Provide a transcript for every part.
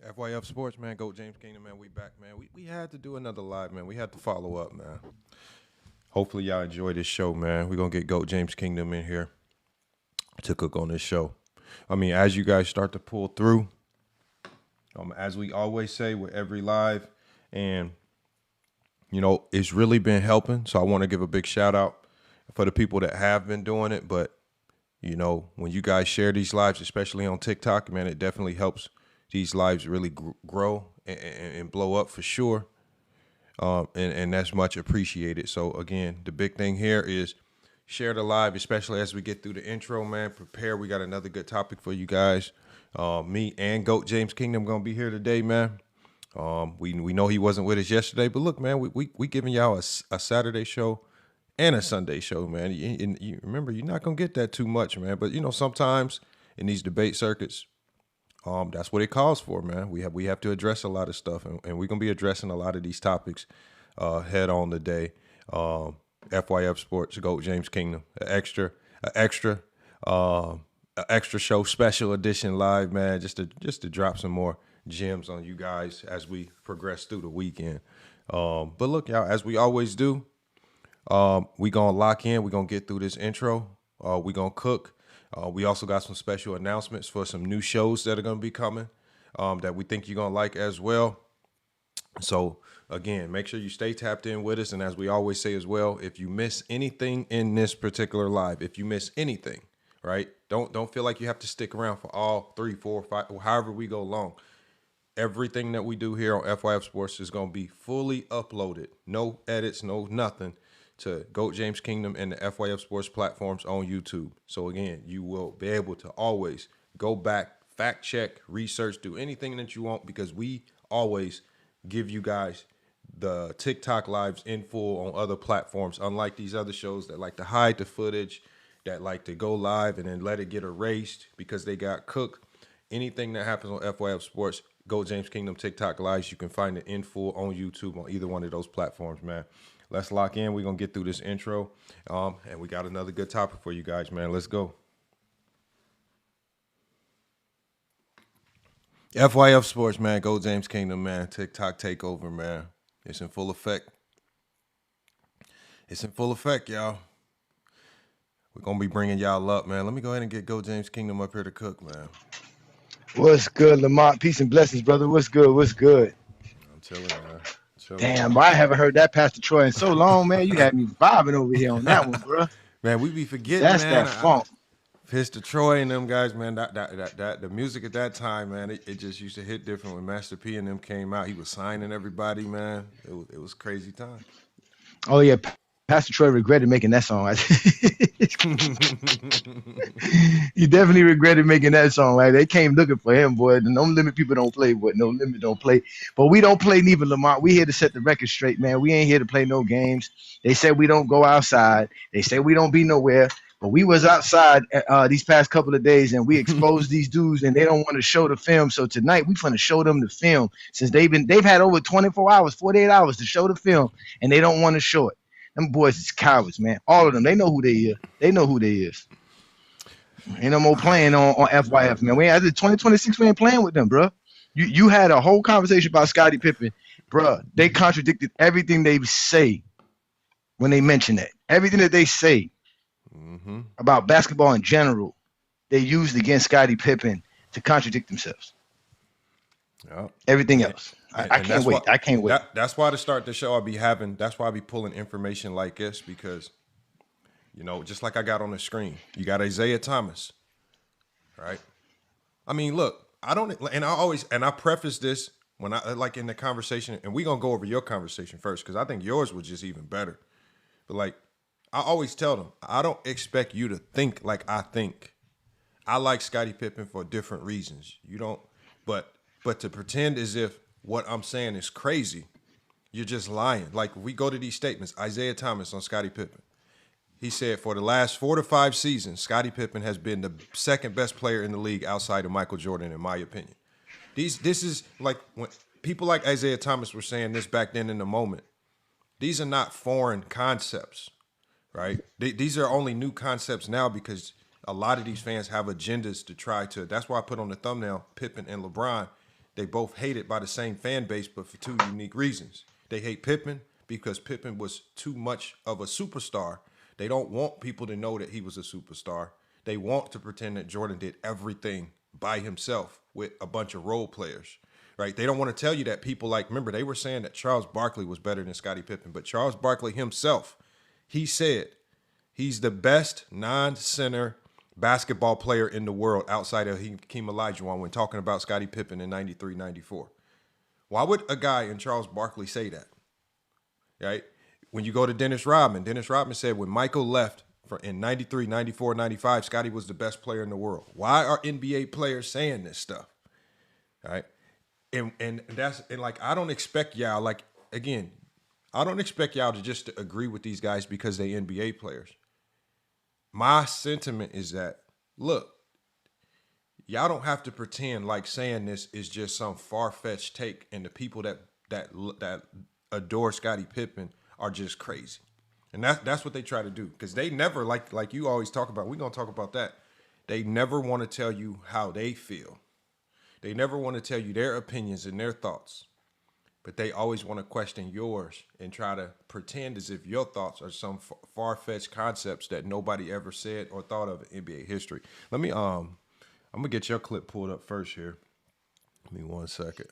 FYF Sports, man. Goat James Kingdom, man. We back, man. We had to do another live, man. We had to follow up, man. Hopefully y'all enjoy this show, man. We're going to get Goat James Kingdom in here to cook on this show. I mean, as you guys start to pull through, as we always say with every live, and, you know, it's really been helping. So I want to give a big shout out for the people that have been doing it. But, you know, when you guys share these lives, especially on TikTok, man, it definitely helps these lives really grow and blow up for sure. And that's much appreciated. So again, the big thing here is share the live, especially as we get through the intro, man. Prepare. We got another good topic for you guys. Me and Goat James Kingdom gonna be here today, man. We know he wasn't with us yesterday, but look, man, we giving y'all a Saturday show and a Sunday show, man. You remember, you're not gonna get that too much, man. But you know, sometimes in these debate circuits, that's what it calls for, man. We have to address a lot of stuff, and we're gonna be addressing a lot of these topics head on today. FYF Sports, Goat James Kingdom, an extra show, special edition live, man, just to drop some more gems on you guys as we progress through the weekend. But look, y'all, as we always do, we gonna lock in. We gonna get through this intro. We gonna cook. We also got some special announcements for some new shows that are going to be coming that we think you're going to like as well. So, again, make sure you stay tapped in with us. And as we always say as well, if you miss anything in this particular live, if you miss anything, right, don't feel like you have to stick around for all 3, 4, 5, however we go long. Everything that we do here on FYF Sports is going to be fully uploaded. No edits, no nothing, to Goat James Kingdom and the FYF Sports platforms on YouTube. So again, you will be able to always go back, fact check, research, do anything that you want, because we always give you guys the TikTok lives in full on other platforms, unlike these other shows that like to hide the footage, that like to go live and then let it get erased because they got cooked. Anything that happens on FYF Sports, Goat James Kingdom TikTok lives, you can find it in full on YouTube on either one of those platforms, man. Let's lock in. We're going to get through this intro. And we got another good topic for you guys, man. Let's go. FYF Sports, man. Go James Kingdom, man. TikTok takeover, man. It's in full effect. It's in full effect, y'all. We're going to be bringing y'all up, man. Let me go ahead and get Go James Kingdom up here to cook, man. What's good, Lamont? Peace and blessings, brother. What's good? What's good? I'm chilling, man. Damn, I haven't heard that Pastor Troy in so long, man. You had me vibing over here on that one, bro. Man, we be forgetting, That's man. that funk. Mr. Troy and them guys, man, that the music at that time, man, it just used to hit different when Master P and them came out. He was signing everybody, man. It was crazy time. Oh yeah, Pastor Troy regretted making that song. He definitely regretted making that song. Like they came looking for him, boy. The No Limit people don't play, boy. No Limit don't play. But we don't play neither, Lamont. We here to set the record straight, man. We ain't here to play no games. They said we don't go outside. They say we don't be nowhere. But we was outside these past couple of days, and we exposed these dudes, and they don't want to show the film. So tonight we finna show them the film, since they've had over 24 hours, 48 hours to show the film, and they don't want to show it. Them boys is cowards, man. All of them. They know who they is. They know who they is. Ain't no more playing on FYF, man. We as 2026, we ain't playing with them, bro. You had a whole conversation about Scottie Pippen, bro. They contradicted everything they say when they mention that. Everything that they say about basketball in general, they used against Scottie Pippen to contradict themselves. Yep. Everything else. I can't wait. I can't wait. That's why to start the show, that's why I be pulling information like this, because, you know, just like I got on the screen, you got Isaiah Thomas, right? I mean, look, I preface this when I like in the conversation, and we gonna go over your conversation first, because I think yours was just even better. But like, I always tell them, I don't expect you to think like I think. I like Scottie Pippen for different reasons. You don't, but to pretend as if what I'm saying is crazy, you're just lying. Like, we go to these statements, Isaiah Thomas on Scottie Pippen. He said for the last 4 to 5 seasons, Scottie Pippen has been the second best player in the league outside of Michael Jordan, in my opinion. This is like when people like Isaiah Thomas were saying this back then in the moment. These are not foreign concepts, right? These are only new concepts now because a lot of these fans have agendas to try to. That's why I put on the thumbnail Pippen and LeBron. they both hated by the same fan base, but for two unique reasons. They hate Pippen because Pippen was too much of a superstar. They don't want people to know that he was a superstar. They want to pretend that Jordan did everything by himself with a bunch of role players, right? They don't want to tell you that people like, remember, they were saying that Charles Barkley was better than Scottie Pippen, but Charles Barkley himself, he said he's the best non-center basketball player in the world outside of Hakeem Olajuwon when talking about Scottie Pippen in 93, 94. Why would a guy in Charles Barkley say that, right? When you go to Dennis Rodman said when Michael left in 93, 94, 95, Scottie was the best player in the world. Why are NBA players saying this stuff, right? And that's, and like, I don't expect y'all, like, again, I don't expect y'all to just agree with these guys because they NBA players. My sentiment is that, look, y'all don't have to pretend like saying this is just some far-fetched take, and the people that adore Scottie Pippen are just crazy. And that's what they try to do, because they never, like you always talk about, we're going to talk about that. They never want to tell you how they feel. They never want to tell you their opinions and their thoughts. But they always want to question yours and try to pretend as if your thoughts are some far-fetched concepts that nobody ever said or thought of in NBA history. Let me I'm gonna get your clip pulled up first here. Give me 1 second.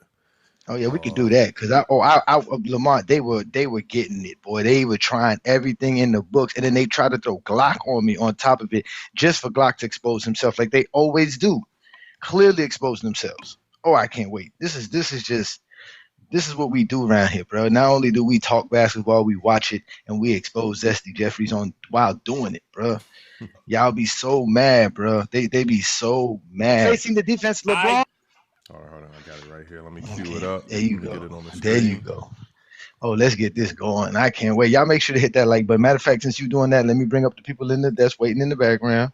Oh yeah, we could do that because Lamont, they were getting it, boy. They were trying everything in the books, and then they tried to throw Glock on me on top of it just for Glock to expose himself, like they always do. Clearly exposing themselves. Oh, I can't wait. This is what we do around here, bro. Not only do we talk basketball, we watch it and we expose Zesty Jeffries on while doing it, bro. Y'all be so mad, bro. They be so mad. Facing the defense, LeBron. Hold on. I got it right here. Let me cue it up. There you Let me go. get it on the screen. There you go. Oh, let's get this going. I can't wait. Y'all make sure to hit that like button. Matter of fact, since you're doing that, let me bring up the people in that's waiting in the background.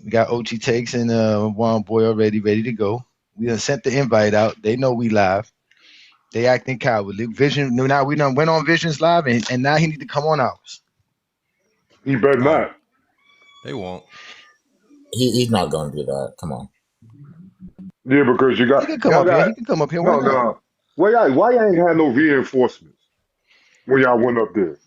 We got OG Takes and Juan Boy already ready to go. We done sent the invite out. They know we live. They acting cowardly. Vision. Now we done went on Vision's live, and now he need to come on ours. He better not. They won't. He's not going to do that. Come on. Yeah, because you got. He can come up here. He can come up here. Why not? No. Why y'all ain't had no reinforcements when y'all went up there?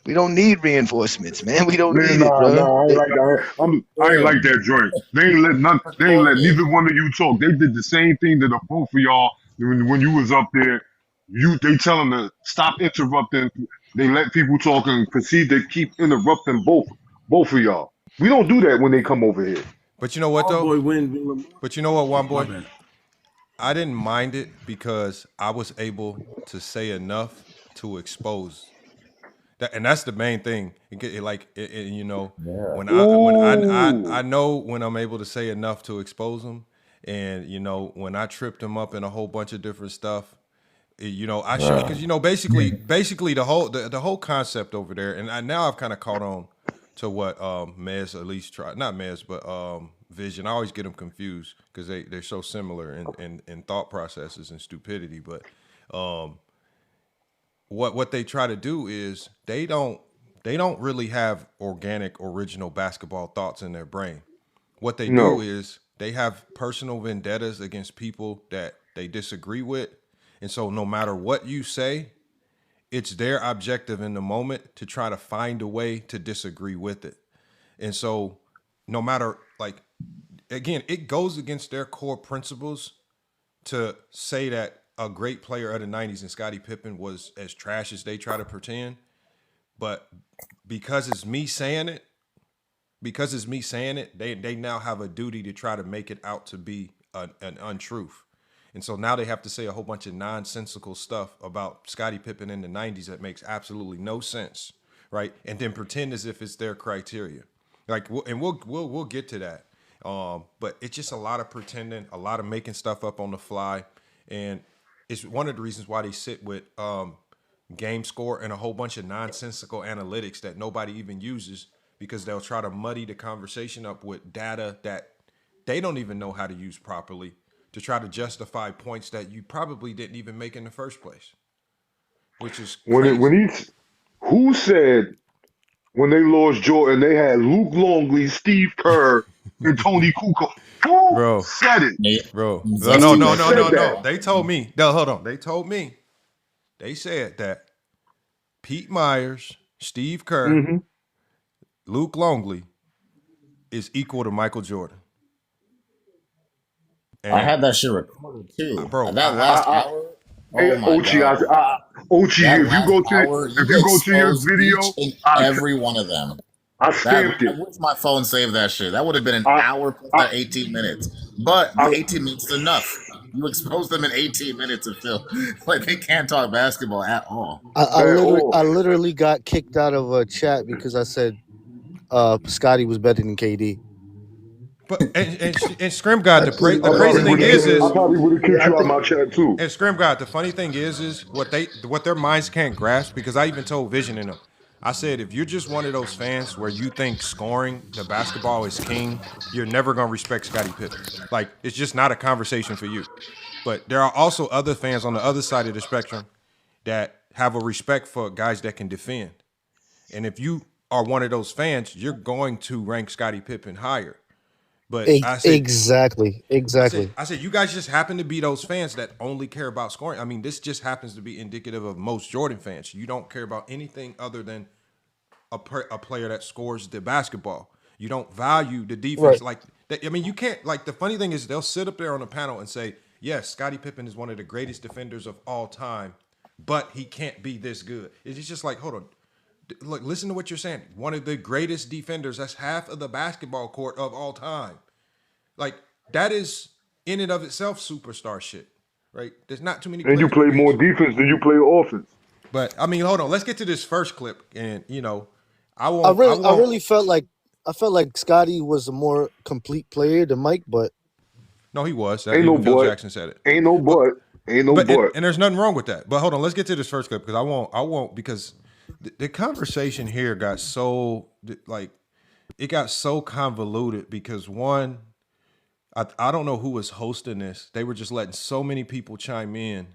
We don't need reinforcements, man. We don't need it, Nah, bro. I ain't like that. I ain't like that joint. They ain't let neither one of you talk. They did the same thing to the both of y'all when you was up there. They tell them to stop interrupting. They let people talk and proceed to keep interrupting both of y'all. We don't do that when they come over here. But you know what, though? Boy, But you know what, Juan Boy? My bad. I didn't mind it because I was able to say enough to expose that, and that's the main thing. You know, Yeah. I know when I'm able to say enough to expose them, and you know when I tripped them up in a whole bunch of different stuff. You know, I show because you know basically the whole concept over there, and now I've kind of caught on to what Mez at least try, not Mez, but Vision. I always get them confused because they're so similar in thought processes and stupidity. But what they try to do is they don't really have organic, original basketball thoughts in their brain. What they do is they have personal vendettas against people that they disagree with. And so no matter what you say, it's their objective in the moment to try to find a way to disagree with it. And so no matter, like, again, it goes against their core principles to say that a great player of the 90s and Scottie Pippen was as trash as they try to pretend. But because it's me saying it, they now have a duty to try to make it out to be an untruth. And so now they have to say a whole bunch of nonsensical stuff about Scottie Pippen in the 90s that makes absolutely no sense, right? And then pretend as if it's their criteria. Like, we'll get to that. But it's just a lot of pretending, a lot of making stuff up on the fly. And it's one of the reasons why they sit with game score and a whole bunch of nonsensical analytics that nobody even uses, because they'll try to muddy the conversation up with data that they don't even know how to use properly to try to justify points that you probably didn't even make in the first place, which is crazy. Who said when they lost Jordan they had Luke Longley, Steve Kerr, and Tony Kukoc. Who Bro. said it? Bro. That's No. said that. They told me. No, hold on. They told me. They said that Pete Myers, Steve Kerr, Mm-hmm. Luke Longley is equal to Michael Jordan. And I had that shit recorded too. Bro, That last hour. Hey, Oh my Ochi, god. Ochi, That if you last go to hour, if you you go to your exposed video, each and I every one of them. stamped I it. wish my phone saved that shit. That would have been an I, hour plus I, that 18 minutes. But I, 18 minutes is enough. You exposed them in 18 minutes of film. Like they can't talk basketball at all. I literally got kicked out of a chat because I said Scottie was better than KD. But and Scrim God, the crazy thing I probably would have kicked you out my chat too. and Scrim God, the funny thing is what their minds can't grasp, because I even told Vision in them. I said, if you're just one of those fans where you think scoring the basketball is king, you're never gonna respect Scottie Pippen. Like, it's just not a conversation for you. But there are also other fans on the other side of the spectrum that have a respect for guys that can defend. And if you are one of those fans, you're going to rank Scottie Pippen higher. But I said, Exactly. I said, you guys just happen to be those fans that only care about scoring. I mean, this just happens to be indicative of most Jordan fans. You don't care about anything other than a player that scores the basketball. You don't value the defense. Right. Like that. I mean, you can't. Like, the funny thing is, they'll sit up there on a panel and say, yes, Scottie Pippen is one of the greatest defenders of all time, but he can't be this good. It's just like, hold on. Look, listen to what you're saying. One of the greatest defenders. That's half of the basketball court of all time. Like, that is in and of itself superstar shit, right? There's not too many. And you play more defense than you play offense. But I mean, hold on. Let's get to this first clip, and I really felt like Scottie was a more complete player than Mike, but no, he was. Ain't no Phil but. Jackson said it. Ain't no but. And there's nothing wrong with that. But hold on. Let's get to this first clip because I won't because the conversation here got so it got so convoluted because one, I don't know who was hosting this. They were just letting so many people chime in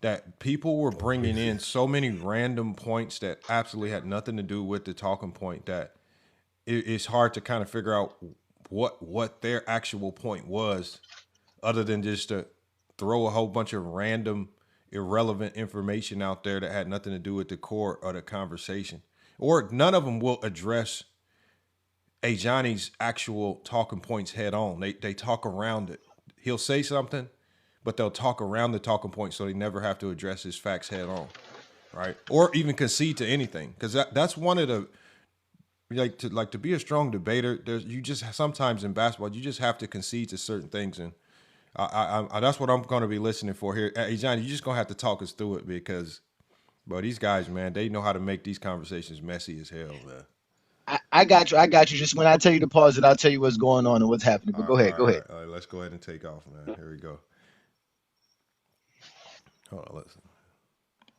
that people were bringing in so many random points that absolutely had nothing to do with the talking point that it's hard to kind of figure out what their actual point was, other than just to throw a whole bunch of random irrelevant information out there that had nothing to do with the core of the conversation. Or none of them will address Johnny's actual talking points head on. They talk around it. He'll say something, but they'll talk around the talking point so they never have to address his facts head on, right? Or even concede to anything, because that's one of the to be a strong debater. You just sometimes in basketball you just have to concede to certain things, and I that's what I'm going to be listening for here. Hey Johnny, you just gonna have to talk us through it because, bro, these guys, man, they know how to make these conversations messy as hell, man. I got you. Just when I tell you to pause it, I'll tell you what's going on and what's happening. But go ahead. All right, let's go ahead and take off, man. Here we go. Hold on, listen.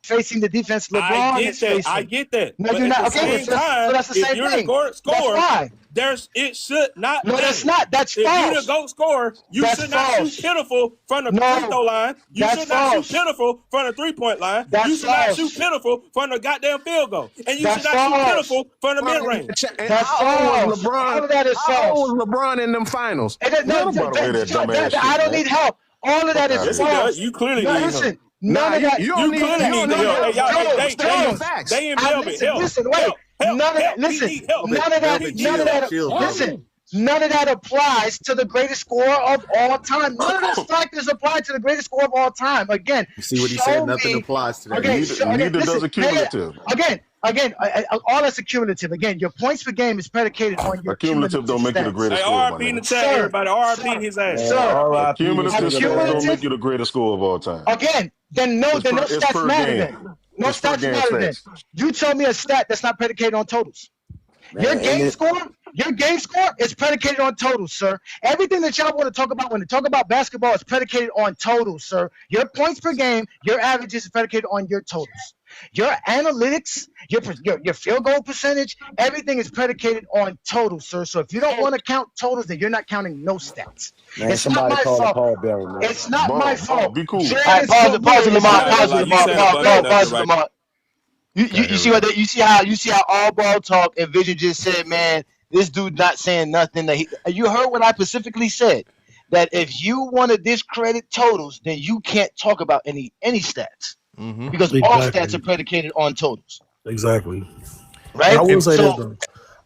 Facing the defense, LeBron is facing. I get that. No, you're not. Okay, so that's the same thing. Score, that's it should not. No, that's not. That's if false. If you're the GOAT scorer, you that's should false. not shoot pitiful from the free throw line. You should not shoot pitiful from the 3-point line. You should not shoot pitiful from the goddamn field goal. And you should not shoot pitiful from the mid range. That's false. All of that is false. How old was LeBron in them finals? I don't need help. All of that is false. You clearly need help. None of that. You clearly need help. They in Melbourne. Listen, wait. None of that. Listen. None of that. Listen. None of that applies to the greatest scorer of all time. None of those factors apply to the greatest scorer of all time. Again, you see what he said? Nothing applies to that. Neither does a cumulative. Again, all that's accumulative. Again, your points per game is predicated on your cumulative. Don't make you the greatest scorer. RP in the chat, everybody. RP his ass. Cumulative don't make you the greatest scorer of all time. Again, then no stats matter. Then no stats matter. Then you told me a stat that's not predicated on totals. Your game score is predicated on totals, sir. Everything that y'all want to talk about when they talk about basketball is predicated on totals, sir. Your points per game, your averages is predicated on your totals. Your analytics, your field goal percentage, everything is predicated on totals, sir. So if you don't want to count totals, then you're not counting no stats. Man, it's not my fault. It's not my fault. Be cool. Pause it, Lamar. You see how all ball talk and Vision just said, man, This dude not saying nothing. You heard what I specifically said, that if you want to discredit totals, then you can't talk about any stats because all stats are predicated on totals. Exactly. Right. I will say this though.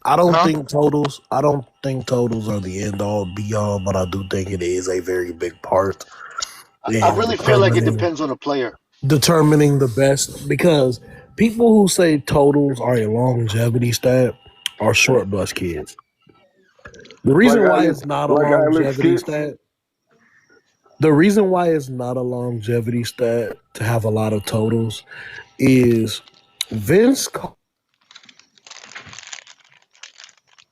I don't think totals are the end all be all, but I do think it is a very big part. I really feel like it depends on the player. Determining the best, because people who say totals are a longevity stat are short bus kids. The reason why it's not a longevity stat. The reason why it's not a longevity stat to have a lot of totals is Vince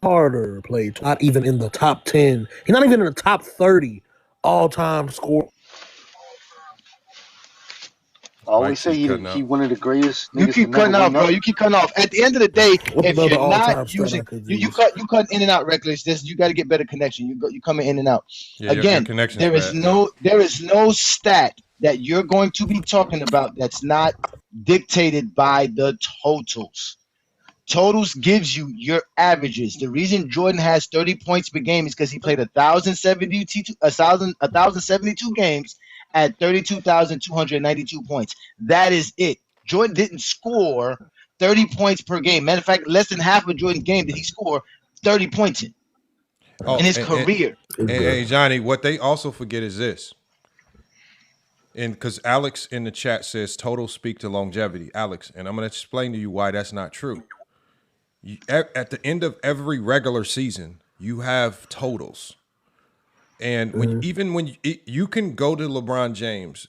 Carter played not even in the top 10. He's not even in the top 30 all-time score. I always say he one of the greatest. You keep cutting off, bro. You keep cutting off. At the end of the day, if you're not using, you cut in and out, Reckless. You got to get better connection. You coming in and out. Yeah, again, there is no stat that you're going to be talking about that's not dictated by the totals. Totals gives you your averages. The reason Jordan has 30 points per game is because he played 1,072 games at 32,292 points. That is it. Jordan didn't score 30 points per game. Matter of fact, less than half of Jordan's game did he score 30 points in his career. Hey, Johnny, what they also forget is this. And because Alex in the chat says totals speak to longevity. Alex, and I'm going to explain to you why that's not true. At the end of every regular season, you have totals. And when you can go to LeBron James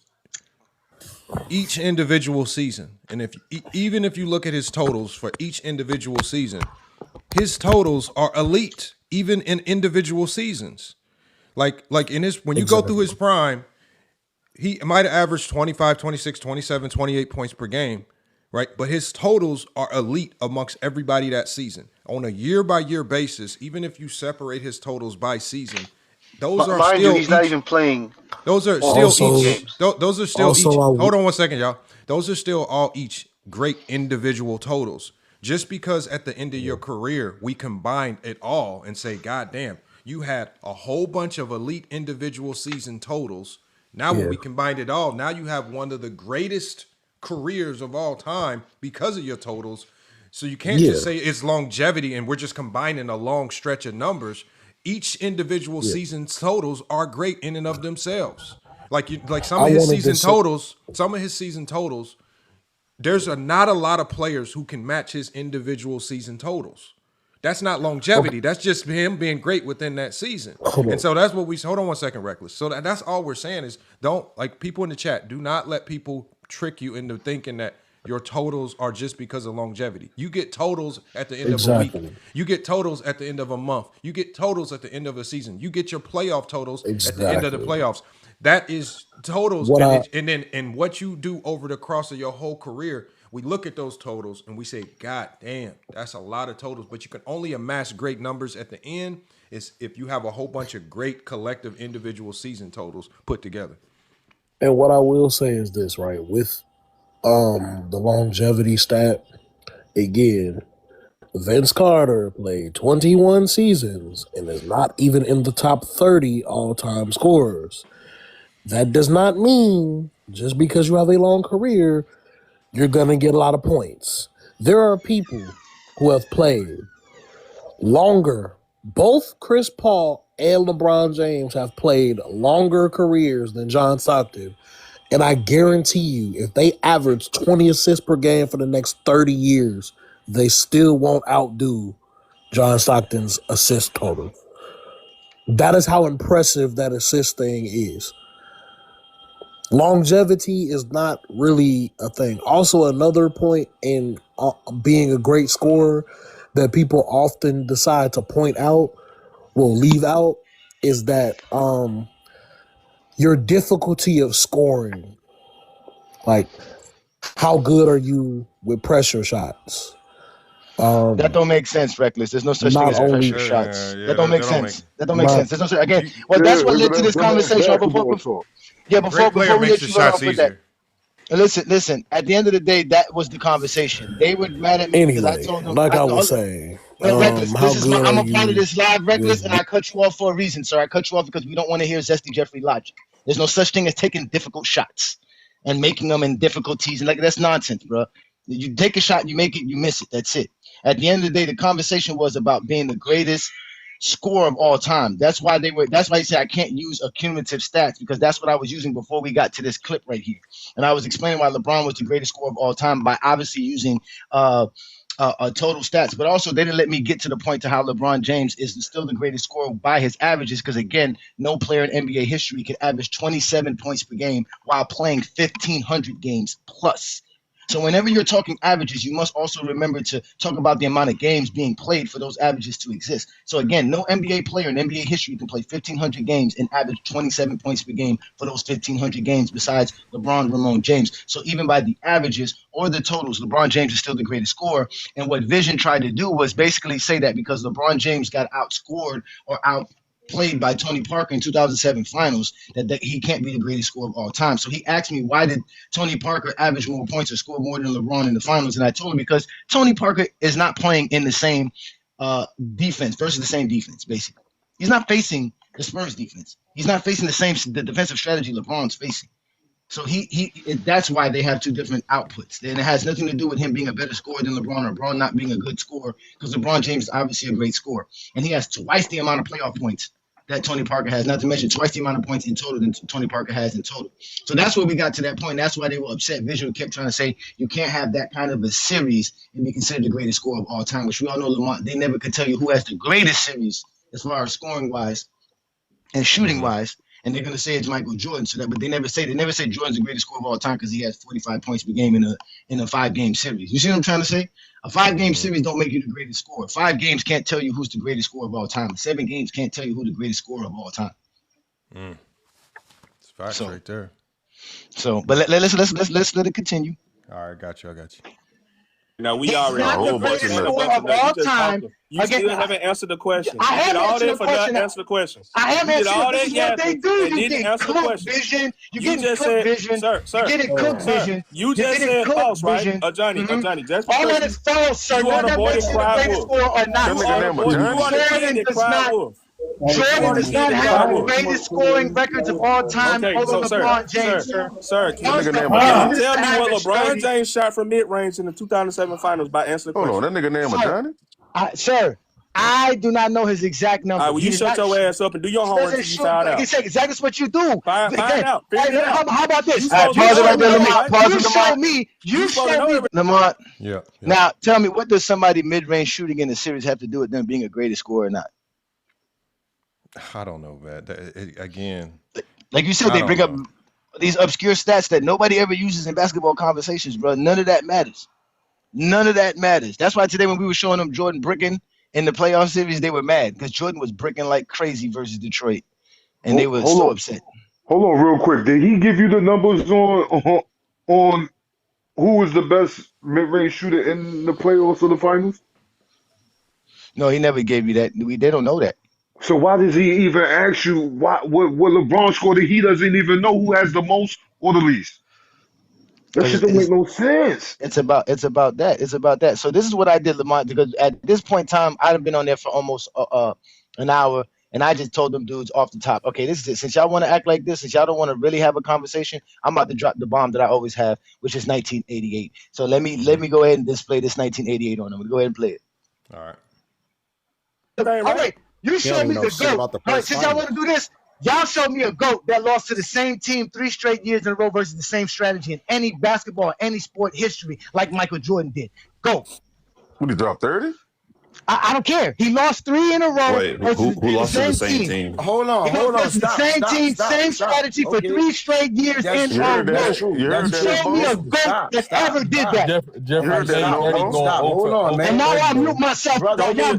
each individual season, and even if you look at his totals for each individual season, his totals are elite even in individual seasons. Like in his when you go through his prime, he might have averaged 25, 26, 27, 28 points per game, right? But his totals are elite amongst everybody that season. On a year-by-year basis, even if you separate his totals by season, those are still he's not even playing. Those are still each. Those are still each. Hold on one second, y'all. Those are still all each great individual totals. Just because at the end of your career we combined it all and say, God damn, you had a whole bunch of elite individual season totals. Now when we combined it all, now you have one of the greatest careers of all time because of your totals. So you can't just say it's longevity and we're just combining a long stretch of numbers. Each individual season's totals are great in and of themselves. Like some of his season totals, there's not a lot of players who can match his individual season totals. That's not longevity. That's just him being great within that season. And so that's what hold on one second, Reckless. So that's all we're saying is people in the chat, do not let people trick you into thinking that your totals are just because of longevity. You get totals at the end of a week. You get totals at the end of a month. You get totals at the end of a season. You get your playoff totals at the end of the playoffs. That is totals. And what you do over the course of your whole career, we look at those totals and we say, God damn, that's a lot of totals. But you can only amass great numbers at the end is if you have a whole bunch of great collective individual season totals put together. And what I will say is this, right? With the longevity stat, again, Vince Carter played 21 seasons and is not even in the top 30 all-time scorers. That does not mean just because you have a long career, you're going to get a lot of points. There are people who have played longer. Both Chris Paul and LeBron James have played longer careers than John Stockton. And I guarantee you, if they average 20 assists per game for the next 30 years, they still won't outdo John Stockton's assist total. That is how impressive that assist thing is. Longevity is not really a thing. Also, another point in being a great scorer that people often decide to point out, leave out, is that your difficulty of scoring. Like, how good are you with pressure shots? That don't make sense, Reckless. There's no such thing as pressure shots. That don't make sense. That don't make sense. There's no such, that's what led to this conversation. Before we get you on with that. Listen. At the end of the day, that was the conversation. They would mad at me because I Anyway, told them. like I was saying, Reckless. how This is good I'm are a part of you this live, Reckless, and with? I cut you off for a reason, sir. I cut you off because we don't want to hear Zesty Jeffrey logic. There's no such thing as taking difficult shots and making them in difficulties, and like that's nonsense, bro. You take a shot, you make it, you miss it. That's it. At the end of the day, the conversation was about being the greatest scorer of all time. That's why he said I can't use accumulative stats because that's what I was using before we got to this clip right here. And I was explaining why LeBron was the greatest scorer of all time by obviously using total stats, but also they didn't let me get to the point to how LeBron James is still the greatest scorer by his averages because again, no player in NBA history could average 27 points per game while playing 1,500 games plus. So whenever you're talking averages, you must also remember to talk about the amount of games being played for those averages to exist. So again, no NBA player in NBA history can play 1,500 games and average 27 points per game for those 1,500 games besides Ramon James. So even by the averages or the totals, LeBron James is still the greatest scorer. And what Vision tried to do was basically say that because LeBron James got outscored or outplayed by Tony Parker in 2007 finals, that he can't be the greatest scorer of all time. So he asked me, why did Tony Parker average more points or score more than LeBron in the finals? And I told him because Tony Parker is not playing in the same defense versus the same defense, basically. He's not facing the Spurs defense. He's not facing the defensive strategy LeBron's facing. So that's why they have two different outputs. And it has nothing to do with him being a better scorer than LeBron or LeBron not being a good scorer, because LeBron James is obviously a great scorer. And he has twice the amount of playoff points that Tony Parker has, not to mention twice the amount of points in total than Tony Parker has in total. So that's where we got to that point. That's why they were upset. Visual kept trying to say you can't have that kind of a series and be considered the greatest scorer of all time, which we all know Lamont, they never could tell you who has the greatest series as far as scoring-wise and shooting-wise. And they're going to say it's Michael Jordan. So that, but they never say Jordan's the greatest scorer of all time because he has 45 points per game in a 5-game series. You see what I'm trying to say? A 5-game series don't make you the greatest scorer. 5 games can't tell you who's the greatest scorer of all time. 7 games can't tell you who the greatest scorer of all time. It's facts right there. So, but let's let it continue. All right, got you. Now we already not the greatest scorer of all time. You still haven't answered the question. I have answered the question. Answer the question. I have answered the question. They do. You didn't answer the question. Vision. You just said, vision. Sir. You getting cooked vision. You just said false, right? Johnny. Just all that is false, sir. None of that makes you the greatest scorer or not. Jordan does not. Jordan does not have the greatest scoring records of all time over LeBron James, sir. Can you tell me what LeBron James shot from mid-range in the 2007 finals by answering the question? Hold on, that nigga name Johnny? Sir, I do not know his exact number. Will you shut your ass up and do your homework until you find out? He said exactly what you do. Find out. How about this? Pause it right there, Lamont. You show me, Lamont. Yeah. Now, tell me, what does somebody mid-range shooting in the series have to do with them being a greatest scorer or not? I don't know, man. Again, like you said, they bring up these obscure stats that nobody ever uses in basketball conversations, bro. None of that matters. That's why today when we were showing them Jordan bricking in the playoff series, they were mad because Jordan was bricking like crazy versus Detroit, and they were so upset. Hold on, real quick. Did he give you the numbers on who was the best mid-range shooter in the playoffs or the finals? No, he never gave you that. They don't know that. So why does he even ask you what LeBron scored that he doesn't even know who has the most or the least? That shit don't make no sense. It's about that. So this is what I did, Lamont, because at this point in time, I've been on there for almost an hour, and I just told them dudes off the top, okay, this is it. Since y'all want to act like this, since y'all don't want to really have a conversation, I'm about to drop the bomb that I always have, which is 1988. So let me go ahead and display this 1988 on them. We'll go ahead and play it. All right. All right. You show me the GOAT. All right, since y'all want to do this, y'all show me a GOAT that lost to the same team 3 straight years in a row versus the same strategy in any basketball, any sport history, like Michael Jordan did. Go. Who did he drop 30? I don't care. He lost 3 in a row. Wait, who lost to the same team? Hold on. Stop. Same strategy for 3 straight years in a row. Show me a GOAT that ever did that. Hold on, man. And now I mute myself. Show me a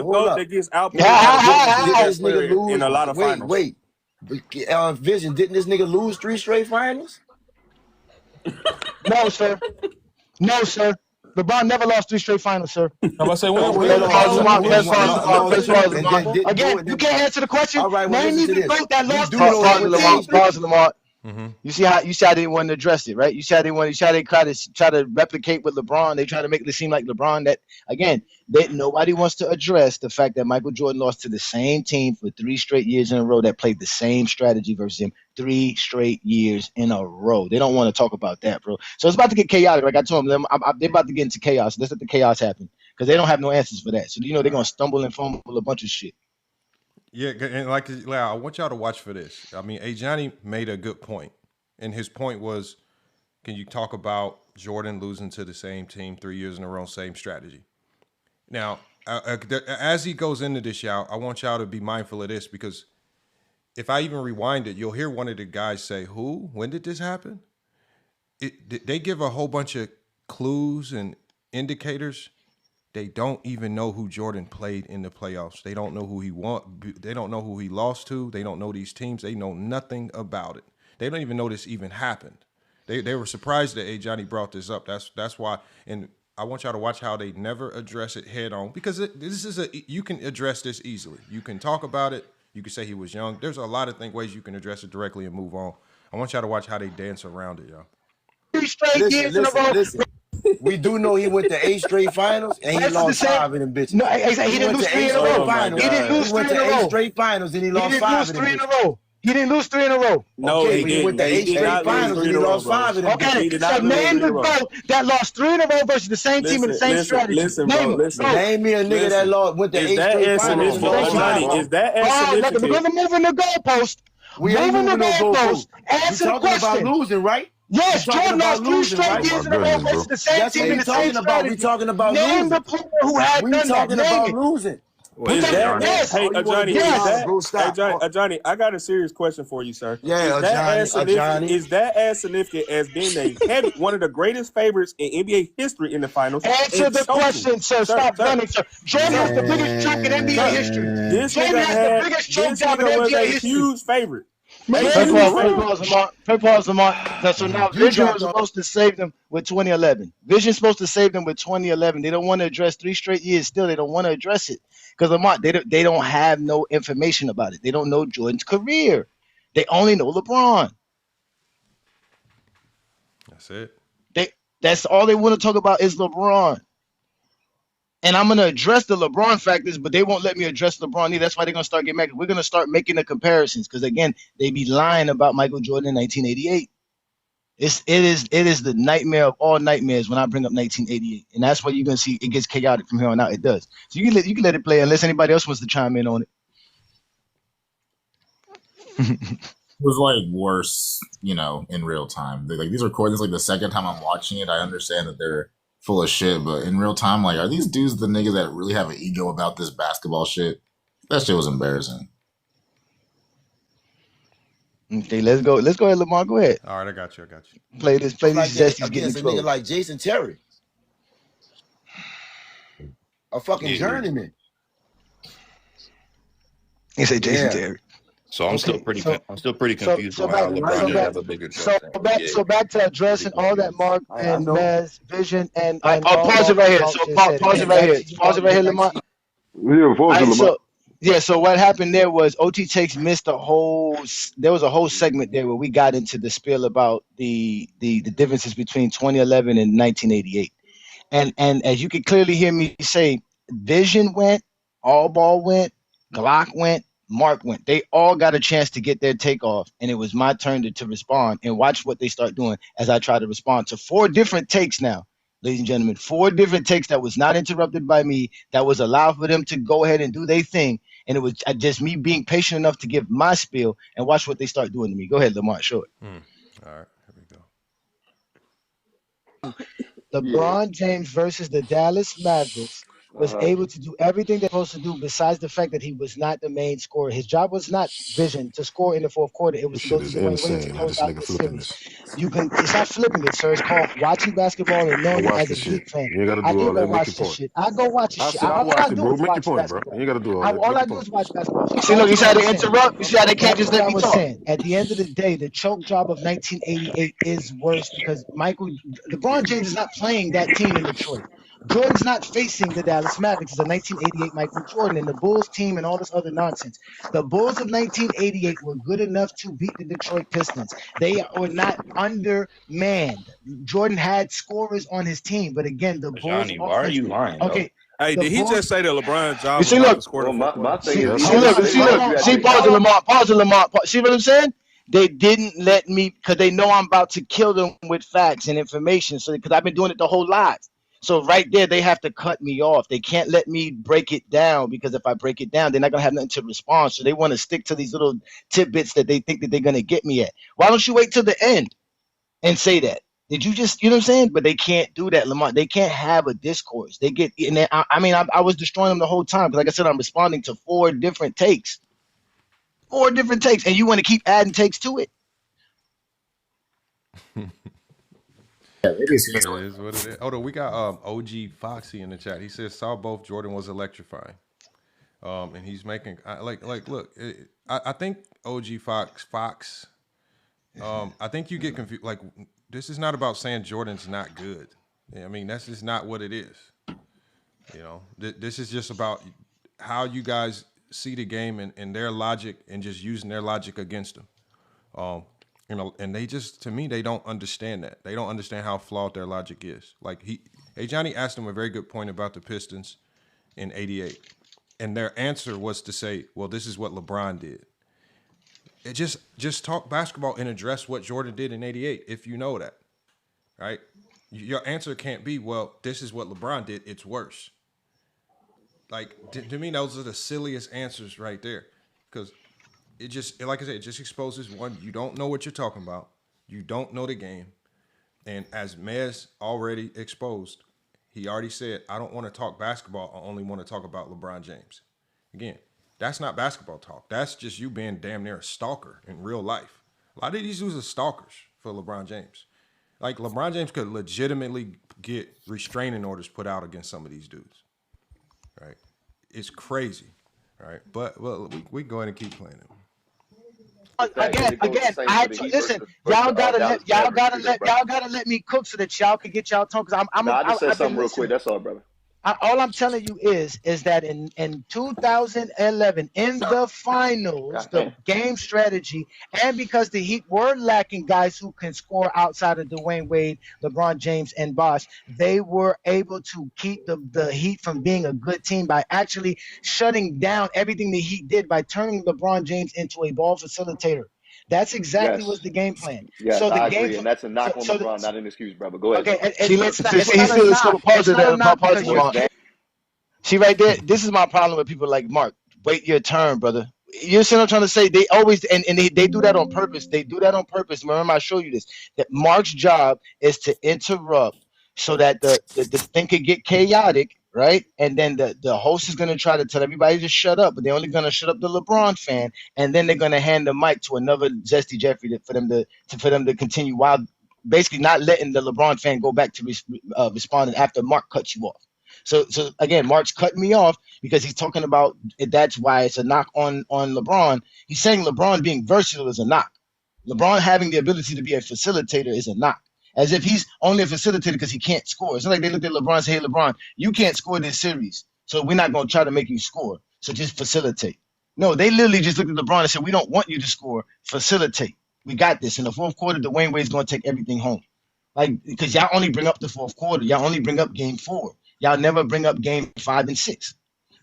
GOAT that gets outplayed in a lot of finals. Wait. Vision, didn't this nigga lose 3 straight finals? No, sir. LeBron never lost 3 straight finals, sir. I'm about to say Again, you can't answer the question. All right, name me the GOAT that lost. Pause, Lamont. You see how they didn't want to address it, right? You see how they try to replicate with LeBron. They try to make it seem like LeBron that again, nobody wants to address the fact that Michael Jordan lost to the same team for 3 straight years in a row that played the same strategy versus him 3 straight years in a row. They don't want to talk about that, bro. So it's about to get chaotic. Like I told them, they're about to get into chaos. Let's let the chaos happen because they don't have no answers for that. So they're gonna stumble and fumble a bunch of shit. Yeah, and like I want y'all to watch for this. I mean, Johnny made a good point, and his point was, can you talk about Jordan losing to the same team 3 years in a row, same strategy? Now, as he goes into this, y'all, I want y'all to be mindful of this because if I even rewind it, you'll hear one of the guys say, "Who? When did this happen?" They give a whole bunch of clues and indicators. They don't even know who Jordan played in the playoffs. They don't know who he won. They don't know who he lost to. They don't know these teams. They know nothing about it. They don't even know this even happened. They were surprised that Johnny brought this up. That's why. And I want y'all to watch how they never address it head on because you can address this easily. You can talk about it. You can say he was young. There's a lot of ways you can address it directly and move on. I want y'all to watch how they dance around it, y'all. 3 straight years in a row. Listen. We do know he went to 8 straight finals and he lost 5 of them bitches. No, he didn't lose 3 in a row. He went to 8 straight finals and he lost 5 of them bitches. He didn't lose 3 in a row. No, okay, he didn't. He went to 8 straight finals and he lost 5 of them. Okay, so name the vote that lost 3 in a row versus the same team in the same strategy. Name me a nigga that went to 8 straight finals. Is that as significant? We're gonna move in the goalpost. Moving the goalpost. Answer the question. About losing, right? Yes, Jordan lost 3 straight years in a row versus the same team in the same strategy. We talking about name losing. the player who had done that. We talking about losing. Johnny, I got a serious question for you, sir. Yeah, Johnny. Is that as significant as being one of the greatest favorites in NBA history in the finals? Answer the question, sir. Stop running, sir. Jordan has the biggest choke in NBA history. This nigga had the biggest choke job in NBA history. Huge favorite. Pause, Lamont. So now Vision was supposed to save them with 2011. Vision's supposed to save them with 2011. They don't want to address 3 straight years. Still, they don't want to address it because Lamont, they don't have no information about it. They don't know Jordan's career. They only know LeBron. That's it. That's all they want to talk about is LeBron. And I'm going to address the LeBron factors, but they won't let me address LeBron either. That's why they're going to start getting mad. We're going to start making the comparisons because, again, they be lying about Michael Jordan in 1988. It is the nightmare of all nightmares when I bring up 1988. And that's why you're going to see it gets chaotic from here on out. It does. So you can let it play unless anybody else wants to chime in on it. It was like worse, in real time. These recordings, the second time I'm watching it, I understand that they're full of shit, but in real time, are these dudes the niggas that really have an ego about this basketball shit? That shit was embarrassing. Okay, let's go ahead, Lamar. Go ahead. All right, I got you. Play this Jesse's getting a nigga like Jason Terry. A fucking journeyman. He said Jason Terry. So I'm still pretty confused on how LeBron didn't have a bigger trust. So back to addressing all that Mark and Maz, Vision, and pause it right here. So pause it right here. Pause it right here, Lamar. Yeah, pause it, Lamar. So what happened there was OT Takes missed there was a whole segment there where we got into the spiel about the differences between 2011 and 1988. And as you can clearly hear me say, Vision went, All Ball went, Glock went, Mark went. They all got a chance to get their take off, and it was my turn to respond. And watch what they start doing as I try to respond to 4 different takes now, ladies and gentlemen. 4 different takes that was not interrupted by me, that was allowed for them to go ahead and do their thing. And it was just me being patient enough to give my spiel and watch what they start doing to me. Go ahead, Lamar, show it. All right, here we go. LeBron James versus the Dallas Mavericks was able to do everything they're supposed to do besides the fact that he was not the main scorer. His job was not Vision to score in the fourth quarter. It was to go to the Williams to close out the series. It's not flipping it, sir. It's called watching basketball and knowing it as a geek fan. You gotta I do do all that. go watch this shit. I go watch this shit. All I do is watch basketball. You gotta do all that. All I do is watch basketball. See, look, you see how they interrupt? You see how they can't just let me talk? At the end of the day, the choke job of 1988 is worse because LeBron James is not playing that team in Detroit. Jordan's not facing the Dallas Mavericks. It's a 1988 Michael Jordan and the Bulls team and all this other nonsense. The Bulls of 1988 were good enough to beat the Detroit Pistons. They were not undermanned. Jordan had scorers on his team, but again, the Bulls. Johnny, why are you lying? Okay. Hey, did he just say that LeBron job? You see, look, my thing is, see, pause it, Lamar. See what I'm saying? They didn't let me because they know I'm about to kill them with facts and information. So because I've been doing it the whole life. So right there, they have to cut me off. They can't let me break it down because if I break it down, they're not gonna have nothing to respond. So they want to stick to these little tidbits that they think that they're gonna get me at. Why don't you wait till the end and say that? Did you just, you know what I'm saying? But they can't do that, Lamar. They can't have a discourse. They get, and I was destroying them the whole time. But like I said, I'm responding to 4 different takes. 4 different takes. And you want to keep adding takes to it? It is what it is. Hold on, we got OG Foxy in the chat. He says, saw both. Jordan was electrifying. And he's making, look, I think OG Fox, I think you get confused. Like, this is not about saying Jordan's not good. I mean, that's just not what it is. You know, this is just about how you guys see the game and their logic and just using their logic against them. You know, and they just, to me, they don't understand that. They don't understand how flawed their logic is. Like Johnny asked him a very good point about the Pistons in '88. And their answer was to say, well, this is what LeBron did. It just talk basketball and address what Jordan did in '88, if you know that, right? Your answer can't be, well, this is what LeBron did, it's worse. Like, to me, those are the silliest answers right there. Because it just, like I said, it just exposes, one, you don't know what you're talking about. You don't know the game. And as Mez already exposed, he already said, I don't want to talk basketball. I only want to talk about LeBron James. Again, that's not basketball talk. That's just you being damn near a stalker in real life. A lot of these dudes are stalkers for LeBron James. Like, LeBron James could legitimately get restraining orders put out against some of these dudes. Right? It's crazy. Right? But, well, we go ahead and keep playing it. Again, listen. Y'all gotta let me cook so that y'all can get y'all tone. Cause I just said something real quick. That's all, brother. All I'm telling you is that in 2011 in the finals, the game strategy, and because the Heat were lacking guys who can score outside of Dwayne Wade, LeBron James, and Bosh, they were able to keep the Heat from being a good team by actually shutting down everything the Heat did by turning LeBron James into a ball facilitator. That's exactly what's the game plan. Yes, so the I game agree, and that's a knock on LeBron, not an excuse, brother. Go ahead. Okay, See, right there, this is my problem with people like Mark. Wait your turn, brother. You see what I'm trying to say? They always, and they do that on purpose. They do that on purpose. Remember, I showed you this. That Mark's job is to interrupt so that the thing could get chaotic, right? And then the host is going to try to tell everybody to shut up, but they're only going to shut up the LeBron fan, and then they're going to hand the mic to another Zesty Jeffrey for them to continue while basically not letting the LeBron fan go back to responding after Mark cuts you off. So again, Mark's cutting me off because he's talking about that's why it's a knock on LeBron. He's saying LeBron being versatile is a knock. LeBron having the ability to be a facilitator is a knock. As if he's only a facilitator because he can't score. It's not like they looked at LeBron and say, hey, LeBron, you can't score this series, so we're not going to try to make you score. So just facilitate. No, they literally just looked at LeBron and said, we don't want you to score. Facilitate. We got this. In the fourth quarter, Dwayne Wade's going to take everything home. Like, because y'all only bring up the fourth quarter. Y'all only bring up game 4. Y'all never bring up game 5 and 6.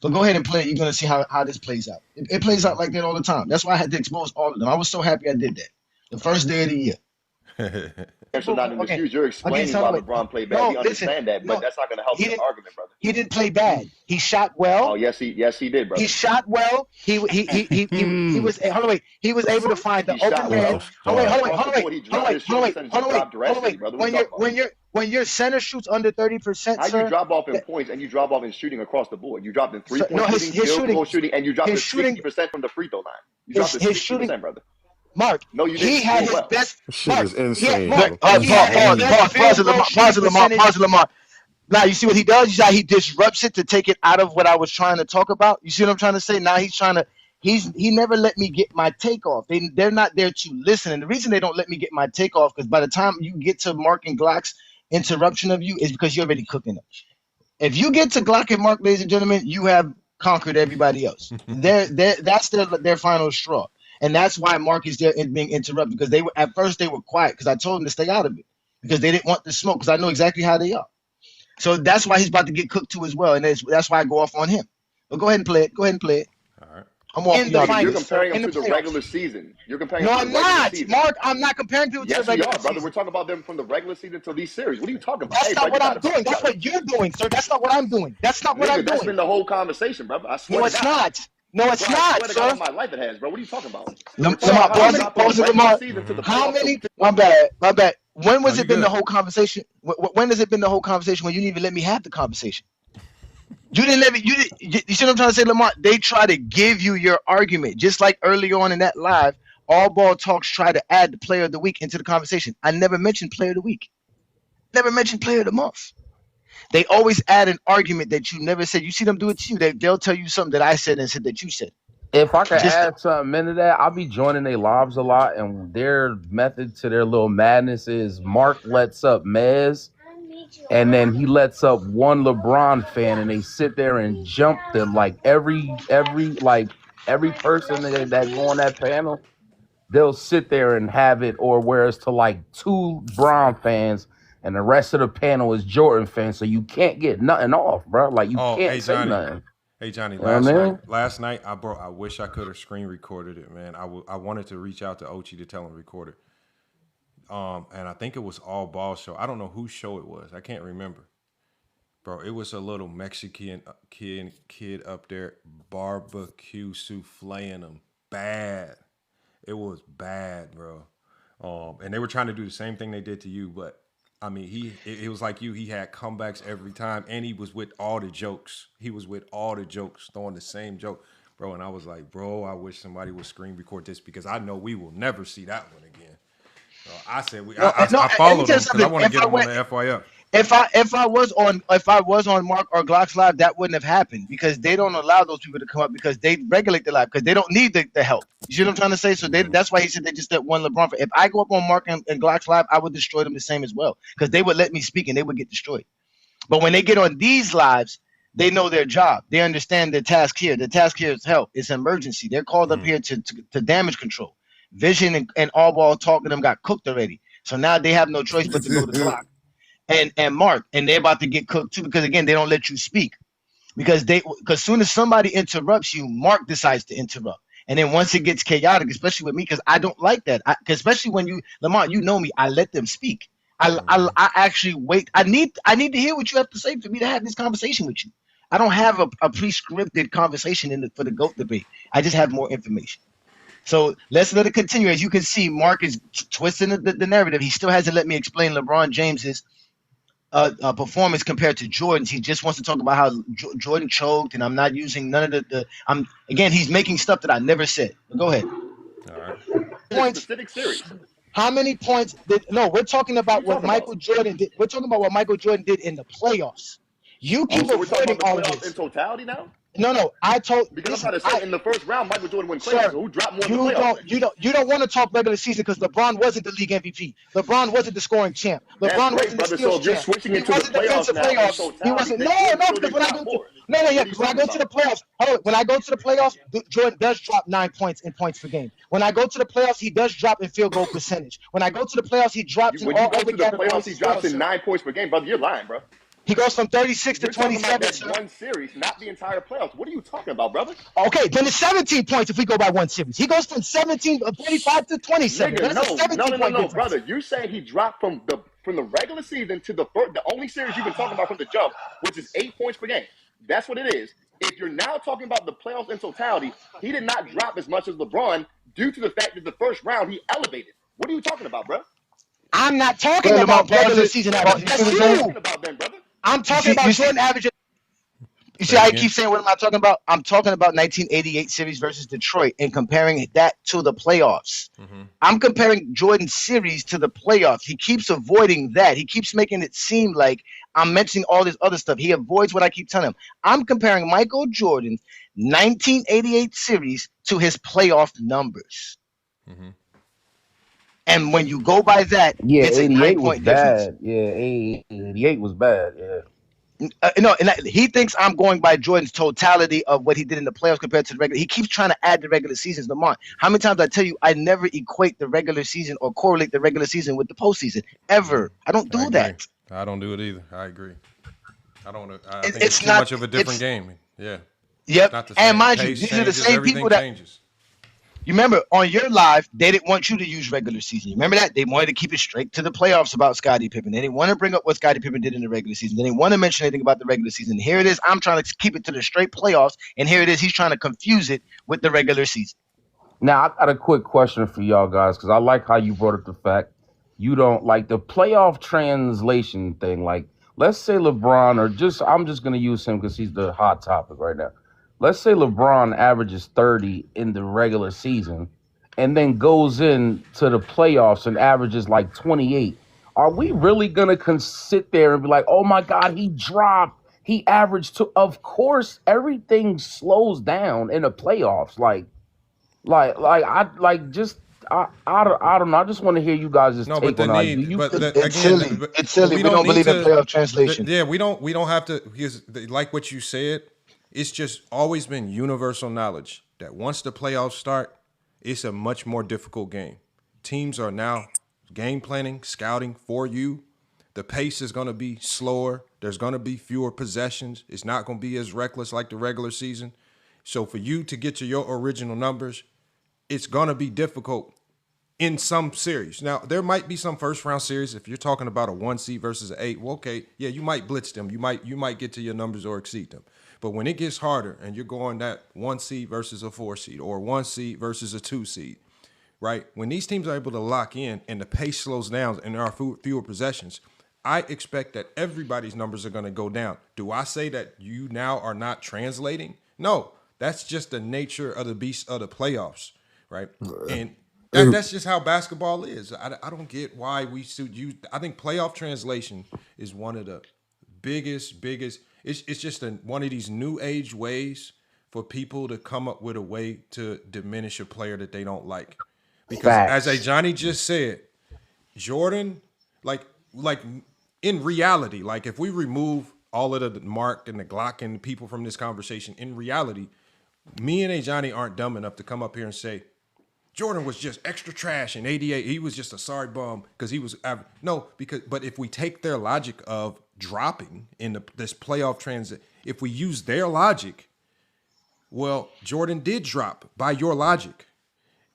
So go ahead and play it. You're going to see how this plays out. It plays out like that all the time. That's why I had to expose all of them. I was so happy I did that. The first day of the year. So not an excuse. You're explaining why LeBron played bad. We understand that, but that's not going to help your argument, brother. He didn't play bad. He shot well. Oh yes, he did, brother. He shot well. He was. Hold on, wait. He was able to find the open man. Hold on. When your center shoots under 30%, how you drop off in points and you drop off in shooting across the board? You dropped in 3-point shooting, field goal shooting, and you dropped in 60% from the free throw line. You dropped in 60%, brother. Mark, no, you didn't. He had his best. Shit is insane. Pause it, Lamar. Now you see what he does? He disrupts it to take it out of what I was trying to talk about. You see what I'm trying to say? Now he's trying to. He never let me get my take off. They're not there to listen, and the reason they don't let me get my take off because by the time you get to Mark and Glock's interruption of you is because you're already cooking them. If you get to Glock and Mark, ladies and gentlemen, you have conquered everybody else. That's their final straw. And that's why Mark is there and being interrupted, because they were at first they were quiet because I told them to stay out of it because they didn't want the smoke, because I know exactly how they are. So that's why he's about to get cooked too as well, and that's why I go off on him. But go ahead and play it. Go ahead and play it. All right. I'm off. You're comparing them to the regular season. You're comparing. No, them to I'm the regular not, season. Mark. I'm not comparing people to the regular season. Brother. We're talking about them from the regular season to these series. What are you talking about? That's not what I'm doing. That's what you're doing, sir. That's not what I'm doing. That's not what I'm doing. That's been the whole conversation, brother. I swear. No, it's not. No, it's not, sir. God, my life it has, bro. What are you talking about? How many? My bad. When was it been the whole conversation? When has it been the whole conversation when you didn't even let me have the conversation? You didn't let me. You see what I'm trying to say, Lamar? They try to give you your argument, just like early on in that live. All Ball Talks try to add the player of the week into the conversation. I never mentioned player of the week. Never mentioned player of the month. They always add an argument that you never said. You see them do it to you. They'll tell you something that I said and said that you said. If I could add something into that, I'll be joining their lives a lot, and their method to their little madness is Mark lets up Mez, and then he lets up one LeBron fan, and they sit there and jump them like every person that go on that panel, they'll sit there and have it, or whereas to like two Brown fans and the rest of the panel is Jordan fans, so you can't get nothing off, bro. Like you can't say nothing. Hey Johnny, last night I wish I could have screen recorded it, man. I wanted to reach out to Ochi to tell him to record it. And I think it was All Ball show. I don't know whose show it was. I can't remember. Bro, it was a little Mexican kid up there barbecue souffleing them bad. It was bad, bro. And they were trying to do the same thing they did to you, but I mean, it was like you. He had comebacks every time, and he was with all the jokes. Throwing the same joke, bro. And I was like, bro, I wish somebody would screen record this because I know we will never see that one again. So I said, I followed him because I want to get him on the FYF. If I was on Mark or Glock's live, that wouldn't have happened because they don't allow those people to come up because they regulate the live because they don't need the help. You see what I'm trying to say? So that's why he said they just let one LeBron. If I go up on Mark and Glock's live, I would destroy them the same as well because they would let me speak and they would get destroyed. But when they get on these lives, they know their job. They understand their task here. The task here is help. It's an emergency. They're called up here to damage control. Vision and All Ball Talk to them got cooked already. So now they have no choice but to go to Glock. And Mark, and they're about to get cooked too because again they don't let you speak because soon as somebody interrupts you, Mark decides to interrupt, and then once it gets chaotic, especially with me because I don't like that. Especially when Lamar, you know me, I let them speak. I actually wait. I need to hear what you have to say for me to have this conversation with you. I don't have a pre-scripted conversation for the GOAT debate. I just have more information. So let's let it continue. As you can see, Mark is twisting the narrative. He still hasn't let me explain LeBron James's performance compared to Jordan's. He just wants to talk about how Jordan choked, and I'm not using none of again, he's making stuff that I never said. But go ahead. All right. Points. How many points we're talking about what Michael Jordan did. We're talking about what Michael Jordan did in the playoffs. You keep avoiding all of this. In totality now? No. I told because I'm trying to say in the first round, Michael Jordan went crazy. So who dropped more in the playoffs? You don't want to talk regular season because LeBron wasn't the league MVP. LeBron wasn't the scoring champ. LeBron wasn't the steals champ. Switching into the playoffs now. He wasn't. Because when I go to the playoffs, Jordan does drop 9 points in points per game. When I go to the playoffs, he does drop in field goal percentage. When I go to the playoffs, he drops in all other categories. He drops in 9 points per game, brother. You're lying, bro. He goes from 36 to 27. That's one series, not the entire playoffs. What are you talking about, brother? Okay, then it's 17 points if we go by one series. He goes from 35 to 27. Nigga, no, brother. You saying he dropped from the regular season to the only series you've been talking about from the jump, which is 8 points per game. That's what it is. If you're now talking about the playoffs in totality, he did not drop as much as LeBron due to the fact that the first round he elevated. What are you talking about, bro? I'm not talking about regular season average. That's you. Talking about then, brother. I'm talking about Jordan average. You see, I keep saying, what am I talking about? I'm talking about 1988 series versus Detroit and comparing that to the playoffs. Mm-hmm. I'm comparing Jordan's series to the playoffs. He keeps avoiding that. He keeps making it seem like I'm mentioning all this other stuff. He avoids what I keep telling him. I'm comparing Michael Jordan's 1988 series to his playoff numbers. Mm-hmm. And when you go by that, it's a 9-point difference. Yeah, 88 was bad. Yeah. No, and he thinks I'm going by Jordan's totality of what he did in the playoffs compared to the regular. He keeps trying to add the regular seasons. Lamont, how many times I tell you I never equate the regular season or correlate the regular season with the postseason ever. I don't do that. I don't do it either. I agree. I don't. I think it's too much of a different game. Yeah. Yep. And mind you, these are the same people that. Changes. You remember on your live, they didn't want you to use regular season. You remember that? They wanted to keep it straight to the playoffs about Scottie Pippen. They didn't want to bring up what Scottie Pippen did in the regular season. They didn't want to mention anything about the regular season. Here it is. I'm trying to keep it to the straight playoffs. And here it is. He's trying to confuse it with the regular season. Now, I got a quick question for y'all guys, because I like how you brought up the fact you don't like the playoff translation thing. Like, let's say LeBron, I'm just going to use him because he's the hot topic right now. Let's say LeBron averages 30 in the regular season and then goes in to the playoffs and averages like 28. Are we really going to sit there and be like, oh my God, he dropped, he averaged to, of course, everything slows down in the playoffs. I don't know. I just want to hear you guys take on it. It's silly. We don't believe in playoff translation. We don't have to, because like what you said, it's just always been universal knowledge that once the playoffs start, it's a much more difficult game. Teams are now game planning, scouting for you. The pace is going to be slower. There's going to be fewer possessions. It's not going to be as reckless like the regular season. So for you to get to your original numbers, it's going to be difficult in some series. Now, there might be some first-round series. If you're talking about a 1 seed versus an 8, well, okay, yeah, you might blitz them. You might get to your numbers or exceed them. But when it gets harder and you're going that 1 seed versus a 4 seed or 1 seed versus a 2 seed, right? When these teams are able to lock in and the pace slows down and there are fewer possessions, I expect that everybody's numbers are going to go down. Do I say that you now are not translating? No, that's just the nature of the beast of the playoffs, right? And that's just how basketball is. I don't get why we should use. I think playoff translation is one of the biggest. It's just one of these new age ways for people to come up with a way to diminish a player that they don't like. Because as Johnny just said, Jordan, like in reality, like if we remove all of the Mark and the Glock and the people from this conversation, in reality, me and Johnny aren't dumb enough to come up here and say, Jordan was just extra trash in 88. He was just a sorry bum because he was but if we take their logic of dropping in this playoff transit, if we use their logic, well, Jordan did drop by your logic.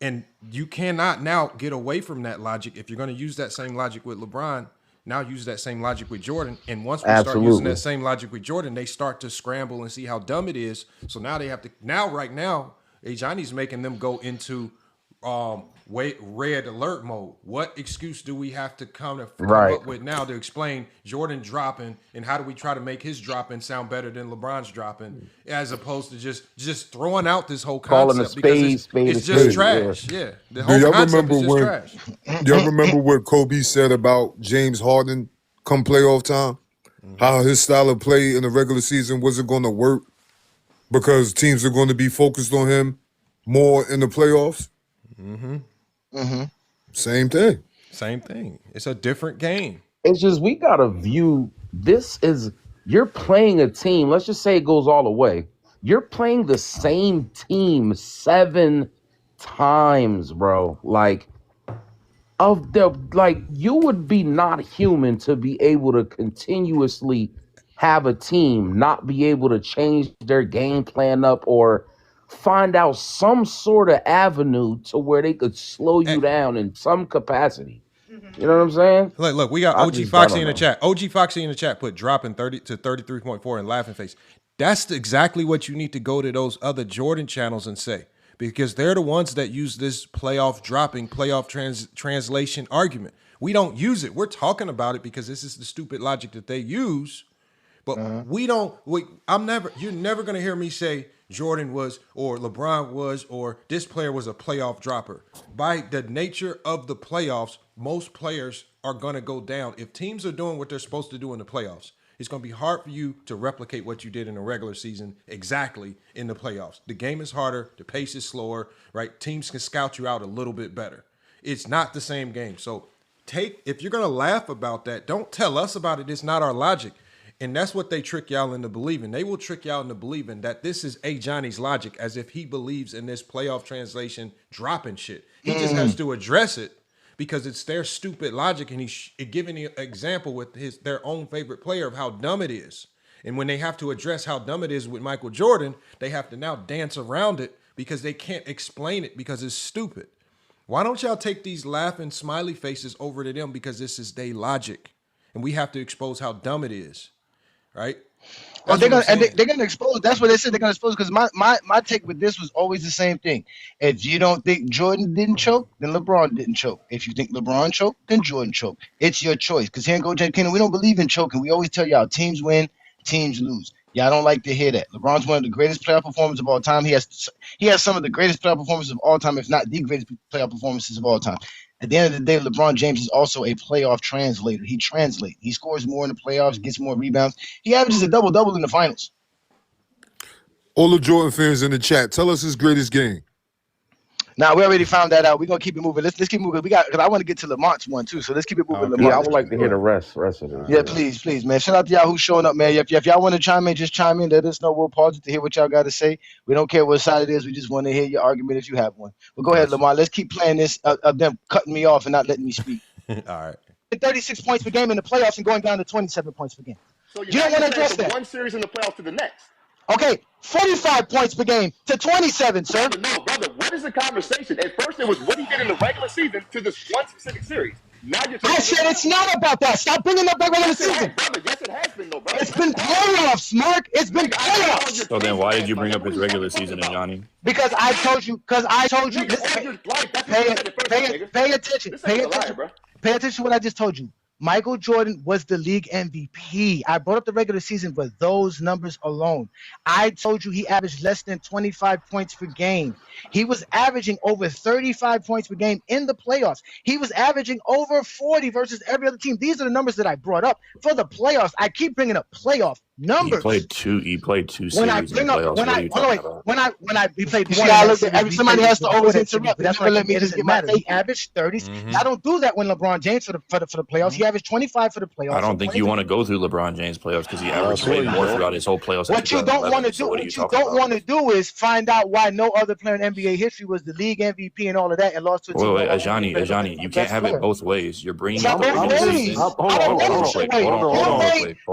And you cannot now get away from that logic. If you're going to use that same logic with LeBron, now use that same logic with Jordan. And once we start using that same logic with Jordan, they start to scramble and see how dumb it is. So now they have to, right now, Johnny's making them go into red alert mode. What excuse do we have to come up with now to explain Jordan dropping, and how do we try to make his dropping sound better than LeBron's dropping, as opposed to just throwing out this whole concept because it's just trash. Yeah, the whole concept is just trash. Y'all remember what Kobe said about James Harden come playoff time? How his style of play in the regular season wasn't going to work because teams are going to be focused on him more in the playoffs. Same thing. It's a different game. It's just we gotta view this as you're playing a team. Let's just say it goes all the way. You're playing the same team 7 times, bro. You would be not human to be able to continuously have a team not be able to change their game plan up or find out some sort of avenue to where they could slow you down in some capacity. You know what I'm saying? Look, we got OG Foxy in the chat. OG Foxy in the chat put dropping 30 to 33.4 and laughing face. That's exactly what you need to go to those other Jordan channels and say, because they're the ones that use this playoff translation argument. We don't use it. We're talking about it because this is the stupid logic that they use. But you're never going to hear me say Jordan was, or LeBron was, or this player was a playoff dropper. By the nature of the playoffs, most players are going to go down. If teams are doing what they're supposed to do in the playoffs, it's going to be hard for you to replicate what you did in the regular season exactly in the playoffs. The game is harder. The pace is slower, right? Teams can scout you out a little bit better. It's not the same game. So if you're going to laugh about that, don't tell us about it. It's not our logic. And that's what they trick y'all into believing. They will trick y'all into believing that this is A. Johnny's logic, as if he believes in this playoff translation dropping shit. He just has to address it because it's their stupid logic, and he's giving an example with their own favorite player of how dumb it is. And when they have to address how dumb it is with Michael Jordan, they have to now dance around it because they can't explain it because it's stupid. Why don't y'all take these laughing smiley faces over to them because this is their logic, and we have to expose how dumb it is, right? Oh, they're gonna expose. That's what they said. They're gonna expose because my take with this was always the same thing. If you don't think Jordan didn't choke, then LeBron didn't choke. If you think LeBron choked, then Jordan choked. It's your choice. Because here in Go James Kingdom, we don't believe in choking. We always tell y'all teams win, teams lose. Y'all don't like to hear that. LeBron's one of the greatest playoff performers of all time. He has some of the greatest playoff performances of all time, if not the greatest playoff performances of all time. At the end of the day, LeBron James is also a playoff translator. He translates. He scores more in the playoffs, gets more rebounds. He averages a double-double in the finals. All the Jordan fans in the chat, tell us his greatest game. Now, we already found that out. We're going to keep it moving. Let's keep moving. Because I want to get to Lamont's one, too. So let's keep it moving. Yeah, I would like to hear the rest of it. Yeah, please, man. Shout out to y'all who's showing up, man. If y'all want to chime in, just chime in. Let us know. We'll pause it to hear what y'all got to say. We don't care what side it is. We just want to hear your argument if you have one. But go ahead, Lamont. Let's keep playing this of them cutting me off and not letting me speak. All right. 36 points per game in the playoffs and going down to 27 points per game. So you don't want to address that. One series in the playoffs to the next. Okay, 45 points per game to 27, sir. No, brother, what is the conversation? At first, it was what he did in the regular season to this one specific series. Now you're talking. I said it's not about that. Stop bringing up the regular season. Brother, yes, it has been, though, brother. It's been playoffs, Mark. It's been playoffs. So then why did you bring up his regular season, Johnny? Because I told you. Pay attention. Pay attention to what I just told you. Michael Jordan was the league MVP. I brought up the regular season for those numbers alone. I told you he averaged less than 25 points per game. He was averaging over 35 points per game in the playoffs. He was averaging over 40 versus every other team. These are the numbers that I brought up for the playoffs. I keep bringing up playoff numbers. He played two series in the playoffs. He played somebody has to always interrupt. That's why let me just get my take. He averaged 30s. I don't do that when LeBron James for the playoffs. He averaged 25 for the playoffs. I don't think you want to go through LeBron James playoffs because he averaged way more throughout his whole playoffs. What you don't want to do is find out why no other player in NBA history was the league MVP and all of that and lost to a team. Wait, Ajani, you can't have it both ways. You're bringing up the regular season.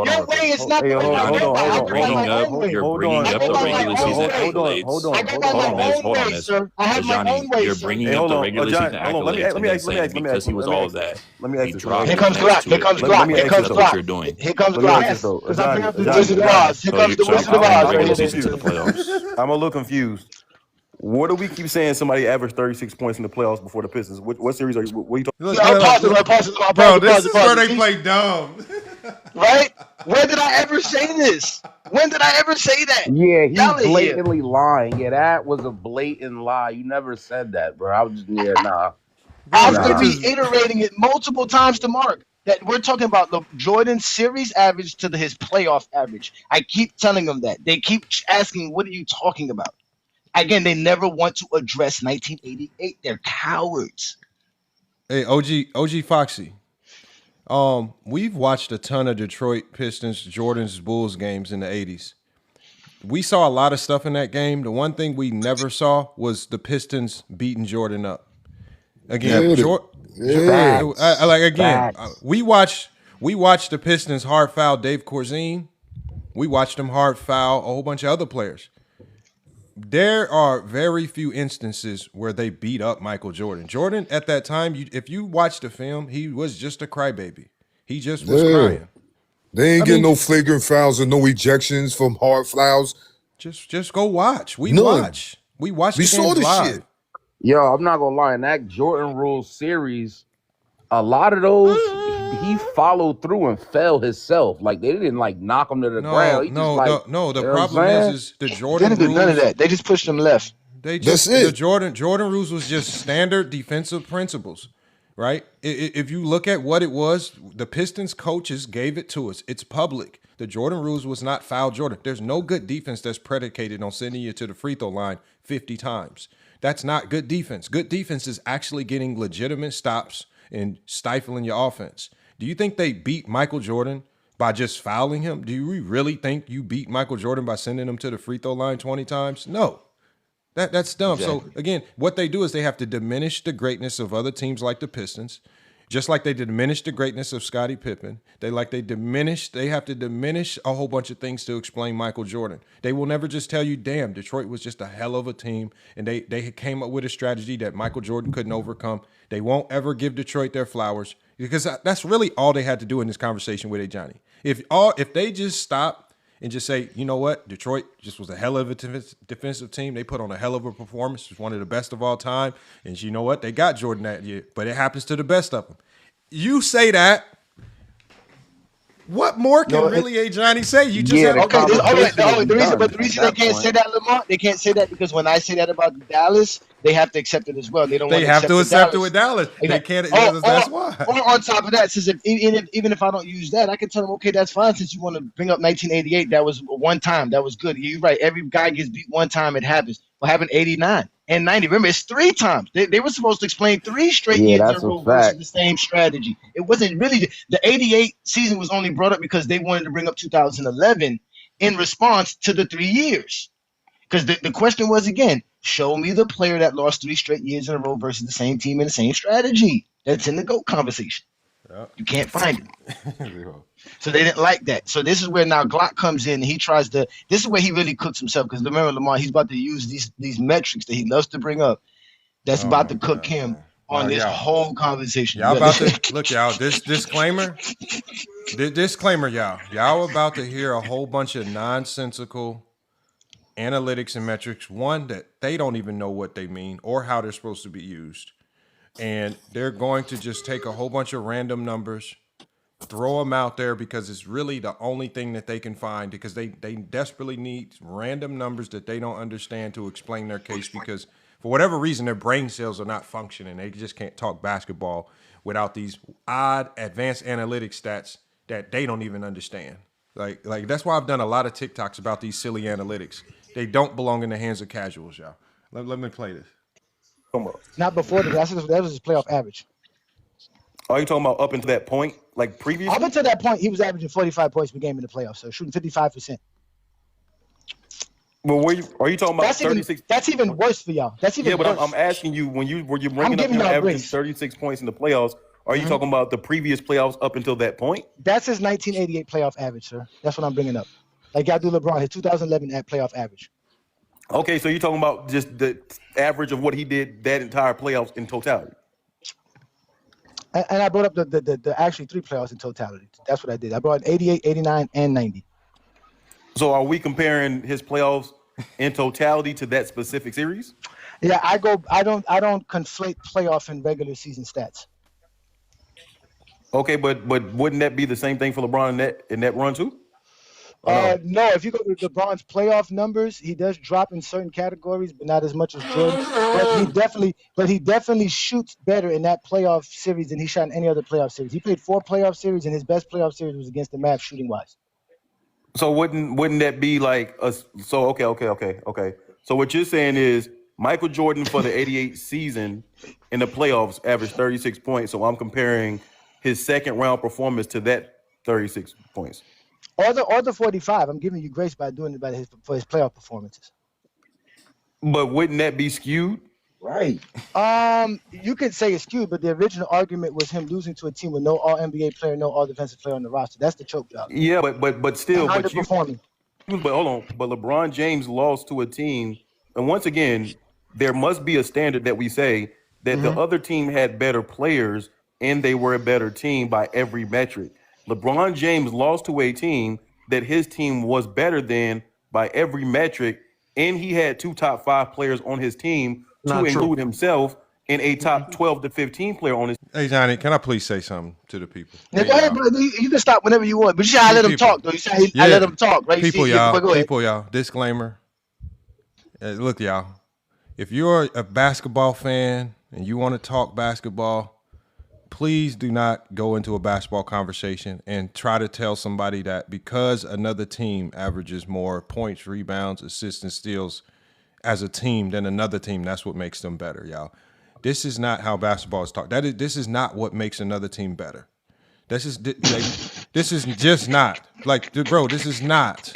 Your way is not. You're bringing up the regular season accolades. Hold on, Miss. Ajani, you're bringing up the regular season accolades and then saying because he was all of that. Let me ask you. Here comes Glock. Here comes Glock. Here comes Glock. You're doing. Here comes Glock. Because I bring up the Wizard of Oz. Here comes the Wizard of Oz. I'm a little confused. What do we keep saying somebody averaged 36 points in the playoffs before the Pistons? What series are you? What are you talking about? Bro, this is where they play dumb. Right? When did I ever say this? When did I ever say that? Yeah, he's blatantly lying. Yeah, that was a blatant lie. You never said that, bro. I was just, nah. I'm going to be iterating it multiple times to Mark. That we're talking about the Jordan series average to his playoff average. I keep telling them that. They keep asking, what are you talking about? Again, they never want to address 1988. They're cowards. Hey, OG Foxy. We've watched a ton of Detroit Pistons, Jordan's Bulls games in the 80s. We saw a lot of stuff in that game. The one thing we never saw was the Pistons beating Jordan up. Again, we watched the Pistons hard foul Dave Corzine. We watched them hard foul a whole bunch of other players. There are very few instances where they beat up Michael Jordan. Jordan, at that time, if you watch the film, he was just a crybaby. He just was crying. They ain't getting no flagrant fouls or no ejections from hard fouls. Just go watch. We watched the games live. Shit. Yo, I'm not gonna lie. In that Jordan Rules series, a lot of those he followed through and fell himself. Like they didn't knock him to the ground. The problem is the Jordan Rules. They didn't do none of that. They just pushed him left. The Jordan Rules was just standard defensive principles, right? If you look at what it was, the Pistons coaches gave it to us. It's public. The Jordan Rules was not foul Jordan. There's no good defense that's predicated on sending you to the free throw line 50 times. That's not good defense. Good defense is actually getting legitimate stops and stifling your offense. Do you think they beat Michael Jordan by just fouling him? Do you really think you beat Michael Jordan by sending him to the free throw line 20 times? No. That's dumb. Exactly. So again, what they do is they have to diminish the greatness of other teams like the Pistons, just like they diminish the greatness of Scottie Pippen. They have to diminish a whole bunch of things to explain Michael Jordan. They will never just tell you, damn, Detroit was just a hell of a team, and they came up with a strategy that Michael Jordan couldn't overcome. They won't ever give Detroit their flowers, because that's really all they had to do in this conversation with Johnny. If they just stop and just say, you know what, Detroit just was a hell of a defensive team. They put on a hell of a performance. It was one of the best of all time. And you know what, they got Jordan that year, but it happens to the best of them. You say that, what more can really Johnny say? You just have the reason they can't say that, Lamar, they can't say that because when I say that about Dallas, they have to accept it as well. They have to accept it with Dallas. They can't. That's why. Or on top of that, since even if I don't use that, I can tell them, okay, that's fine. Since you want to bring up 1988, that was one time. That was good. You're right. Every guy gets beat one time. It happens. What happened 89 and 90? Remember, it's 3 times. They were supposed to explain 3 straight years in a row versus the same strategy. It wasn't really the 88 season was only brought up because they wanted to bring up 2011 in response to the 3 years. Because the question was, again, show me the player that lost 3 straight years in a row versus the same team and the same strategy. That's in the GOAT conversation. Yep. You can't find it. So they didn't like that. So this is where now Glock comes in and he tries to – this is where he really cooks himself, because remember, Lamar, he's about to use these metrics that he loves to bring up that's about to cook him on this whole conversation. Y'all about to – look, y'all, this disclaimer, y'all about to hear a whole bunch of nonsensical – analytics and metrics, one that they don't even know what they mean or how they're supposed to be used. And they're going to just take a whole bunch of random numbers, throw them out there because it's really the only thing that they can find, because they desperately need random numbers that they don't understand to explain their case, because for whatever reason, their brain cells are not functioning. They just can't talk basketball without these odd advanced analytics stats that they don't even understand. Like that's why I've done a lot of TikToks about these silly analytics. They don't belong in the hands of casuals, y'all. Let me play this. Come on. Not before that was his playoff average. Are you talking about up until that point, like previously? Up until that point, he was averaging 45 points per game in the playoffs, so shooting 55%. Well, are you talking about 36? That's even worse for y'all. That's even worse. Yeah, but I'm asking you, were you bringing up him averaging 36 points in the playoffs, are you talking about the previous playoffs up until that point? That's his 1988 playoff average, sir. That's what I'm bringing up. Like y'all do LeBron, his 2011 playoff average. Okay, so you're talking about just the average of what he did that entire playoffs in totality. And I brought up the actually 3 playoffs in totality. That's what I did. I brought 88, 89, and 90. So are we comparing his playoffs in totality to that specific series? Yeah, I don't conflate playoff and regular season stats. Okay, but wouldn't that be the same thing for LeBron in that run too? No, if you go to LeBron's playoff numbers, he does drop in certain categories, but not as much as Jordan. But he definitely shoots better in that playoff series than he shot in any other playoff series. He played 4 playoff series, and his best playoff series was against the Mavs shooting wise. So wouldn't that be like okay. So what you're saying is Michael Jordan for the 88 season in the playoffs averaged 36 points. So I'm comparing his second round performance to that 36 points. Or the 45. I'm giving you grace by doing it for his playoff performances. But wouldn't that be skewed? Right. You could say it's skewed, but the original argument was him losing to a team with no All-NBA player, no All-Defensive player on the roster. That's the choke job. Yeah, but still, underperforming. But hold on. But LeBron James lost to a team, and once again, there must be a standard that we say that the other team had better players and they were a better team by every metric. LeBron James lost to a team that his team was better than by every metric, and he had 2 top 5 players on his team to include himself and a top 12 to 15 player on his. Hey, Johnny, can I please say something to the people? Yeah, go ahead, bro. You can stop whenever you want, but you gotta let them talk, though. You say I let them talk, right? People, y'all. Disclaimer. Look, y'all. If you're a basketball fan and you want to talk basketball, please do not go into a basketball conversation and try to tell somebody that because another team averages more points, rebounds, assists, and steals as a team than another team, that's what makes them better, y'all. This is not how basketball is taught. This is not what makes another team better. This is This is just not like, bro. This is not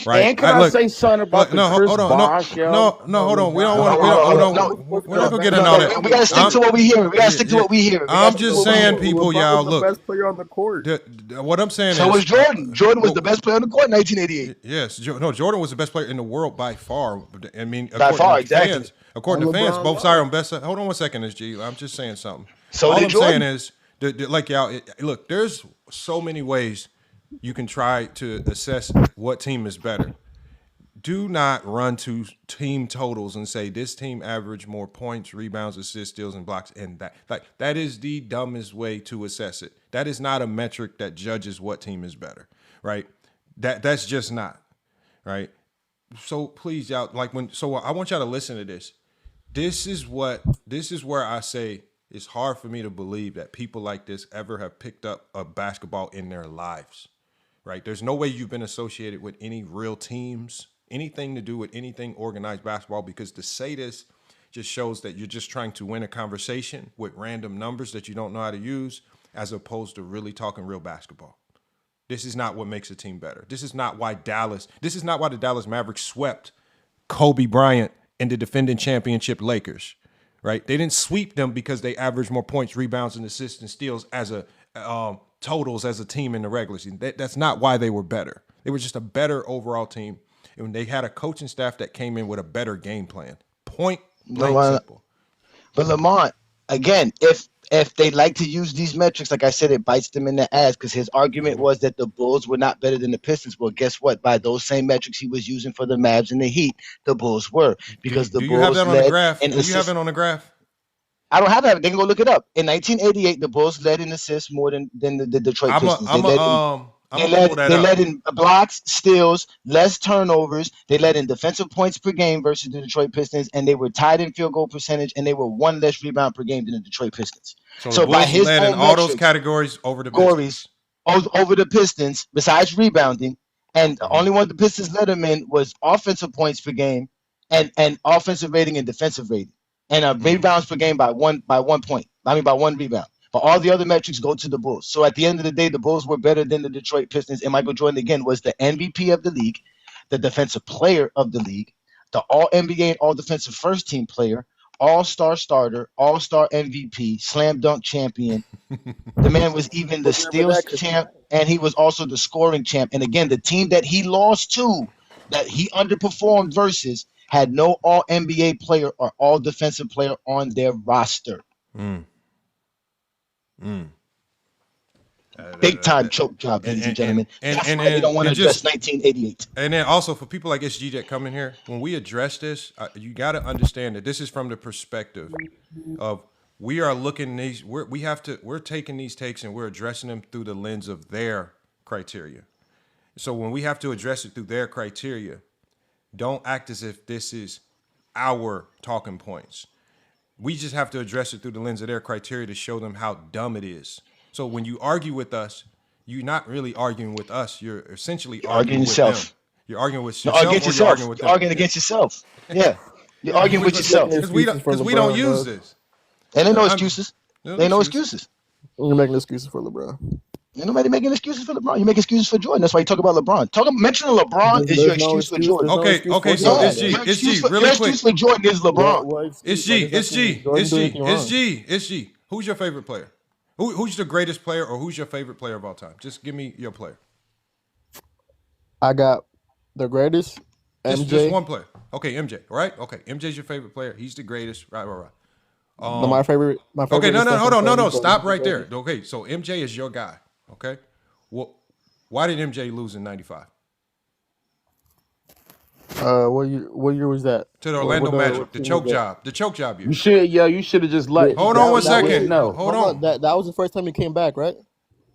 right. And can I say something about no, the Chris hold on, Bosh, yo? no, hold on. We don't want to. We're not gonna get into all that. We gotta stick to what we hear. We gotta stick to what we hear. I'm just saying, people, y'all look. The best player on the court. What I'm saying is, so was Jordan. Jordan was the best player on the court in 1988. Yes, Jordan was the best player in the world by far. I mean, by far, exactly. According to fans, both sides on best. Hold on one second, SG. I'm just saying something. So all I'm Jordan. saying is, like y'all, look. There's so many ways you can try to assess what team is better. Do not run to team totals and say this team averaged more points, rebounds, assists, steals, and blocks. And that is the dumbest way to assess it. That is not a metric that judges what team is better, right? That's just not, right? So please, y'all, so I want y'all to listen to this. This is where I say it's hard for me to believe that people like this ever have picked up a basketball in their lives, right? There's no way you've been associated with any real teams, anything to do with anything organized basketball, because to say this just shows that you're just trying to win a conversation with random numbers that you don't know how to use, as opposed to really talking real basketball. This is not what makes a team better. This is not why the Dallas Mavericks swept Kobe Bryant and the defending championship Lakers, right? They didn't sweep them because they averaged more points, rebounds, and assists and steals as a totals as a team in the regular season. That's not why they were better. They were just a better overall team. And they had a coaching staff that came in with a better game plan. Point blank simple. But Lamont, again, if they like to use these metrics, like I said, it bites them in the ass, because his argument was that the Bulls were not better than the Pistons. Well, guess what? By those same metrics he was using for the Mavs and the Heat, the Bulls were. Because the Bulls have that on the graph? Do you have it on the graph? I don't have that. They can go look it up. In 1988, the Bulls led in assists more than the Detroit Pistons. They led in blocks, steals, less turnovers. They led in defensive points per game versus the Detroit Pistons, and they were tied in field goal percentage, and they were one less rebound per game than the Detroit Pistons. So by his led in all those categories over the Pistons. Over the Pistons, besides rebounding, and the only one the Pistons led them in was offensive points per game, and offensive rating and defensive rating, and rebounds per game by one point. I mean by one rebound. But all the other metrics go to the Bulls. So at the end of the day, the Bulls were better than the Detroit Pistons. And Michael Jordan, again, was the MVP of the league, the defensive player of the league, the All-NBA and All-Defensive First-Team player, All-Star starter, All-Star MVP, slam dunk champion. The man was even the steals champ, and he was also the scoring champ. And again, the team that he lost to, that he underperformed versus, had no All-NBA player or All-Defensive player on their roster. Big time choke job, ladies and gentlemen. That's why they don't want to address 1988. And then also for people like SG that come in here, when we address this, you got to understand that this is from the perspective of we are looking these. We're taking these takes and we're addressing them through the lens of their criteria. So when we have to address it through their criteria, don't act as if this is our talking points. We just have to address it through the lens of their criteria to show them how dumb it is. So when you argue with us, you're not really arguing with us. You're essentially arguing with yourself. them. You're arguing with yourself. You're arguing with them. You're arguing against yourself. Yeah. You're arguing with yourself. Because we don't use this. And there ain't no excuses. There ain't no excuses. You're making excuses for LeBron. Ain't nobody making excuses for LeBron. You make excuses for Jordan. That's why you talk about LeBron. Mentioning LeBron is your excuse for Jordan. Okay. So it's G. Really quick. Your excuse for Jordan is LeBron. It's G. Who's your favorite player? Who's the greatest player, or who's your favorite player of all time? Just give me your player. I got the greatest. MJ. Just one player. Okay, MJ. Right? Okay, MJ's your favorite player. He's the greatest. Right. My favorite. Okay, no. Hold on. No. Stop right there. Okay, so MJ is your guy. Okay, well, why did MJ lose in '95? What year was that? To the Orlando Magic, the choke job year. You should have just let. Hold on one second. Hold on. That was the first time he came back, right?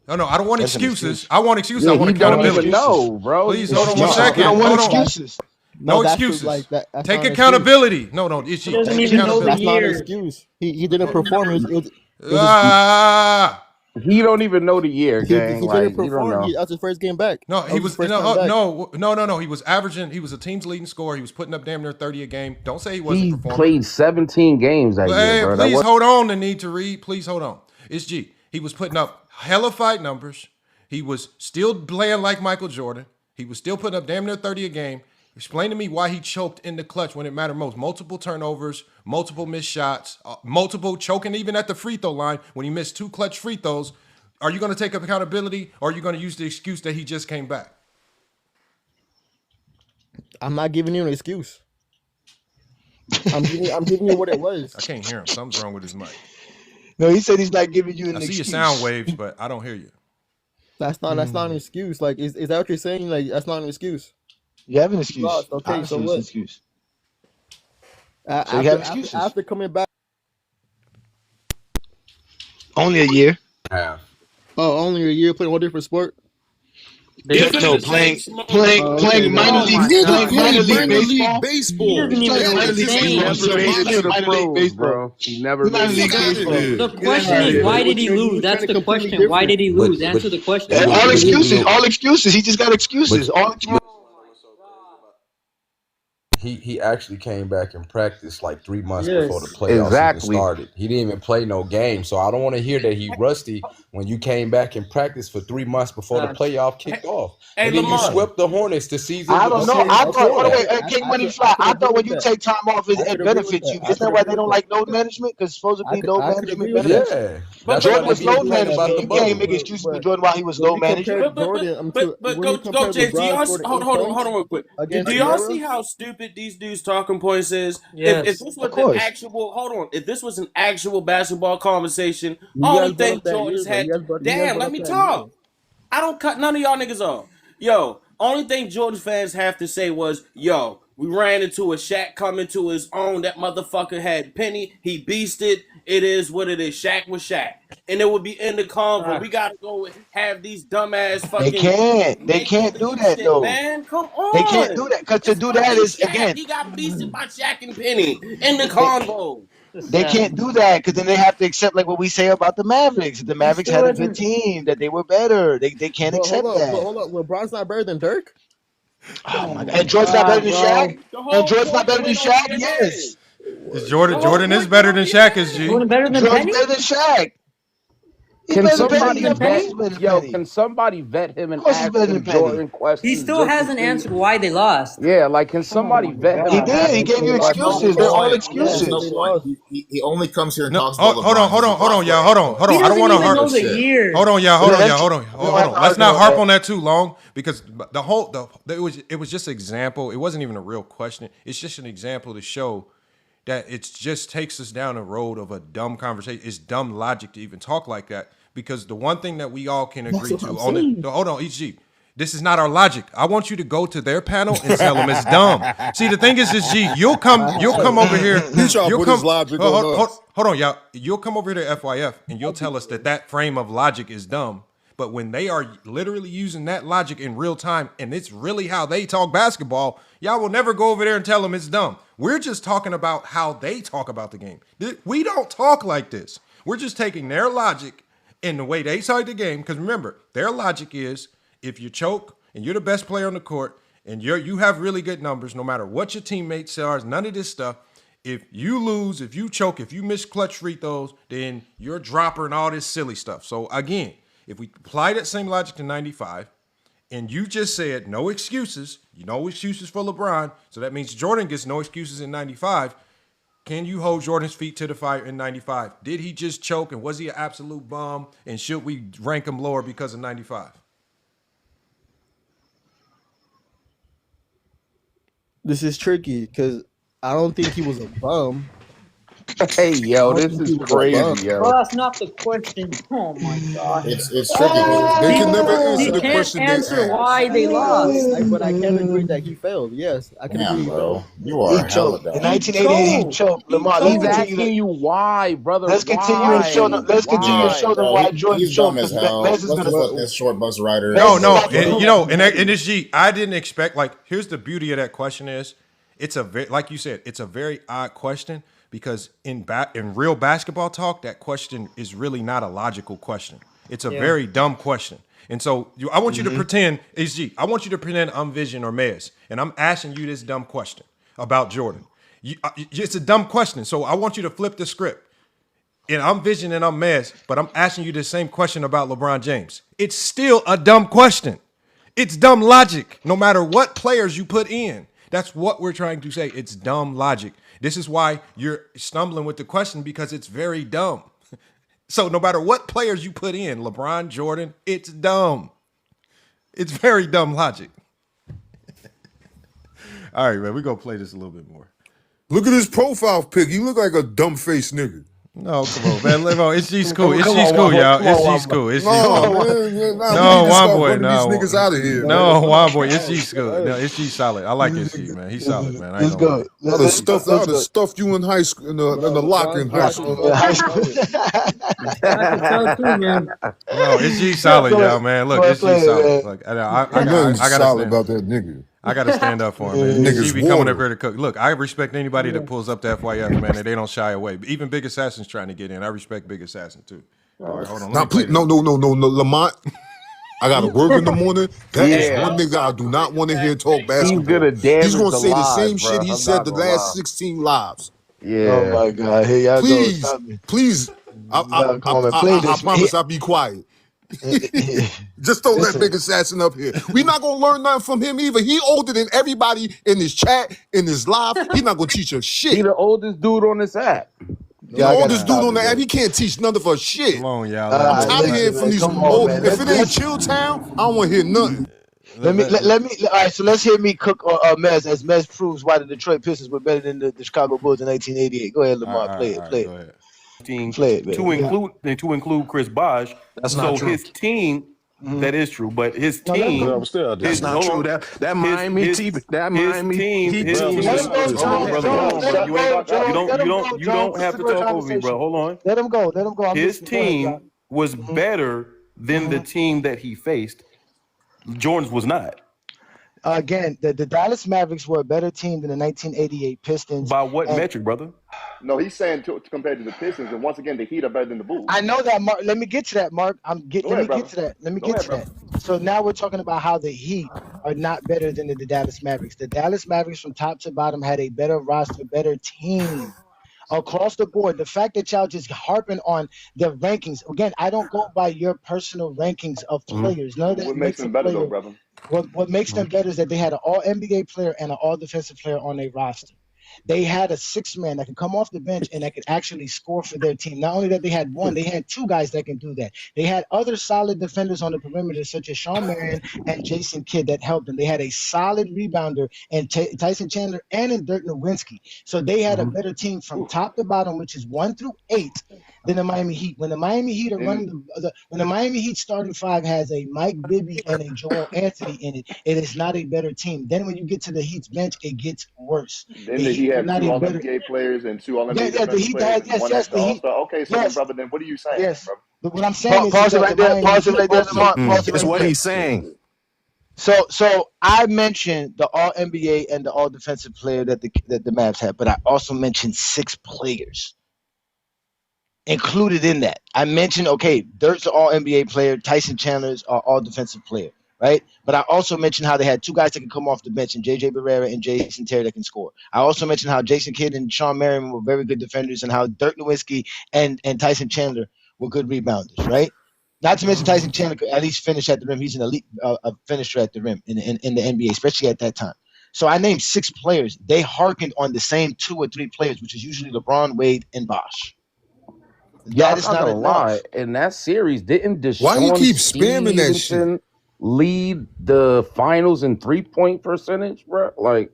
No, I don't want excuses. I want excuses. I want Don't accountability. even know, bro. Please hold on one second. You don't want excuses. No excuses. Take accountability. No, it's he doesn't even know the That's not an year. excuse. He didn't perform. He don't even know the year, gang. He didn't perform. That's his first game back. No, he was no. He was averaging. He was a team's leading scorer. He was putting up damn near 30 a game. Don't say he wasn't performing. He played 17 games that year, bro. Please hold on. The need to read. Please hold on. It's G. He was putting up hella fight numbers. He was still playing like Michael Jordan. He was still putting up damn near 30 a game. Explain to me why he choked in the clutch when it mattered most. Multiple turnovers, multiple missed shots, multiple choking even at the free throw line when he missed 2 clutch free throws. Are you going to take accountability, or are you going to use the excuse that he just came back? I'm not giving you an excuse. I'm giving you what it was. I can't hear him. Something's wrong with his mic. No, he said he's not giving you an excuse. I see your sound waves, but I don't hear you. That's not an excuse. Like, is that what you're saying? Like, that's not an excuse. You have an excuse. Lost. Okay, so what? Excuse. So you have excuses. After coming back. Only a year. Yeah. Oh, only a year playing one different sport? No, playing minor league baseball. He never been The question is, why did he lose? That's the question. Why did he lose? Answer the question. All excuses. He just got excuses. All excuses. He actually came back and practiced like 3 months before the playoffs even started. He didn't even play no game. So I don't want to hear that he rusty when you came back and practiced for 3 months before the playoff kicked off. And then you swept the Hornets the season. I don't know. I thought, King Money Fly, I thought when you take time off, it benefits you. Isn't that why they don't like load management? Because supposedly load management benefits. Yeah. But Jordan was load management. You can't make excuses for Jordan while he was load management. But go, James. Do y'all hold on real quick. Do y'all see how stupid these dudes talking points is? Yes, if this was an actual, if this was an actual basketball conversation, only thing Jordan's had. Damn, let me talk. I don't cut none of y'all niggas off. Yo, only thing Jordan fans have to say was, yo, we ran into a Shaq coming to his own. That motherfucker had Penny. He beasted. It is what it is. Shaq was Shaq. And it would be in the convo. We gotta go and have these dumbass fucking. They can't do that though. Man, come on. They can't do that because to do that is Shaq, again. He got beasted by Shaq and Penny in the convo. They can't do that because then they have to accept like what we say about the Mavericks. The Mavericks had a good team, that they were better. They can't accept that. Hold on. LeBron's not better than Dirk? Oh my God. And Jordan's not better than Shaq? And Jordan's not better than Shaq? Yes. Is Jordan is better than Shaq, is G? Jordan better than Jordan's Penny? better than Shaq. Can somebody vet him and ask him Jordan questions? He still hasn't answered why they lost. Yeah, like can somebody vet him? He did. He gave you excuses. They're all excuses. He only comes here and talks about LeBron. Hold on, y'all. Hold on. I don't want to harp. Hold on, y'all. Let's not harp on that too long because it was just an example. It wasn't even a real question. It's just an example to show that it just takes us down a road of a dumb conversation. It's dumb logic to even talk like that because the one thing that we all can agree to on it. Hold on, EG. This is not our logic. I want you to go to their panel and tell them it's dumb. See, the thing is, G, you'll come over here. Hold on, y'all. You'll come over here to FYF and you'll tell us that frame of logic is dumb. But when they are literally using that logic in real time and it's really how they talk basketball, y'all will never go over there and tell them it's dumb. We're just talking about how they talk about the game. We don't talk like this. We're just taking their logic and the way they talk the game. Because remember, their logic is if you choke and you're the best player on the court and you have really good numbers, no matter what your teammates are, none of this stuff. If you lose, if you choke, if you miss clutch free throws, then you're a dropper and all this silly stuff. So again, if we apply that same logic to 95, and you just said no excuses, no excuses for LeBron, so that means Jordan gets no excuses in 95, can you hold Jordan's feet to the fire in 95? Did he just choke, and was he an absolute bum, and should we rank him lower because of 95? This is tricky because I don't think he was a bum. Hey, yo, this is crazy, yo. Well, that's not the question. Oh, my God. It's tricky. They can never answer the question they answer ask. why they lost. But I can agree that he failed. Yes, I can agree. Bro, you are he choked. In 1988, he choked. Lamar, he's asking you why, brother. Let's continue and show them. Let's continue to show them why Jordan choked. He's dumb as hell. That's short bus rider. No, and this G, I didn't expect. Like, here's the beauty of that question is, it's like you said, it's a very odd question. Because in real basketball talk, that question is really not a logical question. It's a very dumb question. And so I want you to pretend, HG, I want you to pretend I'm Vision or Mez, and I'm asking you this dumb question about Jordan. It's a dumb question, so I want you to flip the script. And I'm Vision and I'm Mez, but I'm asking you the same question about LeBron James. It's still a dumb question. It's dumb logic, no matter what players you put in. That's what we're trying to say. It's dumb logic. This is why you're stumbling with the question, because it's very dumb. So no matter what players you put in, LeBron, Jordan, it's dumb. It's very dumb logic. All right, man, we're going to play this a little bit more. Look at his profile pic. You look like a dumb-faced nigga. No, come on, man. Live on. It's G School. It's G School, y'all. It's G School. It's G School. No, Juan Boy. No, these niggas out of here. No, Juan Boy. It's G School. No, it's G solid. I like this G, man. He's solid, man. Let's go. I'd have stuffed you in high school, in the locker in high school. No, it's G solid, y'all, man. Look, it's G solid. Like, I gotta solid about that nigga. I gotta stand up for him, man. Niggas be coming up here to cook. Look, I respect anybody that pulls up the FYF, man, and they don't shy away. Even Big Assassin's trying to get in. I respect Big Assassin too. All right, hold on. Now, please, no, Lamont. I gotta work in the morning. That is one nigga I do not want to hear talk basketball. He's gonna say the same shit he said the last 16 lives. Yeah. Oh my God. Here y'all please, go. Please. I promise I'll be quiet. Just don't let Big Assassin up here. We're not gonna learn nothing from him either. He older than everybody in this chat, in this live. He's not gonna teach us shit. He the oldest dude on this app. The oldest dude on the app. He can't teach none of us shit. Come on, y'all. I'm tired of hearing from these old. If it ain't Chill Town, I don't want to hear nothing. Let me. All right, so let's hear me cook Mez, as Mez proves why the Detroit Pistons were better than the Chicago Bulls in 1988. Go ahead, Lamar. Play it. To include Chris Bosh. That's not true. His team, that is true, but his team, that's not true. That Miami team, you don't have to talk over me, bro. Hold on. Let him go. His team was better than the team that he faced. Jordan's was not. Again, the Dallas Mavericks were a better team than the 1988 Pistons. By what metric, brother? No, he's saying to compared to the Pistons, and once again, the Heat are better than the Bulls. I know that, Mark. Let me get to that, Mark. Let me get to that. So now we're talking about how the Heat are not better than the Dallas Mavericks. The Dallas Mavericks, from top to bottom, had a better roster, better team. Across the board, the fact that y'all just harping on the rankings again, I don't go by your personal rankings of players. None of that what makes them better, though, brother? What makes them better is that they had an all NBA player and an all defensive player on their roster. They had a 6-man that could come off the bench and that could actually score for their team. Not only that they had one, they had 2 guys that can do that. They had other solid defenders on the perimeter, such as Shawn Marion and Jason Kidd, that helped them. They had a solid rebounder in Tyson Chandler and in Dirk Nowitzki. So they had a better team from top to bottom, which is 1 through 8, than the Miami Heat. When the Miami Heat are running, when the Miami Heat starting 5 has a Mike Bibby and a Joel Anthony in it, it is not a better team. Then when you get to the Heat's bench, it gets worse. Then the Heat had 2 All-NBA players and 2 All-NBA players. Okay, so brother, then what are you saying? Yes. But what I'm saying is pause it right there. That's what he's saying. So I mentioned the All NBA and the All Defensive player that the Mavs had, but I also mentioned 6 players included in that. I mentioned, okay, Dirk's an All NBA player, Tyson Chandler's an All Defensive player, right? But I also mentioned how they had 2 guys that can come off the bench, and JJ Barrera and Jason Terry that can score. I also mentioned how Jason Kidd and Shawn Marion were very good defenders, and how Dirk Nowitzki and Tyson Chandler were good rebounders, right? Not to mention Tyson Chandler could at least finish at the rim. He's an elite finisher at the rim in the NBA, especially at that time. So I named 6 players. They hearkened on the same 2 or 3 players, which is usually LeBron, Wade, and Bosh. That is not a lie. In that series, didn't Why you keep spamming that shit? Lead the finals in 3-point percentage, bro? Like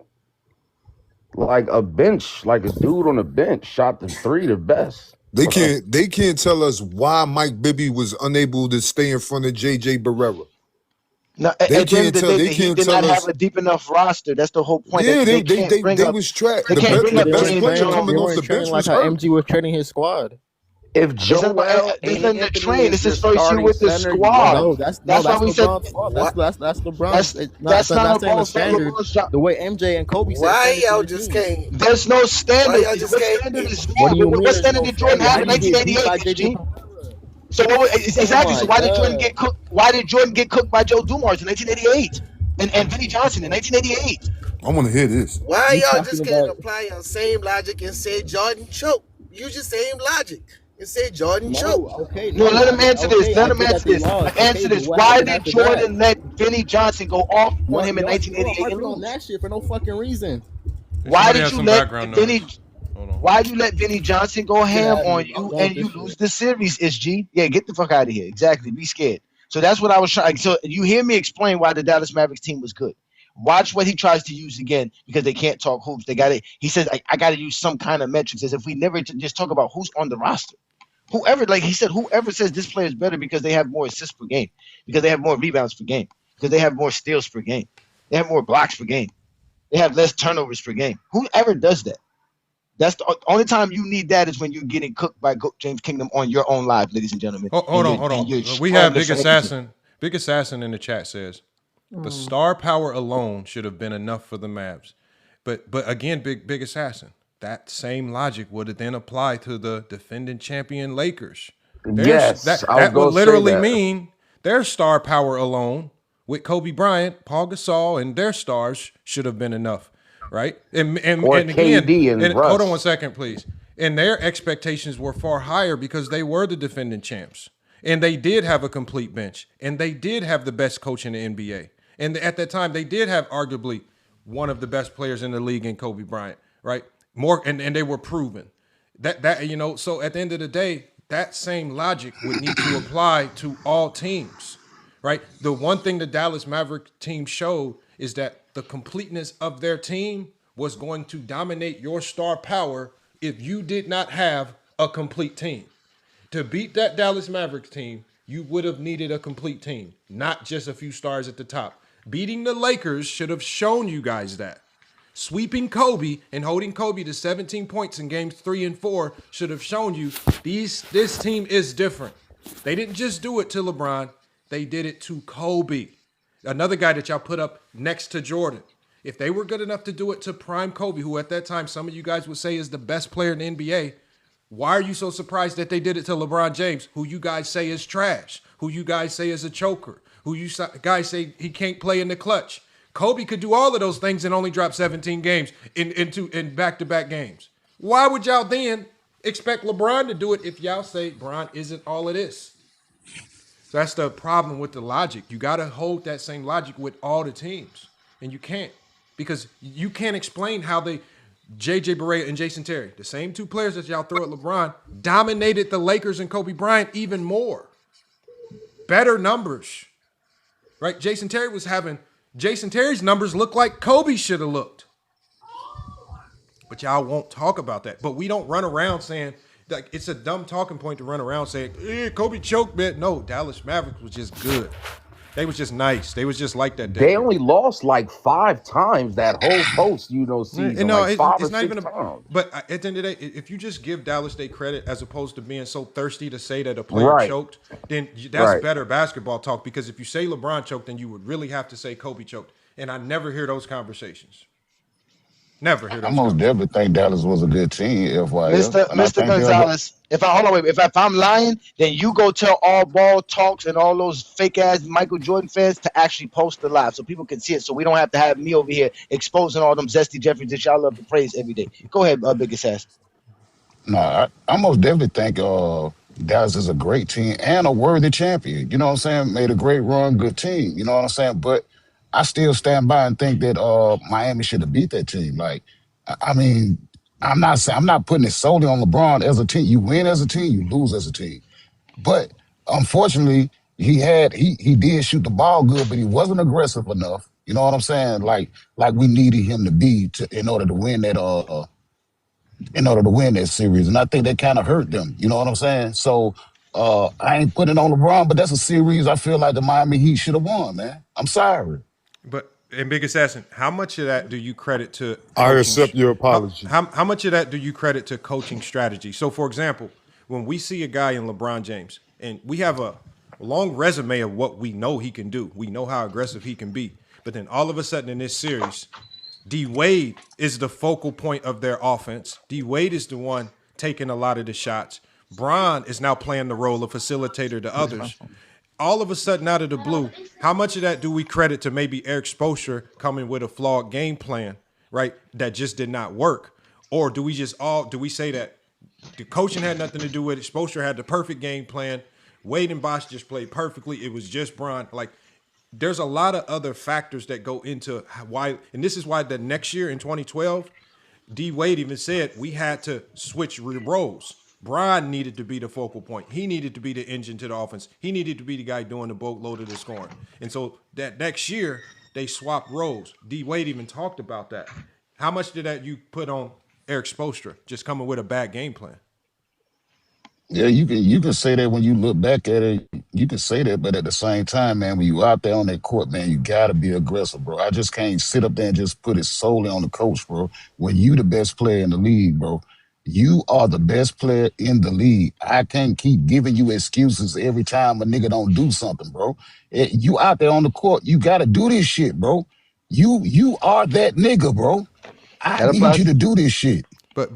a bench, like a dude on a bench shot the 3 the best. They can't tell us why Mike Bibby was unable to stay in front of JJ Barrera. No, they can't tell. They did not have a deep enough roster. That's the whole point. Yeah, they was trapped. The best player coming off the bench was how MG was training his squad. If Joel the train, this is first year with the squad. No, that's why we said that's LeBron. That's not saying the standard. The way MJ and Kobe said. Why y'all just came? There's no standard. What do you mean? What standard did Jordan have in 1988? So exactly. So why did Jordan get cooked? Why did Jordan get cooked by Joe Dumars in 1988 and Vinnie Johnson in 1988? I want to hear this. Why y'all just can't apply your same logic and say Jordan choked? Use your same logic. It said Jordan No, choked. okay, No, no, let him answer this. okay, Let I him get that answer they this. lost. Answer Okay, but this. what Why happened did after that? Jordan let Vinny Johnson go off on him in Y'all 1988 and harping on lose? that shit for no fucking reason. Why Somebody did has you some let background Vinny? noise. Hold on. Why you let Vinny Johnson go Get ham out of here. on I'm you done and with you this lose shit. the series? SG, yeah, get the fuck out of here. Exactly. Be scared. So that's what I was trying. So you hear me explain why the Dallas Mavericks team was good. Watch what he tries to use again because they can't talk hoops. They got it. He says I got to use some kind of metrics as if we never just talk about who's on the roster. Whoever, like he said, whoever says this player is better because they have more assists per game, because they have more rebounds per game, because they have more steals per game, they have more blocks per game, they have less turnovers per game. Whoever does that, that's the only time you need that is when you're getting cooked by James Kingdom on your own live, ladies and gentlemen. Hold on. We have Big Assassin. Big Assassin in the chat says the star power alone should have been enough for the Mavs. But again, Big Assassin, that same logic would then apply to the defending champion Lakers. Yes, That would literally mean their star power alone with Kobe Bryant, Paul Gasol, and their stars should have been enough, right? And again, KD and Russ. hold on 1 second, please. And their expectations were far higher because they were the defending champs. And they did have a complete bench. And they did have the best coach in the NBA. And at that time, they did have arguably one of the best players in the league in Kobe Bryant, right? More and they were proven. So at the end of the day, that same logic would need to apply to all teams, right? The one thing the Dallas Maverick team showed is that the completeness of their team was going to dominate your star power if you did not have a complete team. To beat that Dallas Mavericks team, you would have needed a complete team, not just a few stars at the top. Beating the Lakers should have shown you guys that. Sweeping Kobe and holding Kobe to 17 points in games 3 and 4 should have shown you this team is different. They didn't just do it to LeBron. They did it to Kobe, another guy that y'all put up next to Jordan. If they were good enough to do it to prime Kobe, who at that time some of you guys would say is the best player in the NBA, why are you so surprised that they did it to LeBron James, who you guys say is trash, who you guys say is a choker, who you guys say he can't play in the clutch? Kobe could do all of those things and only drop 17 games in back-to-back games. Why would y'all then expect LeBron to do it if y'all say Bron isn't all it is? So that's the problem with the logic. You got to hold that same logic with all the teams, and you can't because you can't explain how J.J. Barea and Jason Terry, the same two players that y'all throw at LeBron, dominated the Lakers and Kobe Bryant even more. Better numbers, right? Jason Terry's numbers look like Kobe should have looked. But y'all won't talk about that. But we don't run around saying, like, it's a dumb talking point to run around saying, Kobe choked, man. No, Dallas Mavericks was just good. They was just nice. They was just like that. They only lost like 5 times that whole season. No, like 5 it's or not 6 even. times. But at the end of the day, if you just give Dallas State credit as opposed to being so thirsty to say that a player choked, then that's better basketball talk. Because if you say LeBron choked, then you would really have to say Kobe choked. And I never hear those conversations. Never hear those. I most definitely think Dallas was a good team, FYF. Mr. Gonzalez, if I'm lying, then you go tell all ball talks and all those fake ass Michael Jordan fans to actually post the live so people can see it, so we don't have to have me over here exposing all them zesty Jeffries that y'all love to praise every day. Go ahead, Big Assassin. No, I most definitely think Dallas is a great team and a worthy champion. You know what I'm saying? Made a great run, good team. You know what I'm saying? But I still stand by and think that Miami should have beat that team. Like, I mean, I'm not putting it solely on LeBron as a team. You win as a team, you lose as a team. But unfortunately, he did shoot the ball good, but he wasn't aggressive enough. You know what I'm saying? Like we needed him to be in order to win that series. And I think that kind of hurt them. You know what I'm saying? So I ain't putting it on LeBron, but that's a series I feel like the Miami Heat should have won, man. I'm sorry. And Big Assassin, how much of that do you credit to I accept your apology. How much of that do you credit to coaching strategy? So, for example, when we see a guy in LeBron James, and we have a long resume of what we know he can do, we know how aggressive he can be, but then all of a sudden in this series, D Wade is the focal point of their offense. D Wade is the one taking a lot of the shots. Bron is now playing the role of facilitator to others. All of a sudden, out of the blue, how much of that do we credit to maybe Eric Spoelstra coming with a flawed game plan, right? That just did not work, or do we say that The coaching had nothing to do with it. Spoelstra had the perfect game plan. Wade and Bosh just played perfectly. It was just Bron. Like, there's a lot of other factors that go into why, and this is why the next year in 2012, D Wade even said we had to switch roles. Bron needed to be the focal point. He needed to be the engine to the offense. He needed to be the guy doing the boatload of the scoring. And so that next year, they swapped roles. D Wade even talked about that. How much did that you put on Eric Spoelstra just coming with a bad game plan? Yeah, you can say that when you look back at it, you can say that, but at the same time, man, when you out there on that court, man, you gotta be aggressive, bro. I just can't sit up there and just put it solely on the coach, bro. When you the best player in the league, bro, you are the best player in the league. I can't keep giving you excuses every time a nigga don't do something, bro. You out there on the court, you gotta do this shit, bro. You are that nigga, bro. I need you to do this shit. But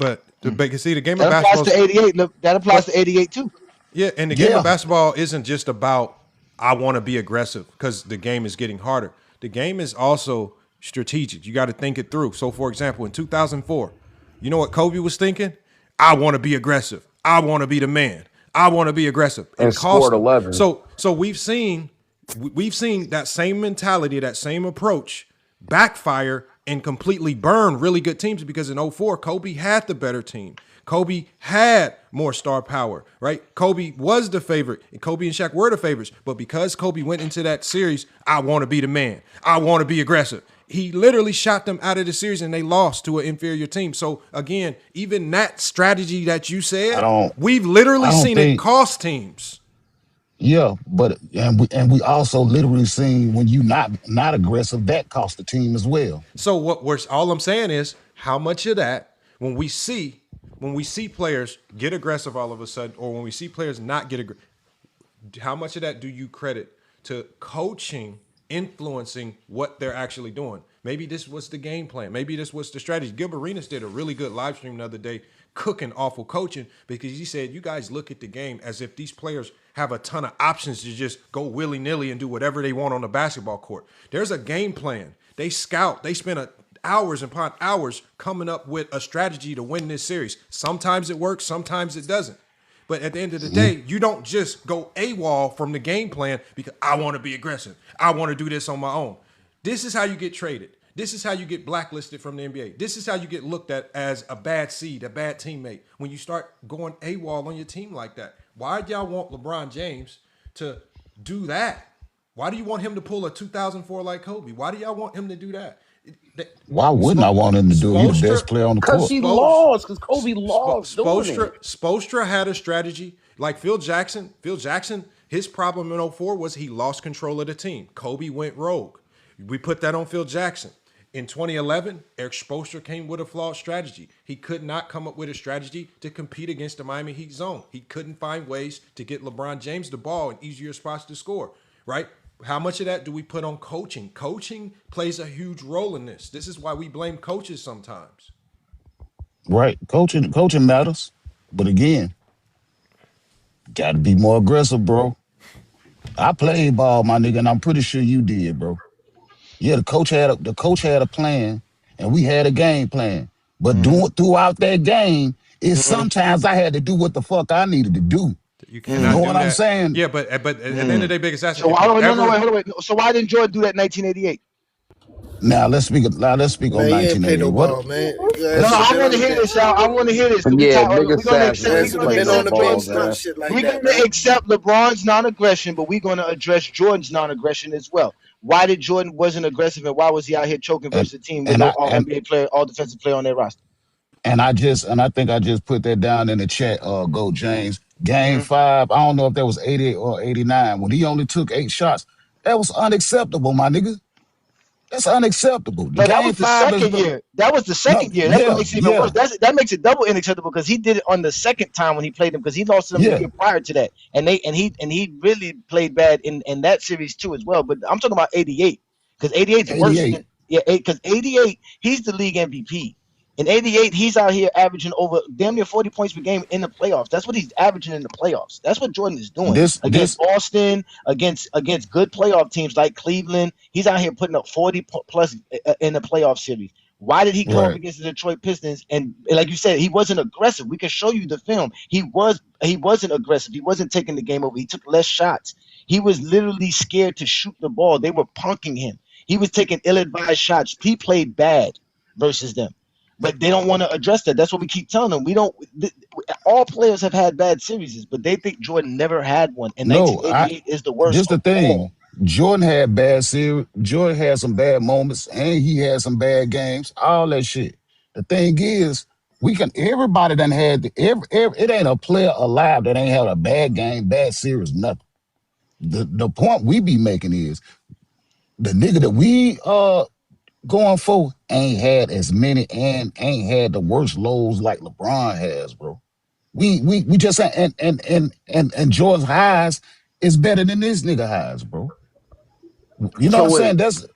see, the game that of basketball applies to 88. Look, that applies to 88 too. Yeah, and the game of basketball isn't just about I want to be aggressive because the game is getting harder. The game is also strategic. You got to think it through. So, for example, in 2004, you know what Kobe was thinking? I want to be aggressive. I want to be the man. I want to be aggressive. And scored 11. So we've seen that same mentality, that same approach backfire and completely burn really good teams because in 04, Kobe had the better team. Kobe had more star power, right? Kobe was the favorite, and Kobe and Shaq were the favorites. But because Kobe went into that series, I want to be the man. I want to be aggressive. He literally shot them out of the series, and they lost to an inferior team. So, again, even that strategy that you said, we've literally seen it cost teams. Yeah, but and we also literally seen when you not aggressive, that cost the team as well. So all I'm saying is how much of that when we see players get aggressive all of a sudden, or when we see players not get aggressive, how much of that do you credit to coaching influencing what they're actually doing? Maybe this was the game plan. Maybe this was the strategy. Gilbert Arenas did a really good live stream the other day cooking awful coaching because he said, you guys look at the game as if these players have a ton of options to just go willy-nilly and do whatever they want on the basketball court. There's a game plan. They scout. They spend hours upon hours coming up with a strategy to win this series. Sometimes it works. Sometimes it doesn't. But at the end of the day, you don't just go AWOL from the game plan because I want to be aggressive. I want to do this on my own. This is how you get traded. This is how you get blacklisted from the NBA. This is how you get looked at as a bad seed, a bad teammate. When you start going AWOL on your team like that. Why do y'all want LeBron James to do that? Why do you want him to pull a 2004 like Kobe? Why do y'all want him to do that? Why wouldn't I want him to do it? He's the best player on the court. Because he lost. Because Kobe lost doing it. Spoelstra had a strategy like Phil Jackson. Phil Jackson, his problem in 04 was he lost control of the team. Kobe went rogue. We put that on Phil Jackson. In 2011, Eric Spoelstra came with a flawed strategy. He could not come up with a strategy to compete against the Miami Heat zone. He couldn't find ways to get LeBron James the ball in easier spots to score, right? How much of that do we put on coaching? Coaching plays a huge role in this. This is why we blame coaches sometimes. Right. Coaching matters. But again, got to be more aggressive, bro. I played ball, my nigga, and I'm pretty sure you did, bro. Yeah, the coach had a plan, and we had a game plan. But throughout that game, sometimes I had to do what the fuck I needed to do. You know what I'm saying? Yeah, but at the end of the day, biggest asset. So wait. So why didn't Jordan do that in 1988? Now let's speak on 1988. No ball, man. I want to hear this, y'all. I want to hear this. Yeah, we're gonna accept LeBron's non-aggression, but we're gonna address Jordan's non-aggression as well. Why did Jordan wasn't aggressive, and why was he out here choking versus the team with all NBA player, all defensive player on their roster? And I think I just put that down in the chat. Go James. Game 5. I don't know if that was 88 or 89 when he only took 8 shots. That was unacceptable, my nigga. That's unacceptable. But that was the second year. That was the second year. That's what makes it even worse. That makes it double unacceptable because he did it on the second time when he played them because he lost them the year prior to that, and he really played bad in that series too as well. But I'm talking about 88 because 88 is worse. Because 88 he's the league MVP. In 88, he's out here averaging over damn near 40 points per game in the playoffs. That's what he's averaging in the playoffs. That's what Jordan is doing against Boston, against good playoff teams like Cleveland. He's out here putting up 40 plus in the playoff series. Why did he come up Right. against the Detroit Pistons? And like you said, he wasn't aggressive. We can show you the film. He wasn't aggressive. He wasn't taking the game over. He took less shots. He was literally scared to shoot the ball. They were punking him. He was taking ill-advised shots. He played bad versus them. But they don't want to address that. That's what we keep telling them. We don't. All players have had bad series, but they think Jordan never had one. And No, 1988 is the worst. Just the of thing. all. Jordan had bad series. Jordan had some bad moments, and he had some bad games. All that shit. The thing is, everybody done had it ain't a player alive that ain't had a bad game, bad series, nothing. The point we be making is the nigga that we going for ain't had as many and ain't had the worst lows like LeBron has, bro. We just and Jordan's highs is better than this nigga highs, bro. You know what I'm saying?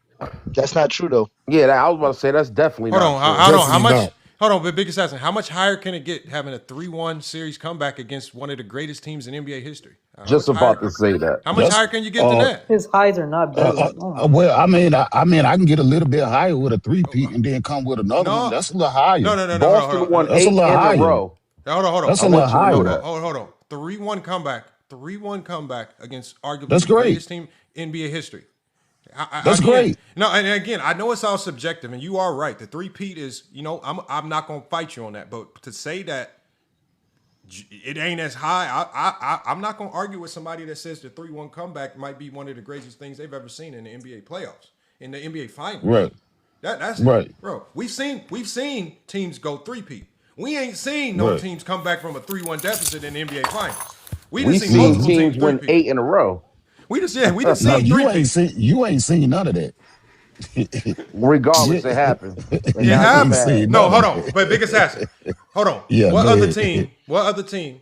That's not true though. Yeah, I was about to say that's definitely Hold not on, true. hold on. How much? Hold on, but Big Assassin, how much higher can it get having a 3-1 series comeback against one of the greatest teams in NBA history? Just about to say that. How much higher can you get than that? His highs are not better. Well, I mean, I can get a little bit higher with a 3-peat and then come with another one. That's a little higher. No. Boston won That's 8 a little in higher. a row. Hold on. That's a little higher. Hold on. 3-1 comeback. 3-1 comeback against arguably That's the great. greatest team in NBA history. That's great. No, and again, I know it's all subjective, and you are right. The 3-peat is, I'm not gonna fight you on that, but to say that it ain't as high, I'm not gonna argue with somebody that says the 3-1 comeback might be one of the greatest things they've ever seen in the NBA playoffs, in the NBA finals. Right. That's right, bro. We've seen teams go 3-peat. We ain't seen no teams come back from a 3-1 deficit in the NBA finals. We've seen teams win 8 in a row. We just seen no, you 3-peat. ain't seen none of that. Regardless, it happened. It happened. No, hold on. But Big Assassin, hold on. Yeah, What other team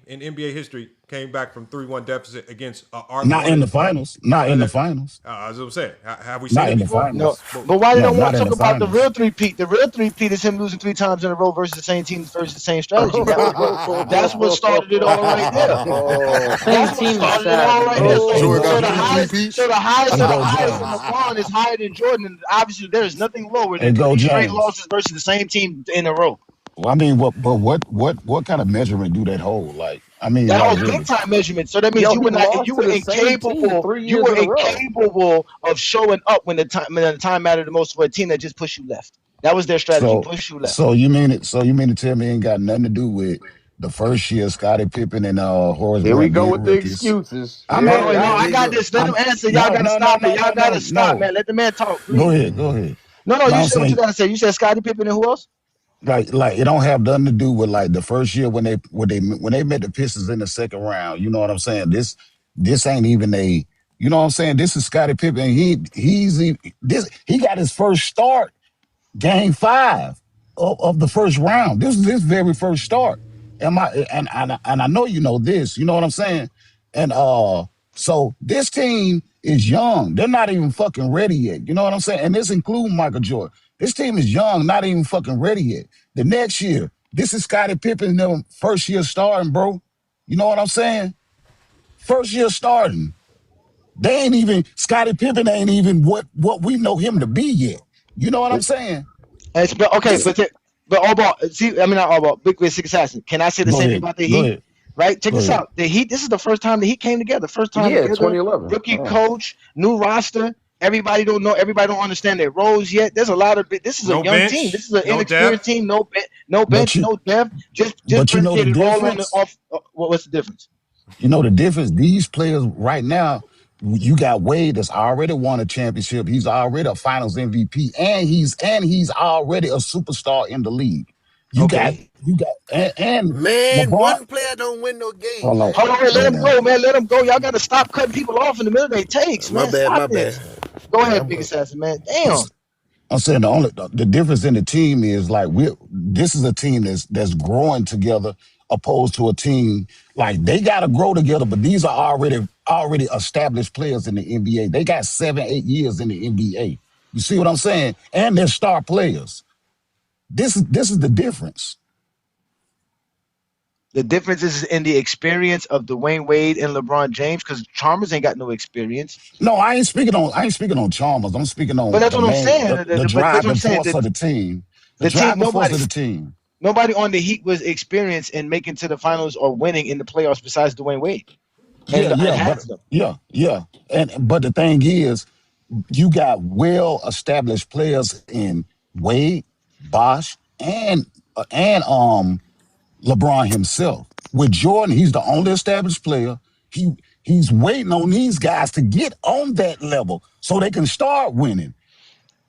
in NBA history came back from 3-1 deficit against Not in the finals. Not in the finals. As I'm saying, have we seen Not it in the before? finals. No, but why they don't want to talk about the finals. real 3-peat? The real 3-peat is him losing 3 times in a row versus the same team versus the same strategy. That's what started it all right there. That's what started it all right there. So the highest of LeBron is higher than Jordan, and obviously there is nothing lower than 3 straight losses versus the same team in a row. Well, I mean, what kind of measurement do that hold? Like, I mean, that like, holds big time measurement. So that means you were incapable of showing up when the time mattered the most for a team that just pushed you left. That was their strategy. Push you left. So you mean to tell me it ain't got nothing to do with the first year Scottie Pippen and Horace? Here we go with the excuses. I got this. Let him answer. Y'all gotta stop it. Y'all gotta stop, man. Let the man talk. Please. Go ahead. No, you said what you gotta say. You said Scottie Pippen and who else? Like it don't have nothing to do with like the first year when they met the Pistons in the second round. You know what I'm saying? This ain't even a. You know what I'm saying? This is Scottie Pippen. He got his first start, game 5 of the first round. This is his very first start. And I know you know this. You know what I'm saying? And so this team is young. They're not even fucking ready yet. You know what I'm saying? And this includes Michael Jordan. This team is young, not even fucking ready yet. The next year, this is Scottie Pippen, their first year starting, bro. You know what I'm saying? First year starting. They ain't even, Scottie Pippen ain't even what we know him to be yet. You know what I'm saying? But all ball. See, I mean not all ball. Big Six Assassin. Can I say the same thing about the Heat? Right? Check this out. The Heat. This is the first time the Heat came together. First time together. 2011. Rookie coach, new roster. Everybody don't know. Everybody don't understand their roles yet. There's a lot of. This is a young team. This is an inexperienced team. No bench, no depth. Just you know the difference. What's the difference? You know the difference. These players right now. You got Wade that's already won a championship. He's already a Finals MVP, and he's already a superstar in the league. You got and man, LeBron, one player don't win no game. Hold on, let him go, man. Let him go. Y'all got to stop cutting people off in the middle of their takes, man. My bad. Go ahead, Big Assassin, man. Damn. I'm saying the difference in the team is like this is a team that's growing together opposed to a team like they gotta grow together, but these are already established players in the NBA. They got 7-8 years in the NBA. You see what I'm saying? And they're star players. This is the difference. The difference is in the experience of Dwayne Wade and LeBron James, because Chalmers ain't got no experience. No, I ain't speaking on Chalmers. I'm speaking on. But that's what I'm saying. The driving force of the team. The team, driving force of the team. nobody on the Heat was experienced in making to the finals or winning in the playoffs besides Dwayne Wade. And but the thing is, you got well established players in Wade, Bosh, and LeBron himself. With Jordan, he's the only established player. He's waiting on these guys to get on that level so they can start winning.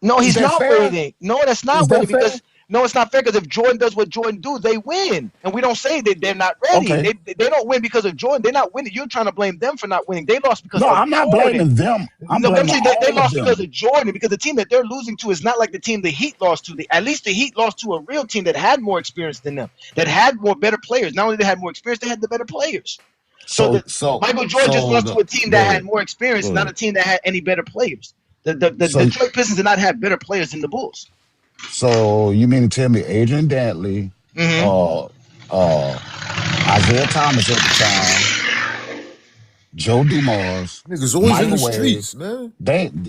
No, he's not fair? waiting. No, that's not waiting because no, it's not fair because if Jordan does what Jordan do, they win. And we don't say that they're not ready. Okay. They don't win because of Jordan. They're not winning. You're trying to blame them for not winning. They lost because no, of I'm not Jordan. blaming them. I'm no, blaming they lost them. because of Jordan, because the team that they're losing to is not like the team the Heat lost to. At least the Heat lost to a real team that had more experience than them, that had more better players. Not only they had more experience, they had the better players. So Michael Jordan just lost to a team that had more experience, not a team that had any better players. The Detroit Pistons did not have better players than the Bulls. So you mean to tell me Adrian Dantley, Isaiah Thomas at the time, Joe Dumars, niggas always in the streets, man.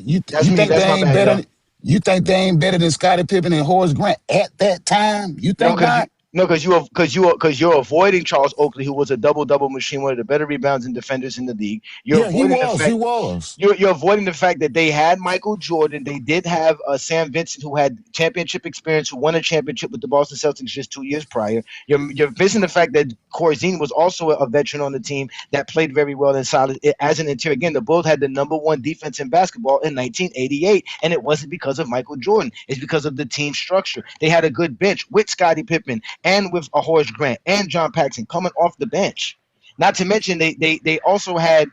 You think they ain't better than Scottie Pippen and Horace Grant at that time? You think not? No, because you're avoiding Charles Oakley, who was a double machine, one of the better rebounds and defenders in the league. He was. You're avoiding the fact that they had Michael Jordan. They did have Sam Vincent, who had championship experience, who won a championship with the Boston Celtics just 2 years prior. You're missing the fact that Corzine was also a veteran on the team that played very well and solid as an interior. Again, the Bulls had the #1 defense in basketball in 1988, and it wasn't because of Michael Jordan. It's because of the team structure. They had a good bench with Scottie Pippen and with Horace Grant and John Paxson coming off the bench. Not to mention they also had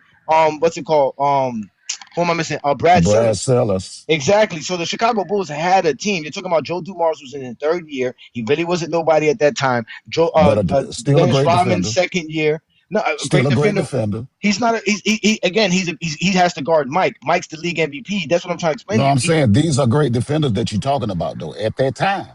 what's it called? Who am I missing? Brad Sellers. Exactly. So the Chicago Bulls had a team. You're talking about Joe Dumars was in his 3rd year. He really wasn't nobody at that time. Still Dennis a great Rodman's defender. 2nd year. No, Still a great defender. He's not. He has to guard Mike. Mike's the league MVP. That's what I'm trying to explain. No, I'm saying these are great defenders that you're talking about, though. At that time,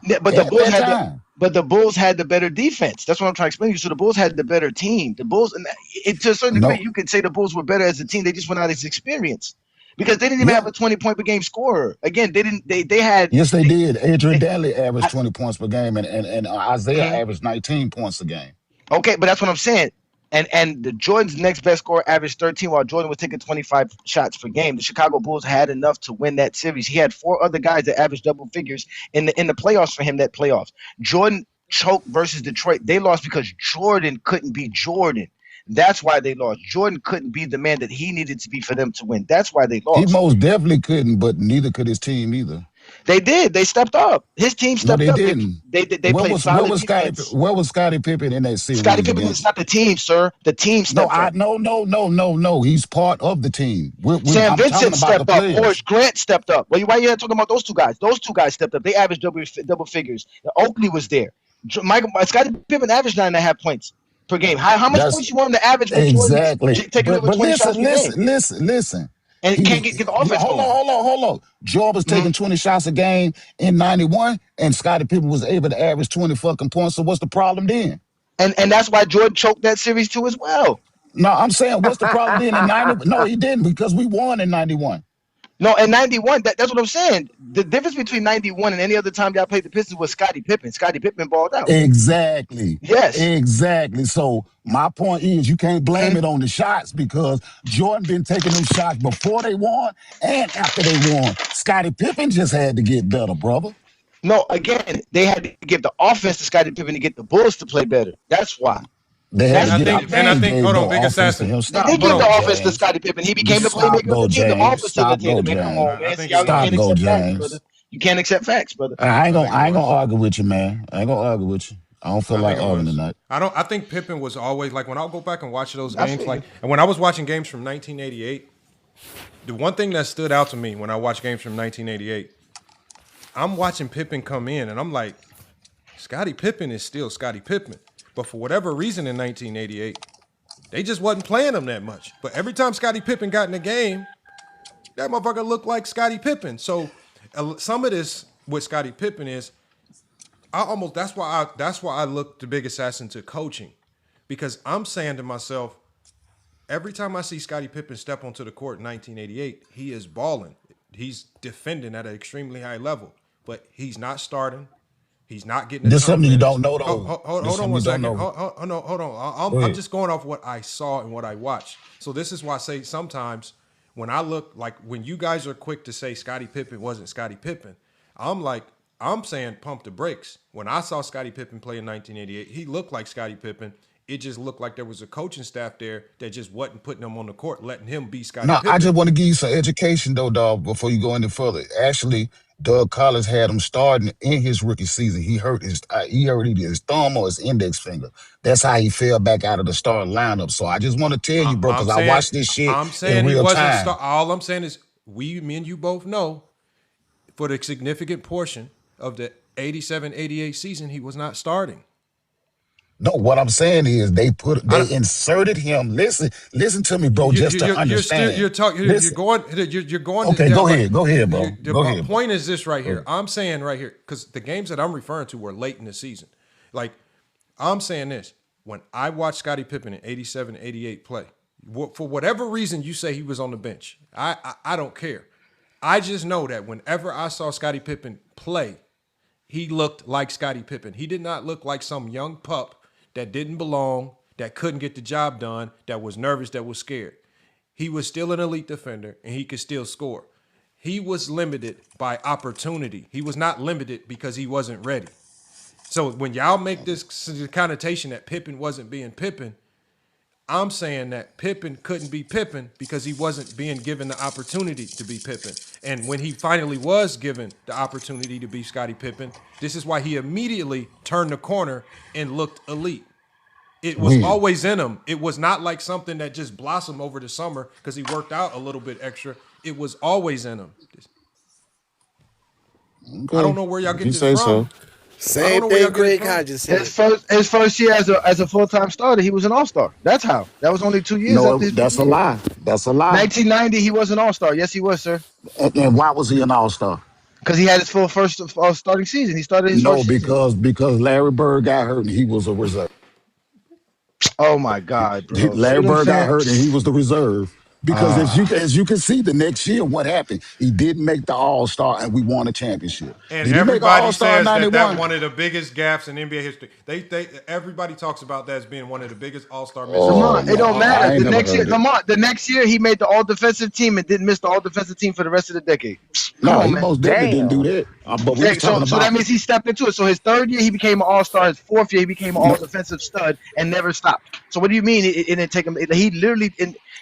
but the Bulls had the better defense. That's what I'm trying to explain to you. So the Bulls had the better team. The Bulls, to a certain degree, you could say the Bulls were better as a team. They just went out as experience. Because they didn't even have a 20-point per game scorer. Again, they didn't. They had. Yes, they did. Adrian Dantley averaged 20 points per game, and Isaiah averaged 19 points a game. Okay, but that's what I'm saying. And the Jordan's next best scorer averaged 13, while Jordan was taking 25 shots per game. The Chicago Bulls had enough to win that series. He had 4 other guys that averaged double figures in the playoffs for him. That playoffs. Jordan choked versus Detroit. They lost because Jordan couldn't be Jordan. That's why they lost. Jordan couldn't be the man that he needed to be for them to win. That's why they lost. He most definitely couldn't, but neither could his team either. They did. They stepped up. His team stepped up. Didn't. They played solid defense. Where was Scottie Pippen in that series? Scottie Pippen is not the team, sir. The team stepped up. No. He's part of the team. Sam Vincent stepped up. Horace Grant stepped up. Why are you talking about those 2 guys? Those 2 guys stepped up. They averaged double figures. Oakley was there. Scottie Pippen averaged 9.5 points per game. How much points you want him to average? Exactly. Taking over 20 shots per game. Listen. And he can't get the offense going. Hold on. Jordan was taking 20 shots a game in 91, and Scottie Pippen was able to average 20 fucking points. So what's the problem then? And that's why Jordan choked that series too as well. No, I'm saying what's the problem then in 90? No, he didn't, because we won in 91. No, in 91, that's what I'm saying. The difference between 91 and any other time y'all played the Pistons was Scottie Pippen. Scottie Pippen balled out. Exactly. Yes. Exactly. So my point is you can't blame it on the shots, because Jordan been taking them shots before they won and after they won. Scottie Pippen just had to get better, brother. No, again, they had to give the offense to Scottie Pippen to get the Bulls to play better. That's why. I think hold on, Big Assassin. They did give the offense to Scottie Pippen. He became the playmaker of the team. The offense facilitator. Come on, man. You can't accept facts, brother. I ain't gonna argue with you, man. I ain't gonna argue with you. I don't feel like arguing tonight. I think Pippen was always like, when I'll go back and watch those games, and when I was watching games from 1988, the one thing that stood out to me when I watched games from 1988, I'm watching Pippen come in, and I'm like, Scottie Pippen is still Scottie Pippen. But for whatever reason in 1988, they just wasn't playing him that much. But every time Scottie Pippen got in the game, that motherfucker looked like Scottie Pippen. So some of this with Scottie Pippen is, that's why I look the Big Assassin to coaching, because I'm saying to myself, every time I see Scottie Pippen step onto the court in 1988, he is balling. He's defending at an extremely high level, but he's not starting. He's not getting a This ton of something you minutes. don't know though. Hold on one second. Hold on. I'm just going off what I saw and what I watched. So this is why I say sometimes when I look, like when you guys are quick to say Scottie Pippen wasn't Scottie Pippen, I'm saying pump the brakes. When I saw Scottie Pippen play in 1988, he looked like Scottie Pippen. It just looked like there was a coaching staff there that just wasn't putting him on the court, letting him be Scottie No, I Pippen. just want to give you some education though, dog, before you go any further. Actually, Doug Collins had him starting in his rookie season. He hurt his thumb or his index finger. That's how he fell back out of the starting lineup. So I just want to tell you, bro, because I watched this shit in he real wasn't time. all I'm saying is me and you both know for the significant portion of the 87-88 season, he was not starting. No, what I'm saying is they inserted him. Listen to me, bro, just to understand. You're going. Okay, go ahead, bro. The point is this right here. I'm saying right here, because the games that I'm referring to were late in the season. Like, I'm saying this. When I watched Scottie Pippen in 87-88 play, for whatever reason you say he was on the bench, I don't care. I just know that whenever I saw Scottie Pippen play, he looked like Scottie Pippen. He did not look like some young pup that didn't belong, that couldn't get the job done, that was nervous, that was scared. He was still an elite defender, and he could still score. He was limited by opportunity. He was not limited because he wasn't ready. So when y'all make this connotation that Pippen wasn't being Pippen, I'm saying that Pippen couldn't be Pippen because he wasn't being given the opportunity to be Pippen. And when he finally was given the opportunity to be Scottie Pippen, this is why he immediately turned the corner and looked elite. It was always in him. It was not like something that just blossomed over the summer because he worked out a little bit extra. It was always in him. Okay. I don't know where y'all get this from. So. Same thing Greg Hodges said. His first year as a full-time starter, he was an all-star. That's how. That was only 2 years. No, that's a lie. That's a lie. 1990, he was an all-star. Yes, he was, sir. And why was he an all-star? Because he had his full first starting season. He started his first season. because Larry Bird got hurt and he was a reserve. Oh my God, bro. Larry Bird got hurt and he was the reserve. Because as you can see, the next year, what happened? He didn't make the All-Star, and we won a championship. And did everybody says that one of the biggest gaps in NBA history. Everybody talks about that as being one of the biggest All-Star misses. Lamont, it don't matter. The next year, he made the All-Defensive team and didn't miss the All-Defensive team for the rest of the decade. No, he most definitely didn't do that. But so that means he stepped into it. So his third year, he became an All-Star. His fourth year, he became an All-Defensive stud and never stopped. So what do you mean it didn't take him? He literally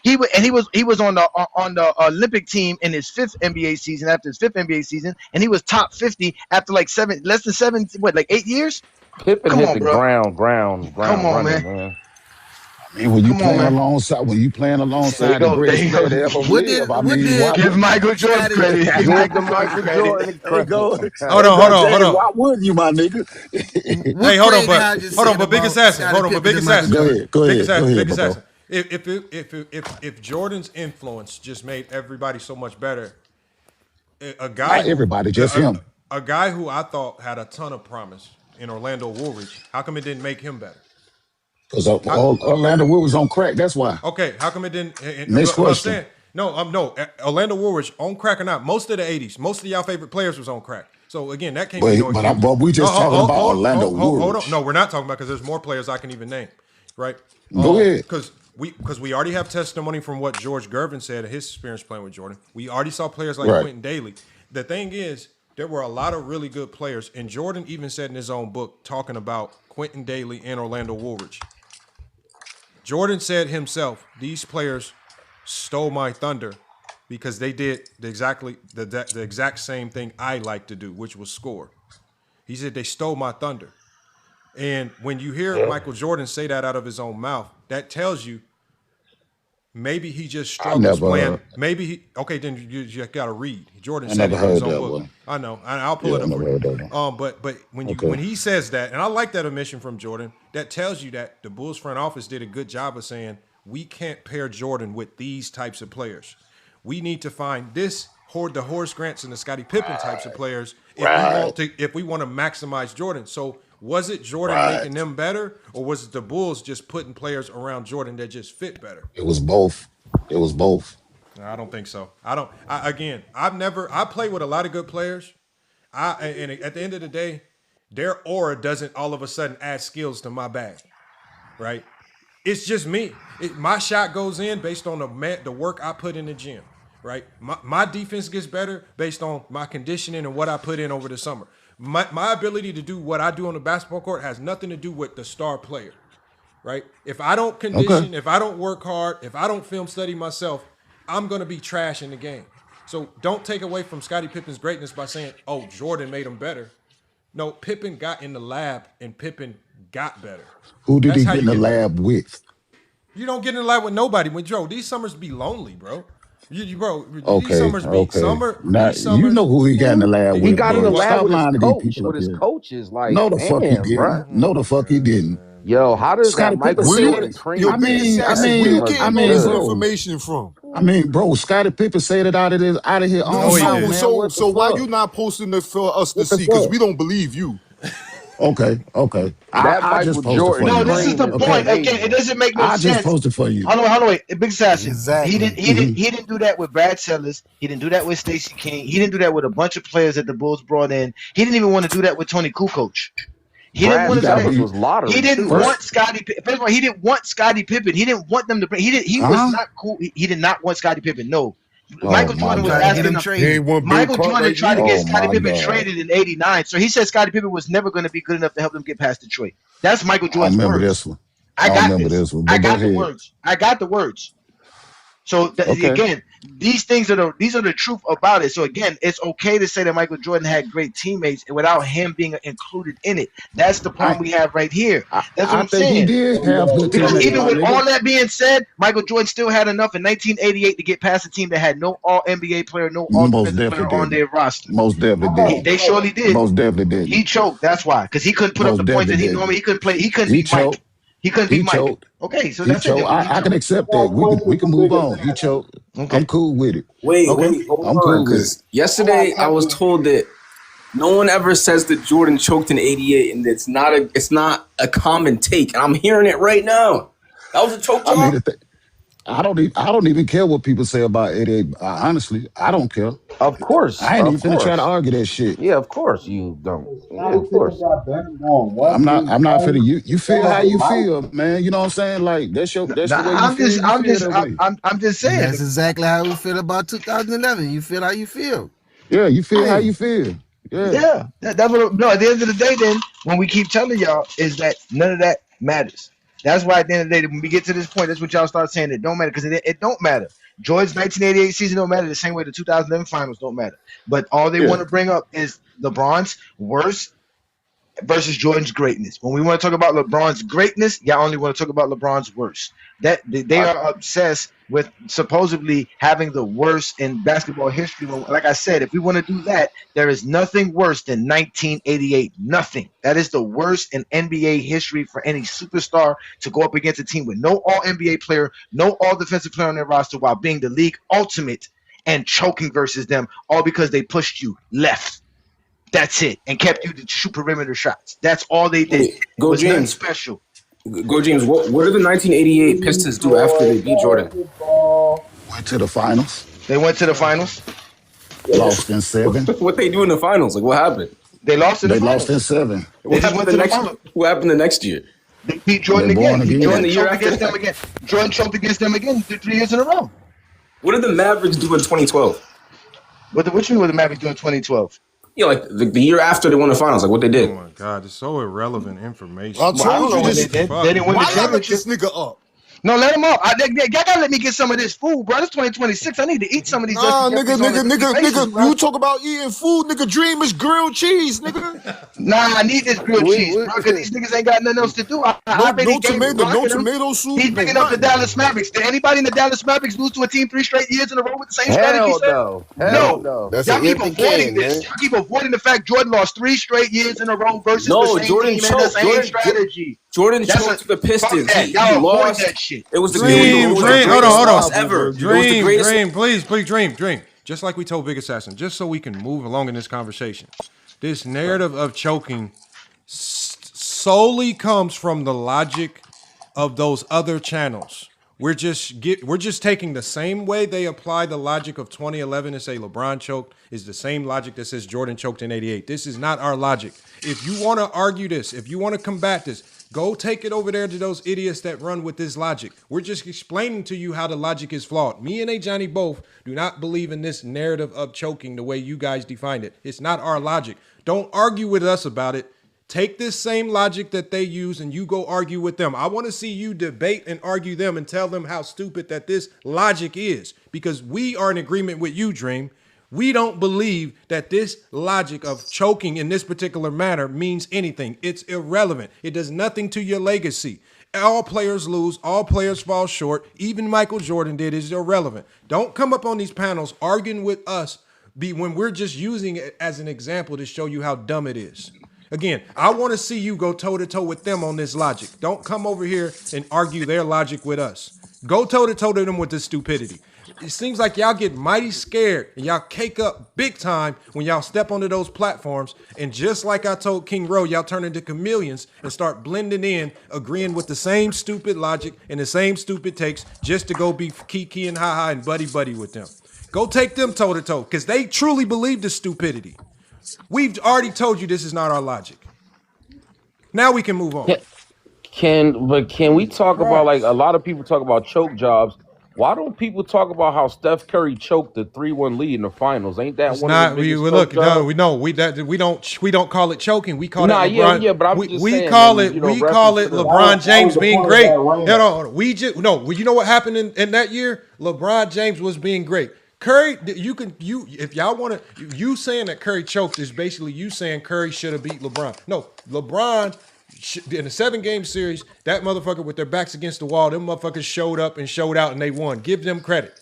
he was on the Olympic team in his fifth NBA season after his fifth NBA season, and he was top 50 after like 8 years. Pippen hit the ground. Come on, man. I mean, when you playing alongside the greatest player to ever live, give Michael Jordan credit. Hold on. Why wouldn't you, my nigga? Hey, hold on, but biggest assassin. Go ahead. If Jordan's influence just made everybody so much better, a guy, not everybody, just him, a guy who I thought had a ton of promise in Orlando Woolridge, how come it didn't make him better? Because Orlando Woolridge was on crack. That's why. Okay, how come it didn't? Next question. No, Orlando Woolridge on crack or not? Most of the '80s, most of y'all favorite players was on crack. So again, that can't be no excuse. But we just talking about Orlando Woolridge. Hold on. No, we're not talking about because there's more players I can even name, right? Go ahead. Because we already have testimony from what George Gervin said in his experience playing with Jordan. We already saw players like Quentin Daly. The thing is, there were a lot of really good players, and Jordan even said in his own book talking about Quentin Daly and Orlando Woolridge. Jordan said himself, these players stole my thunder because they did the exact same thing I like to do, which was score. He said they stole my thunder. And when you hear Michael Jordan say that out of his own mouth, that tells you maybe he just struggles playing. Maybe then you got to read. Jordan said it in his own book. I know. I'll pull it up for you. But when he says that, and I like that admission from Jordan, that tells you that the Bulls front office did a good job of saying we can't pair Jordan with these types of players. We need to find the Horace Grants and the Scottie Pippen types of players if we want to maximize Jordan. So was it Jordan making them better, or was it the Bulls just putting players around Jordan that just fit better? It was both. I don't think so. I play with a lot of good players. And at the end of the day, their aura doesn't all of a sudden add skills to my bag, right? It's just me. My shot goes in based on the work I put in the gym, right? My defense gets better based on my conditioning and what I put in over the summer. My ability to do what I do on the basketball court has nothing to do with the star player, right? If I don't condition, if I don't work hard, if I don't film study myself, I'm going to be trash in the game. So don't take away from Scottie Pippen's greatness by saying, oh, Jordan made him better. No, Pippen got in the lab and Pippen got better. Who did he get in the lab with? You don't get in the lab with nobody. When Joe, these summers be lonely, bro. Okay, these summers be summer. Now, these summers, you know who he got in the lab with. He got in the Bro. lab Stop with his lying to these people up with his here. coaches. Like, No, the fuck he damn, didn't. bro. No, the fuck he didn't. Yo, how does Scottie that Michael Pippen Jordan cream? Where you getting all this information from? I mean, bro, Scottie Pippen said it out of here on man. So why you not posting it for us to see? Because we don't believe you. Okay. I just posted for you. No, this is the point. Again, it doesn't make no sense. I just posted for you. Hold on, wait. Big Assassin. Exactly. He didn't do that with Brad Sellers. He didn't do that with Stacey King. He didn't do that with a bunch of players that the Bulls brought in. He didn't even want to do that with Tony Kukoc. He didn't want to do that. Was lottery. He didn't want Scottie Pippen. First of all, he didn't want Scottie Pippen. He didn't want them to bring. He was not cool. He did not want Scottie Pippen. No. Michael Jordan was asking him. Michael Jordan tried to get Scottie Pippen traded in '89. So he said Scottie Pippen was never going to be good enough to help them get past Detroit. That's Michael Jordan's words. I remember this one. I got the words. I got the words. So again, these are the truth about it. So again, it's okay to say that Michael Jordan had great teammates and without him being included in it. That's the problem we have right here. That's what I'm saying. He did have good because teammates, even with all that being said, Michael Jordan still had enough in 1988 to get past a team that had no All NBA player, no All Defensive player on their roster. Most definitely did. They surely did. Most definitely did. He choked. That's why, because he couldn't put up the points that he normally. He couldn't play. He couldn't beat Mike. He couldn't beat Mike. Okay, so that's it. I can accept that. We can move on. He choked. Okay. I'm cool with it. Wait, hold on, because yesterday I was told that no one ever says that Jordan choked in '88, and it's not a common take, and I'm hearing it right now. That was a choke job. I don't even care what people say about '88. Honestly, I don't care. Of course, I ain't even finna try to argue that shit. Yeah, of course you don't. Yeah, of course. I'm not finna. You feel how you feel, man. You know what I'm saying? Like that's the way you feel. I'm just saying. That's exactly how we feel about 2011. You feel how you feel. Yeah, you feel how you feel. Yeah. That's what. No, at the end of the day, then when we keep telling y'all is that none of that matters. That's why at the end of the day, when we get to this point, that's what y'all start saying. It don't matter because it don't matter. Jordan's 1988 season don't matter the same way the 2011 finals don't matter. But all they want to bring up is LeBron's worst versus Jordan's greatness. When we want to talk about LeBron's greatness, y'all only want to talk about LeBron's worst. That they are obsessed with supposedly having the worst in basketball history. Like I said, if we want to do that, there is nothing worse than 1988. Nothing. That is the worst in NBA history for any superstar to go up against a team with no All NBA player, no All Defensive player on their roster, while being the league ultimate and choking versus them, all because they pushed you left. That's it, and kept you to shoot perimeter shots. That's all they did. Go James. Special. Go James. What did the 1988 Pistons do after they beat Jordan? Went to the finals. They went to the finals. Lost in 7. What they do in the finals? Like what happened? They lost in the finals. Lost in 7. What happened the next year? They beat Jordan again. Jordan choked against them again. Jordan choked against them again 3 years in a row. What did the Mavericks do in 2012? Which one were the Mavericks do in 2012? Yeah, like the year after they won the finals, like what they did. Oh my God, it's so irrelevant information. I told you this. They didn't win the championship. This nigga up. No, let him up. Y'all gotta let me get some of this food, bro. It's 2026. I need to eat some of these. Nah, nigga. You talk about eating food, nigga. Dream is grilled cheese, nigga. Nah, I need this grilled cheese, bro. Because these niggas ain't got nothing else to do. No tomato soup. He's picking up the Dallas Mavericks. Did anybody in the Dallas Mavericks lose to a team 3 straight years in a row with the same strategy? No. That's y'all keep avoiding this. Y'all keep avoiding the fact Jordan lost 3 straight years in a row versus the same team and the same strategy. Jordan choked the Pistons. He lost that shit. It was the Dream. Hold on. Ever. Dream, please, Dream. Just like we told Big Assassin, just so we can move along in this conversation. This narrative of choking solely comes from the logic of those other channels We're just taking the same way they apply the logic of 2011 and say LeBron choked is the same logic that says Jordan choked in 88. This is not our logic. If you want to argue this, if you want to combat this, go take it over there to those idiots that run with this logic. We're just explaining to you how the logic is flawed. Me and Johnny both do not believe in this narrative of choking the way you guys defined it. It's not our logic. Don't argue with us about it. Take this same logic that they use and you go argue with them. I want to see you debate and argue them and tell them how stupid that this logic is, because we are in agreement with you, Dream. We don't believe that this logic of choking in this particular manner means anything. It's irrelevant. It does nothing to your legacy. All players lose. All players fall short. Even Michael Jordan did. It's irrelevant. Don't come up on these panels arguing with us when we're just using it as an example to show you how dumb it is. Again, I want to see you go toe-to-toe with them on this logic. Don't come over here and argue their logic with us. Go toe-to-toe to them with this stupidity. It seems like y'all get mighty scared and y'all cake up big time when y'all step onto those platforms. And just like I told King Rowe, y'all turn into chameleons and start blending in, agreeing with the same stupid logic and the same stupid takes just to go be kiki and ha-ha and buddy-buddy with them. Go take them toe-to-toe because they truly believe this stupidity. We've already told you this is not our logic. Now we can move on. Can we talk about, like, a lot of people talk about choke jobs? Why don't people talk about how Steph Curry choked the 3-1 lead in the finals? Ain't that it's one not, of the biggest look, choke jobs? no, we don't call it choking. We call it LeBron. Yeah, but I'm just we saying, call man, it LeBron James being great. You know what happened in that year? LeBron James was being great. Curry, if y'all want to, you saying that Curry choked is basically you saying Curry should have beat LeBron. No, LeBron in a 7-game series, that motherfucker with their backs against the wall, them motherfuckers showed up and showed out and they won. Give them credit.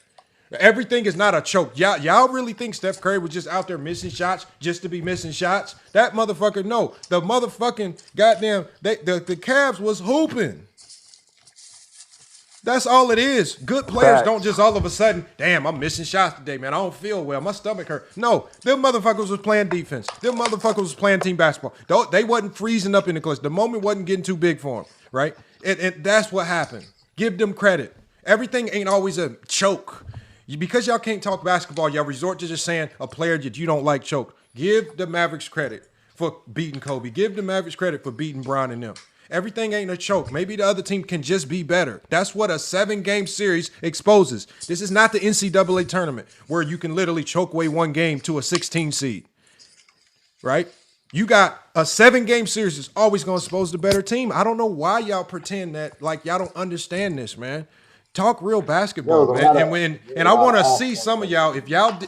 Everything is not a choke. Y'all really think Steph Curry was just out there missing shots just to be missing shots? That motherfucker, no. The motherfucking goddamn, the Cavs was hooping. That's all it is. Good players don't just all of a sudden, damn, I'm missing shots today, man. I don't feel well. My stomach hurt. No, them motherfuckers was playing defense. Them motherfuckers was playing team basketball. They wasn't freezing up in the clutch. The moment wasn't getting too big for them, right? And that's what happened. Give them credit. Everything ain't always a choke. Because y'all can't talk basketball, y'all resort to just saying a player that you don't like choke. Give the Mavericks credit for beating Kobe. Give the Mavericks credit for beating Bron and them. Everything ain't a choke. Maybe the other team can just be better. That's what a 7-game series exposes. This is not the NCAA tournament where you can literally choke away one game to a 16 seed, right? You got a 7-game series that's always going to expose the better team. I don't know why y'all pretend that like y'all don't understand this, man. Talk real basketball, man. And I want to see some of y'all, if y'all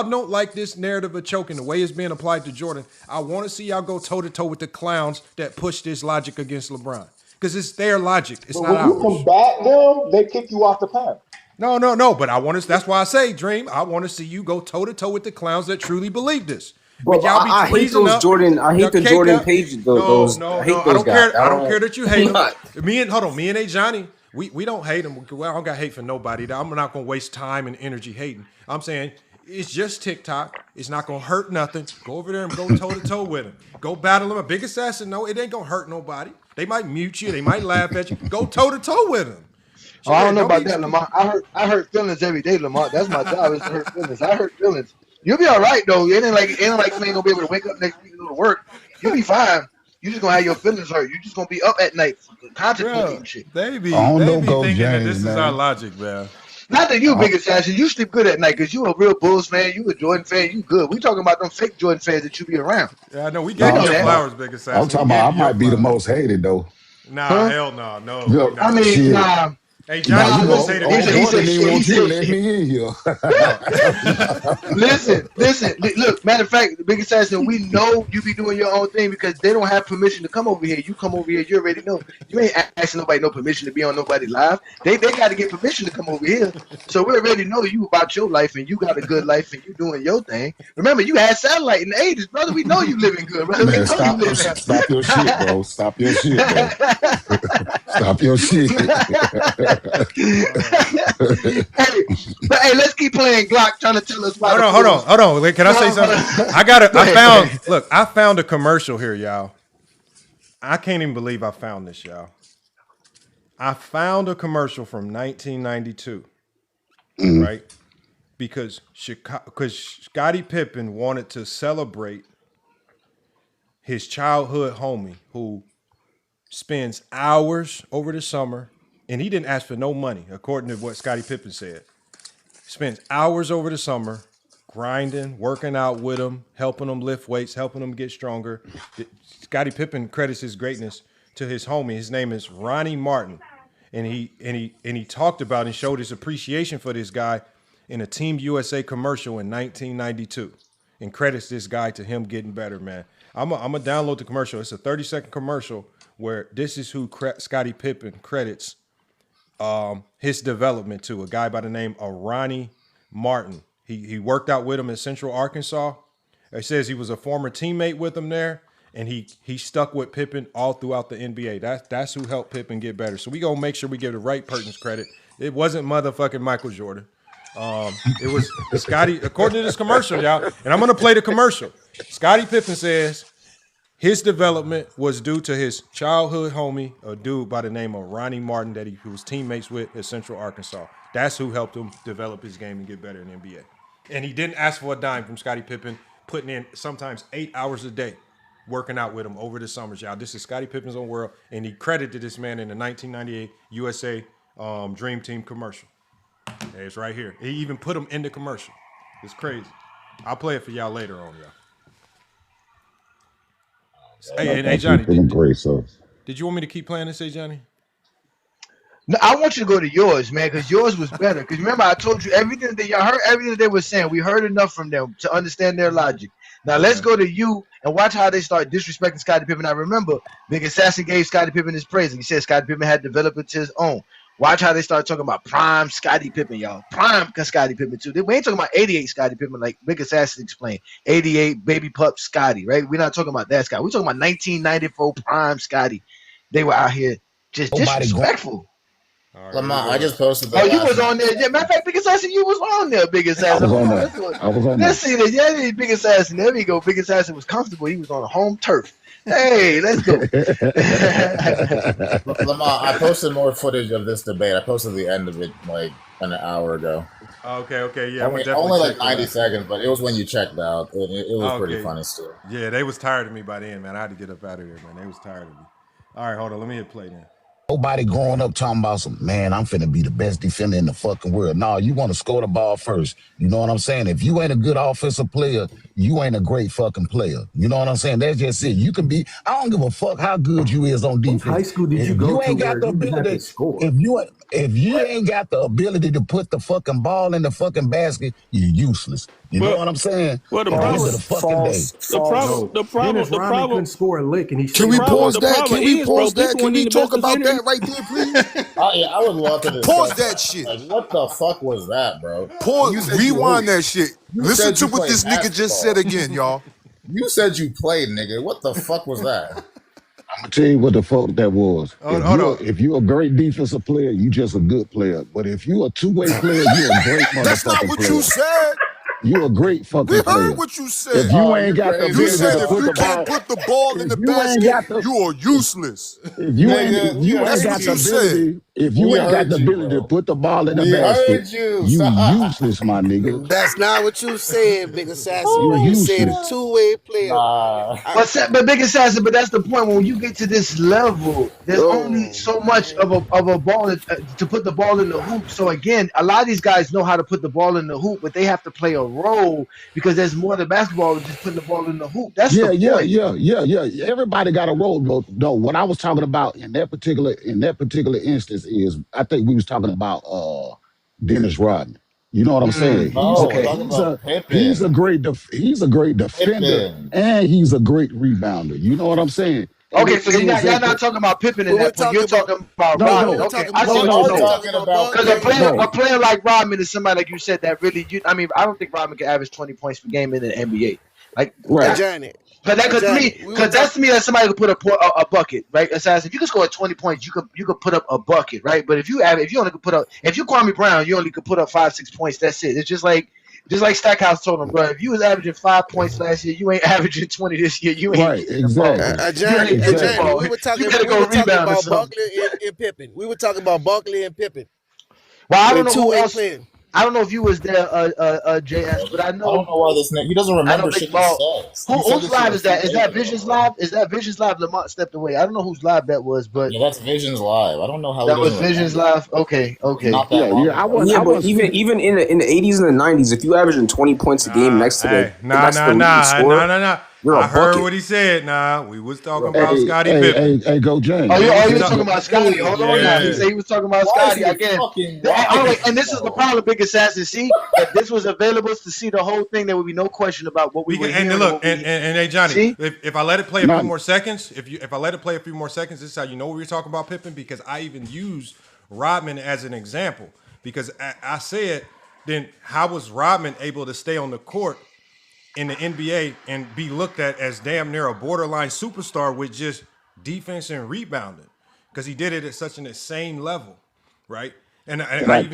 don't like this narrative of choking, the way it's being applied to Jordan, I want to see y'all go toe-to-toe with the clowns that push this logic against LeBron. Because it's their logic. It's not ours. When you combat them, they kick you off the panel. No. But that's why I say, Dream, I want to see you go toe-to-toe with the clowns that truly believe this. But I hate those Jordan. I hate the Jordan pages. I don't care that you hate them. Me and Johnny. We don't hate him. Well, I don't got hate for nobody. I'm not going to waste time and energy hating. I'm saying it's just TikTok. It's not going to hurt nothing. Go over there and go toe-to-toe with him. Go battle him. A big assassin, no, it ain't going to hurt nobody. They might mute you. They might laugh at you. Go toe-to-toe with him. Oh, I don't know about that, Lamar. I hurt feelings every day, Lamar. That's my job, is to hurt feelings. I hurt feelings. You'll be all right, though. It ain't like you ain't going to be able to wake up next week and go to work. You'll be fine. You just gonna have your feelings hurt. You just gonna be up at night contemplating shit. They be thinking that this is our logic, man. Not that you big assassin. You sleep good at night because you a real Bulls fan. You a Jordan fan. You good. We talking about them fake Jordan fans that you be around. Yeah, I know. We gave you flowers, big assassin. I'm talking about I might be the most hated though. Nah, hell no. Look, I mean, nah. Hey, Johnny, you say let me in here. Listen. Look, matter of fact, the big assassin, we know you be doing your own thing because they don't have permission to come over here. You come over here, you already know. You ain't asking nobody no permission to be on nobody's live. They got to get permission to come over here. So we already know you about your life and you got a good life and you doing your thing. Remember, you had satellite in the 80s, brother. We know you living good, brother. Man, stop your shit, bro. Stop your shit, bro. Stop your shit. Hey, let's keep playing Glock trying to tell us why. Hold on. Can I say something? I found a commercial here, y'all. I can't even believe I found this, y'all. I found a commercial from 1992, right? Because Scottie Pippen wanted to celebrate his childhood homie who spends hours over the summer, and he didn't ask for no money, according to what Scottie Pippen said. Spends hours over the summer grinding, working out with him, helping him lift weights, helping him get stronger. Scottie Pippen credits his greatness to his homie. His name is Ronnie Martin. And he talked about and showed his appreciation for this guy in a Team USA commercial in 1992, and credits this guy to him getting better, man. I'm gonna download the commercial. It's a 30-second commercial where this is who Scottie Pippen credits his development to, a guy by the name of Ronnie Martin. He worked out with him in Central Arkansas. It says he was a former teammate with him there, and he stuck with Pippen all throughout the NBA. That's who helped Pippen get better. So we gonna make sure we give the right person's credit. It wasn't motherfucking Michael Jordan. It was Scottie, according to this commercial, y'all. And I'm gonna play the commercial. Scottie Pippen says his development was due to his childhood homie, a dude by the name of Ronnie Martin that he was teammates with at Central Arkansas. That's who helped him develop his game and get better in the NBA. And he didn't ask for a dime from Scottie Pippen, putting in sometimes 8 hours a day working out with him over the summers, y'all. This is Scottie Pippen's own world, and he credited this man in the 1998 USA Dream Team commercial. And it's right here. He even put him in the commercial. It's crazy. I'll play it for y'all later on, y'all. Hey, Johnny, did you want me to keep playing this, Johnny? No, I want you to go to yours, man, because yours was better. Because remember, I told you everything that y'all heard, everything that they were saying. We heard enough from them to understand their logic. Now let's go to you and watch how they start disrespecting Scottie Pippen. I remember Big Assassin gave Scottie Pippen his praise, and he said Scottie Pippen had developed it to his own. Watch how they start talking about prime Scottie Pippen, y'all. Prime Scottie Pippen too. We ain't talking about 88 Scottie Pippen like Big Assassin explained. 88 baby pup Scottie, right? We're not talking about that Scottie. We're talking about 1994 prime Scottie. They were out here just disrespectful. Right, Lamar, I just posted that. Oh, you was on there. Yeah, matter of fact, Big Assassin, you was on there, Big Assassin. I was on there. Let's see that. Yeah, Big Assassin. There we go. Big Assassin was comfortable. He was on home turf. Hey, let's go. Lamar, I posted more footage of this debate. I posted the end of it like an hour ago. Okay, yeah. Only like 90 seconds, but it was when you checked out. It was pretty funny still. Yeah, they was tired of me by then, man. I had to get up out of there, man. They was tired of me. All right, hold on. Let me hit play then. Nobody growing up talking about some, man, I'm finna be the best defender in the fucking world. No, you want to score the ball first. You know what I'm saying? If you ain't a good offensive player, you ain't a great fucking player. You know what I'm saying? That's just it. You can be, I don't give a fuck how good you is on defense. What high school did you go to where you had to score? If you ain't got the ability to put the fucking ball in the fucking basket, you're useless. You know what I'm saying? Well, the problem couldn't score a lick, and he. Can we pause that? Can we pause that? Can we talk about that right there, please? I would love to pause that shit. Like, what the fuck was that, bro? Pause. Rewind that shit. Listen to what this nigga just said again, y'all. You said you played, nigga. What the fuck was that? I'm gonna tell you what the fuck that was. If you're a great defensive player, you just a good player. But if you're a two-way player, you're a great motherfucking player. That's not what you said. You're a great fucking player. We heard what you said. If you ain't got the you said if you can't put the ball in the basket, you are useless. If you ain't got the ability to put the ball in the basket, you useless, my nigga. That's not what you said, Big Assassin. You said a two-way player. But Big Assassin, but that's the point. When you get to this level, there's only so much of a ball to put the ball in the hoop. So again, a lot of these guys know how to put the ball in the hoop, but they have to play a role because there's more to basketball than just putting the ball in the hoop. That's the point. Yeah. Everybody got a role, though. What I was talking about in that particular instance is, I think we was talking about Dennis Rodman. You know what I'm saying? He's a great defender, and he's a great rebounder. You know what I'm saying? Okay, so you're not talking about Pippen in that point. You're talking about Rodman. Okay, I see what you're talking about. Because a player like Rodman is somebody, like you said, that really. I don't think Rodman can average 20 points per game in the NBA. Like, right? Johnny. Because to me, that's somebody who could put a bucket, right? Assassin, if you could score 20 points, you could put up a bucket, right? But if you only could put up, if you Kwame Brown, you only could put up 5-6 points. That's it. It's just like Just like Stackhouse told him, bro, if you was averaging 5 points last year, you ain't averaging 20 this year. You ain't Right, getting the ball. exactly. You ain't getting the Johnny, ball. we were talking. You better We go were talking rebound or about something. Barkley and Pippen. We were talking about Barkley and Pippen. Well, I don't know who two-way else. playing. I don't know if you was there, JS, but I know. I don't know why this nigga, he doesn't I know remember Big shit he Ball. says. Who, He said whose this shit live a is few that? Is days that ago, Vision's bro. live? Is that Vision's live? Lamont stepped away. I don't know whose live that was, but Yeah, that's Vision's live. I don't know how he that was doesn't Vision's remember. live. Okay. Not that long ago. Yeah, but even in the 80s and the 90s, if you averaging 20 points a game next to the leading scorer, you're a I heard bucket. what he said. We was talking about Scottie Hey, Pippen. hey, go James. Oh, you Hey, was talking about Scottie. Hold on now. He Yeah. said he was talking about Why is Scottie he again. fucking And this is the problem, Big Assassin. See, if this was available to see the whole thing, there would be no question about what we were hearing. And look, and hey Johnny, See? if I let it play a few more seconds, if I let it play a few more seconds, this is how you know we were talking about Pippen, because I even used Rodman as an example, because I said, then how was Rodman able to stay on the court in the NBA and be looked at as damn near a borderline superstar with just defense and rebounding? Because he did it at such an insane level, right? And I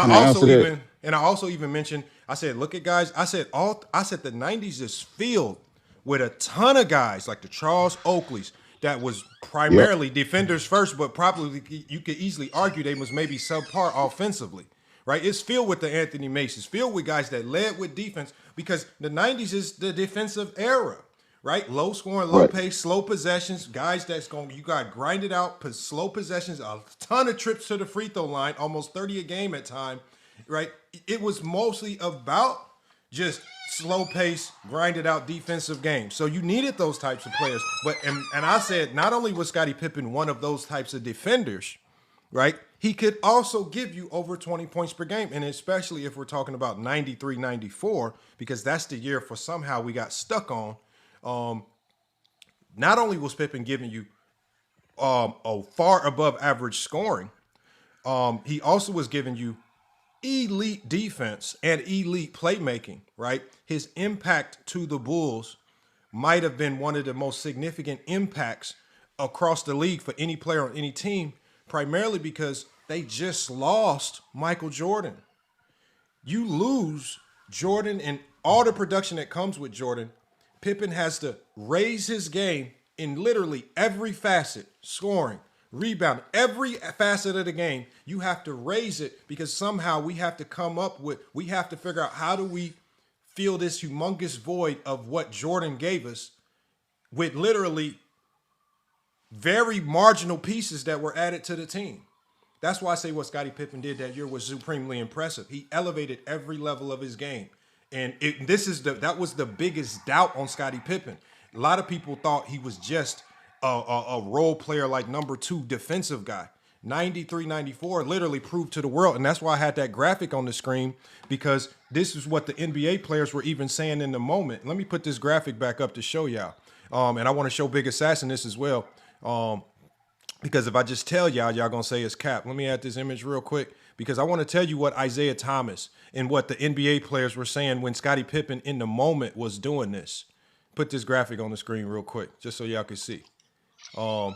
also even mentioned, I said, look at guys. I said the 90s is filled with a ton of guys like the Charles Oakleys that was primarily defenders first, but probably you could easily argue they was maybe subpar offensively, right? It's filled with the Anthony Masons, filled with guys that led with defense, because the 90s is the defensive era, right? Low scoring, low pace, slow possessions, guys you got grinded out, slow possessions, a ton of trips to the free throw line, almost 30 a game at time, right? It was mostly about just slow pace, grinded out defensive games. So you needed those types of players. And I said, not only was Scottie Pippen one of those types of defenders, right? He could also give you over 20 points per game. And especially if we're talking about 93, 94, because that's the year for somehow we got stuck on. Not only was Pippen giving you a far above average scoring, he also was giving you elite defense and elite playmaking, right? His impact to the Bulls might have been one of the most significant impacts across the league for any player on any team, primarily because they just lost Michael Jordan. You lose Jordan and all the production that comes with Jordan. Pippen has to raise his game in literally every facet, scoring, rebound, every facet of the game. You have to raise it, because somehow we have to figure out, how do we fill this humongous void of what Jordan gave us with literally very marginal pieces that were added to the team. That's why I say what Scottie Pippen did that year was supremely impressive. He elevated every level of his game. And that was the biggest doubt on Scottie Pippen. A lot of people thought he was just a role player, like number 2 defensive guy. 93, 94 literally proved to the world. And that's why I had that graphic on the screen, because this is what the NBA players were even saying in the moment. Let me put this graphic back up to show y'all. And I want to show Big Assassin this as well. Because if I just tell y'all going to say it's cap. Let me add this image real quick, because I want to tell you what Isaiah Thomas and what the NBA players were saying when Scottie Pippen in the moment was doing this. Put this graphic on the screen real quick, just so y'all can see. And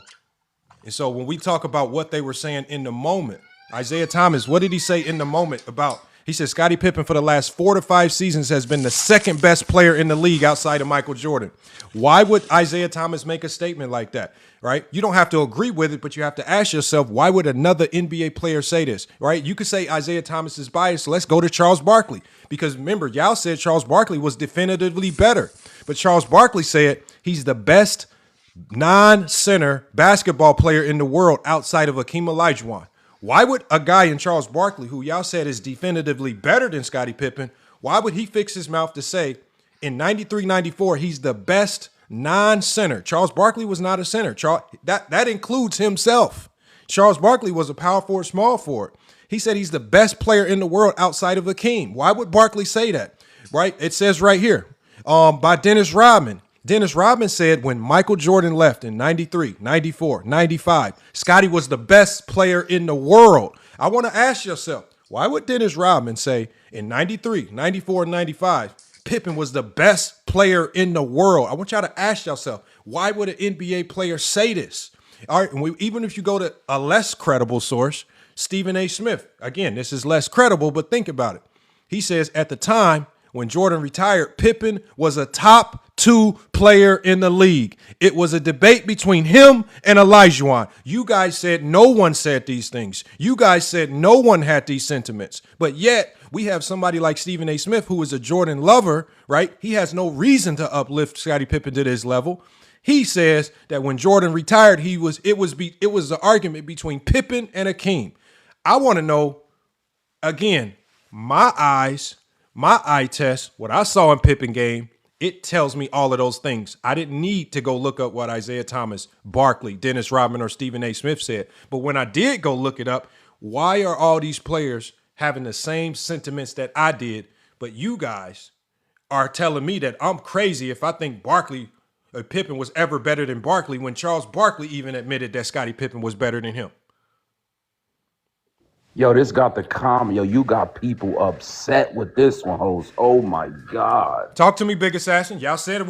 so when we talk about what they were saying in the moment, Isaiah Thomas, what did he say in the moment about? He said Scottie Pippen for the last 4 to 5 seasons has been the second best player in the league outside of Michael Jordan. Why would Isaiah Thomas make a statement like that, right? You don't have to agree with it, but you have to ask yourself, why would another NBA player say this, right? You could say Isaiah Thomas is biased. Let's go to Charles Barkley, because remember, y'all said Charles Barkley was definitively better, but Charles Barkley said he's the best non-center basketball player in the world outside of Hakeem Olajuwon. Why would a guy in Charles Barkley, who y'all said is definitively better than Scottie Pippen, why would he fix his mouth to say in 93, 94, he's the best non-center? Charles Barkley was not a center. That includes himself. Charles Barkley was a power forward, small forward. He said he's the best player in the world outside of Hakeem. Why would Barkley say that? Right? It says right here by Dennis Rodman. Dennis Rodman said when Michael Jordan left in 93, 94, 95, Scottie was the best player in the world. I want to ask yourself, why would Dennis Rodman say in 93, 94, 95, Pippen was the best player in the world? I want y'all to ask yourself, why would an NBA player say this? All right, and even if you go to a less credible source, Stephen A. Smith, again, this is less credible, but think about it. He says at the time when Jordan retired, Pippen was a top 2 player in the league. It was a debate between him and Olajuwon. You guys said no one said these things. You guys said no one had these sentiments. But yet we have somebody like Stephen A. Smith, who is a Jordan lover, right? He has no reason to uplift Scottie Pippen to this level. He says that when Jordan retired, it was an argument between Pippen and Akeem. I want to know, again, my eye test, what I saw in Pippen game, it tells me all of those things. I didn't need to go look up what Isaiah Thomas, Barkley, Dennis Rodman, or Stephen A. Smith said. But when I did go look it up, why are all these players having the same sentiments that I did, but you guys are telling me that I'm crazy if I think Pippen was ever better than Barkley when Charles Barkley even admitted that Scottie Pippen was better than him? Yo, this got the Yo, you got people upset with this one, host. Oh my God. Talk to me, Big Assassin. Y'all said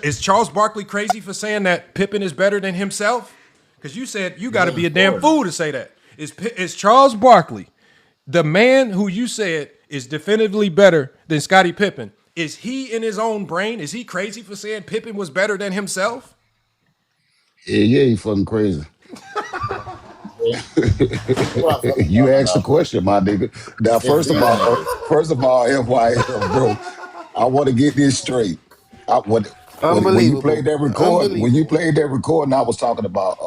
is Charles Barkley crazy for saying that Pippen is better than himself? Because you said you got to be a damn fool to say that. Is Charles Barkley, the man who you said is definitively better than Scottie Pippen, is he in his own brain? Is he crazy for saying Pippen was better than himself? Yeah, he fucking crazy. You asked the question, my nigga. Now, first of all, FYF, bro, I want to get this straight. When you played that recording, I was talking about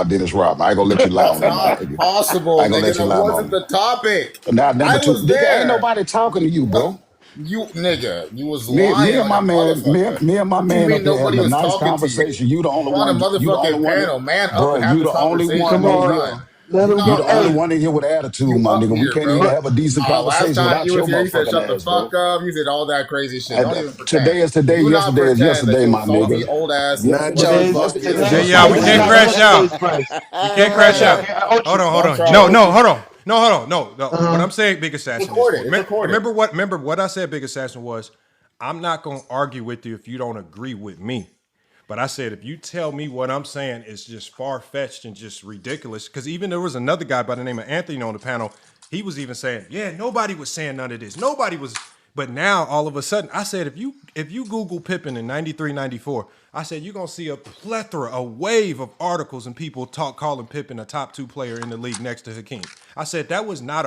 Dennis Rodman. I ain't gonna let you lie on that, my nigga. Possible, nigga. That wasn't the topic. Now, number two, was there. Ain't nobody talking to you, bro. You was me lying. And my man up there having a nice conversation. You the only one. You the only one. Man up and you the only one. You're the only one in here with attitude, my nigga. We can't even have a decent conversation without your motherfucking ass, you said shut the fuck up. You said all that crazy shit. Don't even pretend. Today is today. Yesterday is yesterday, my nigga. Old ass. We can't crash out. We can't crash out. Hold on. No, hold on. No. What I'm saying, Big Assassin. Remember what I said, Big Assassin, was I'm not gonna argue with you if you don't agree with me. But I said, if you tell me what I'm saying is just far-fetched and just ridiculous, because even there was another guy by the name of Anthony on the panel, he was even saying, yeah, nobody was saying none of this. Nobody was. But now, all of a sudden, I said, if you Google Pippen in 93, 94, I said, you're going to see a plethora, a wave of articles and people calling Pippen a top 2 player in the league next to Hakeem. I said, that was not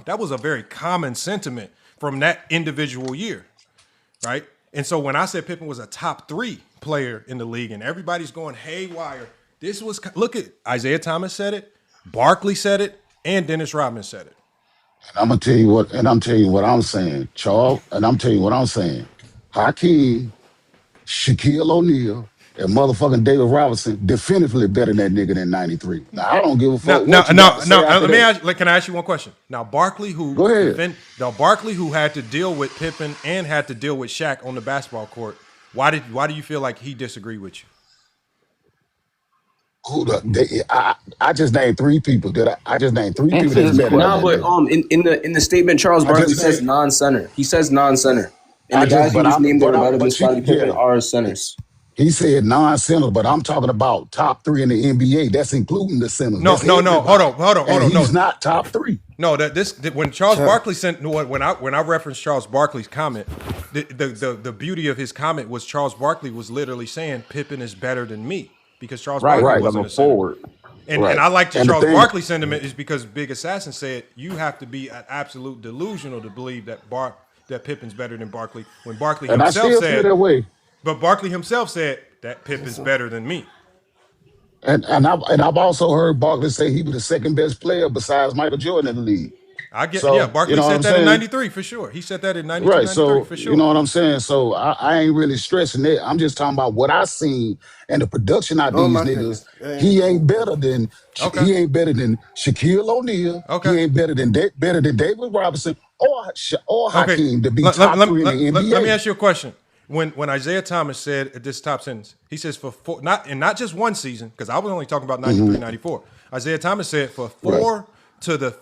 that was a very common sentiment from that individual year, right? And so when I said Pippen was a top 3 player in the league and everybody's going haywire, look at Isaiah Thomas said it, Barkley said it, and Dennis Rodman said it. And I'm telling you what I'm saying, Charles, and I'm telling you what I'm saying. Hakeem, Shaquille O'Neal, and motherfucking David Robinson definitively better than that nigga than 93. Now, I don't give a fuck what you got to say after that. Can I ask you one question? Now, Barkley, who had to deal with Pippen and had to deal with Shaq on the basketball court, why do you feel like he disagreed with you? I just named 3 people. I just named 3 people that's better. No, but in the statement, Charles Barkley says non-center. He says non-center. And the guys you just named that are better than Scottie Pippen are centers. He said non-center, but I'm talking about top 3 in the NBA. That's including the centers. No. Hold on. He's not top 3. No, when Charles Barkley when I referenced Charles Barkley's comment, the beauty of his comment was Charles Barkley was literally saying Pippen is better than me because Charles Barkley wasn't a forward. And I like the Charles Barkley sentiment is because Big Assassin said you have to be an absolute delusional to believe that Pippen's better than Barkley when Barkley himself said that way. But Barkley himself said that Pippen's better than me. And I've also heard Barkley say he was the second best player besides Michael Jordan in the league. Barkley said that in 93 for sure. He said that in 92, 93 for sure. You know what I'm saying? So I ain't really stressing it. I'm just talking about what I seen and the production out these niggas. He ain't better than Shaquille O'Neal. He ain't better than David Robinson or Hakeem to be top 3 in the NBA. Let me ask you a question. When Isaiah Thomas said at this top sentence, he says not just one season, because I was only talking about 93, 94. Isaiah Thomas said for 4 to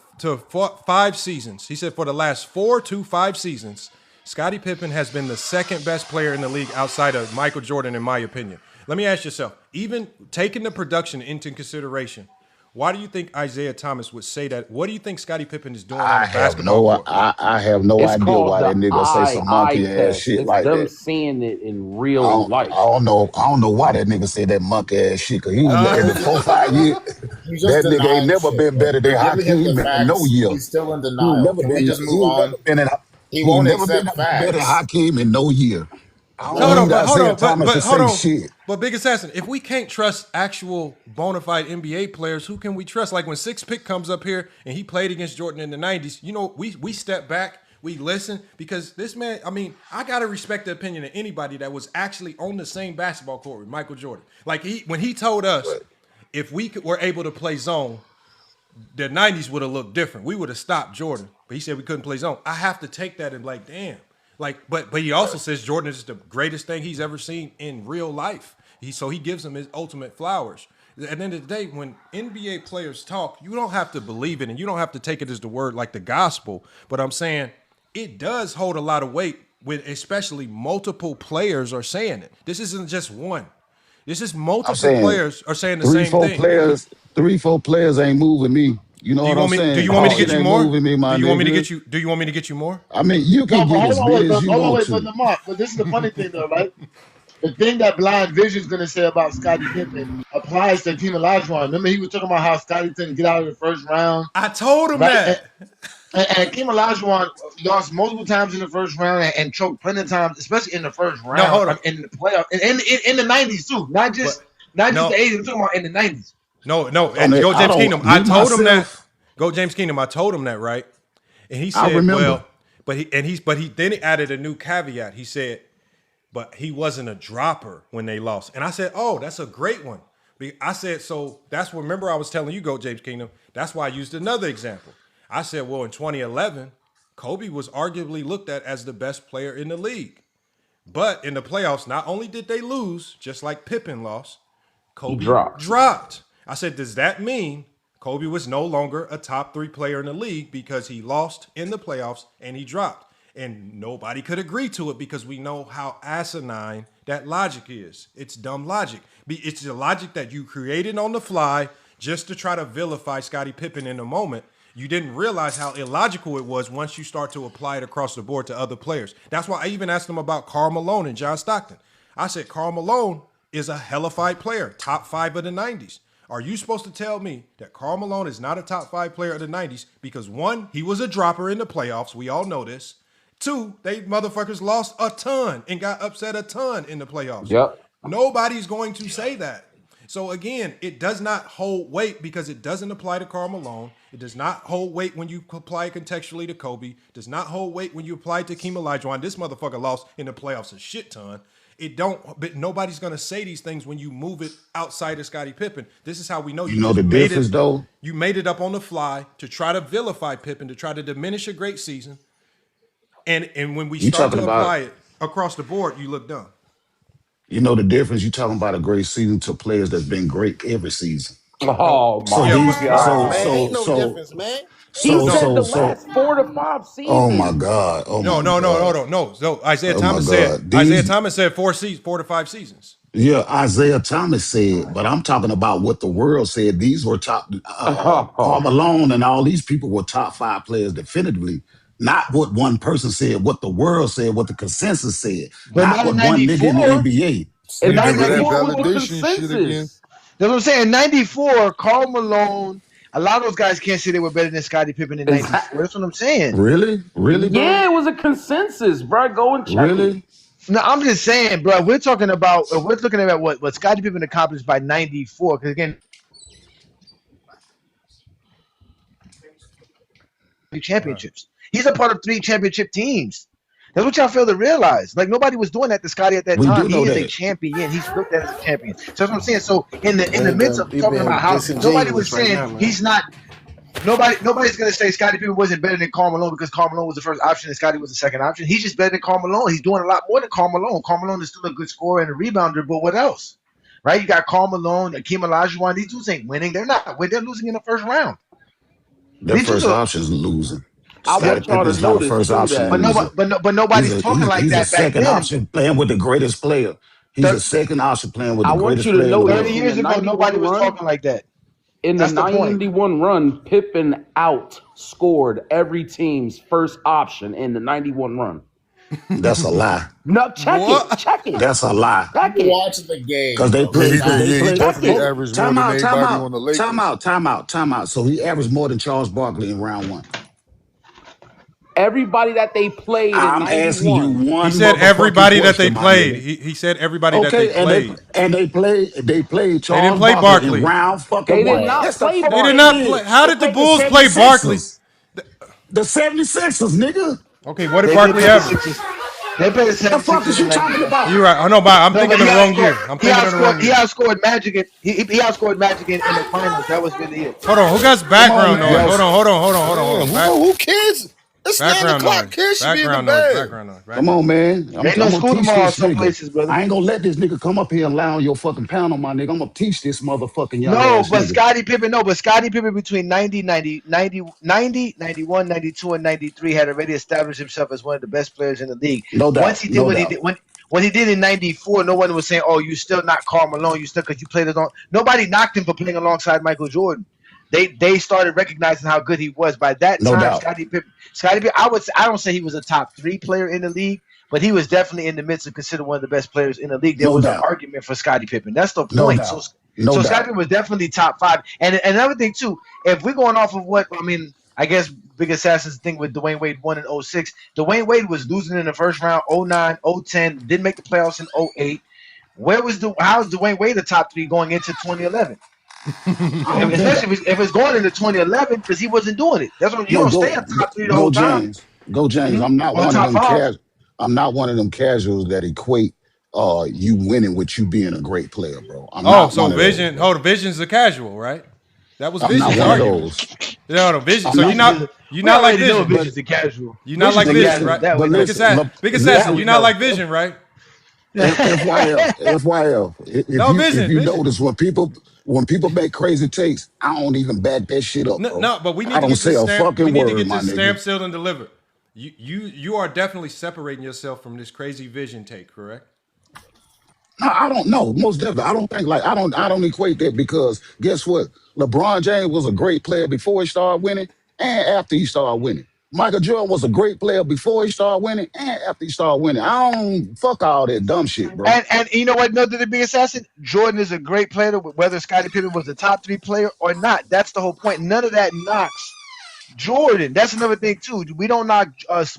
5 seasons. He said for the last 4 to 5 seasons, Scottie Pippen has been the second best player in the league outside of Michael Jordan, in my opinion. Let me ask yourself, even taking the production into consideration, Why do you think Isaiah Thomas would say that? What do you think Scottie Pippen is doing on I the have basketball no, court? I have no It's idea called why the that nigga say some eye monkey ass test. shit It's like them that. seeing it in I real don't, life. I don't know. I don't know why that nigga said that monkey ass shit. Cause he in the 4-5 years, He's just that nigga ain't denying never shit. been better than You're giving him the Hakeem in no facts. year. He's still in He ain't denial. never Can we been. just move on? He He ain't won't never been accept better than facts. Hakeem in no year. I So don't need hold Isaiah on, Thomas to but hold say on. shit. But Big Assassin, if we can't trust actual bona fide NBA players, who can we trust? Like when Six Pick comes up here and he played against Jordan in the 90s, you know, we step back, we listen, because this man, I mean, I gotta respect the opinion of anybody that was actually on the same basketball court with Michael Jordan. Like when he told us if were able to play zone, the 90s would have looked different. We would have stopped Jordan. But he said we couldn't play zone. I have to take that and like, damn. Like, but he also says Jordan is the greatest thing he's ever seen in real life. So he gives him his ultimate flowers. At the end of the day, when NBA players talk, you don't have to believe it and you don't have to take it as the word like the gospel. But I'm saying it does hold a lot of weight with especially multiple players are saying it. This isn't just one. This is I'm multiple saying players are saying the same thing. 3-4 players ain't moving me. You know Do you what I'm want me? Do saying? you want me That to get shit you ain't more? moving me, Do my you want me to nigga. get you? Do you want me to get you more? I mean, you No, can but get as many as you want but to. Lamar, but this is the funny thing though, right? The thing that Blind Vision's gonna say about Scottie Pippen applies to Team Olajuwon. Remember, he was talking about how Scottie couldn't get out of the first round, I told him right? that. And Kim Olajuwon lost multiple times in the first round and choked plenty of times, especially in the first No, round. hold on. In the playoff, in the '90s too, not just the No, '80s. I'm talking about in the '90s. no. On And it, go I James Kingdom. don't I me told him that. myself. Go James Kingdom. I told him that, right? And he I said, remember. well, but he then he added a new caveat. He said, but he wasn't a dropper when they lost. And I said, oh, that's a great one. I said, so that's what, remember I was telling you, Go James Kingdom. That's why I used another example. I said, well, in 2011, Kobe was arguably looked at as the best player in the league. But in the playoffs, not only did they lose, just like Pippen lost, Kobe dropped. I said, does that mean Kobe was no longer a top 3 player in the league because he lost in the playoffs and he dropped? And nobody could agree to it because we know how asinine that logic is. It's dumb logic. It's the logic that you created on the fly just to try to vilify Scottie Pippen in the moment. You didn't realize how illogical it was once you start to apply it across the board to other players. That's why I even asked them about Karl Malone and John Stockton. I said, Karl Malone is a hellified player, top 5 of the 90s. Are you supposed to tell me that Karl Malone is not a top 5 player of the 90s because 1, he was a dropper in the playoffs. We all know this. 2, they motherfuckers lost a ton and got upset a ton in the playoffs. Yep. Nobody's going to say that. So again, it does not hold weight because it doesn't apply to Karl Malone. It does not hold weight when you apply it contextually to Kobe. It does not hold weight when you apply it to Hakeem Olajuwon. This motherfucker lost in the playoffs a shit ton. But nobody's gonna say these things when you move it outside of Scottie Pippen. This is how we know You know the difference though? You made it up on the fly to try to vilify Pippen, to try to diminish a great season. And when we start to apply it across the board, you look dumb. You know the difference. You talking about a great season to players that's been great every season. Oh my God! man, ain't no difference, man. He said the last 4 to 5 seasons. Oh my God! Oh my God! No. So Isaiah Oh Thomas my said. God. Isaiah Thomas said 4 to 5 seasons. Yeah, Isaiah Thomas said, but I'm talking about what the world said. These were top. Karl Malone and all these people were top 5 players definitively. Not what one person said, what the world said, what the consensus said. But not what in one nigga in the 94, NBA. And in 94 was the validation consensus. That's what I'm saying. 94, Karl Malone, a lot of those guys can't say they were better than Scottie Pippen in 94. That's what I'm saying. Really? Really, bro? Yeah, it was a consensus, bro. Go and check it. No, I'm just saying, bro. We're talking about, we're looking at what Scottie Pippen accomplished by 94. Because again, championships. He's a part of 3 championship teams. That's what y'all fail to realize. Like nobody was doing that to Scottie at that time. He is a champion. He's looked at as a champion. So that's what I'm saying. So in the midst of talking about how nobody was saying he's not. Nobody's gonna say Scottie Pippen wasn't better than Karl Malone because Karl Malone was the first option and Scottie was the second option. He's just better than Karl Malone. He's doing a lot more than Karl Malone. Karl Malone is still a good scorer and a rebounder, but what else? Right? You got Karl Malone, Hakeem Olajuwon. These dudes ain't winning. They're not. They're losing in the first round. Their first option's losing. I want y'all to not a notice first too option that, but nobody's talking like he's that a second back then. option playing with the greatest player. He's a second option playing with the greatest player in the world. 30 years ago, nobody was talking like that. In the That's the point. 91 run, Pippen outscored every team's first option in the 91 run. That's a lie. No, check it. That's a lie. Check it. Watching the game. Because they play. He definitely averaged more than anybody on the Lakers. Time out. So he averaged more than Charles Barkley in round one. Everybody that they played in 91. I'm asking you one. He said everybody that they played. He said everybody that they played. And they played Charles They didn't play Barkley in round fucking They did one. not play Barkley. They did not play. How did the Bulls play Barkley? The 76ers, nigga. Okay, what did Barkley average? They played the 76ers. The fuck is you talking about? You're right. Oh no, I'm thinking of the wrong year. I'm thinking of the wrong He year. outscored Magic. He outscored Magic in the finals. That was really it. Hold on. Who got background noise? Hold on. Who cares? It's 9 o'clock. Kids should be in the bed. Background noise. Come on, man. Ain't no school tomorrow in some places, brother. I ain't gonna let this nigga come up here and lie on your fucking pound on my nigga. I'm gonna teach this motherfucking young No, ass but nigga. Scottie Pippen between 90, 91, 92, and 93 had already established himself as one of the best players in the league. No doubt. Once he did what he did in 94, no one was saying, "Oh, you still not Karl Malone, you still because you played along." Nobody knocked him for playing alongside Michael Jordan. They started recognizing how good he was. By that time, Scottie Pippen, I don't say he was a top 3 player in the league, but he was definitely in the midst of considered one of the best players in the league. There was an argument for Scottie Pippen. That's the point. So Scottie Pippen was definitely top 5. And another thing too, if we're going off of what I guess Big Assassin's thing with Dwayne Wade won in 06. Dwayne Wade was losing in the first round, 09, 010, didn't make the playoffs in 08. How is Dwayne Wade the top 3 going into 2011? Especially if it's going into 2011 because he wasn't doing it. That's what you don't stay at top 3 the whole time. Go James. I'm not one of them I'm not one of them casuals that equate you winning with you being a great player, bro. The Vision's a casual, right? That was Vision's argument. No, the Vision. So you're not like Vision. Vision's a casual. You're not like Vision, right? Big Assassin, you're not like Vision, right? FYL. If you notice when people make crazy takes, I don't even back that shit up. No, but we need to get this stamp sealed and delivered. You are definitely separating yourself from this crazy Vision take, correct? No, I don't know. Most definitely. I don't think I don't equate that because guess what? LeBron James was a great player before he started winning and after he started winning. Michael Jordan was a great player before he started winning and after he started winning. I don't fuck all that dumb shit, bro. And you know what? No, the big assassin. Jordan is a great player, whether Scottie Pippen was a top 3 player or not. That's the whole point. None of that knocks Jordan. That's another thing too. We don't knock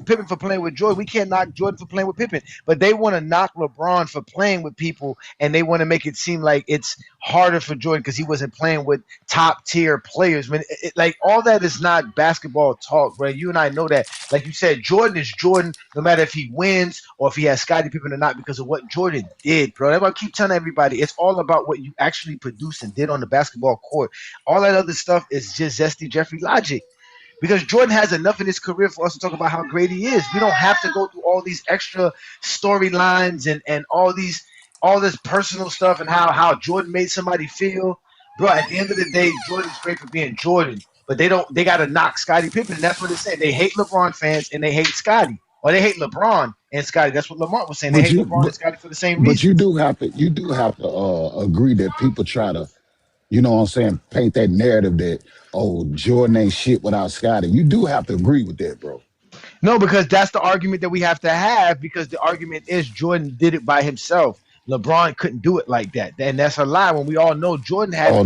Pippen for playing with Jordan. We can't knock Jordan for playing with Pippen. But they want to knock LeBron for playing with people, and they want to make it seem like it's harder for Jordan because he wasn't playing with top tier players. Like all that is not basketball talk, bro. You and I know that. Like you said, Jordan is Jordan, no matter if he wins or if he has Scottie Pippen or not, because of what Jordan did, bro. That's why I keep telling everybody, it's all about what you actually produced and did on the basketball court. All that other stuff is just zesty Jeffrey logic. Because Jordan has enough in his career for us to talk about how great he is. We don't have to go through all these extra storylines and all this personal stuff and how Jordan made somebody feel. Bro, at the end of the day, Jordan's great for being Jordan. But they gotta knock Scottie Pippen, and that's what they're saying. They hate LeBron fans and they hate Scottie. Or they hate LeBron and Scottie. That's what Lamar was saying. They hate LeBron and Scottie for the same reason. But you do have to agree that people try to, you know what I'm saying, paint that narrative that, oh, Jordan ain't shit without Scottie. You do have to agree with that, bro. No, because that's the argument that we have to have, because the argument is Jordan did it by himself. LeBron couldn't do it like that. And that's a lie when we all know Jordan had a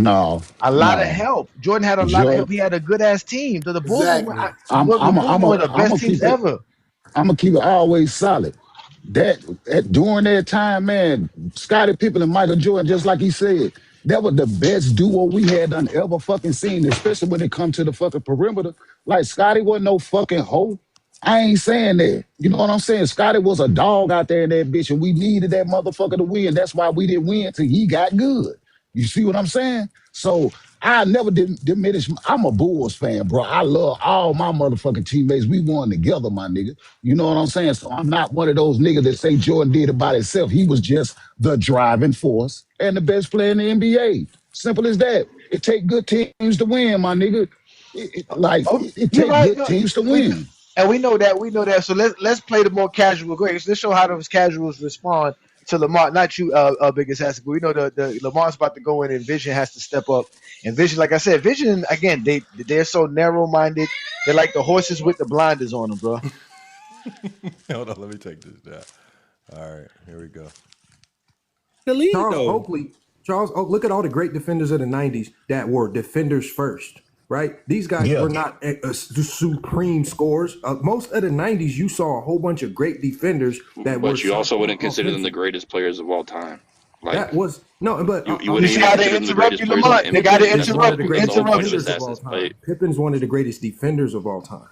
lot of help. Jordan had a lot of help. He had a good-ass team. The Bulls were one of the best teams ever. I'm going to keep it always solid. During that time, man, Scottie Pippen and Michael Jordan, just like he said, that was the best duo we had done ever fucking seen, especially when it comes to the fucking perimeter. Like, Scottie wasn't no fucking hoe. I ain't saying that. You know what I'm saying? Scottie was a dog out there in that bitch, and we needed that motherfucker to win. That's why we didn't win till he got good. You see what I'm saying? So I never diminish. I'm a Bulls fan, bro. I love all my motherfucking teammates. We won together, my nigga. You know what I'm saying? So I'm not one of those niggas that say Jordan did it by himself. He was just the driving force and the best player in the NBA. Simple as that. It take good teams to win, my nigga. It take good teams to win. And we know that. So let's play the more casual. Great. Let's show how those casuals respond. to Lamar, not you, biggest ass. We know the Lamar's about to go in, and Vision has to step up. And Vision, like I said, Vision again, they're so narrow minded. They're like the horses with the blinders on them, bro. Hold on, let me take this down. All right, here we go. The lead, Charles Oakley, look at all the great defenders of the 90s that were defenders first, right? These guys were not supreme scorers. Most of the 90s, you saw a whole bunch of great defenders that were. But you also wouldn't consider them the greatest players of all time. Like, that was no, but you wouldn't even consider them the greatest players on the They got to interrupt you. Pippen's one of the greatest defenders of all time.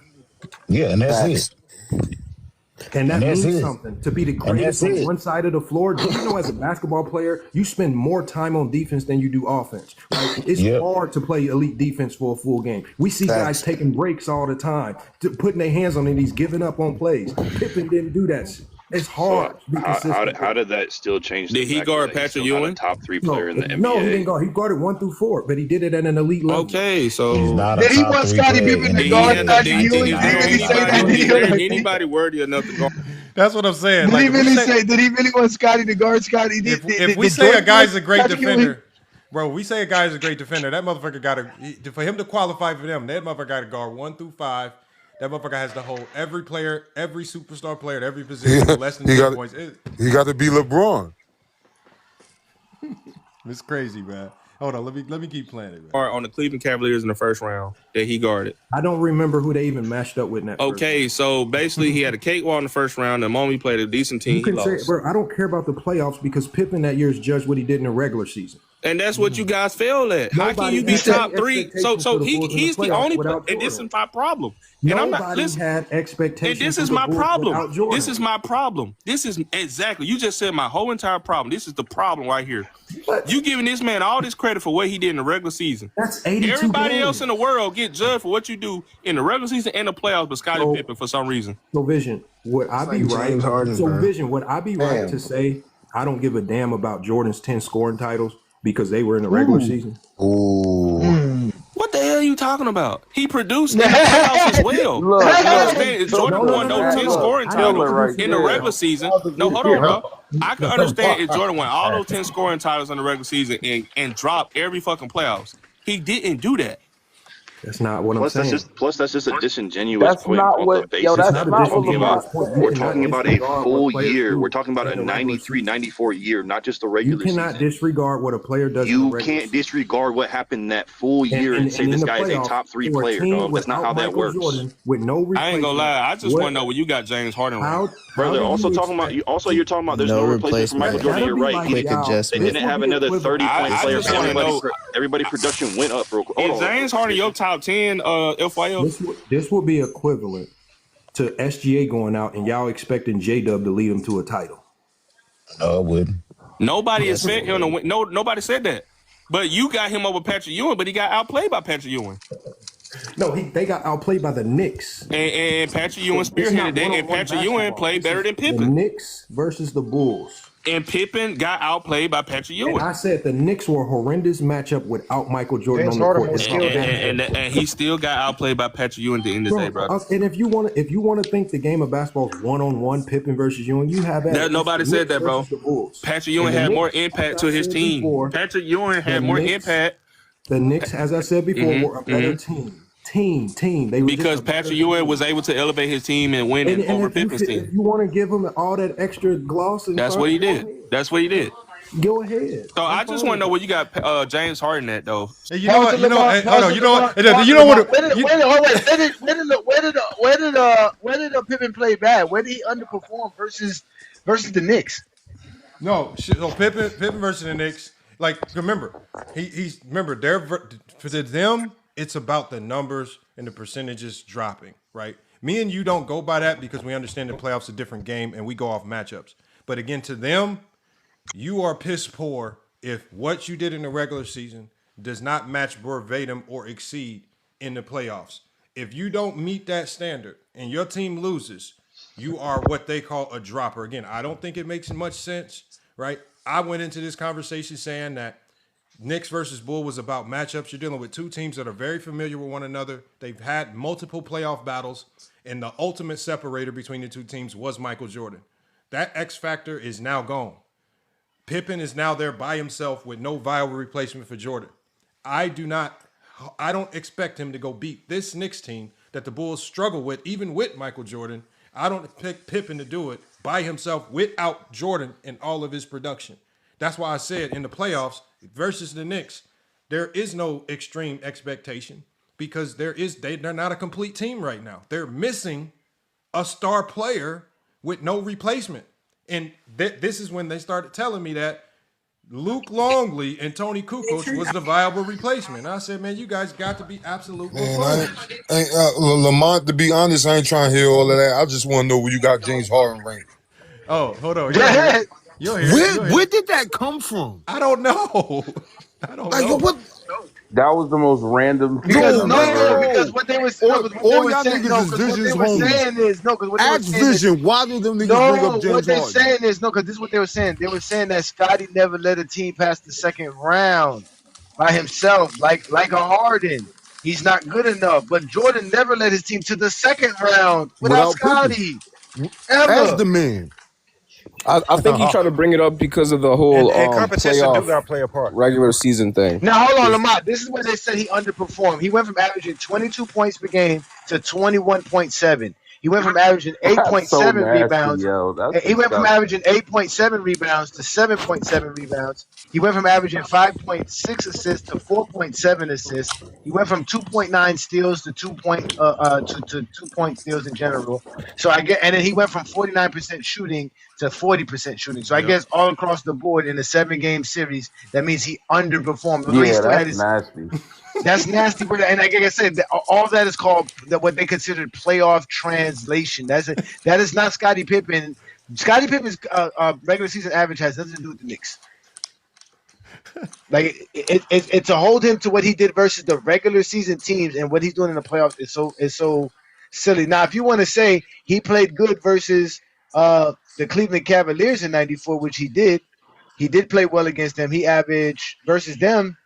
Yeah, and that's it. And that means something to be the greatest on one side of the floor. Do you know, as a basketball player, you spend more time on defense than you do offense. Right? It's hard to play elite defense for a full game. We see guys taking breaks all the time, putting their hands on it. He's giving up on plays. Pippen didn't do that. It's hard. How did that still change? Did he guard Patrick Ewing? Top 3 player in the NBA. No, he didn't guard. He guarded 1 through 4, but he did it at an elite level. Okay, so did he want Scottie Pippen to guard Patrick Ewing? Did anybody worthy enough to guard? That's what I'm saying. Did he really want Scottie to guard Scottie? If we say a guy's a great defender, bro, we say a guy's a great defender, that motherfucker got to, for him to qualify for them, that motherfucker got to guard 1 through 5. That motherfucker has to hold every player, every superstar player at every position for less than 10 points. He got to be LeBron. It's crazy, man. Hold on, let me keep playing it. Man. Or on the Cleveland Cavaliers in the first round that he guarded. I don't remember who they even matched up with in that. Okay, so basically he had a cakewalk in the first round. The moment he played a decent team, he lost. Bro, I don't care about the playoffs because Pippen that year is judged what he did in the regular season. And that's what you guys failed at. How can you be top 3? So he's the only player, and this is my problem. And I'm not had expectations. And this is my problem. This is my problem. This is exactly. You just said my whole entire problem. This is the problem right here. You giving this man all this credit for what he did in the regular season. That's 82 Everybody games. else in the world get judged for what you do in the regular season and the playoffs, but Scottie Pippen for some reason. So Vision, would I be right? Vision, would I be right to say I don't give a damn about Jordan's 10 scoring titles because they were in the regular season? What the hell are you talking about? He produced in the playoffs as well. Jordan won those 10 scoring titles in the regular season. No, hold on, bro. I can understand if Jordan won all those 10 scoring titles in the regular season and dropped every fucking playoffs. He didn't do that. That's not what I'm saying. That's just a disingenuous point off the basis. We're talking about a full year. We're talking about a 93, 94 year, not just the regular season. You cannot disregard what a player does. You can't disregard what happened that full year and say this guy is a top 3 player. No, that's not how that works. With no I ain't gonna lie. I just want to know where you got James Harden. Brother, you're talking about there's no replacement for Michael Jordan. You're right. They didn't have another 30-point player. Everybody's production went up real quick. Is James Harden your top 10 FYO? This would be equivalent to SGA going out and y'all expecting J-Dub to lead him to a title. No, it wouldn't. Nobody expect him to win. No, nobody said that. But you got him over Patrick Ewing, but he got outplayed by Patrick Ewing. No, they got outplayed by the Knicks. And PatrickEwing spearheaded that, and Patrick Ewing played better than Pippen. The Knicks versus the Bulls. And Pippen got outplayed by Patrick Ewing. And I said the Knicks were a horrendous matchup without Michael Jordan on the court. And he still got outplayed by Patrick Ewing at the end of the day, bro. And if you want to think the game of basketball is one-on-one Pippen versus Ewing, you have that. Nobody said that, bro. Patrick Ewing had more impact to his team. Patrick Ewing had more impact. The Knicks, as I said before, were a better team. Because Patrick Ewing was able to elevate his team and win over Pippen's team. If you want to give him all that extra gloss, that's what he did. That's what he did. Go ahead. So I just want to know where you got James Harden at, though. Hey, you know what? Where did Pippen play bad? Where did he underperform versus the Knicks? No, so Pippen versus the Knicks. Like, remember, for them, it's about the numbers and the percentages dropping, right? Me and you don't go by that because we understand the playoffs a different game and we go off matchups. But again, to them, you are piss poor if what you did in the regular season does not match verbatim or exceed in the playoffs. If you don't meet that standard and your team loses, you are what they call a dropper. Again, I don't think it makes much sense, right? I went into this conversation saying that Knicks versus Bull was about matchups. You're dealing with two teams that are very familiar with one another. They've had multiple playoff battles, and the ultimate separator between the two teams was Michael Jordan. That X factor is now gone. Pippen is now there by himself with no viable replacement for Jordan. I don't expect him to go beat this Knicks team that the Bulls struggle with, even with Michael Jordan. I don't expect Pippen to do it by himself without Jordan and all of his production. That's why I said in the playoffs versus the Knicks, there is no extreme expectation because they're not a complete team right now. They're missing a star player with no replacement. And this is when they started telling me that Luke Longley and Tony Kukoc was the viable replacement. And I said, man, you guys got to be absolute fools. Lamont, to be honest, I ain't trying to hear all of that. I just want to know where you got James Harden ranked. Oh, hold on. Where did that come from? I don't know. I don't know. What? That was the most random. Because what they were saying is Ask Vision, why do them niggas bring up James what they're Harden? saying is because this is what they were saying. They were saying that Scottie never led a team past the second round by himself, like a Harden. He's not good enough. But Jordan never led his team to the second round without Scottie. As the man. I think he tried to bring it up because of the whole competition do gotta play a part. regular season thing. Now hold on, Lamont. This is where they said he underperformed. He went from averaging 22 points per game to 21.7. He went from averaging 8.7 rebounds. He went from averaging 8.7 rebounds to 7.7 rebounds. He went from averaging 5.6 assists to 4.7 assists. He went from 2.9 steals to 2 point steals in general. So and then he went from 49% shooting to 40% shooting. So I guess all across the board in a 7-game series, that means he underperformed. Yeah, that's nasty. That's nasty, brother. And like I said, all that is called what they considered playoff translation. That is not Scottie Pippen. Scottie Pippen's regular season average has nothing to do with the Knicks. Like it to hold him to what he did versus the regular season teams and what he's doing in the playoffs is so silly. Now, if you want to say he played good versus the Cleveland Cavaliers in '94, which he did play well against them. He averaged versus them.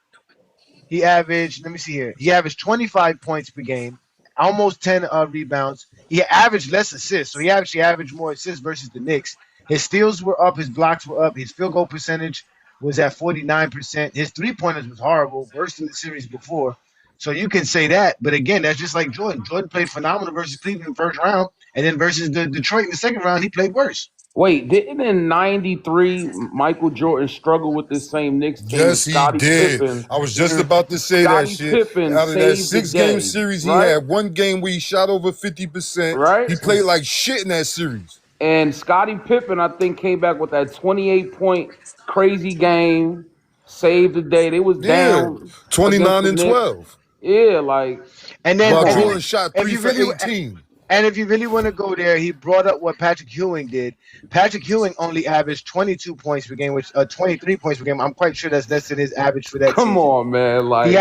He averaged, let me see here. He averaged 25 points per game, almost 10 rebounds. He averaged less assists, so he actually averaged more assists versus the Knicks. His steals were up, his blocks were up, his field goal percentage was at 49%. His three-pointers was horrible, worse than the series before. So you can say that, but again, that's just like Jordan. Jordan played phenomenal versus Cleveland in the first round, and then versus the Detroit in the second round, he played worse. Wait, didn't in '93 Michael Jordan struggle with this same Knicks team? Yes, he did. Pippen, I was just about to say that shit. Pippen Out of that 6-game series, he had one game where he shot over 50%. Right. He played like shit in that series. And Scottie Pippen, I think, came back with that 28-point crazy game, saved the day. They was down 29-12. Yeah, like. And then Jordan shot 3 for 18. And if you really want to go there, he brought up what Patrick Ewing did. Patrick Ewing only averaged 22 points per game, which 23 points per game. I'm quite sure that's less than his average for that. Come on, man! Like he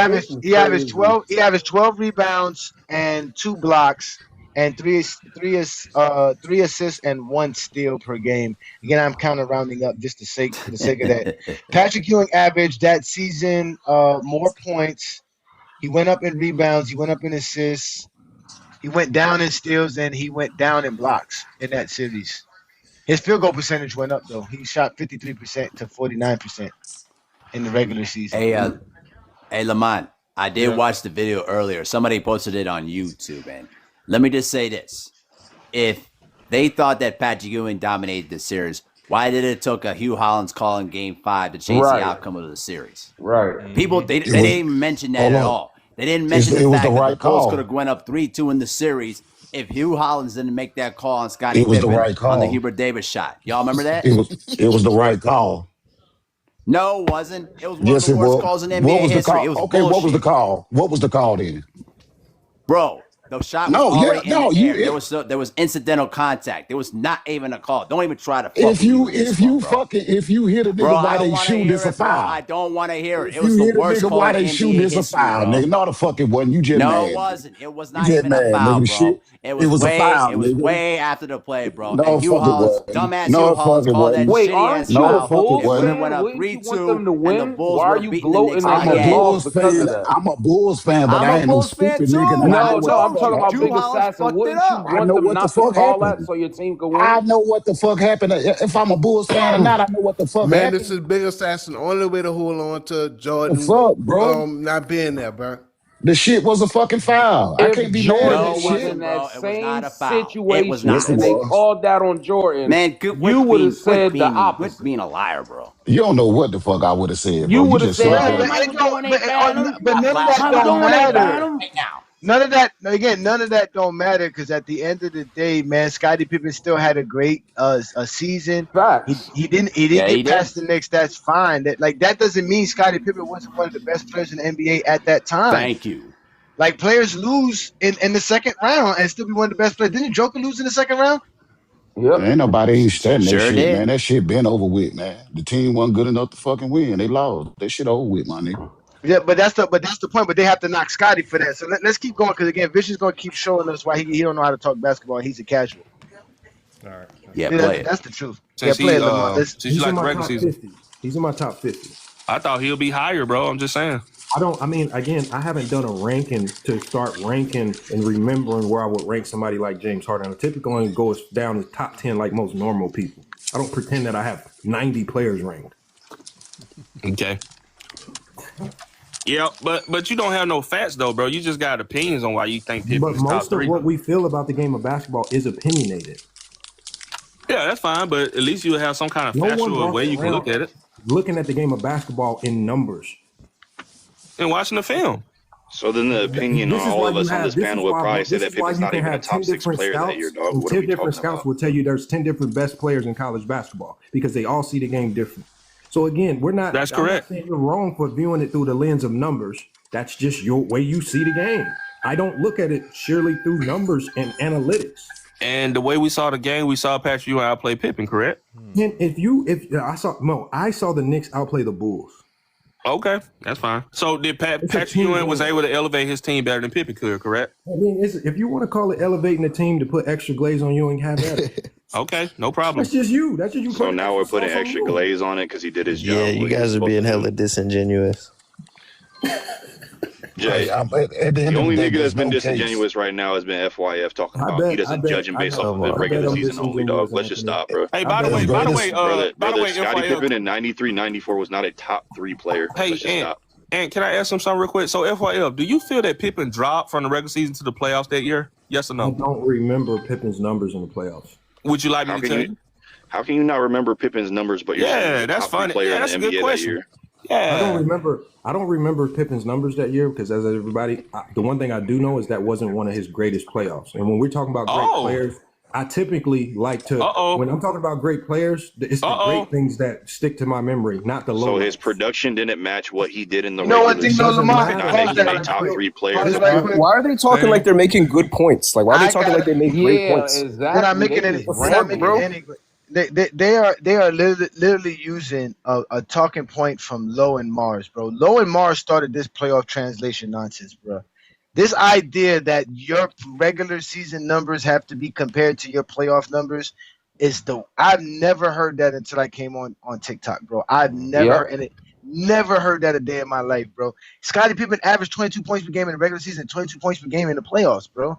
averaged 12. He averaged 12 rebounds and 2 blocks and three assists and 1 steal per game. Again, I'm kind of rounding up just for the sake of that. Patrick Ewing averaged that season more points. He went up in rebounds. He went up in assists. He went down in steals and he went down in blocks in that series. His field goal percentage went up though. He shot 53% to 49% in the regular season. Hey, Lamont, I did watch the video earlier. Somebody posted it on YouTube, and let me just say this: if they thought that Patrick Ewing dominated the series, why did it took a Hugh Hollins call in Game 5 to change the outcome of the series? Right. People they didn't even mention that at all. They didn't mention the fact that the Bulls could have went up 3-2 in the series if Hugh Hollins didn't make that call on Scottie Pippen on the Hubert Davis shot. Y'all remember that? It was the right call. No, it wasn't. It was one of the worst calls in NBA history. It was okay, bullshit. what was the call? What was the call then? Bro, the shot was already in the air. There was incidental contact. There was not even a call. Don't even try to fuck if you hit a nigga while they shooting, it's a foul. I don't want to hear it. It was the worst call in NBA history. It's a foul, nigga. No, the fuck it wasn't. You just mad. No, it wasn't. It was not even a foul, bro. It was way, a foul. It was way after the play, bro. No, and Hugh Hollins, dumbass Hugh Hollins called that shitty-ass foul. And we went up 3-2, and the Bulls were beating the Knicks. I'm a Bulls fan, but I ain't no stupid nigga. No, talking about Drew big Wallace assassin. fucked it Wouldn't you up. I want know them what the not to fuck call that happened. so your team can I win? know what the fuck happened. If I'm a Bulls fan or not, I know what the fuck Man, this happened. is big assassin. Only way to hold on to The Jordan fuck, bro? not being there, bro. The shit was a fucking foul. I If can't be mad at Jordan that No, it was shit. in wasn't, that bro. It was same not a foul. It was situation Yes, not. it and they was. called that on Jordan, Man, you would have quit said the being opposite. a liar, bro. You don't know what the fuck I would have said, You bro. You would have just sit up said, But, there. hey, but Michael it don't. Jordan ain't bad. But none of that Michael don't Jordan ain't matter. bad. None of that. Again, none of that don't matter because at the end of the day, man, Scottie Pippen still had a great a season. Facts. He didn't Yeah, he get did. past the Knicks. That's fine. That doesn't mean Scottie Pippen wasn't one of the best players in the NBA at that time. Thank you. Like players lose in the second round and still be one of the best players. Didn't Joker lose in the second round? Yep. Ain't nobody ain't studying that Sure shit, man. did. That shit been over with, man. The team wasn't good enough to fucking win. They lost. That shit over with, my nigga. Yeah, but that's the point. But they have to knock Scottie for that. So let's keep going because again, Vision's gonna keep showing us why he don't know how to talk basketball. And he's a casual. All right. Yeah, play it. That's the truth. Since Play he it, Lamar. since you He's like in the my regular top season. 50. He's in my top 50. I thought he'll be higher, bro. I'm just saying. I mean, again, I haven't done a ranking to start ranking and remembering where I would rank somebody like James Harden. I typically only go down to top 10 like most normal people. I don't pretend that I have 90 players ranked. Okay. Yeah, but you don't have no facts though, bro. You just got opinions on why you think Pippen But is top most of 3. what we feel about the game of basketball is opinionated. Yeah, that's fine, but at least you have some kind of factual way you can look at it. Looking at the game of basketball in numbers. And watching the film. So then the opinion on all of us on this panel would probably say that Pippen's not even a top 6 player that year, dog. What are 10 we different talking scouts about? will tell you there's 10 different best players in college basketball because they all see the game different. So again, That's correct. I'm not saying you're wrong for viewing it through the lens of numbers. That's just your way you see the game. I don't look at it surely through numbers and analytics. And the way we saw the game, we saw Patrick Ewing outplay Pippen, correct? And I saw the Knicks outplay the Bulls. Okay, that's fine. So did Patrick Ewing was able to elevate his team better than Pippen could, correct? I mean, if you want to call it elevating the team to put extra glaze on you and have that. Okay, no problem. That's just you. That's just you. So now we're putting extra glaze on it because he did his job. Yeah, you guys are being hella disingenuous. Jay, the only nigga that's been disingenuous right now has been FYF talking about he doesn't judge him based off of the regular season only, dog. Let's just stop, bro. Hey, by the way, brother, Scottie Pippen in 93-94 was not a top 3 player. Hey, Let's just stop. And can I ask him something real quick? So FYF, do you feel that Pippen dropped from the regular season to the playoffs that year? Yes or no? I don't remember Pippen's numbers in the playoffs. Would you like me to tell you? How can you not remember Pippen's numbers, but you're that's funny. player That's in a the good NBA question. that year? Yeah. I don't remember Pippen's numbers that year because as everybody, the one thing I do know is that wasn't one of his greatest playoffs. And when we're talking about great players, I typically like to, when I'm talking about great players, it's the great things that stick to my memory, not the low. So his production didn't match what he did in the No, I regular think season. Lamar, Not making a top 3 player. Why are they talking like they're making good points? Like, why are they talking like they make great points? Exactly. They're not making any. They are literally using a talking point from Lowe and Mars, bro. Lowe and Mars started this playoff translation nonsense, bro. This idea that your regular season numbers have to be compared to your playoff numbers I've never heard that until I came on TikTok, bro. I've never never heard that a day in my life, bro. Scottie Pippen averaged 22 points per game in the regular season, 22 points per game in the playoffs, bro.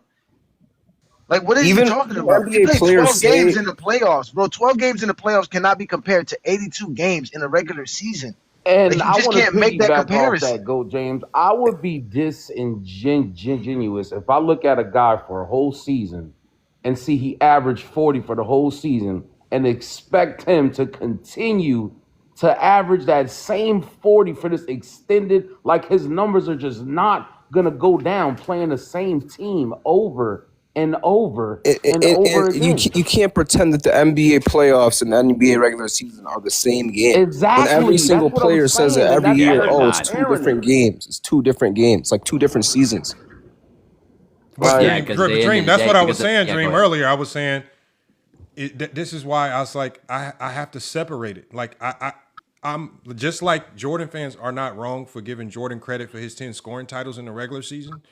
Like, what are you talking about? He played 12 games in the playoffs, bro. 12 games in the playoffs cannot be compared to 82 games in a regular season. And like, I just want to can't make that comparison. Off that, Go James. I would be disingenuous if I look at a guy for a whole season and see he averaged 40 for the whole season and expect him to continue to average that same 40 for this extended, like his numbers are just not gonna go down playing the same team over and over and over again. You can't pretend that the NBA playoffs and the NBA regular season are the same game. Exactly. When every single player says it every year, it's not 2 different games. It's 2 different games, like 2 different seasons. But Dream, that's what I was saying, Dream, earlier. I was saying this is why I was like, I have to separate it. Like I'm just like Jordan fans are not wrong for giving Jordan credit for his 10 scoring titles in the regular season.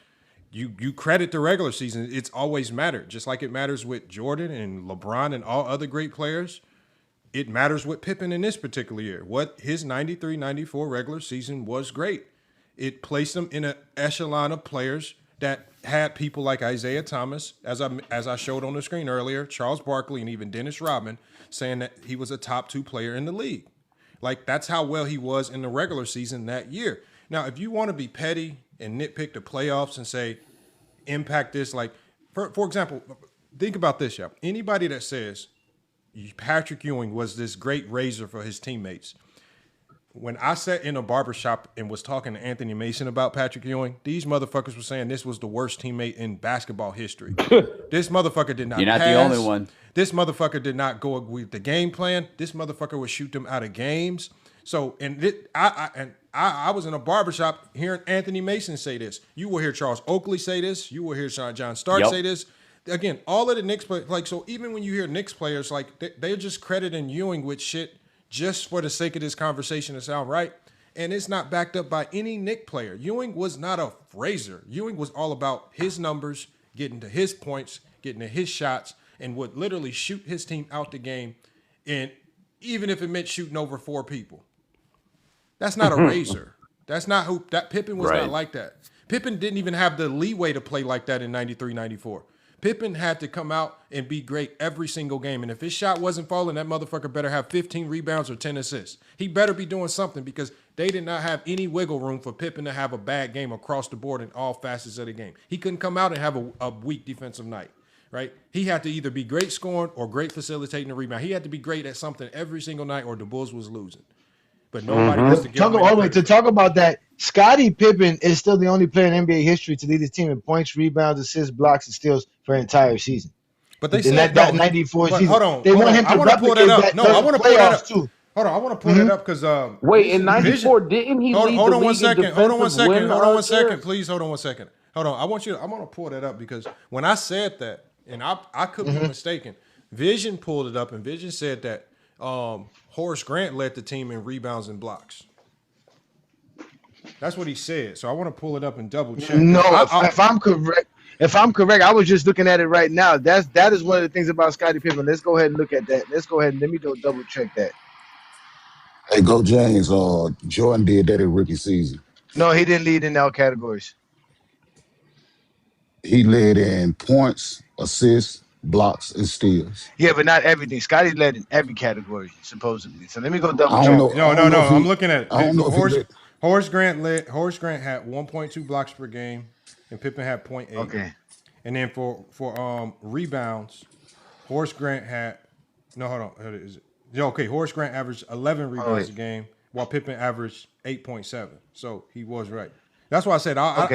You credit the regular season. It's always mattered. Just like it matters with Jordan and LeBron and all other great players, it matters with Pippen in this particular year. What his 93-94 regular season was great. It placed him in an echelon of players that had people like Isaiah Thomas, as I showed on the screen earlier, Charles Barkley, and even Dennis Rodman saying that he was a top 2 player in the league. Like, that's how well he was in the regular season that year. Now, if you want to be petty and nitpick the playoffs and say, impact this, like, for example, think about this, y'all. Anybody that says Patrick Ewing was this great raiser for his teammates, when I sat in a barbershop and was talking to Anthony Mason about Patrick Ewing, these motherfuckers were saying this was the worst teammate in basketball history. This motherfucker did not You're not pass. the only one. This motherfucker did not go with the game plan. This motherfucker would shoot them out of games. So, I was in a barbershop hearing Anthony Mason say this. You will hear Charles Oakley say this. You will hear John Stark say this. Again, all of the Knicks players, like, so even when you hear Knicks players, like, they're just crediting Ewing with shit just for the sake of this conversation to sound right. And it's not backed up by any Knick player. Ewing was not a raiser. Ewing was all about his numbers, getting to his points, getting to his shots, and would literally shoot his team out the game. And even if it meant shooting over 4 people. That's not a raiser. That's not who that Pippen was not like that. Pippen didn't even have the leeway to play like that in 93, 94. Pippen had to come out and be great every single game. And if his shot wasn't falling, that motherfucker better have 15 rebounds or 10 assists. He better be doing something because they did not have any wiggle room for Pippen to have a bad game across the board in all facets of the game. He couldn't come out and have a weak defensive night, right? He had to either be great scoring or great facilitating the rebound. He had to be great at something every single night or the Bulls was losing. But nobody wants to give him to talk about that, Scottie Pippen is still the only player in NBA history to lead his team in points, rebounds, assists, blocks, and steals for an entire season. But they said that 94 season. Hold on. They want him to replicate that. No, I want to pull that up too. Hold on, I want to pull that up because wait, in '94 didn't he lead hold the on one league second. in Hold on one defensive second. win Hold on one shares? second. Please hold on one second. Hold on. I want to pull that up because when I said that, and I could be mistaken, Vision pulled it up and Vision said that Horace Grant led the team in rebounds and blocks. That's what he said. So I want to pull it up and double check. No, if I'm correct, I was just looking at it right now. That is one of the things about Scottie Pippen. Let's go ahead and look at that. Let's go ahead and let me go double check that. Hey, go James. Jordan did that in rookie season. No, he didn't lead in all categories. He led in points, assists, blocks, and steals. Yeah, but not everything. Scottie led in every category, supposedly. So let me go double check. No. I'm looking at it. Horace Grant had 1.2 blocks per game, and Pippen had 0.8. Okay. And then for rebounds, Horace Grant had Horace Grant averaged 11 rebounds a game, while Pippen averaged 8.7. So he was right. That's why I said I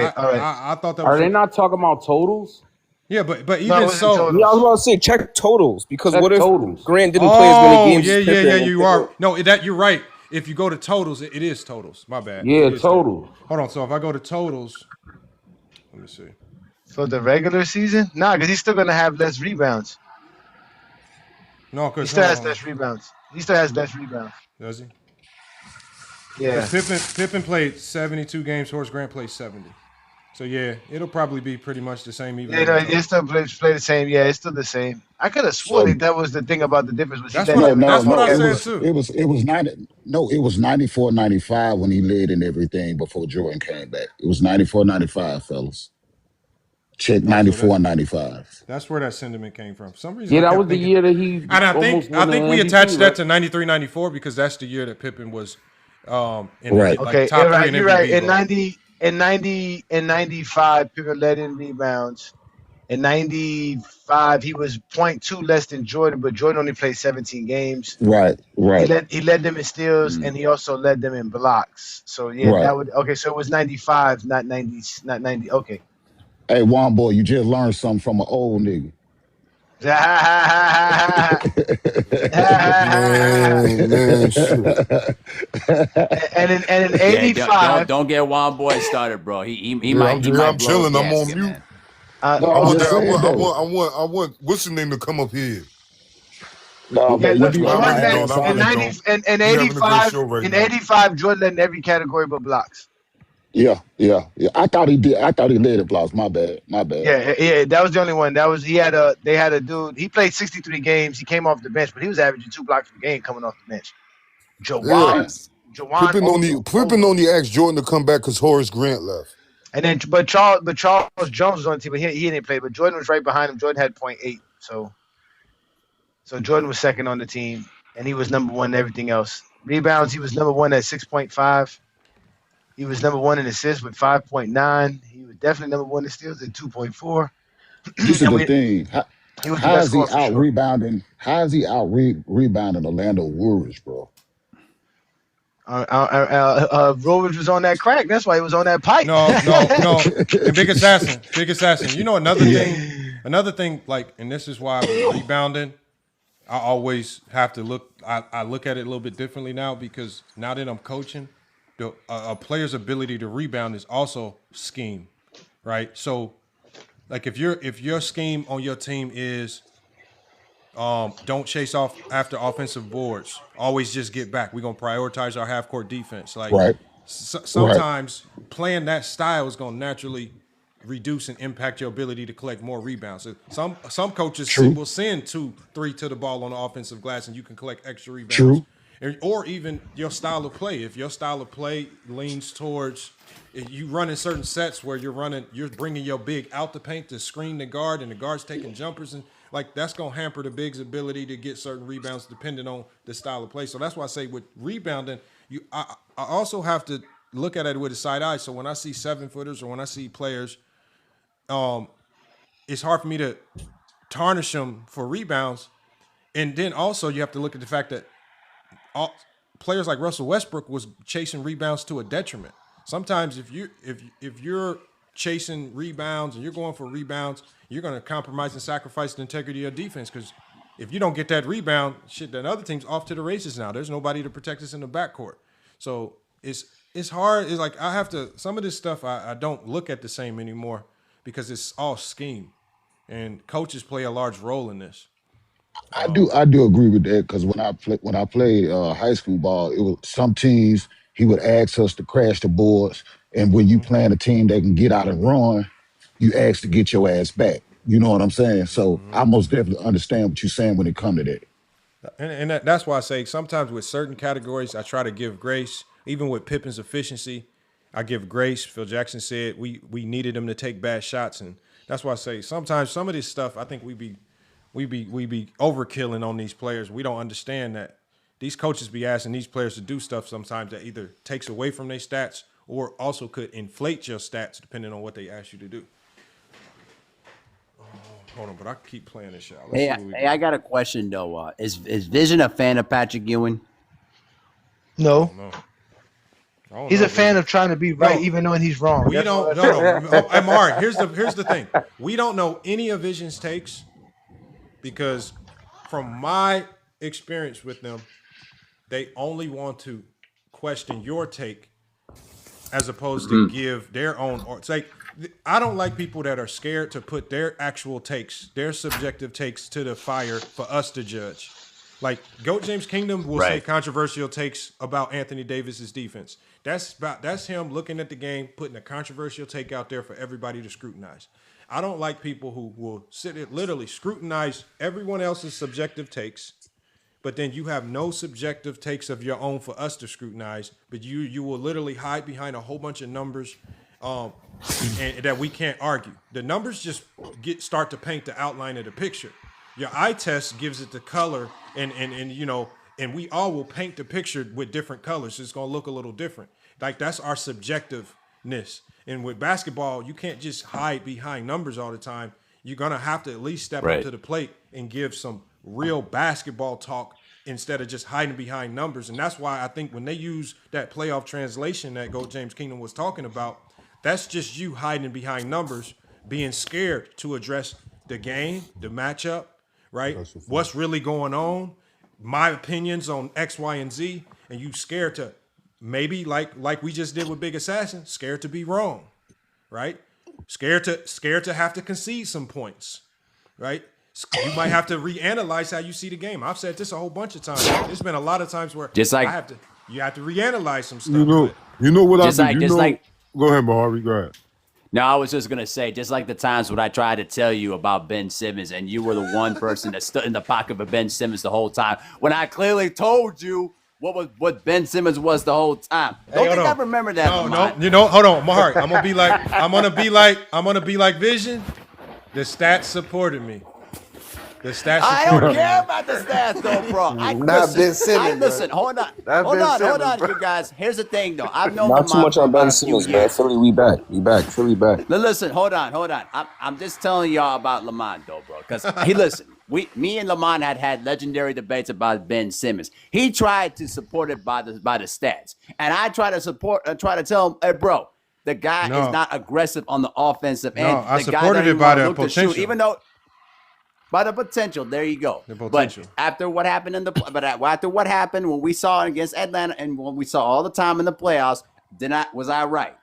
thought that. Are they not talking about totals? Yeah, but even so, yeah, I was about to say check totals because check what if totals. Grant didn't play as many games? Yeah, you are. No, you're right. If you go to totals, it is totals. My bad. Yeah, totals. Hold on. So if I go to totals, let me see. For the regular season? Nah, because he's still gonna have less rebounds. No, because he still has less rebounds. He still has less rebounds. Does he? Yeah. Pippen played 72 games. Horace Grant played 70. So yeah, it'll probably be pretty much the same. Even it still play the same. Yeah, it's still the same. I could have sworn that was the thing about the difference. That's what I said too. It was 94, 95 when he led in everything before Jordan came back. It was 94, 95, fellas. Check 94 and 95. That's where that sentiment came from. For some reason, yeah, that was the year that he. And I think we attached that to 93, 94 because that's the year that Pippen was in the top three in you're MVP. Right. In 95, Pippen led in rebounds. In 95, he was 0.2 less than Jordan, but Jordan only played 17 games. Right. He led them in steals, and he also led them in blocks. So yeah, that would So it was 95, not 90, not 90. Okay. Hey, Juan boy, you just learned something from an old nigga. and in 85, don't get Juan Boy started, bro. He might. I'm chilling. I'm on mute. I want what's the name to come up here? in 85, Jordan led in every category but blocks. Yeah. I thought he did. I thought he led in blocks. My bad. Yeah. That was the only one. They had a dude. He played 63 games. He came off the bench, but he was averaging 2 blocks per game coming off the bench. Jawan. Pippen only asked Jordan to come back because Horace Grant left. And then, but Charles Jones was on the team, but he didn't play. But Jordan was right behind him. Jordan had 0.8, so Jordan was second on the team, and he was number one in everything else. Rebounds, he was number one at 6.5. He was number one in assists with 5.9. He was definitely number one in steals at 2.4. This is the thing. How is he out sure. rebounding? How is he out rebounding Orlando Warriors, bro? Rubric was on that crack. That's why he was on that pipe. No. And Big Assassin. You know another thing, like, and this is why with rebounding, I always have to look. I look at it a little bit differently now because now that I'm coaching, a player's ability to rebound is also scheme, right? So, like if your scheme on your team is don't chase off after offensive boards, always just get back. We're gonna prioritize our half court defense. Like sometimes playing that style is gonna naturally reduce and impact your ability to collect more rebounds. So some coaches will send 2-3 to the ball on the offensive glass, and you can collect extra rebounds. Or even your style of play. If your style of play leans towards you running certain sets where you're bringing your big out the paint to screen the guard, and the guard's taking jumpers, and like that's gonna hamper the big's ability to get certain rebounds depending on the style of play. So that's why I say with rebounding, I also have to look at it with a side eye. So when I see 7-footers or when I see players, it's hard for me to tarnish them for rebounds. And then also you have to look at the fact that players like Russell Westbrook was chasing rebounds to a detriment. Sometimes if you're chasing rebounds and you're going for rebounds, you're going to compromise and sacrifice the integrity of defense, because if you don't get that rebound, then other team's off to the races now. There's nobody to protect us in the backcourt. So it's hard. It's like I have to, some of this stuff I don't look at the same anymore because it's all scheme, and coaches play a large role in this. I do agree with that, because when I played high school ball, it was some teams he would ask us to crash the boards, and when you playing a team that can get out and run, you ask to get your ass back. You know what I'm saying? So I most definitely understand what you're saying when it comes to that. And that's why I say sometimes with certain categories, I try to give grace. Even with Pippen's efficiency, I give grace. Phil Jackson said we needed him to take bad shots, and that's why I say sometimes some of this stuff I think we be overkilling on these players. We don't understand that these coaches be asking these players to do stuff sometimes that either takes away from their stats or also could inflate your stats depending on what they ask you to do. Hold on, but I keep playing this shot. Hey, I got a question though. Is Vision a fan of Patrick Ewing? No. He's a fan of trying to be right, even though he's wrong. We don't. No. Amari, here's the thing. We don't know any of Vision's takes, because from my experience with them, they only want to question your take as opposed to give their own. It's like, I don't like people that are scared to put their actual takes, their subjective takes to the fire for us to judge. Like Goat James Kingdom will say controversial takes about Anthony Davis's defense. That's him looking at the game, putting a controversial take out there for everybody to scrutinize. I don't like people who will sit there, literally scrutinize everyone else's subjective takes, but then you have no subjective takes of your own for us to scrutinize, but you will literally hide behind a whole bunch of numbers and that we can't argue. The numbers just start to paint the outline of the picture. Your eye test gives it the color, and we all will paint the picture with different colors. It's going to look a little different. Like that's our subjectiveness. And with basketball, you can't just hide behind numbers all the time. You're going to have to at least step up to the plate and give some real basketball talk instead of just hiding behind numbers. And that's why I think when they use that playoff translation that Goat James Kingdom was talking about, that's just you hiding behind numbers, being scared to address the game, the matchup, right? What's really going on, my opinions on X, Y, and Z, and you scared to maybe like we just did with Big Assassin, scared to be wrong, right? Scared to have to concede some points, right? You might have to reanalyze how you see the game. I've said this a whole bunch of times. There's been a lot of times where you have to reanalyze some stuff. You know what I mean? Go ahead, Mahari. Go ahead. No, I was just going to say, just like the times when I tried to tell you about Ben Simmons and you were the one person that stood in the pocket of Ben Simmons the whole time, when I clearly told you what Ben Simmons was the whole time. Don't think I remember that. No. You know, hold on, Mahari. I'm gonna be like Vision. The stats supported me. I don't care about the stats, though, bro. Listen. Hold on, you guys. Here's the thing, though. I've known not too much on Ben Simmons, man. Philly, we back. Philly back. Listen, hold on. I'm just telling y'all about Lamont, though, bro. Because me and Lamont had legendary debates about Ben Simmons. He tried to support it by the stats, and I try to tell him, hey, bro, the guy is not aggressive on the offensive end. I supported it by the potential, even though. By the potential, there you go. The potential. But after what happened when we saw against Atlanta and when we saw all the time in the playoffs, was I right?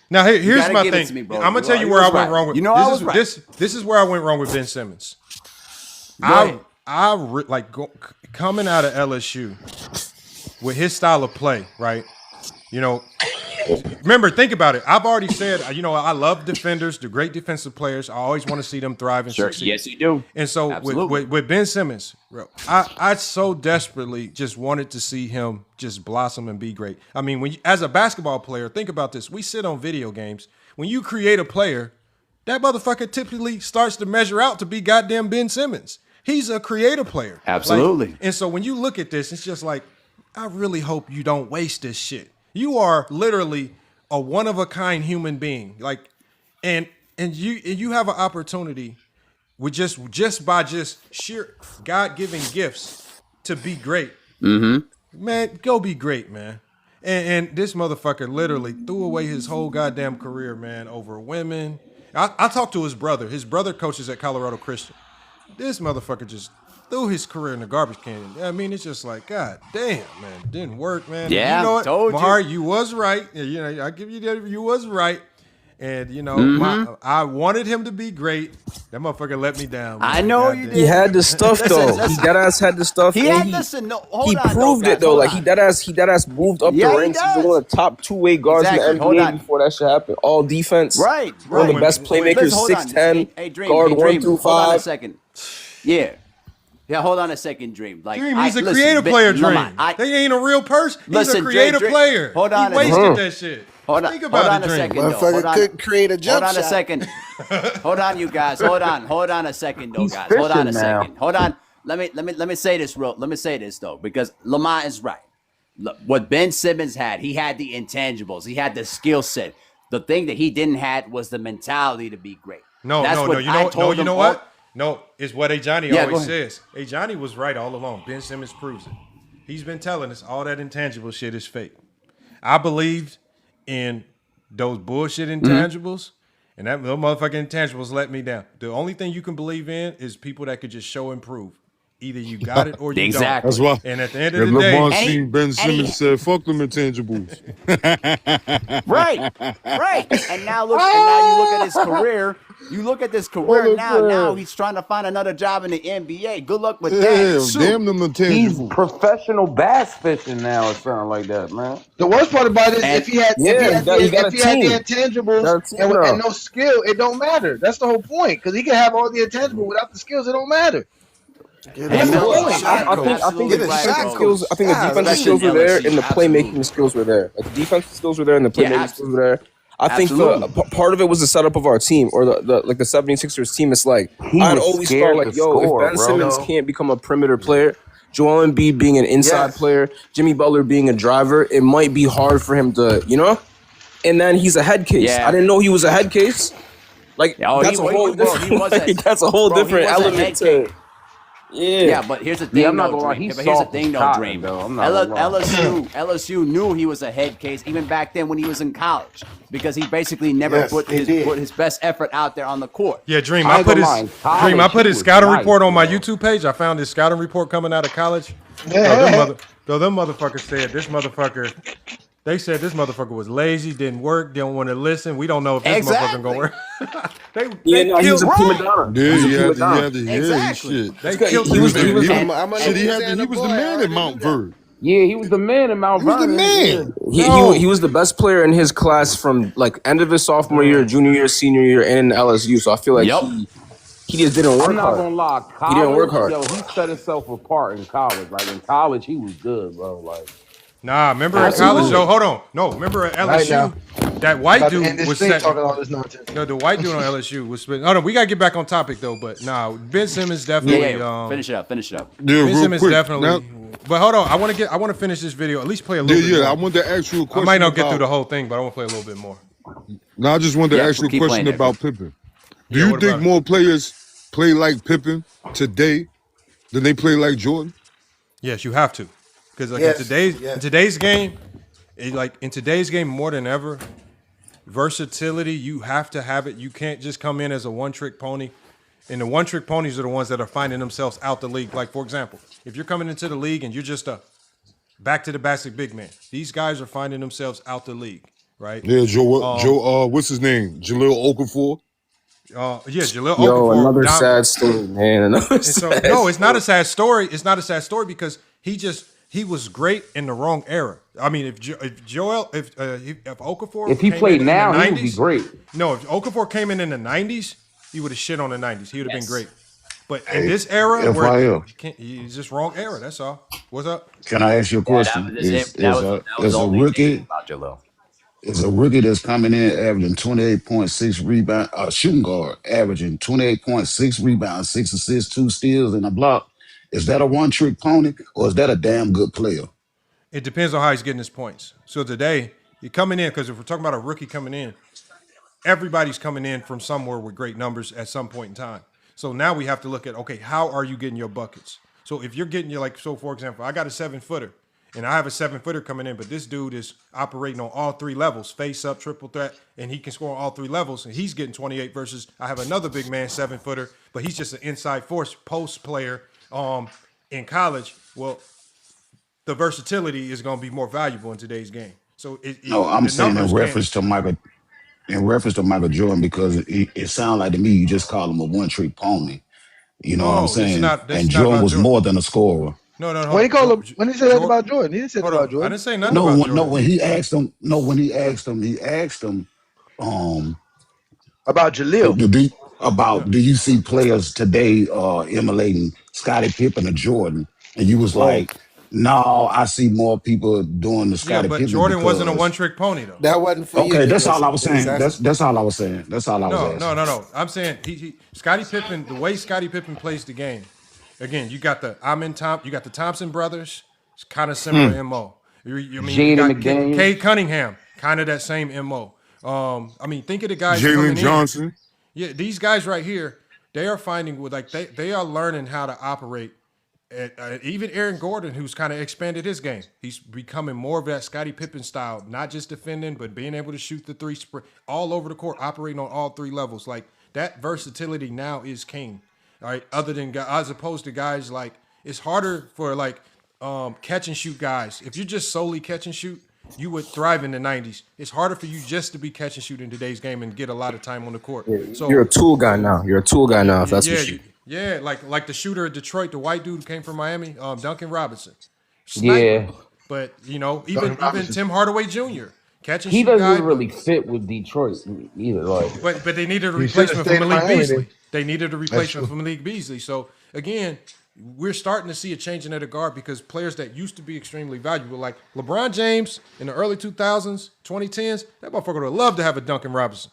Now here's my thing. Me, I'm gonna tell you where I went wrong with. This is where I went wrong with Ben Simmons. Coming out of LSU with his style of play, right? You know, remember, think about it. I've already said, I love defenders, the great defensive players. I always want to see them thrive and succeed. Yes, you do. And so with Ben Simmons, I so desperately just wanted to see him just blossom and be great. I mean, as a basketball player, think about this. We sit on video games. When you create a player, that motherfucker typically starts to measure out to be goddamn Ben Simmons. He's a creative player. Absolutely. And so when you look at this, it's just like, I really hope you don't waste this shit. You are literally a one-of-a-kind human being, and you have an opportunity with just by sheer God-given gifts to be great. Mm-hmm. Man, go be great, man. And this motherfucker literally threw away his whole goddamn career, man, over women. I talked to his brother. His brother coaches at Colorado Christian. This motherfucker just threw his career in the garbage can. I mean, it's just like, God damn, man, it didn't work, man. Yeah, you know what, told Mahar, you was right. I give you that. You was right. And I wanted him to be great. That motherfucker let me down. Man. I know you did. He had the stuff though. He deadass had the stuff. He proved it though. Like he deadass moved up the ranks. He's one of the top two-way guards in the NBA before that shit happened. All defense. Right. One of the best playmakers. 6'10", guard 1 through 5. Hold on a second. Yeah, hold on a second, Dream. Dream, he's a creative player, Dream. They ain't a real person. He's a creative player. Hold on. He wasted that shit. Think about it, Dream. Motherfucker couldn't create a jump shot. Hold on a second. Hold on, you guys. Hold on a second, though, guys. Hold on a second. Hold on. Let me say this, though, because Lamont is right. Look, what Ben Simmons had, he had the intangibles. He had the skill set. The thing that he didn't have was the mentality to be great. No. You know what? No, it's what Johnny always says. Johnny was right all along. Ben Simmons proves it. He's been telling us all that intangible shit is fake. I believed in those bullshit intangibles, and those motherfucking intangibles let me down. The only thing you can believe in is people that could just show and prove. Either you got it or you don't. That's why. And at the end of the day, LeBron seen Ben Simmons said, "Fuck them intangibles." Right. And now you look at his career. You look at this career now. Now he's trying to find another job in the NBA. Good luck with that. Damn them intangibles. He's professional bass fishing now or something like that, man. The worst part about it is if he had the intangibles and no skill, it don't matter. That's the whole point. Because he can have all the intangibles without the skills, it don't matter. I think the defensive skills were there and the playmaking skills were there. Like the defensive skills were there and the playmaking skills were there. I think part of it was the setup of our team or the 76ers team. It's like I'd always thought like, if Ben Simmons can't become a perimeter player, Joel Embiid being an inside player, Jimmy Butler being a driver, it might be hard for him to, And then he's a head case. I didn't know he was a head case. Like that's a whole different element to. Yeah, but here's the thing. I'm not gonna lie. Here's the thing, though, Dream. LSU knew he was a head case even back then when he was in college because he basically never put his best effort out there on the court. Yeah, Dream. I put his scouting report on my YouTube page. I found his scouting report coming out of college. Them motherfuckers said this motherfucker. They said this motherfucker was lazy, didn't work, didn't want to listen. We don't know if this motherfucker gonna work. He was a prima donna. He had to hear his shit. He was the man at Mount Vernon. Yeah, he was the man in Mount Vernon. He was the best player in his class from like end of his sophomore year, junior year, senior year, and in LSU. So I feel like he just didn't work hard. I'm not gonna lie. He didn't work hard. He set himself apart in college. Like in college, he was good, bro. Like Nah, remember in college though. Hold on, no, remember at LSU, that white dude was talking all this nonsense. No, the white dude on LSU was spitting. Oh no, we gotta get back on topic though. But nah, Ben Simmons definitely. Finish it up. Yeah, Ben Simmons quick. definitely. Now, but hold on, I want to finish this video. At least play a little bit. Yeah, more. I wanted to ask you a question. I might not get through the whole thing, but I want to play a little bit more. No, I just wanted to ask you a question about Pippen. Do you think more players play like Pippen today than they play like Jordan? Yes, you have to, because like in today's game, in today's game more than ever, versatility, you have to have it. You can't just come in as a one-trick pony. And the one-trick ponies are the ones that are finding themselves out the league. Like, for example, if you're coming into the league and you're just a back-to-the-basic big man, these guys are finding themselves out the league, right? Yeah, Joe, what's his name? Jaleel Okafor? Jaleel Okafor. Yo, another sad story, man. No, it's not a sad story. It's not a sad story because he was great in the wrong era. I mean, if Okafor, if he played now, he would be great. No, if Okafor came in the 90s, he would have shit on the 90s. He would have been great. But in this era, where he's just wrong era. That's all. What's up? Can I ask you a question? Is a rookie? Is a rookie that's coming in averaging 28.6 rebound, shooting guard averaging 28.6 rebounds, 6 assists, 2 steals, and a block. Is that a one-trick pony or is that a damn good player? It depends on how he's getting his points. So today, you're coming in, because if we're talking about a rookie coming in, everybody's coming in from somewhere with great numbers at some point in time. So now we have to look at, okay, how are you getting your buckets? So if you're getting for example, I got a 7-footer. And I have a 7-footer coming in, but this dude is operating on all 3 levels, face up, triple threat, and he can score on all 3 levels. And he's getting 28 versus I have another big man 7-footer, but he's just an inside force post player in college. Well, the versatility is going to be more valuable in today's game. So I'm saying in reference to Michael Jordan, because it sounds like to me you just call him a one-trick pony. You know what I'm saying? And Jordan was more than a scorer. No. When he said that about Jordan, he didn't say that about Jordan. I didn't say nothing about Jordan. When he asked him about Jaleel. Do you see players today emulating Scottie Pippen or Jordan? And you was like, no, I see more people doing the Scottie Pippen. But Jordan wasn't a one-trick pony though. That wasn't for you. Okay, that's all I was saying. That's all I was saying. No. I'm saying Scottie Pippen, the way Scottie Pippen plays the game. Again, you got the Thompson brothers. It's kind of similar MO. You got Cade Cunningham, kind of that same MO. Think of the guys. Jalen Johnson. Yeah, these guys right here, they are finding they are learning how to operate. Even Aaron Gordon, who's kind of expanded his game, he's becoming more of that Scottie Pippen style, not just defending, but being able to shoot the 3 all over the court, operating on all 3 levels. Like that versatility now is king. All right, as opposed to guys like it's harder for catch and shoot guys. If you're just solely catch and shoot, you would thrive in the 90s. It's harder for you just to be catch and shoot in today's game and get a lot of time on the court. So you're a tool guy now. If that's what you. Yeah, like the shooter at Detroit, the white dude who came from Miami, Duncan Robinson. Sniper. Yeah, but even Tim Hardaway Jr. Catch and he shoot doesn't guy, really fit with Detroit either. But they needed a replacement for Malik Beasley. They needed a replacement for Malik Beasley. So again, we're starting to see a change in the guard because players that used to be extremely valuable, like LeBron James in the early 2000s, 2010s, that motherfucker would love to have a Duncan Robinson.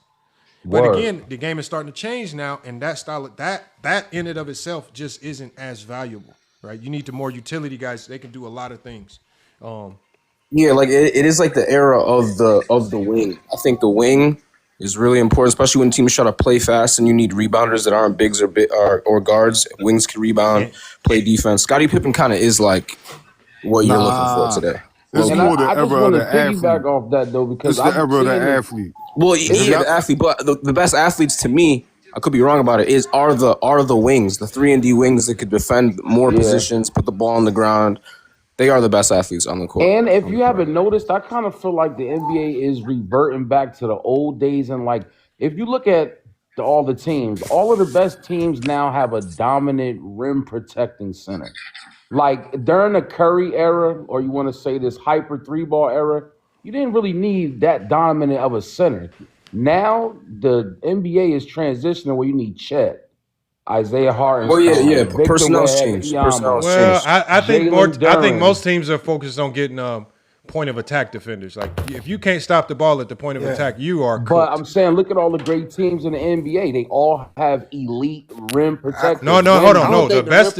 But again, the game is starting to change now, and that style, that in and of itself just isn't as valuable, right? You need the more utility guys. They can do a lot of things. Yeah, it is like the era of the wing. I think the wing is really important, especially when teams try to play fast and you need rebounders that aren't bigs or guards. Wings can rebound, play defense. Scottie Pippen kind of is like what you're looking for today. It's more the era of the athlete. Off that though, because it's the era of the athlete. Well, the athlete, but the best athletes to me, I could be wrong about it, are the wings, the 3-and-D wings that could defend more positions, put the ball on the ground. They are the best athletes on the court. And if you haven't noticed, I kind of feel like the NBA is reverting back to the old days. And if you look at all the teams, all of the best teams now have a dominant rim protecting center. Like during the Curry era, or you want to say this hyper 3-ball era, you didn't really need that dominant of a center. Now the NBA is transitioning where you need Chet, Isaiah Harden. Well, yeah. Personnel's changed. I think most teams are focused on getting point of attack defenders. Like if you can't stop the ball at the point of attack, you are cooked. But I'm saying, look at all the great teams in the NBA. They all have elite rim protectors. No, hold on. No, the best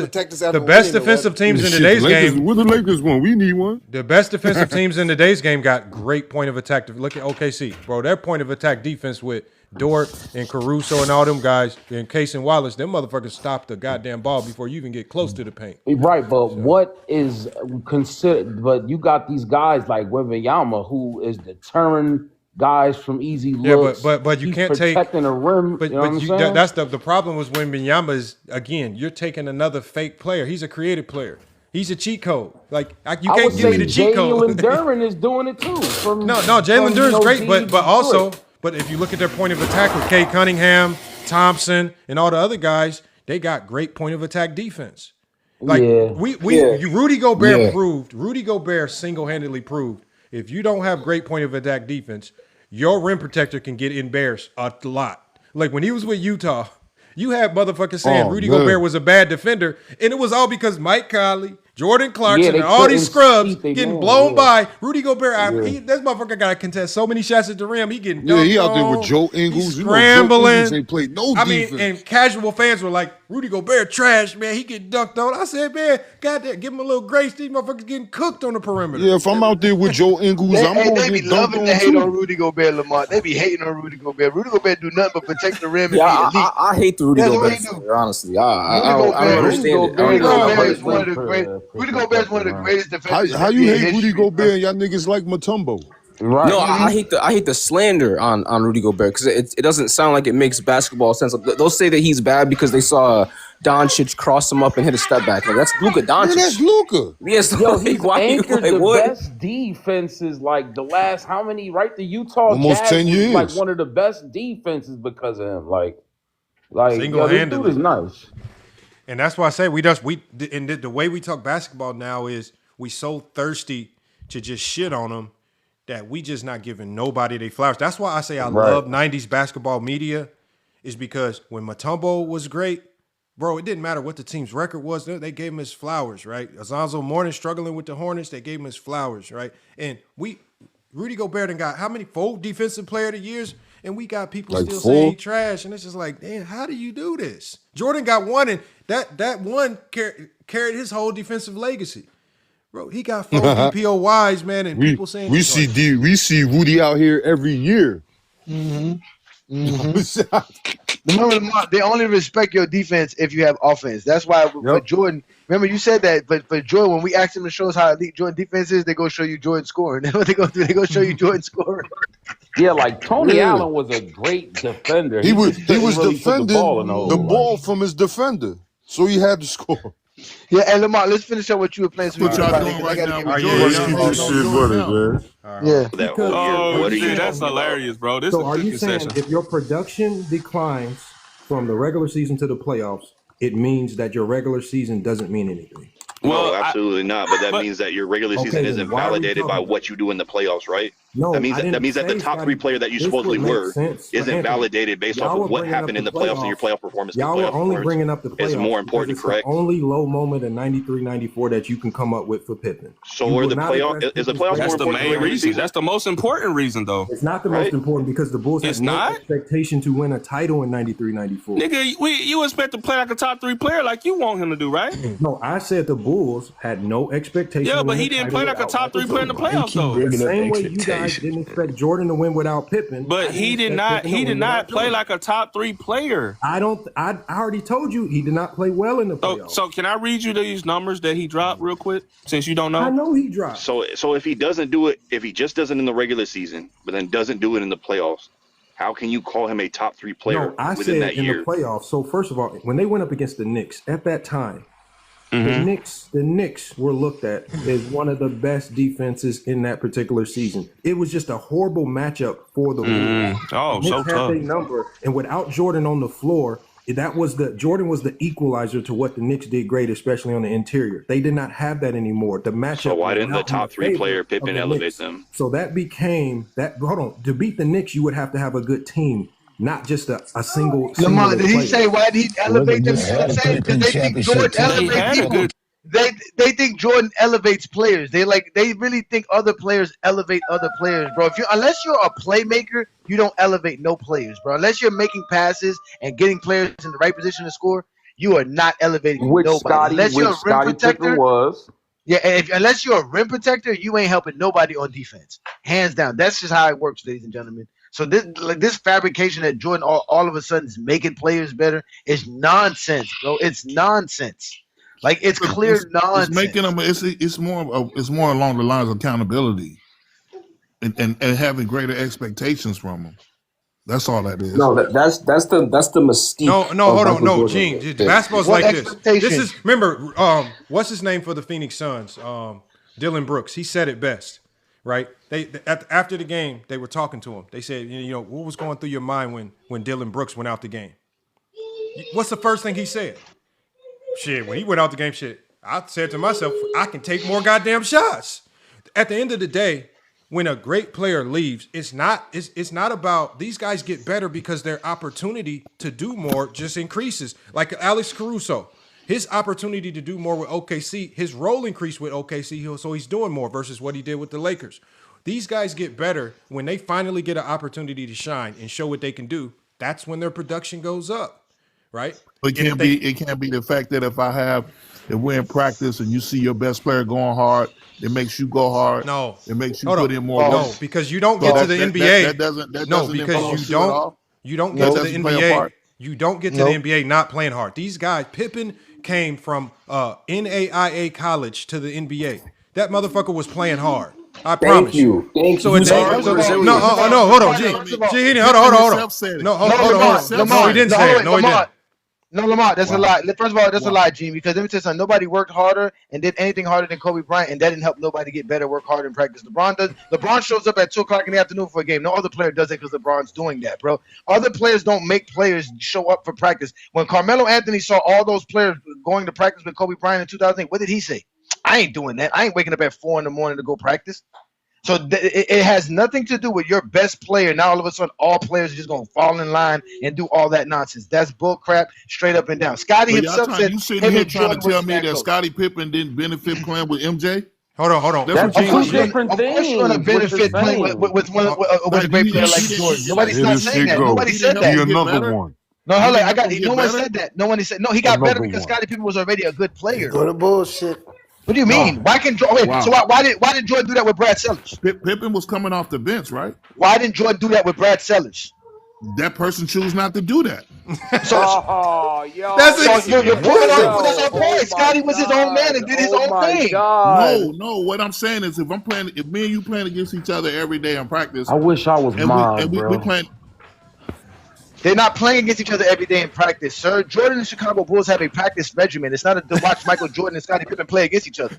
defensive teams in today's game. We're the Lakers one. We need one. The best defensive teams in today's game got great point of attack. Look at OKC, bro. Their point of attack defense with Dort and Caruso and all them guys, and Case and Wallace, them motherfuckers stop the goddamn ball before you even get close to the paint. Right, but what is considered? But you got these guys like Wembanyama, who is deterring guys from easy looks. Yeah, but you can't take protecting the rim. But, you know what I'm saying? That's the problem was Wembanyama is again, you're taking another fake player. He's a creative player. He's a cheat code. Like you can't give me the cheat code. Jalen Duren is doing it too. No, Jalen Duren's great, but also. But if you look at their point of attack with Kay Cunningham, Thompson, and all the other guys, they got great point of attack defense. Like Rudy Gobert proved. Rudy Gobert single-handedly proved if you don't have great point of attack defense, your rim protector can get embarrassed a lot. Like when he was with Utah, you had motherfuckers saying Rudy Gobert was a bad defender, and it was all because Mike Conley, Jordan Clarkson, and all these scrubs getting blown by. Rudy Gobert, this motherfucker got to contest so many shots at the rim. He getting dunked he out there with Joe Ingles. Scrambling. They played no defense. And casual fans were like, Rudy Gobert trash, man. He get dunked on. I said, man, goddamn, give him a little grace. These motherfuckers getting cooked on the perimeter. Yeah, if I'm out there with Joe Ingles, I'm going to get dunked on to hate on Rudy Gobert, Lamont. They be hating on Rudy Gobert. Rudy Gobert do nothing but protect the rim. Yeah, I hate the Rudy Gobert player, honestly. I don't understand it. Rudy Gobert is one of the greatest defenders. How you hate Rudy Gobert and y'all niggas like Mutombo? Right. No, I hate the slander on Rudy Gobert because it doesn't sound like it makes basketball sense. They'll say that he's bad because they saw Doncic cross him up and hit a step back. Like that's Luka Doncic. Yeah, that's Luka. Yes, he's anchored the best defenses like the last how many? Right, the Utah almost Jazz 10 years. Like one of the best defenses because of him. Like single-handedly. This dude is nice. And that's why I say the way we talk basketball now is we so thirsty to just shit on them that we just not giving nobody their flowers. That's why I say I love 90s basketball media is because when Mutombo was great, bro, it didn't matter what the team's record was. They gave him his flowers, right? Alonzo Mourning struggling with the Hornets, they gave him his flowers, right? And Rudy Gobert done got how many 4 defensive player of the years? And we got people like still saying trash. And it's just like, damn, how do you do this? Jordan got one, and that one carried his whole defensive legacy. Bro, he got 4 DPOYs, man, and people saying we see Rudy out here every year. Remember, they only respect your defense if you have offense. That's why for Jordan, remember you said that, but for Jordan, when we asked him to show us how elite Jordan defense is, they go show you Jordan scoring. That's what they go do. They go show you Jordan scoring. Yeah, like Tony Allen was a great defender. He was defending the ball from his defender, so he had to score. Yeah, and Lamar, let's finish up what you were playing. What y'all doing right now? Let's keep this shit running, man. Yeah. That's hilarious, bro. So are you saying if your production declines from the regular season to the playoffs, it means that your regular season doesn't mean anything? Well, absolutely not. But that means that your regular season isn't validated by what you do in the playoffs, right? No, that means that the top 3 player that you supposedly were isn't validated based off of what happened in the playoffs and your playoff performance. Y'all were only bringing up the playoffs. It's more important, correct? The only low moment in 93-94 that you can come up with for Pippen. So are the playoffs? Is the playoffs more important? That's the main reason. That's the most important reason, though. It's not the most important because the Bulls had no expectation to win a title in 93-94. Nigga, you expect to play like a top 3 player like you want him to do, right? No, I said the Bulls had no expectation. Yeah, but he didn't play like a top 3 player in the plaalffs, though. The same way you guys didn't expect Jordan to win without Pippen. But he did not play like a top 3 player. I already told you he did not play well in the playoffs. So can I read you these numbers that he dropped real quick since you don't know? I know he dropped. So if he doesn't do it, if he just does it in the regular season, but then doesn't do it in the playoffs, how can you call him a top 3 player within that year? In the playoffs. So first of all, when they went up against the Knicks at that time, the Knicks were looked at as one of the best defenses in that particular season. It was just a horrible matchup for the Bulls. Oh, the Knicks so had tough. their number, and without Jordan on the floor, Jordan was the equalizer to what the Knicks did great, especially on the interior. They did not have that anymore. The matchup. So why didn't the top 3 player Pippen elevate them? So that became that. Hold on, to beat the Knicks, you would have to have a good team. Not just a single. Lamar, did he say why did he elevate them? Because they think Jordan elevated people. they think Jordan elevates players. They really think other players elevate other players, bro. Unless you're a playmaker, you don't elevate no players, bro. Unless you're making passes and getting players in the right position to score, you are not elevating nobody. Unless you're a rim protector, unless you're a rim protector, you ain't helping nobody on defense. Hands down. That's just how it works, ladies and gentlemen. So this fabrication that Jordan all of a sudden is making players better is nonsense, bro. It's nonsense. Like it's clear nonsense. It's making them. It's more along the lines of accountability, and having greater expectations from them. That's all that is. No, that's the mystique. No, hold on, no, Gene. Basketball's like this. This is remember. What's his name for the Phoenix Suns? Dylan Brooks. He said it best, right? After the game, they were talking to him. They said, what was going through your mind when Dylan Brooks went out the game? What's the first thing he said? Shit, when he went out the game, I said to myself, I can take more goddamn shots. At the end of the day, when a great player leaves, it's not about these guys get better because their opportunity to do more just increases. Like Alex Caruso, his opportunity to do more with OKC, his role increased with OKC, so he's doing more versus what he did with the Lakers. These guys get better when they finally get an opportunity to shine and show what they can do. That's when their production goes up, right? It can't be the fact that if we're in practice and you see your best player going hard, it makes you go hard. No, it makes you put in more work. No, because you don't get to the NBA. That doesn't because you don't get to the NBA. You don't get to the NBA not playing hard. These guys, Pippen came from NAIA college to the NBA. That motherfucker was playing hard. I promise you. Thank you. No, hold on, G. Hold on. No, he didn't say it. No, he didn't. No, Lamar, that's a lie. First of all, that's a lie, Gene, because let me tell you something. Nobody worked harder and did anything harder than Kobe Bryant, and that didn't help nobody get better, work harder in practice. LeBron shows up at 2 o'clock in the afternoon for a game. No other player does it because LeBron's doing that, bro. Other players don't make players show up for practice. When Carmelo Anthony saw all those players going to practice with Kobe Bryant in 2008, what did he say? I ain't doing that. I ain't waking up at 4 in the morning to go practice. So it has nothing to do with your best player. Now all of a sudden, all players are just gonna fall in line and do all that nonsense. That's bull crap, straight up and down. Scottie himself said, "You sitting here trying to tell me that Scottie Pippen didn't benefit playing with MJ?" Hold on. That's two different things. Of course, you're gonna benefit playing with a great player like Jordan. Nobody's not saying that. Nobody said that. Another one. No, hold on. No one said that. No one said no. He got better because Scottie Pippen was already a good player. Go to bullshit. What do you mean? Why can Jordan? Wow. So why did Jordan do that with Brad Sellers? Pippen was coming off the bench, right? Why didn't Jordan do that with Brad Sellers? That person chose not to do that. That's our point. Scottie was his own man and did his own thing. No. What I'm saying is, if me and you playing against each other every day in practice, I wish I was mine, bro. We playing. They're not playing against each other every day in practice, sir. Jordan and Chicago Bulls have a practice regimen. It's not to watch Michael Jordan and Scottie Pippen play against each other.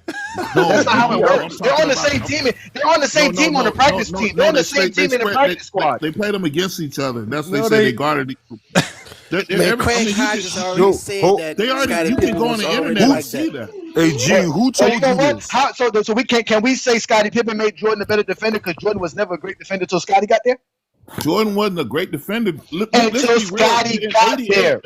That's not how it works. They're on the same team. They're on the same team on the practice team. They're on the same team in the practice squad. They played them against each other. That's what they say they guarded. Craig Hodges already said that. You can go on the internet and see that. Hey, Gene, who told you this? So we can we say Scottie Pippen made Jordan a better defender because Jordan was never a great defender until Scottie got there? Jordan wasn't a great defender. Until Scottie got there.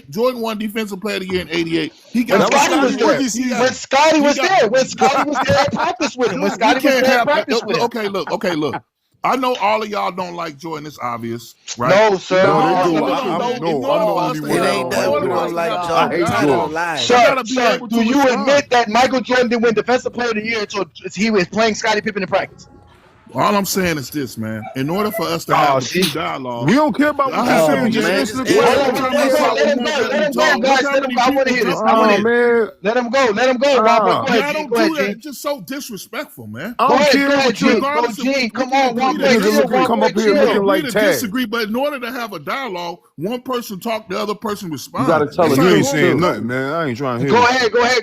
Jordan won Defensive Player of the Year in '88. When Scottie was there at practice with him. Okay, look. I know all of y'all don't like Jordan. It's obvious, right? No, sir. I'm the only one. It ain't that we don't like Jordan. Sir, do you admit that Michael Jordan didn't win Defensive Player of the Year until he was playing Scottie Pippen in practice? All I'm saying is this, man. In order for us to have a true dialogue, we don't care about what you're saying. Let him go, guys. I want to hear this. Let him go. I don't do that. It's just so disrespectful, man. I don't care what you Gene. Come on, come up here looking like Tag. Disagree, but in order to have a dialogue, one person talk, the other person respond. You gotta tell him. You ain't saying nothing, man. I ain't trying to hear.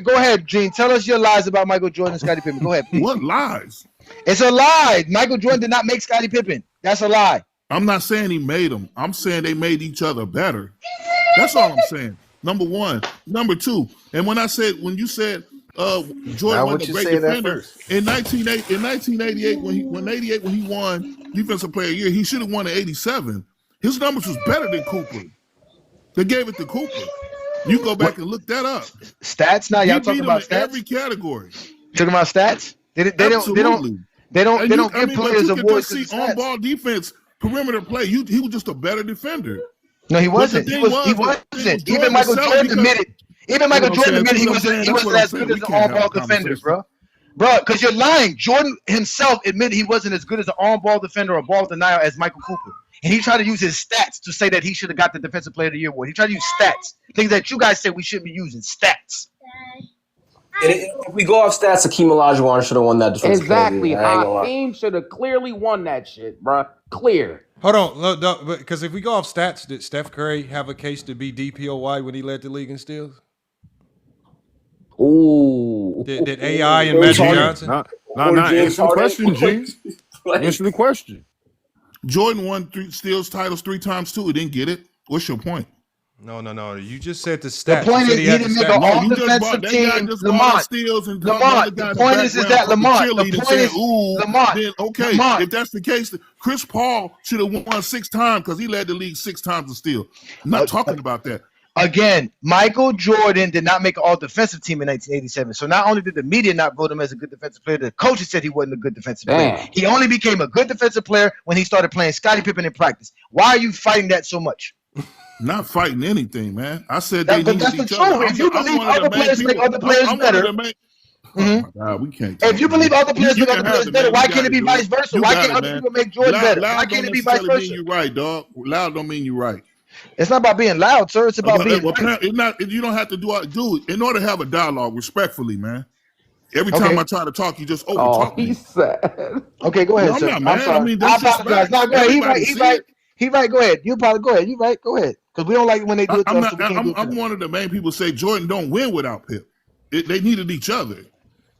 Go ahead, Gene. Tell us your lies about Michael Jordan and Scottie Pippen. Go ahead, please. What lies? It's a lie. Michael Jordan did not make Scottie Pippen. That's a lie. I'm not saying he made them. I'm saying they made each other better. That's all I'm saying. Number one. Number two. And when you said Jordan was a great defender in 1988 when he won Defensive Player of the Year, he should have won in '87. His numbers was better than Cooper. They gave it to Cooper. You go back and look that up. Stats now. Y'all talking about stats? Every category. Talking about stats? They don't give players awards because of on ball defense, perimeter play. He was just a better defender. No, he wasn't. He wasn't. Even Michael Jordan admitted. Even Michael Jordan admitted he wasn't as good as an on-ball defender, bro. Bro, because you're lying. Jordan himself admitted he wasn't as good as an on-ball defender or ball denier as Michael Cooper. And he tried to use his stats to say that he should have got the Defensive Player of the Year award. He tried to use stats. Things that you guys said we shouldn't be using. Stats. If we go off stats, Hakeem Olajuwon should have won that Defensive Player of the Year. Hakeem should have clearly won that shit, bro. Clear. Hold on. Because if we go off stats, did Steph Curry have a case to be DPOY when he led the league in steals? Ooh. Did AI and Magic Johnson? Not answer the question, G. Answer the question. Jordan won 3 steals titles 3 times too. He didn't get it. What's your point? No. You just said the stats. The point is he didn't make an all-defensive team. Lamont. The point is that Lamont. The point is Lamont. Okay, if that's the case, Chris Paul should have won 6 times because he led the league 6 times in steal. I'm not talking about that. Again, Michael Jordan did not make an all-defensive team in 1987. So not only did the media not vote him as a good defensive player, the coaches said he wasn't a good defensive player. He only became a good defensive player when he started playing Scottie Pippen in practice. Why are you fighting that so much? Not fighting anything, man. I said that's the truth. If you believe other players make other players better, we can't. If you believe other players make other players better, why can't it be vice versa? Why can't other people make Jordan better? Why can't it be vice versa? You're right, dog. Loud don't mean you're right. It's not about being loud, sir. It's about being. It's not. You don't have to do it in order to have a dialogue respectfully, man. Every time I try to talk, you just overtalk me. Sad. Okay, go ahead, sir. I'm not mad. I mean, I apologize. No, go ahead. He right. Go ahead. You probably go ahead. You right. Go ahead. Because we don't like it when they do it. I'm one of the main people say Jordan don't win without Pip. They needed each other.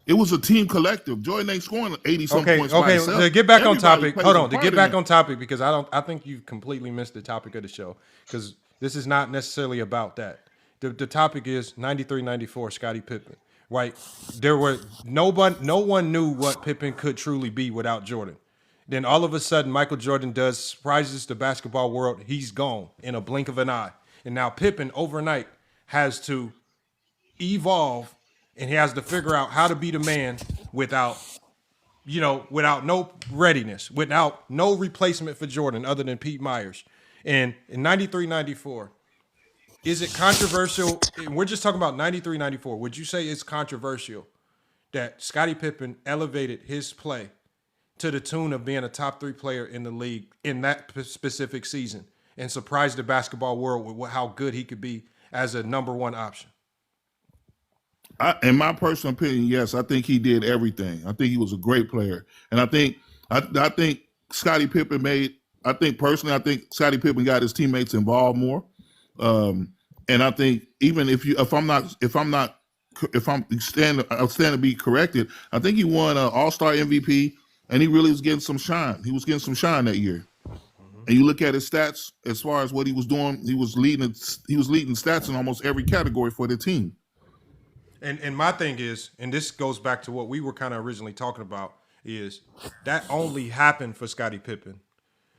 It was a team collective. Jordan ain't scoring 80-some points by himself. To get back on topic. Hold on. To get back on topic because I think you've completely missed the topic of the show because this is not necessarily about that. The topic is 93-94 Scottie Pippen. Right? There were no one knew what Pippen could truly be without Jordan. Then all of a sudden, Michael Jordan surprises the basketball world. He's gone in a blink of an eye. And now Pippen overnight has to evolve and he has to figure out how to be the man without no readiness, without no replacement for Jordan other than Pete Myers. And in 93-94, is it controversial? We're just talking about 93-94. Would you say it's controversial that Scottie Pippen elevated his play to the tune of being a top 3 player in the league in that specific season and surprised the basketball world with how good he could be as a number 1 option? In my personal opinion, yes, I think he did everything. I think he was a great player. And I think Scottie Pippen I think Scottie Pippen got his teammates involved more. And I think even if I'm stand to be corrected, I think he won an All-Star MVP and he really was getting some shine. He was getting some shine that year. And you look at his stats as far as what he was doing, he was leading stats in almost every category for the team. And my thing is, and this goes back to what we were kind of originally talking about, is that only happened for Scottie Pippen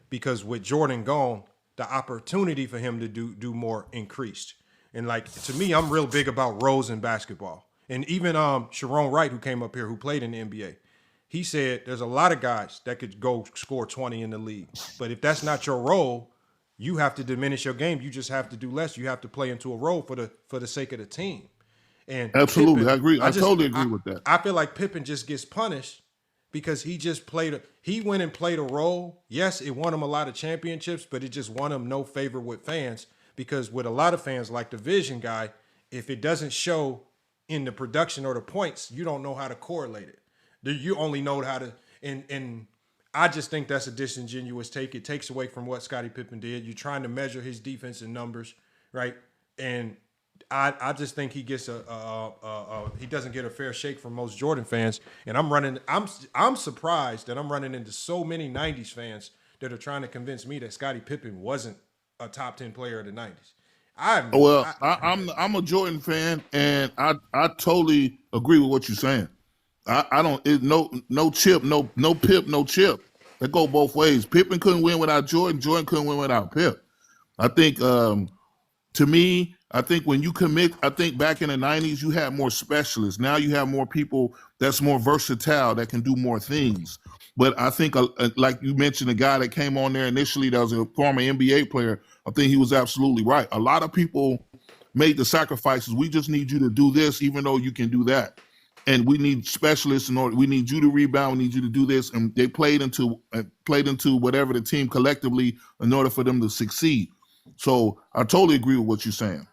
because with Jordan gone, the opportunity for him to do more increased. And like, to me, I'm real big about roles in basketball. And even Sharon Wright, who came up here, who played in the NBA, he said there's a lot of guys that could go score 20 in the league. But if that's not your role, you have to diminish your game. You just have to do less. You have to play into a role for the sake of the team. And absolutely, Pippen, I agree. I totally agree with that. I feel like Pippen just gets punished because he just he went and played a role. Yes, it won him a lot of championships, but it just won him no favor with fans because with a lot of fans like the Vision guy, if it doesn't show in the production or the points, you don't know how to correlate it. You only know how to, and I just think that's a disingenuous take. It takes away from what Scottie Pippen did. You're trying to measure his defense in numbers, right? And I just think he gets he doesn't get a fair shake from most Jordan fans. And I'm surprised that I'm running into so many 90s fans that are trying to convince me that Scottie Pippen wasn't a top 10 player of the 90s. I'm a Jordan fan, and I totally agree with what you're saying. I don't no chip, no Pip, no chip. That go both ways. Pippen couldn't win without Jordan. Jordan couldn't win without Pip. I think to me, I think when you commit, I think back in the 90s, you had more specialists. Now you have more people that's more versatile that can do more things. But I think, like you mentioned, the guy that came on there initially that was a former NBA player, I think he was absolutely right. A lot of people made the sacrifices. We just need you to do this, even though you can do that. And we need specialists in order. We need you to rebound. We need you to do this. And they played into whatever the team collectively in order for them to succeed. So I totally agree with what you're saying.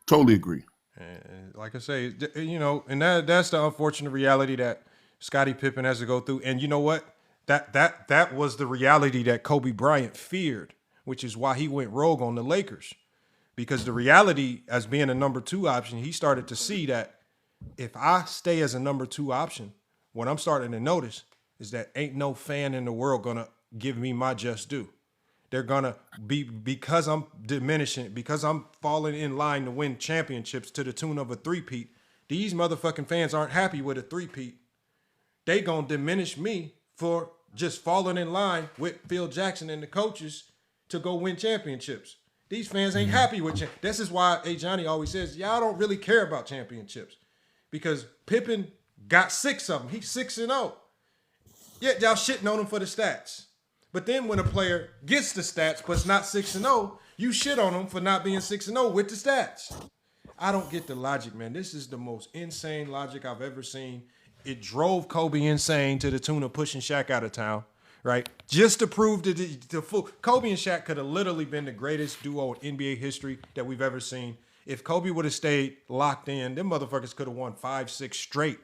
Totally agree. And like I say, you know, and that's the unfortunate reality that Scottie Pippen has to go through. And you know what? That was the reality that Kobe Bryant feared, which is why he went rogue on the Lakers. Because the reality as being a number 2 option, he started to see that if I stay as a number 2 option, what I'm starting to notice is that ain't no fan in the world gonna give me my just due. They're gonna be, because I'm diminishing, because I'm falling in line to win championships to the tune of a 3-peat. These motherfucking fans aren't happy with a 3-peat. They gonna diminish me for just falling in line with Phil Jackson and the coaches to go win championships. These fans ain't happy with This is why Johnny always says, y'all don't really care about championships. Because Pippen got 6 of them. He's 6-0. Yeah, y'all shitting on him for the stats. But then when a player gets the stats but it's not 6-0, you shit on him for not being 6-0 with the stats. I don't get the logic, man. This is the most insane logic I've ever seen. It drove Kobe insane to the tune of pushing Shaq out of town, right? Just to prove that the full Kobe and Shaq could have literally been the greatest duo in NBA history that we've ever seen. If Kobe would have stayed locked in, them motherfuckers could have won 5-6 straight.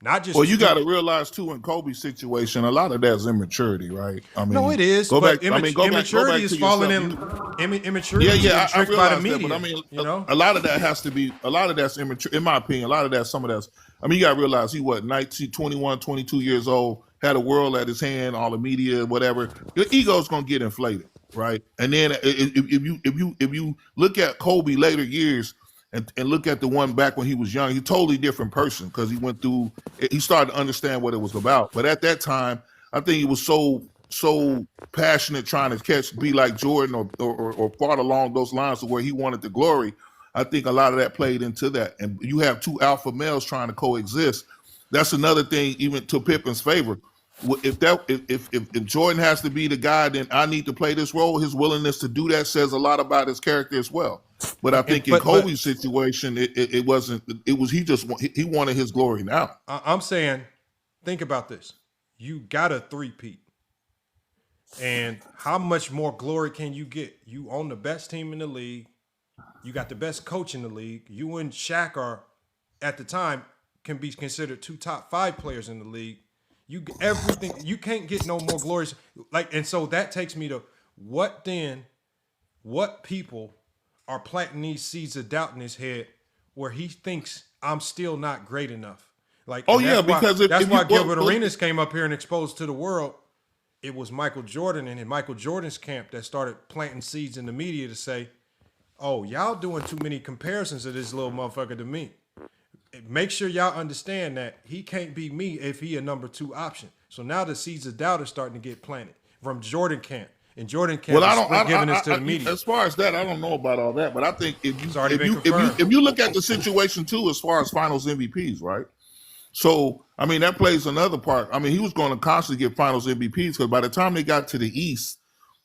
Not just. Well, you got to realize too, in Kobe's situation, a lot of that's immaturity, right? I mean, no, it is. Immaturity is falling in. Immaturity is tricked by the media. That, but I mean, you know, a lot of that has to be. A lot of that's immature, in my opinion. A lot of that, some of that's. I mean, you got to realize he 21, 22 years old, had a world at his hand, all the media, whatever. Your ego's gonna get inflated, right? And then if you look at Kobe later years. And look at the one back when he was young, he's a totally different person because he started to understand what it was about. But at that time, I think he was so passionate trying to be like Jordan or fought along those lines to where he wanted the glory. I think a lot of that played into that. And you have 2 alpha males trying to coexist. That's another thing, even to Pippen's favor. If Jordan has to be the guy, then I need to play this role. His willingness to do that says a lot about his character as well. But I think in Kobe's situation, it wasn't. It was he wanted his glory now. I'm saying, think about this. You got a 3-peat, and how much more glory can you get? You own the best team in the league. You got the best coach in the league. You and Shaq are, at the time, can be considered 2 top 5 players in the league. You everything. You can't get no more glorious. And so that takes me to what people are planting these seeds of doubt in his head where he thinks I'm still not great enough. Because that's why Gilbert Arenas came up here and exposed to the world. It was Michael Jordan and in Michael Jordan's camp that started planting seeds in the media to say, oh, y'all doing too many comparisons of this little motherfucker to me. Make sure y'all understand that he can't be me if he a number 2 option. So now the seeds of doubt are starting to get planted from Jordan camp. And Jordan can't giving this to the media. As far as that, I don't know about all that, but I think if you look at the situation too, as far as Finals MVPs, right? So I mean that plays another part. I mean he was going to constantly get Finals MVPs because by the time they got to the East,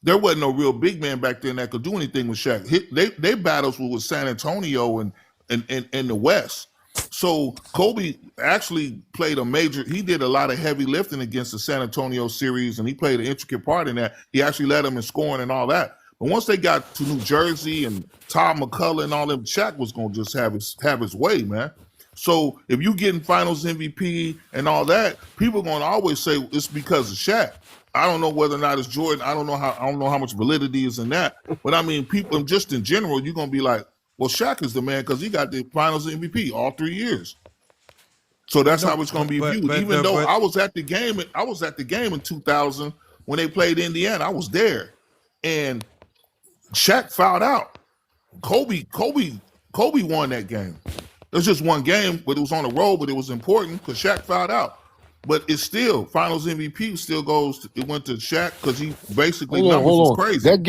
there wasn't no real big man back then that could do anything with Shaq. They battles were with San Antonio and the West. So Kobe actually played he did a lot of heavy lifting against the San Antonio series, and he played an intricate part in that. He actually led them in scoring and all that. But once they got to New Jersey and Tom McCullough and all them, Shaq was going to just have his way, man. So if you getting Finals MVP and all that, people are going to always say it's because of Shaq. I don't know whether or not it's Jordan. I don't know how much validity is in that. But I mean, people just in general, you're going to be like, well, Shaq is the man because he got the Finals MVP all 3 years. So that's how it's going to be viewed. Even though I was at the game in 2000 when they played Indiana. I was there, and Shaq fouled out. Kobe won that game. It was just one game, but it was on the road, but it was important because Shaq fouled out. but it's still Finals MVP still goes. It went to Shaq because he basically Hold numbers was on. crazy. That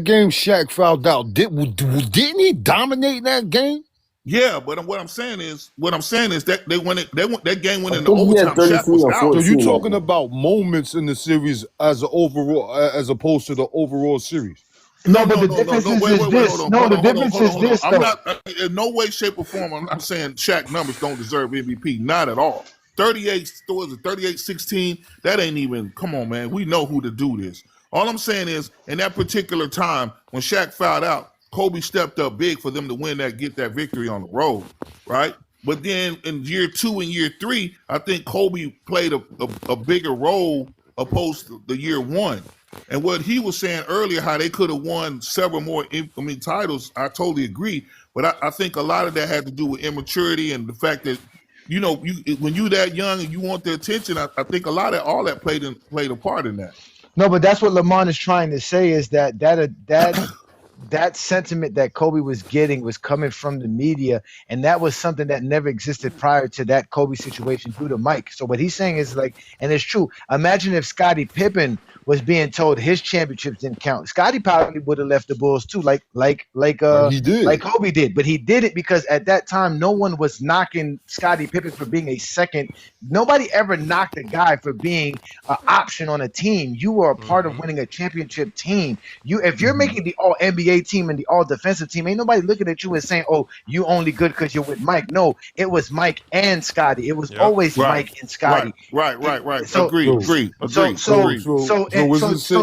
game, Shaq fouled out. Didn't he dominate that game? Yeah, but what I'm saying is that that game went into think he had overtime. Shaq 33 was or out. 14. So you talking about moments in the series as opposed to the overall series? No, but the difference is this. No, the difference is this. I'm not in no way, shape, or form. I'm not saying Shaq numbers don't deserve MVP. Not at all. 38-16. That ain't even. Come on, man. We know who to do this. All I'm saying is, in that particular time when Shaq fouled out, Kobe stepped up big for them to get that victory on the road, right? But then in year 2 and year 3, I think Kobe played a bigger role opposed to the year 1. And what he was saying earlier, how they could have won several more titles, I totally agree. But I think a lot of that had to do with immaturity and the fact that, when you that young and you want the attention, I think all that played a part in that. No, but that's what Lamont is trying to say is that sentiment that Kobe was getting was coming from the media, and that was something that never existed prior to that Kobe situation due to Mike. So what he's saying is and it's true. Imagine if Scottie Pippen was being told his championships didn't count. Scottie probably would have left the Bulls too, like he did, like Kobe did. But he did it because at that time no one was knocking Scottie Pippen for being a second. Nobody ever knocked a guy for being an option on a team. You were a part of winning a championship team. If you're making the All NBA team and the All Defensive team, ain't nobody looking at you and saying, "Oh, you only good because you're with Mike." No, it was Mike and Scottie. It was always Mike and Scottie. Right. So, Agreed. So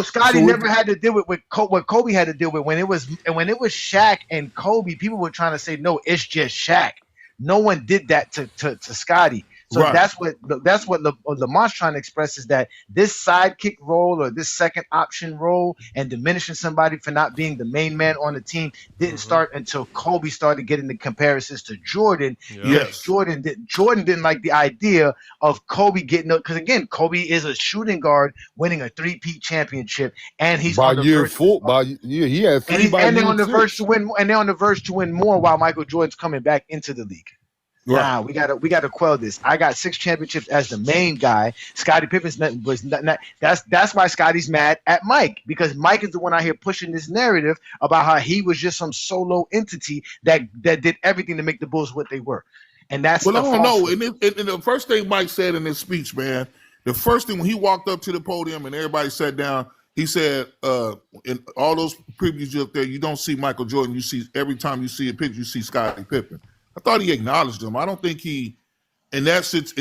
Scottie never had to deal with what Kobe had to deal with when it was Shaq and Kobe. People were trying to say, "No, it's just Shaq." No one did that to Scottie. So that's what Lamont's trying to express is that this sidekick role or this second option role and diminishing somebody for not being the main man on the team didn't start until Kobe started getting the comparisons to Jordan. Yes, Jordan didn't like the idea of Kobe getting up because again, Kobe is a shooting guard winning a 3-peat championship, and he's by on the year verge, 4. He had 3 by year 6. and they're on the verge to win, and they're on the verge to win more while Michael Jordan's coming back into the league. Nah, we gotta quell this. I got 6 championships as the main guy. Scottie Pippen's was not. That's why Scottie's mad at Mike, because Mike is the one out here pushing this narrative about how he was just some solo entity that did everything to make the Bulls what they were, and that's And the first thing Mike said in his speech, man, the first thing when he walked up to the podium and everybody sat down, he said, in all those previews up there, you don't see Michael Jordan. You see every time you see a picture, you see Scottie Pippen. I thought he acknowledged him. I don't think in that sense,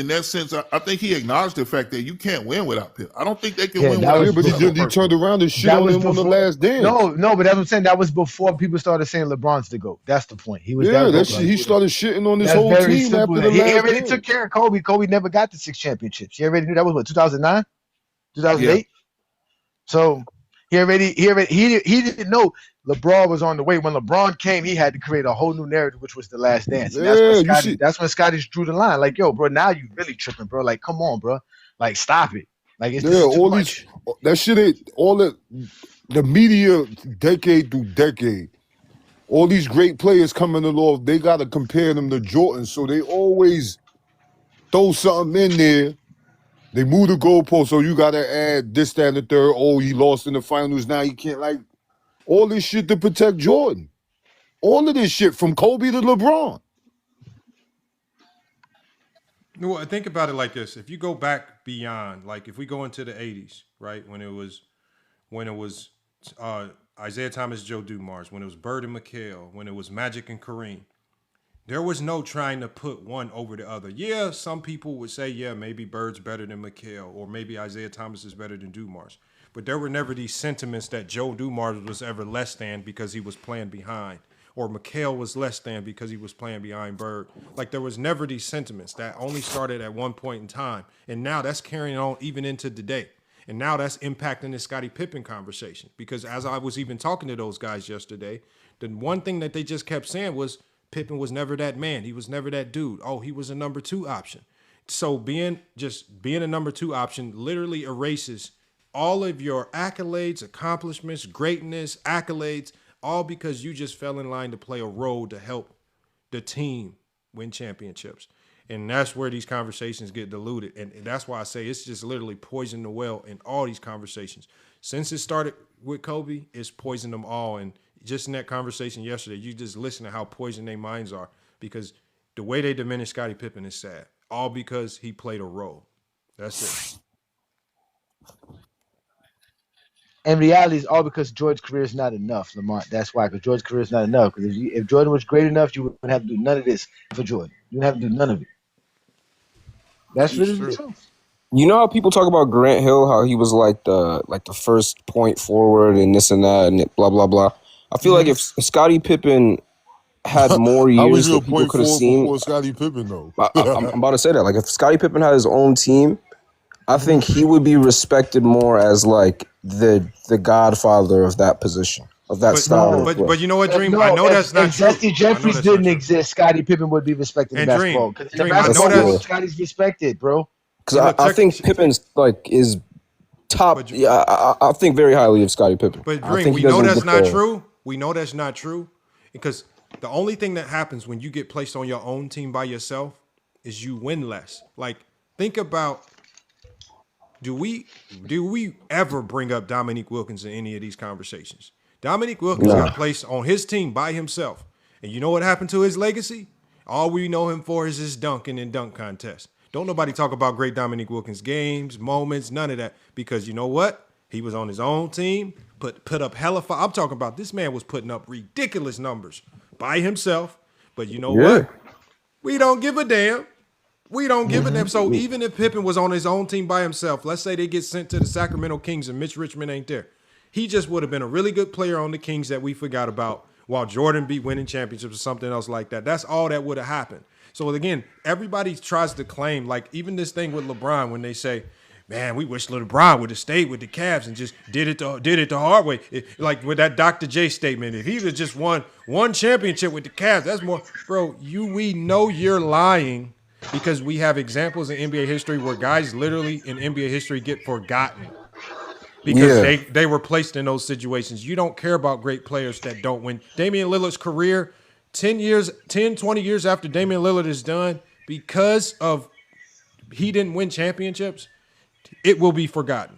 I think he acknowledged the fact that you can't win without Pippen. I don't think they can win without Pippen. But he turned around and shit on him on the last dance. No, but that's what I'm saying. That was before people started saying LeBron's the GOAT. That's the point. He was he started shitting on his whole team after the last He already took care of Kobe. Kobe never got the 6 championships. He already knew that was what, 2009, 2008. Yeah. So he didn't know LeBron was on the way. When LeBron came, he had to create a whole new narrative, which was the last dance. And that's when Scottie drew the line. Like, yo, bro, now you really tripping, bro. Like, come on, bro. Like, stop it. Like, it's too much. That shit ain't all that. The media, decade through decade, all these great players coming along, they got to compare them to Jordan. So they always throw something in there. They move the goalpost, so you got to add this, that, and the third. Oh, he lost in the finals. Now he can't, like, all this shit to protect Jordan. All of this shit from Kobe to LeBron. Well, think about it like this. If you go back beyond, like if we go into the 80s, right, when it was Isaiah Thomas, Joe Dumars, when it was Bird and McHale, when it was Magic and Kareem, there was no trying to put one over the other. Yeah, some people would say, yeah, maybe Bird's better than McHale, or maybe Isaiah Thomas is better than Dumars. But there were never these sentiments that Joe Dumars was ever less than because he was playing behind, or McHale was less than because he was playing behind Bird. Like, there was never these sentiments. That only started at one point in time. And now that's carrying on even into today. And now that's impacting the Scottie Pippen conversation. Because as I was even talking to those guys yesterday, the one thing that they just kept saying was Pippen was never that man. He was never that dude. Oh, he was a number 2 option. So being a number 2 option literally erases all of your accolades, accomplishments, greatness, accolades, all because you just fell in line to play a role to help the team win championships. And that's where these conversations get diluted. And that's why I say it's just literally poison the well in all these conversations. Since it started with Kobe, it's poisoned them all. And just in that conversation yesterday, you just listen to how poisoned their minds are, because the way they diminish Scottie Pippen is sad. All because he played a role. That's it. And reality is all because Jordan's career is not enough, Lamont. That's why, because Jordan's career is not enough. Because if Jordan was great enough, you wouldn't have to do none of this for Jordan. You wouldn't have to do none of it. That's really the truth. You know how people talk about Grant Hill, how he was like the first point forward and this and that and blah blah blah. I feel like if Scottie Pippen had more years that people could have seen before Scottie Pippen though. I'm about to say that. Like if Scottie Pippen had his own team, I think he would be respected more as like the godfather of that position, of that style. But you know what, Dream? I know that's not true. If Jesse Jeffries didn't exist, Scottie Pippen would be respected in basketball. Because in the basketball world, Scottie's respected, bro. Because I think Pippen's like is top. I think very highly of Scottie Pippen. But Dream, we know that's not true. We know that's not true because the only thing that happens when you get placed on your own team by yourself is you win less. Like, think about, do we ever bring up Dominique Wilkins in any of these conversations? Dominique Wilkins got placed on his team by himself. And you know what happened to his legacy? All we know him for is his dunking and dunk contest. Don't nobody talk about great Dominique Wilkins games, moments, none of that. Because you know what? He was on his own team, put up hella fire. I'm talking about this man was putting up ridiculous numbers by himself. But you know what? We don't give a damn. We don't give a damn. So even if Pippen was on his own team by himself, let's say they get sent to the Sacramento Kings and Mitch Richmond ain't there. He just would have been a really good player on the Kings that we forgot about while Jordan be winning championships or something else like that. That's all that would have happened. So again, everybody tries to claim, like even this thing with LeBron when they say, man, we wish LeBron would have stayed with the Cavs and just did it the hard way. Like with that Dr. J statement, if he would have just won one championship with the Cavs, that's more, bro, we know you're lying because we have examples in NBA history where guys literally in NBA history get forgotten because they were placed in those situations. You don't care about great players that don't win. Damian Lillard's career, 20 years after Damian Lillard is done, because of he didn't win championships, it will be forgotten,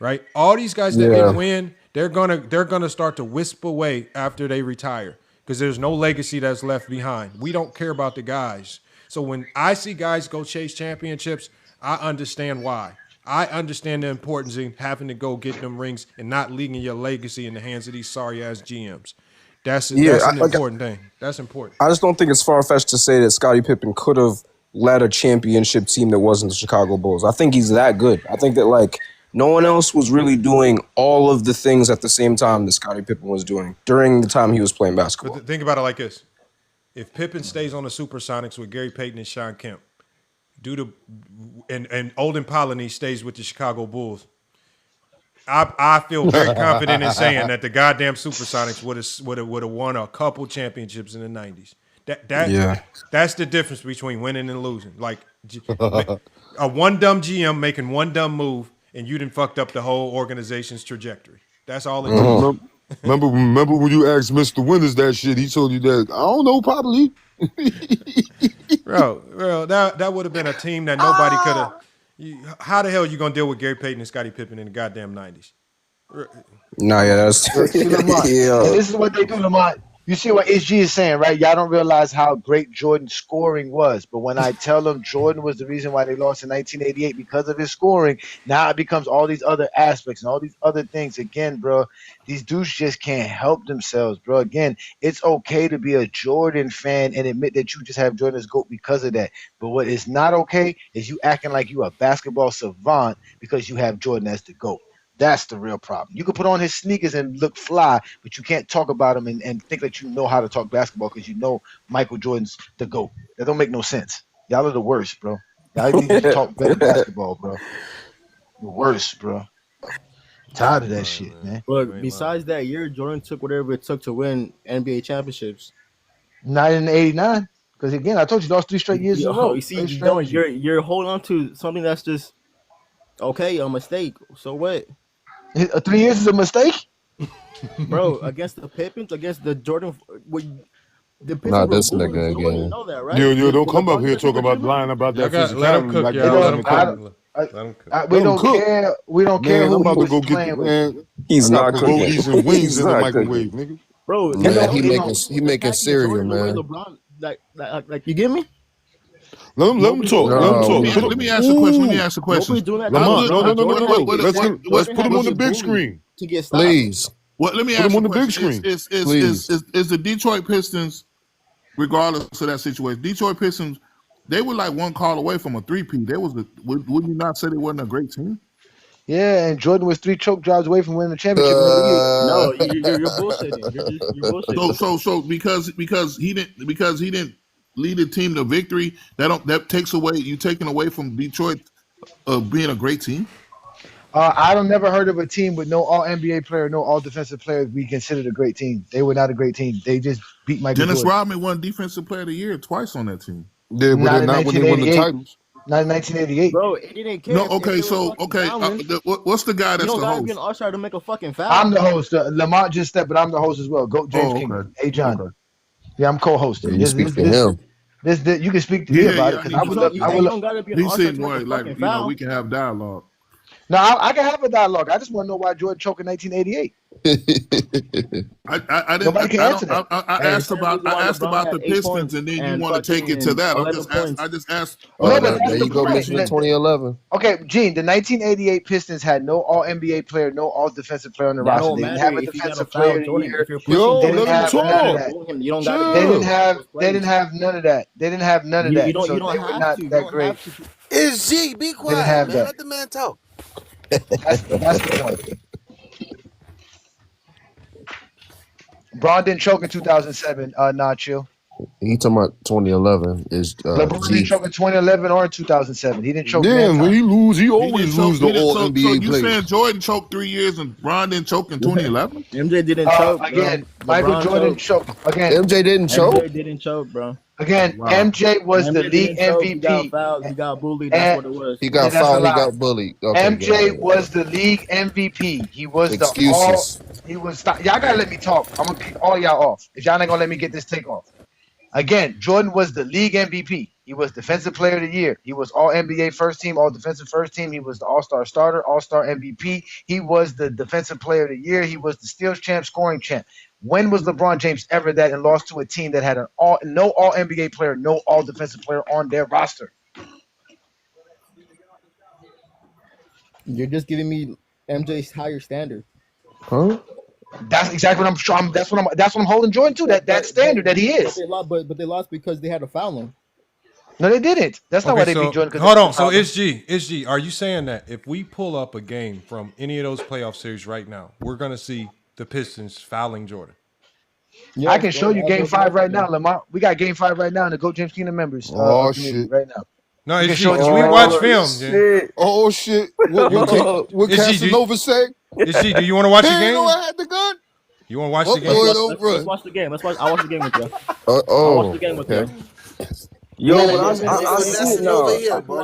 right? All these guys that didn't win, they're gonna start to wisp away after they retire because there's no legacy that's left behind. We don't care about the guys. So when I see guys go chase championships, I understand why. I understand the importance in having to go get them rings and not leaving your legacy in the hands of these sorry-ass GMs. That's an important thing. That's important. I just don't think it's far-fetched to say that Scottie Pippen could have led a championship team that wasn't the Chicago Bulls. I think he's that good. I think that, like, no one else was really doing all of the things at the same time that Scottie Pippen was doing during the time he was playing basketball. But think about it like this. If Pippen stays on the Supersonics with Gary Payton and Sean Kemp, and Olden Polynice stays with the Chicago Bulls, I feel very confident in saying that the goddamn Supersonics would have won a couple championships in the 90s. That's the difference between winning and losing. Like a one dumb GM making one dumb move, and you done fucked up the whole organization's trajectory. That's all it takes. Remember when you asked Mr. Winters that shit? He told you that, I don't know, probably. bro, that would have been a team that nobody could have. How the hell are you gonna deal with Gary Payton and Scottie Pippen in the goddamn 90s? That's And this is what they do, Lamont. You see what HG is saying, right? Y'all don't realize how great Jordan's scoring was. But when I tell them Jordan was the reason why they lost in 1988 because of his scoring, now it becomes all these other aspects and all these other things. Again, bro, these dudes just can't help themselves, bro. Again, it's okay to be a Jordan fan and admit that you just have Jordan as GOAT because of that. But what is not okay is you acting like you a basketball savant because you have Jordan as the GOAT. That's the real problem. You can put on his sneakers and look fly, but you can't talk about him and think that you know how to talk basketball because you know Michael Jordan's the GOAT. That don't make no sense. Y'all are the worst, bro. Y'all need to talk better basketball, bro. The worst, bro. Tired of that shit, man. But besides that year, Jordan took whatever it took to win NBA championships. Not in '89, because again, I told you lost 3 straight years in a row. You see, you're holding on to something that's just okay, a mistake. So what? 3 years is a mistake, bro. Against the Pippins, against the Jordan, Not this nigga again. Know that, right? Yo, don't come up here talking about lying about that physicality like that was in the cup. We don't care. We don't care who he was playing with. He's not cooking. Hoagies and wings in the microwave, nigga. Bro, man, he making cereal, man. LeBron, like you get me? Let him talk. Let me ask a question. Lamont, no. Let's put him on the big screen. To get stopped. Please. Let me ask him on the big screen. Is the Detroit Pistons, regardless of that situation, Detroit Pistons, they were like one call away from a 3-peat. Would you not say they wasn't a great team? Yeah, and Jordan was 3 choke jobs away from winning the championship. No, you're bullshitting. You're bullshitting. So because he didn't lead the team to victory, that takes away you taking away from Detroit being a great team. I don't never heard of a team with no all NBA player, no all defensive players be considered a great team. They were not a great team. They just beat Michael Dennis Jordan. Rodman won Defensive Player of the Year twice on that team. Yeah, but not when they won the titles. Not in 1988. Bro, it didn't care. No, okay, what's the guy that's the host? You don't gotta be an all-star to make a fucking foul. I'm the host. Lamont just stepped, but I'm the host as well. Go James King. Hey, John. Okay. Yeah, I'm co-hosting. Yeah, you speak to him. You can speak to me about it. He said, like, we can have dialogue. No, I can have a dialogue. I just want to know why Jordan choked in 1988. Nobody can answer that. I asked about the Pistons, and then you want to take it to that. I just asked. There you go, Michigan 2011. Okay, Gene, the 1988 Pistons had no all NBA player, no all defensive player on the roster. They didn't have a defensive player of the year. They didn't have none of that. They didn't have none of that. So they were not that great. It's G. Be quiet, man. Let the man talk. That's the point. Bron didn't choke in 2007, not chill. He talking about 2011 is LeBron didn't choke in 2011 or in 2007. He didn't choke. Yeah, when he always lose the all NBA you saying Jordan choked 3 years and Bron didn't choke in 2011? MJ didn't choke again. Michael Jordan choked again. MJ didn't choke. MJ didn't choke, bro. Again, wow. MJ was the league MVP. He got fouled. He got bullied. That's what it was. He got fouled. He got bullied. Okay, MJ was the league MVP. He was excuses. He was. Y'all gotta let me talk. I'm gonna kick all y'all off. If y'all not gonna let me get this take off. Again, Jordan was the league MVP. He was defensive player of the year. He was all NBA first team, all defensive first team. He was the all-star starter, all-star MVP. He was the defensive player of the year. He was the steals champ, scoring champ. When was LeBron James ever that and lost to a team that had no all NBA player, no all defensive player on their roster? You're just giving me MJ's higher standard. Huh? That's exactly what I'm trying. That's what I'm holding Jordan to. That standard that he is. But they lost because they had to foul him. No, they didn't. That's not why they beat Jordan. Hold on. So SG, are you saying that if we pull up a game from any of those playoff series right now, we're gonna see the Pistons fouling Jordan? Yeah, I can show you Game 5 right now, Lamont. We got Game 5 right now in the Go James Kingdom members. Shit! Right now. No, we watch film. Shit. Oh shit! What Casanova say? SG, do you want to watch the game? I had the gun. You want to watch the game? Let's watch the game. I watch the game with you. I watch the game with you. Yo, I see it now.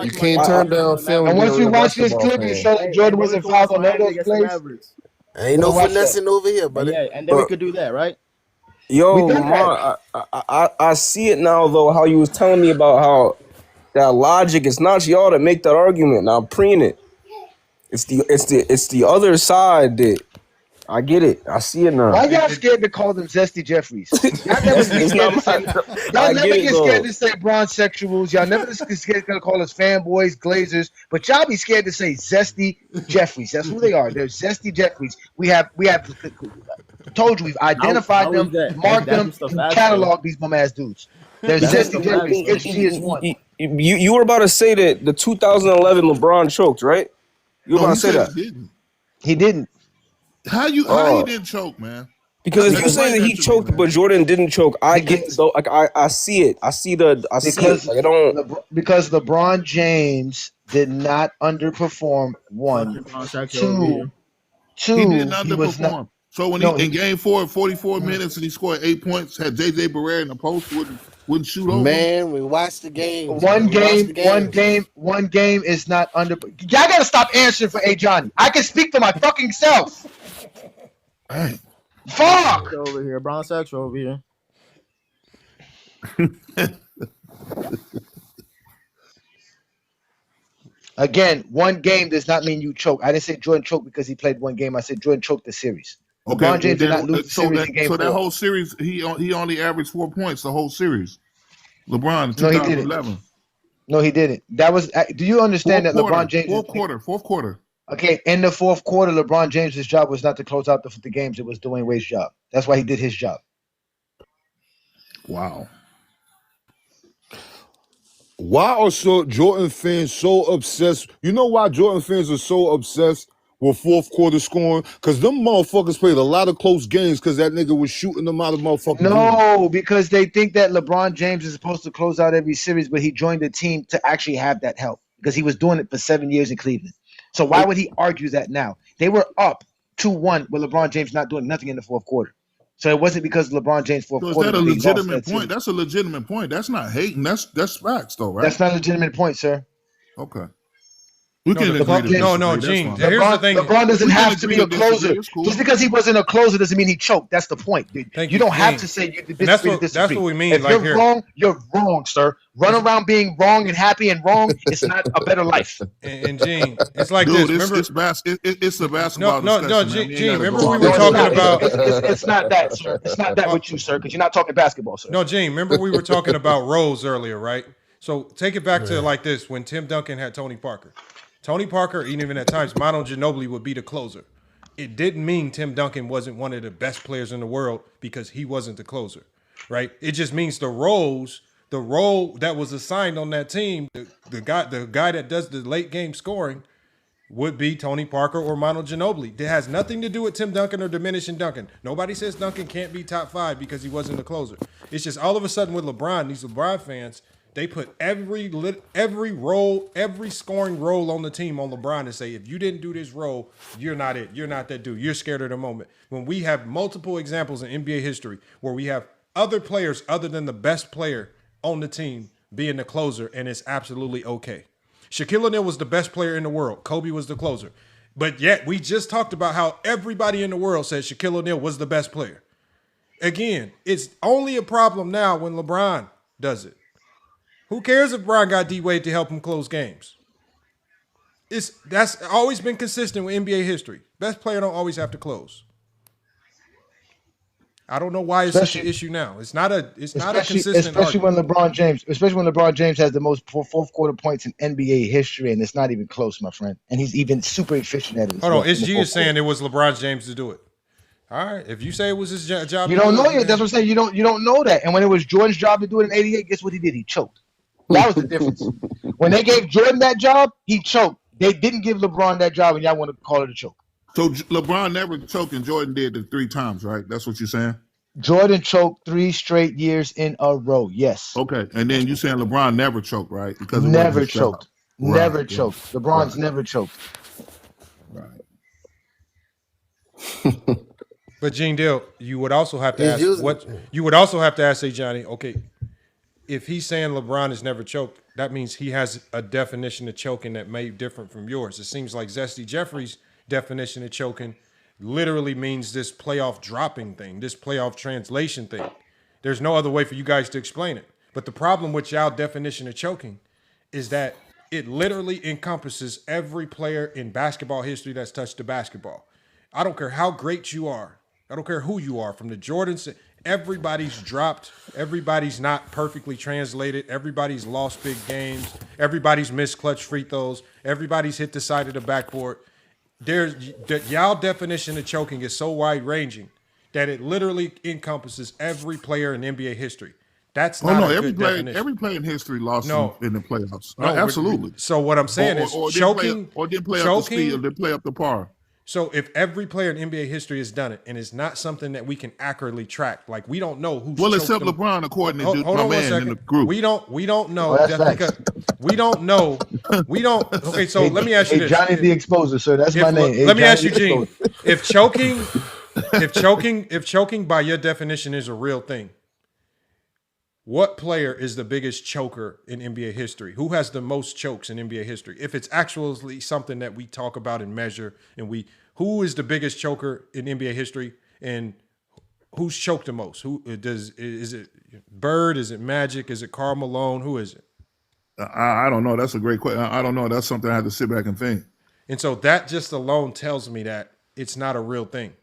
You can't turn down film. And once we watch this clip, you show that Jordan wasn't fouled on those plays. Ain't no finessing over here, buddy. Yeah, and then we could do that, right? Yo, I see it now though. How you was telling me about how that logic is not y'all to make that argument. Now I'm preing it. It's the other side that I get it. I see it now. Why y'all scared to call them Zesty Jeffries? Y'all never get scared to say bronzexuals. Y'all never get scared to call us fanboys, glazers. But y'all be scared to say Zesty Jeffries. That's who they are. They're Zesty Jeffries. We have told you we've identified them, marked them, and cataloged these bum ass dudes. They're Zesty Jeffries. HG is one. You were about to say that the 2011 LeBron choked, right? You were about to say that. He didn't. How he didn't choke, man? Because if you say that he choked, but Jordan didn't choke, I get though. Like I see it. I see it. Like I don't because LeBron James did not underperform. One, two. He didn't underperform. So when in game 4, 44 minutes, and he scored 8 points, had JJ Barea in the post, wouldn't shoot over. Man, we watched the game. One game is not under. Y'all gotta stop answering for A. Johnny. I can speak for my fucking self. Hey. Fuck. Over here, bronzexual over here. Again, one game does not mean you choke. I didn't say Jordan choked because he played one game. I said Jordan choked the series. LeBron James did not lose the series in game 4. So that whole series, he only averaged 4 points the whole series. LeBron in 2011. No, he didn't. No, he didn't. That was. Do you understand that LeBron James? Fourth quarter. Okay, in the fourth quarter, LeBron James's job was not to close out the games. It was Dwayne Wade's job. That's why he did his job. Wow. Why are Jordan fans so obsessed? You know why Jordan fans are so obsessed with fourth quarter scoring? Because them motherfuckers played a lot of close games because that nigga was shooting them out of motherfucking No, because they think that LeBron James is supposed to close out every series, but he joined the team to actually have that help because he was doing it for 7 years in Cleveland. So why would he argue that now? They were up 2-1 with LeBron James not doing nothing in the fourth quarter. So it wasn't because LeBron James fourth quarter. Is that a legitimate point? That's a legitimate point. That's not hating. That's facts, though, right? That's not a legitimate point, sir. Okay. We can agree to Gene. Here's the thing. LeBron doesn't have to be a closer. Just because he wasn't a closer doesn't mean he choked. That's the point. You don't have to say you disagree. That's what we mean. If you're wrong, you're wrong, sir. Run around being wrong and happy and wrong. It's not a better life. And Gene, it's like Dude, this. Remember, it's a basketball discussion. No, Gene. Remember we were talking about. It's not that, sir. It's not that with you, sir, because you're not talking basketball, sir. No, Gene. Remember we were talking about roles earlier, right? So take it back to like this: when Tim Duncan had Tony Parker. Tony Parker, even at times, Manu Ginobili would be the closer. It didn't mean Tim Duncan wasn't one of the best players in the world because he wasn't the closer, right? It just means the role that was assigned on that team, the guy that does the late game scoring would be Tony Parker or Manu Ginobili. It has nothing to do with Tim Duncan or diminishing Duncan. Nobody says Duncan can't be top 5 because he wasn't the closer. It's just all of a sudden with LeBron, these LeBron fans, they put every role, every scoring role on the team on LeBron and say, if you didn't do this role, you're not it. You're not that dude. You're scared of the moment. When we have multiple examples in NBA history where we have other players other than the best player on the team being the closer, and it's absolutely okay. Shaquille O'Neal was the best player in the world. Kobe was the closer. But yet we just talked about how everybody in the world said Shaquille O'Neal was the best player. Again, it's only a problem now when LeBron does it. Who cares if Bron got D-Wade to help him close games? That's always been consistent with NBA history. Best player don't always have to close. I don't know why it's such an issue now. It's not a consistent especially argument. when LeBron James has the most fourth quarter points in NBA history, and it's not even close, my friend. And he's even super efficient at it. Hold on, SG is saying it was LeBron James to do it. All right, if you say it was his job, you don't know it. That's what I'm saying. You don't know that. And when it was Jordan's job to do it in '88, guess what he did? He choked. That was the difference. When they gave Jordan that job, he choked. They didn't give LeBron that job, and y'all want to call it a choke. So LeBron never choked, and Jordan did it 3 times, right? That's what you're saying? Jordan choked 3 straight years in a row. Yes. Okay, and then you saying LeBron never choked, right? Because never choked. Never choked. LeBron's never choked. Right. But Gene Dale, you would also have to ask you would also have to ask, say, Johnny, okay, if he's saying LeBron has never choked, that means he has a definition of choking that may be different from yours. It seems like Zesty Jeffrey's definition of choking literally means this playoff dropping thing, this playoff translation thing. There's no other way for you guys to explain it. But the problem with y'all definition of choking is that it literally encompasses every player in basketball history that's touched the basketball. I don't care how great you are. I don't care who you are, from the Jordans. Everybody's dropped. Everybody's not perfectly translated. Everybody's lost big games. Everybody's missed clutch free throws. Everybody's hit the side of the backboard. Y'all definition of choking is so wide ranging that it literally encompasses every player in NBA history. That's not a good definition. Every player in history lost in the playoffs. No, absolutely. So what I'm saying is choking didn't play up to speed, or didn't play up to par. So if every player in NBA history has done it, and it's not something that we can accurately track, like we don't know who's except LeBron, according to my man in the group. We don't know. We don't know. We don't. Okay, so let me ask you this. Johnny the Exposer, sir. That's my name. Let me ask you, Gene. If choking by your definition is a real thing, what player is the biggest choker in NBA history? Who has the most chokes in NBA history? If it's actually something that we talk about and measure, and who is the biggest choker in NBA history, and who's choked the most? Is it Bird? Is it Magic? Is it Karl Malone? Who is it? I don't know. That's a great question. I don't know. That's something I have to sit back and think. And so that just alone tells me that it's not a real thing.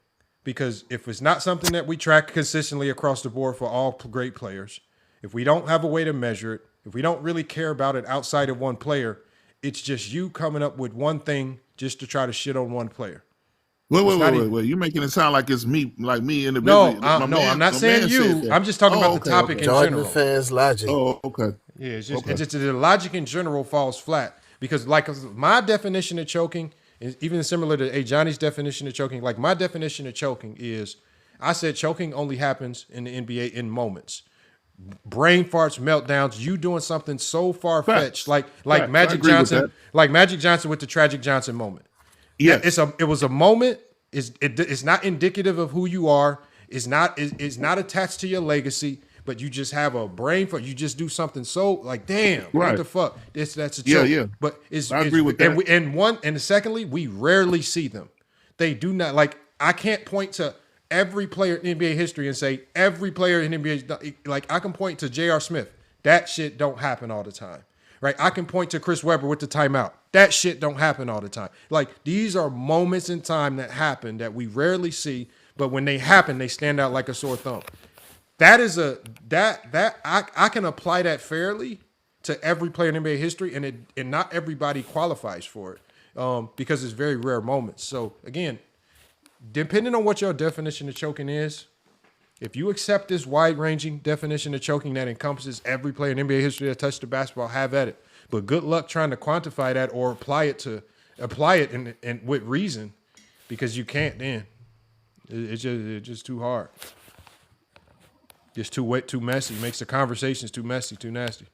Because if it's not something that we track consistently across the board for all great players, if we don't have a way to measure it, if we don't really care about it outside of one player, it's just you coming up with one thing just to try to shit on one player. Wait. You're making it sound like it's me, like me No, individually. I'm not saying you. I'm just talking about the topic in general. Fans logic. Oh, okay. Yeah, it's just the logic in general falls flat. Because like my definition of choking is even similar to Johnny's definition of choking. Like my definition of choking is, I said choking only happens in the NBA in moments. Brain farts, meltdowns, you doing something so far-fetched, like Magic Johnson, with the Tragic Johnson moment. Yeah, it was a moment. It's not indicative of who you are. It's not attached to your legacy. But you just have a brain fart. You just do something so like, damn, what the fuck? That's a joke. Yeah. But I agree with that. And secondly, we rarely see them. They do not I can't point to every player in NBA history and say every player in NBA, like I can point to J.R. Smith. That shit don't happen all the time. Right? I can point to Chris Webber with the timeout. That shit don't happen all the time. Like these are moments in time that happen that we rarely see, but when they happen, they stand out like a sore thumb. That is I can apply that fairly to every player in NBA history, and not everybody qualifies for it because it's very rare moments. So again, depending on what your definition of choking is, if you accept this wide-ranging definition of choking that encompasses every player in NBA history that touched the basketball, have at it. But good luck trying to quantify that or apply it and with reason, because you can't. Then it's just too hard. Just too wet, too messy. Makes the conversations too messy, too nasty.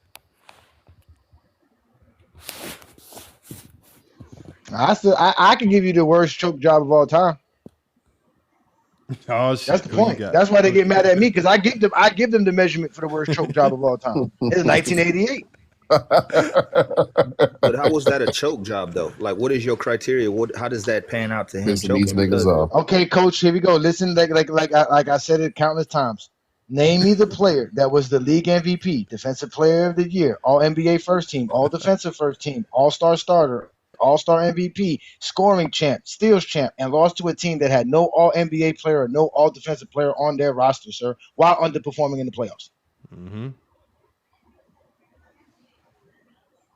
I can give you the worst choke job of all time. Oh, shit. That's the point. That's why they get mad at me, because I give them the measurement for the worst choke job of all time. It's 1988. But how was that a choke job though? Like, what is your criteria? How does that pan out to him choking? Okay, coach, here we go. Listen, like I said it countless times. Name me the player that was the league MVP, defensive player of the year, all NBA first team, all defensive first team, all-star starter, all-star MVP, scoring champ, steals champ, and lost to a team that had no all-NBA player or no all-defensive player on their roster, sir, while underperforming in the playoffs. Mm-hmm.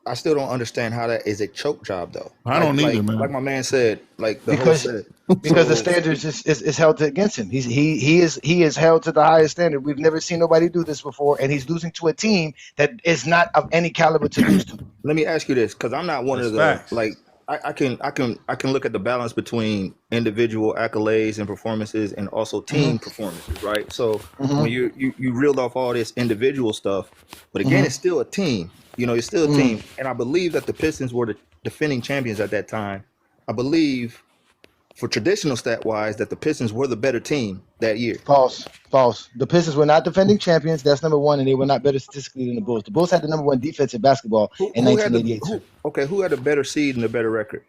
I still don't understand how that is a choke job though. I don't either, man. Like my man said, like the because host said, because the standards is held against him. He is held to the highest standard. We've never seen nobody do this before, and he's losing to a team that is not of any caliber to lose to. Let me ask you this, because I'm not one of the like I can look at the balance between individual accolades and performances and also team performances, right? So when you reeled off all this individual stuff, but again, it's still a team. You know, it's still a team. And I believe that the Pistons were the defending champions at that time. I believe, for traditional stat-wise, that the Pistons were the better team that year. False. The Pistons were not defending champions. That's number one, and they were not better statistically than the Bulls. The Bulls had the number one defense in basketball in 1988. Who had a better seed and a better record?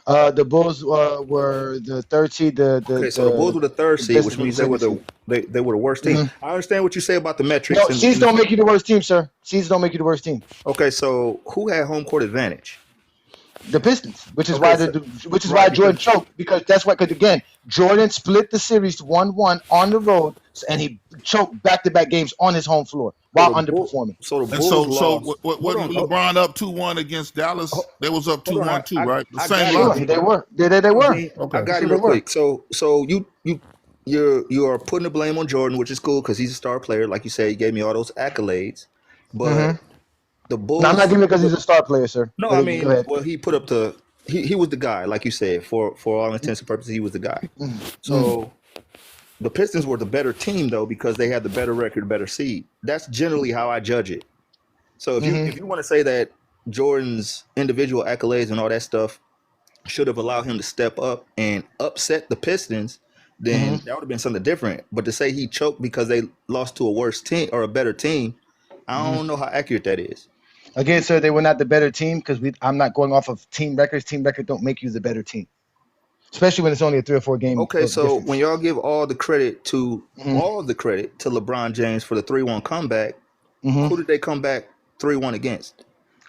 The Bulls were the third seed. So the Bulls were the third seed, which means they were the worst team. I understand what you say about the metrics. No, seeds don't make you the worst team, sir. Seeds don't make you the worst team. Okay, so who had home court advantage? The Pistons, which is why Jordan choked, because that's why. Because again, Jordan split the series 1-1 on the road, and he choked back-to-back games on his home floor while underperforming. So the Bulls lost. Wasn't LeBron up 2-1 against Dallas? They was up 2-1 too, right? The same logic. They were. They were. Okay. I got it real quick. So you are putting the blame on Jordan, which is cool because he's a star player, like you said. He gave me all those accolades, but. The Bulls. No, I'm not giving it because he's a star player, sir. No, I mean, well, he put up he was the guy, like you said, for all intents and purposes, he was the guy. So the Pistons were the better team though because they had the better record, better seed. That's generally how I judge it. So if you want to say that Jordan's individual accolades and all that stuff should have allowed him to step up and upset the Pistons, then that would have been something different. But to say he choked because they lost to a worse team or a better team, I don't know how accurate that is. Again, sir, they were not the better team because I'm not going off of team records. Team record don't make you the better team. especially when it's only a 3 or 4 game. Okay, so difference. when y'all give all the credit to LeBron James for the 3-1 comeback, who did they come back 3-1 against?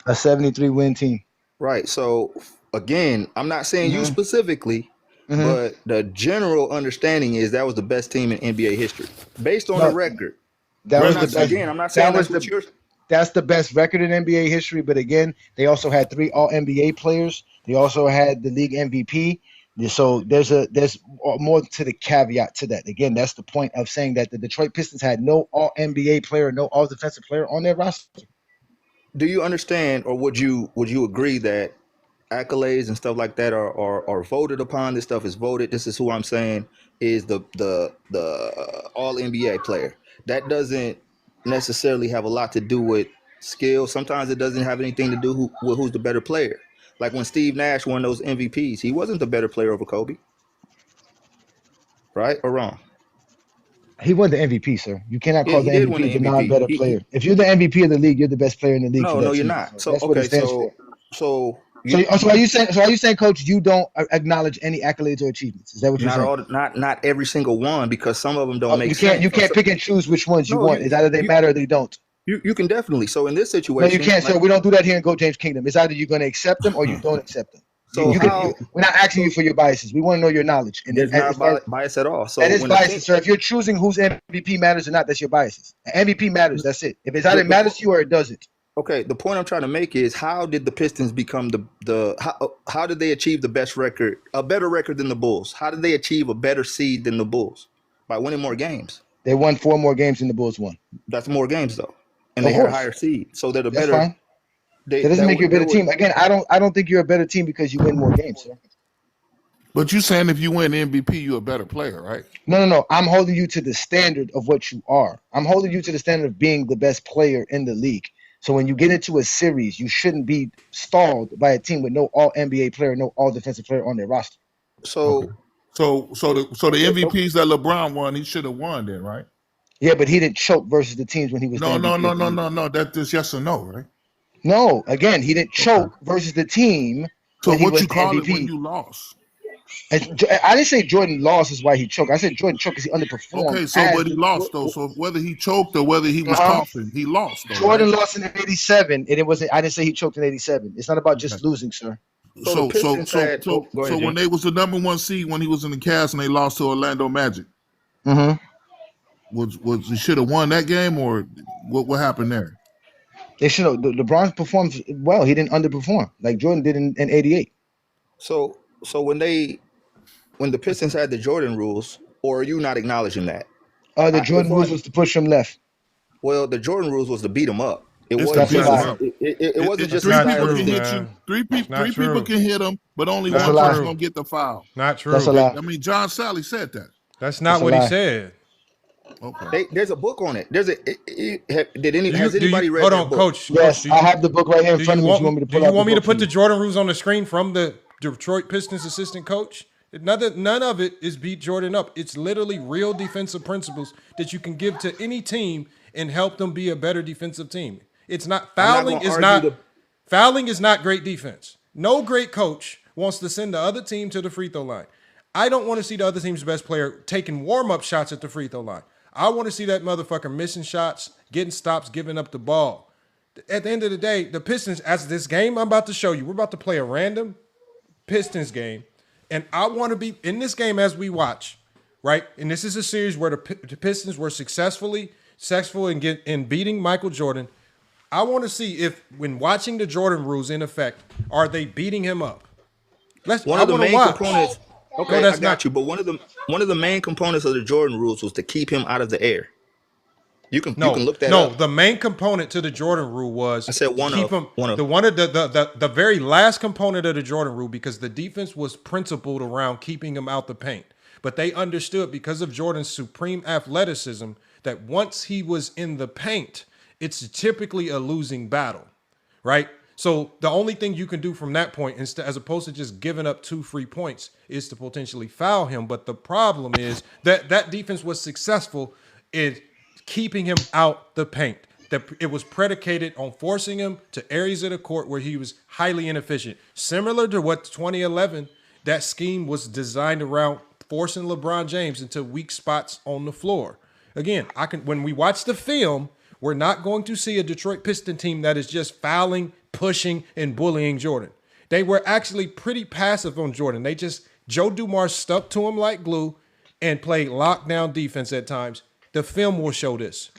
A 73 win team. Right. So again, I'm not saying you specifically, but the general understanding is that was the best team in NBA history based on the record. That was the best. Again, I'm not saying that's what you're. That's the best record in NBA history. But again, they also had 3 All NBA players. They also had the league MVP. So there's more to the caveat to that. Again, that's the point of saying that the Detroit Pistons had no All NBA player, no All Defensive player on their roster. Do you understand, or would you agree that accolades and stuff like that are voted upon? This stuff is voted. This is who I'm saying is the All NBA player. That doesn't necessarily have a lot to do with skill. Sometimes it doesn't have anything to do with who's the better player. Like when Steve Nash won those MVPs, he wasn't the better player over Kobe. Right or wrong? He won the MVP, sir. You cannot call the MVP the non-better player. If you're the MVP of the league, you're the best player in the league. No, you're not. So okay, so are you saying, Coach, you don't acknowledge any accolades or achievements? Is that what you're saying? Not every single one, because some of them don't make sense. You can't pick and choose which ones you want. It's either they matter or they don't. You can definitely. So in this situation, no, you can't, sir. We don't do that here in Go James Kingdom. It's either you're going to accept them or you don't accept them. So we're not asking you for your biases. We want to know your knowledge. And there's not bias at all. So that is biases, sir. If you're choosing whose MVP matters or not, that's your biases. MVP matters. That's it. If it's either it matters to you or it doesn't. Okay. The point I'm trying to make is, how did the Pistons become how did they achieve the best record, a better record than the Bulls? How did they achieve a better seed than the Bulls? By winning more games. They won 4 more games than the Bulls won. That's more games though, and they had a higher seed, so they're the better. Fine. That doesn't make you a better team. Again, I don't think you're a better team because you win more games, sir. But you're saying if you win MVP, you're a better player, right? No. I'm holding you to the standard of what you are. I'm holding you to the standard of being the best player in the league. So when you get into a series, you shouldn't be stalled by a team with no All NBA player, no All Defensive player on their roster. So the MVPs that LeBron won, he should have won then, right? Yeah, but he didn't choke versus the teams when he was. No. That's just yes or no, right? No, again, he didn't choke versus the team. So what you call it when you lost? I didn't say Jordan lost is why he choked. I said Jordan choked because he underperformed. Okay, so but he lost though. So whether he choked or whether he was coughing, he lost. Though, Jordan lost in '87, and it wasn't. I didn't say he choked in '87. It's not about just losing, sir. So when they was the number 1 seed when he was in the Cavs and they lost to Orlando Magic, was he should have won that game, or what happened there? They should have. LeBron performed well. He didn't underperform like Jordan did in '88. So when the Pistons had the Jordan rules, or are you not acknowledging that? The Jordan rules was to push him left. Well, the Jordan rules was to beat him up. It wasn't just three people can hit you. Three people can hit him, but only one person's gonna get the foul. Not true. That's a lie. I mean, John Sally said that. That's not what he said. Okay. There's a book on it. Has anybody read hold that on, book? Coach? Yes, I have the book right here in front of me. Do you want me to put the Jordan rules on the screen from the Detroit Pistons assistant coach? None of it is beat Jordan up. It's literally real defensive principles that you can give to any team and help them be a better defensive team. It's not fouling is not great defense. No great coach wants to send the other team to the free throw line. I don't want to see the other team's best player taking warm-up shots at the free throw line. I want to see that motherfucker missing shots, getting stops, giving up the ball. At the end of the day, the Pistons, as this game I'm about to show you, we're about to play a random Pistons game. And I want to be in this game as we watch, right? And this is a series where the Pistons were successful in beating Michael Jordan. I want to see if, when watching the Jordan rules in effect, are they beating him up? One of the main components. Okay, I got you. But one of the main components of the Jordan rules was to keep him out of the air. You can look that up. No, the main component to the Jordan rule was the very last component of the Jordan rule, because the defense was principled around keeping him out the paint. But they understood, because of Jordan's supreme athleticism, that once he was in the paint, it's typically a losing battle, right? So the only thing you can do from that point, as opposed to just giving up 2 free points, is to potentially foul him. But the problem is that defense was successful in keeping him out the paint. That it was predicated on forcing him to areas of the court where he was highly inefficient. Similar to what 2011, that scheme was designed around forcing LeBron James into weak spots on the floor. Again, when we watch the film, we're not going to see a Detroit Pistons team that is just fouling, pushing, and bullying Jordan. They were actually pretty passive on Jordan. Joe Dumars stuck to him like glue and played lockdown defense at times. The film will show this.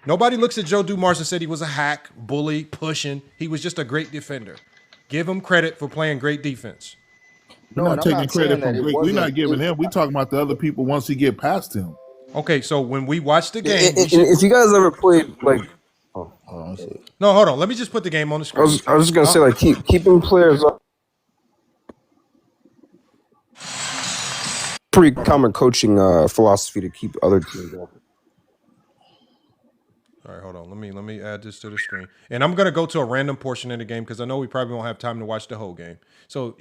Nobody looks at Joe Dumars and said he was a hack, bully, pushing. He was just a great defender. Give him credit for playing great defense. We're not taking credit from great. We're not giving him. We're talking about the other people once he get past him. Okay, so when we watch the game, if you guys ever played like, no, hold on. Let me just put the game on the screen. I was just gonna say like keeping players up. Pretty common coaching philosophy to keep other teams up. All right, hold on. Let me add this to the screen, and I'm gonna go to a random portion of the game because I know we probably won't have time to watch the whole game. So,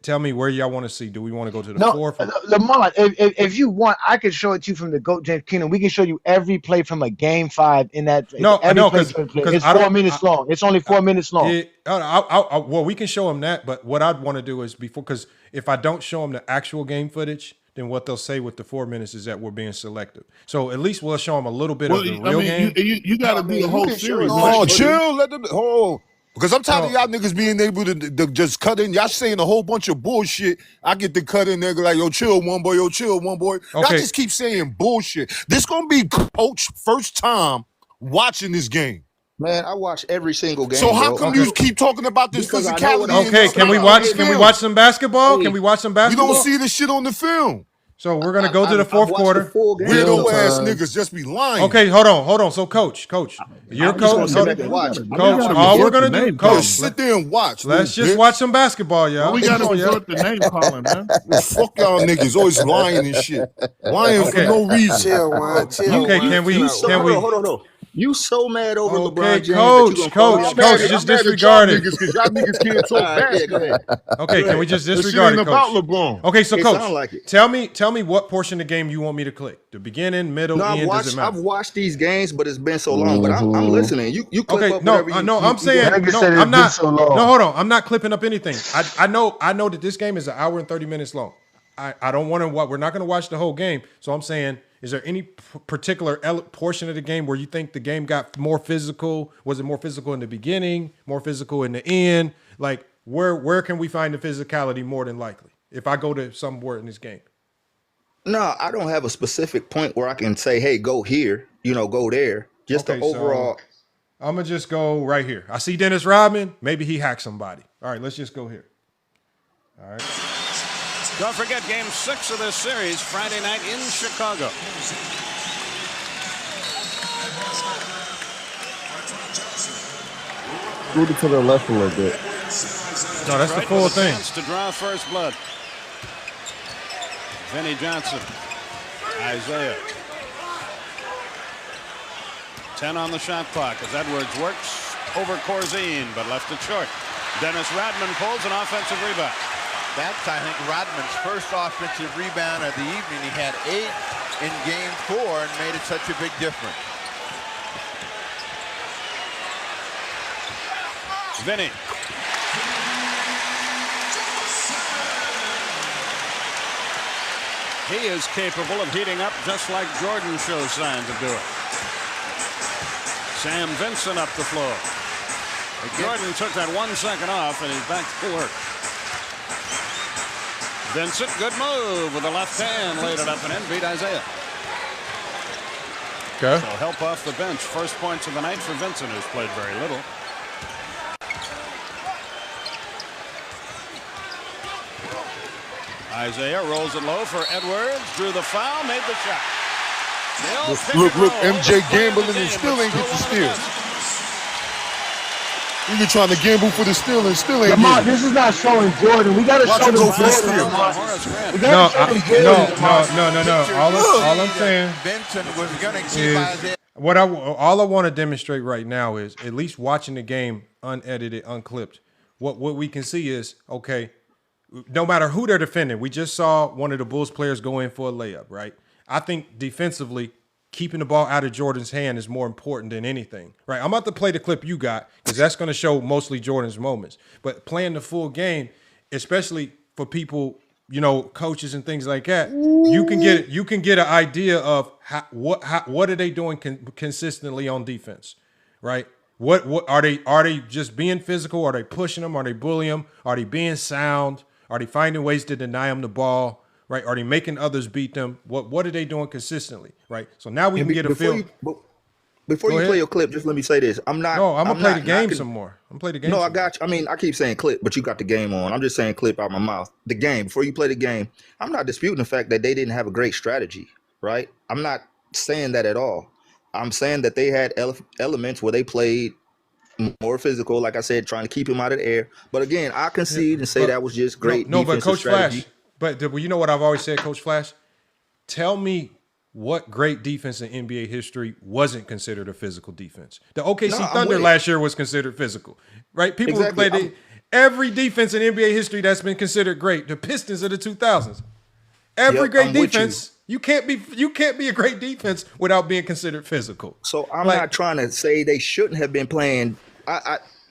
tell me where y'all want to see. Do we want to go to the fourth? Lamont, if you want, I can show it to you from the GOAT James Keenum. We can show you every play from a game 5 in that. No, because it's 4 minutes long. It's only 4 minutes long. Well, we can show them that, but what I'd want to do is because if I don't show them the actual game footage, then what they'll say with the 4 minutes is that we're being selective. So at least we'll show them a little bit of the real game. You got to do the whole series. Oh, chill. Let them. Oh, because I'm tired of y'all niggas being able to just cut in. Y'all saying a whole bunch of bullshit. I get to cut in there like, yo, chill, one boy. Yo, chill, one boy. Y'all just keep saying bullshit. This gonna be Coach first time watching this game. Man, I watch every single game. So how come you keep talking about this physicality? Okay, can we watch some basketball? Can we watch some basketball? You don't see this shit on the film. So we're gonna go to the fourth quarter. Weirdo ass niggas just be lying. Okay, hold on. So coach, you're coach. Coach, all we're gonna do, coach, sit there and watch. Let's just watch some basketball, y'all. We gotta resort the name calling, man. Fuck y'all niggas, always lying and shit. Lying for no reason. Chill. Okay, can we? Hold on. You so mad over LeBron James? Coach, just disregard it. Because y'all niggas can't talk basketball. Okay, can we just disregard it, about Coach? LeBron. Okay, so Coach, like tell me what portion of the game you want me to click. The beginning, middle, end, does it matter? I've watched these games, but it's been so long. But I'm listening. You clip up whatever you. I'm saying I'm not. So no, hold on. I'm not clipping up anything. I know that this game is 1 hour and 30 minutes long. I don't want to. We're not going to watch the whole game. So I'm saying, is there any particular portion of the game where you think the game got more physical? Was it more physical in the beginning, more physical in the end? Like, where can we find the physicality more than likely? If I go to somewhere in this game. No, I don't have a specific point where I can say, hey, go here, go there. Just the overall. So I'm going to just go right here. I see Dennis Rodman. Maybe he hacked somebody. All right, let's just go here. All right. Don't forget Game 6 of this series, Friday night in Chicago. Move it to the left a little bit. No, that's the full thing. To draw first blood. Vinnie Johnson. Isaiah. 10 on the shot clock as Edwards works over Corzine, but left it short. Dennis Rodman pulls an offensive rebound. That's, I think, Rodman's first offensive rebound of the evening. He had 8 in Game 4 and made it such a big difference. Vinny. He is capable of heating up just like Jordan shows signs of doing. Sam Vincent up the floor. Jordan took that 1 second off and he's back to work. Vincent, good move with the left hand, laid it up and in, beat Isaiah. Okay. So help off the bench. First points of the night for Vincent, who's played very little. Isaiah rolls it low for Edwards, drew the foul, made the shot. Look, MJ gambling and still ain't get the steal. You been trying to gamble for the steal and still ain't Lamar, this is not showing Jordan. We got to show the steal. No. All I'm saying Vincent was going to keep Isaiah. All I want to demonstrate right now is at least watching the game unedited, unclipped. What we can see is, okay, no matter who they're defending, we just saw one of the Bulls players go in for a layup, right? I think defensively, keeping the ball out of Jordan's hand is more important than anything, right? I'm about to play the clip you got because that's going to show mostly Jordan's moments. But playing the full game, especially for people coaches and things like that, you can get an idea of what are they doing consistently on defense, right? What are they just being physical? Are they pushing them? Are they bullying them? Are they being sound? Are they finding ways to deny them the ball? Right? Are they making others beat them? What are they doing consistently? Right? So now we can get a feel. Before you play your clip, just let me say this. I'm gonna play the game some more. I'm play the game. No, I got you. I mean, I keep saying clip, but you got the game on. I'm just saying clip out my mouth. The game. Before you play the game, I'm not disputing the fact that they didn't have a great strategy, right? I'm not saying that at all. I'm saying that they had elements where they played more physical, like I said, trying to keep him out of the air. But again, I concede and say that was just great defensive but Coach strategy. Flash, but you know what I've always said, Coach Flash? Tell me what great defense in NBA history wasn't considered a physical defense. The OKC Thunder last year was considered physical, right? People who played every defense in NBA history that's been considered great. The Pistons of the 2000s. Every great defense, you can't be a great defense without being considered physical. So I'm not trying to say they shouldn't have been playing.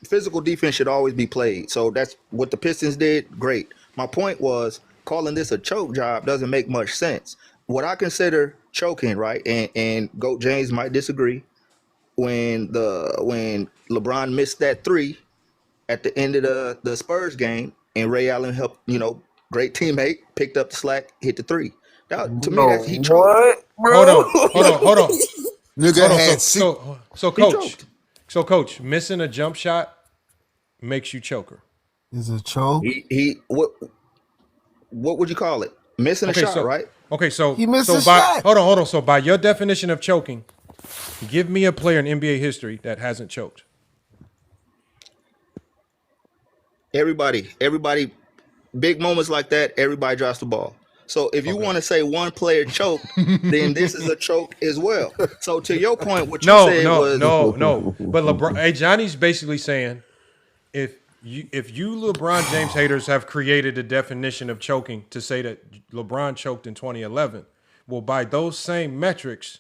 Physical defense should always be played. So that's what the Pistons did. Great. My point was calling this a choke job doesn't make much sense. What I consider choking, right? And Goat James might disagree. When LeBron missed that 3 at the end of the Spurs game, and Ray Allen helped, great teammate, picked up the slack, hit the 3. Now, to me, that's he choked. Hold on. Nigga had So coach, missing a jump shot makes you choker. Is a choke? What would you call it? Missing a shot, right? Okay, so he missed a shot. Hold on. So by your definition of choking, give me a player in NBA history that hasn't choked. Everybody, big moments like that, everybody drops the ball. So if you want to say one player choked, then this is a choke as well. So to your point, what you said was no. But LeBron, Johnny's basically saying if you LeBron James haters have created a definition of choking to say that LeBron choked in 2011, well, by those same metrics,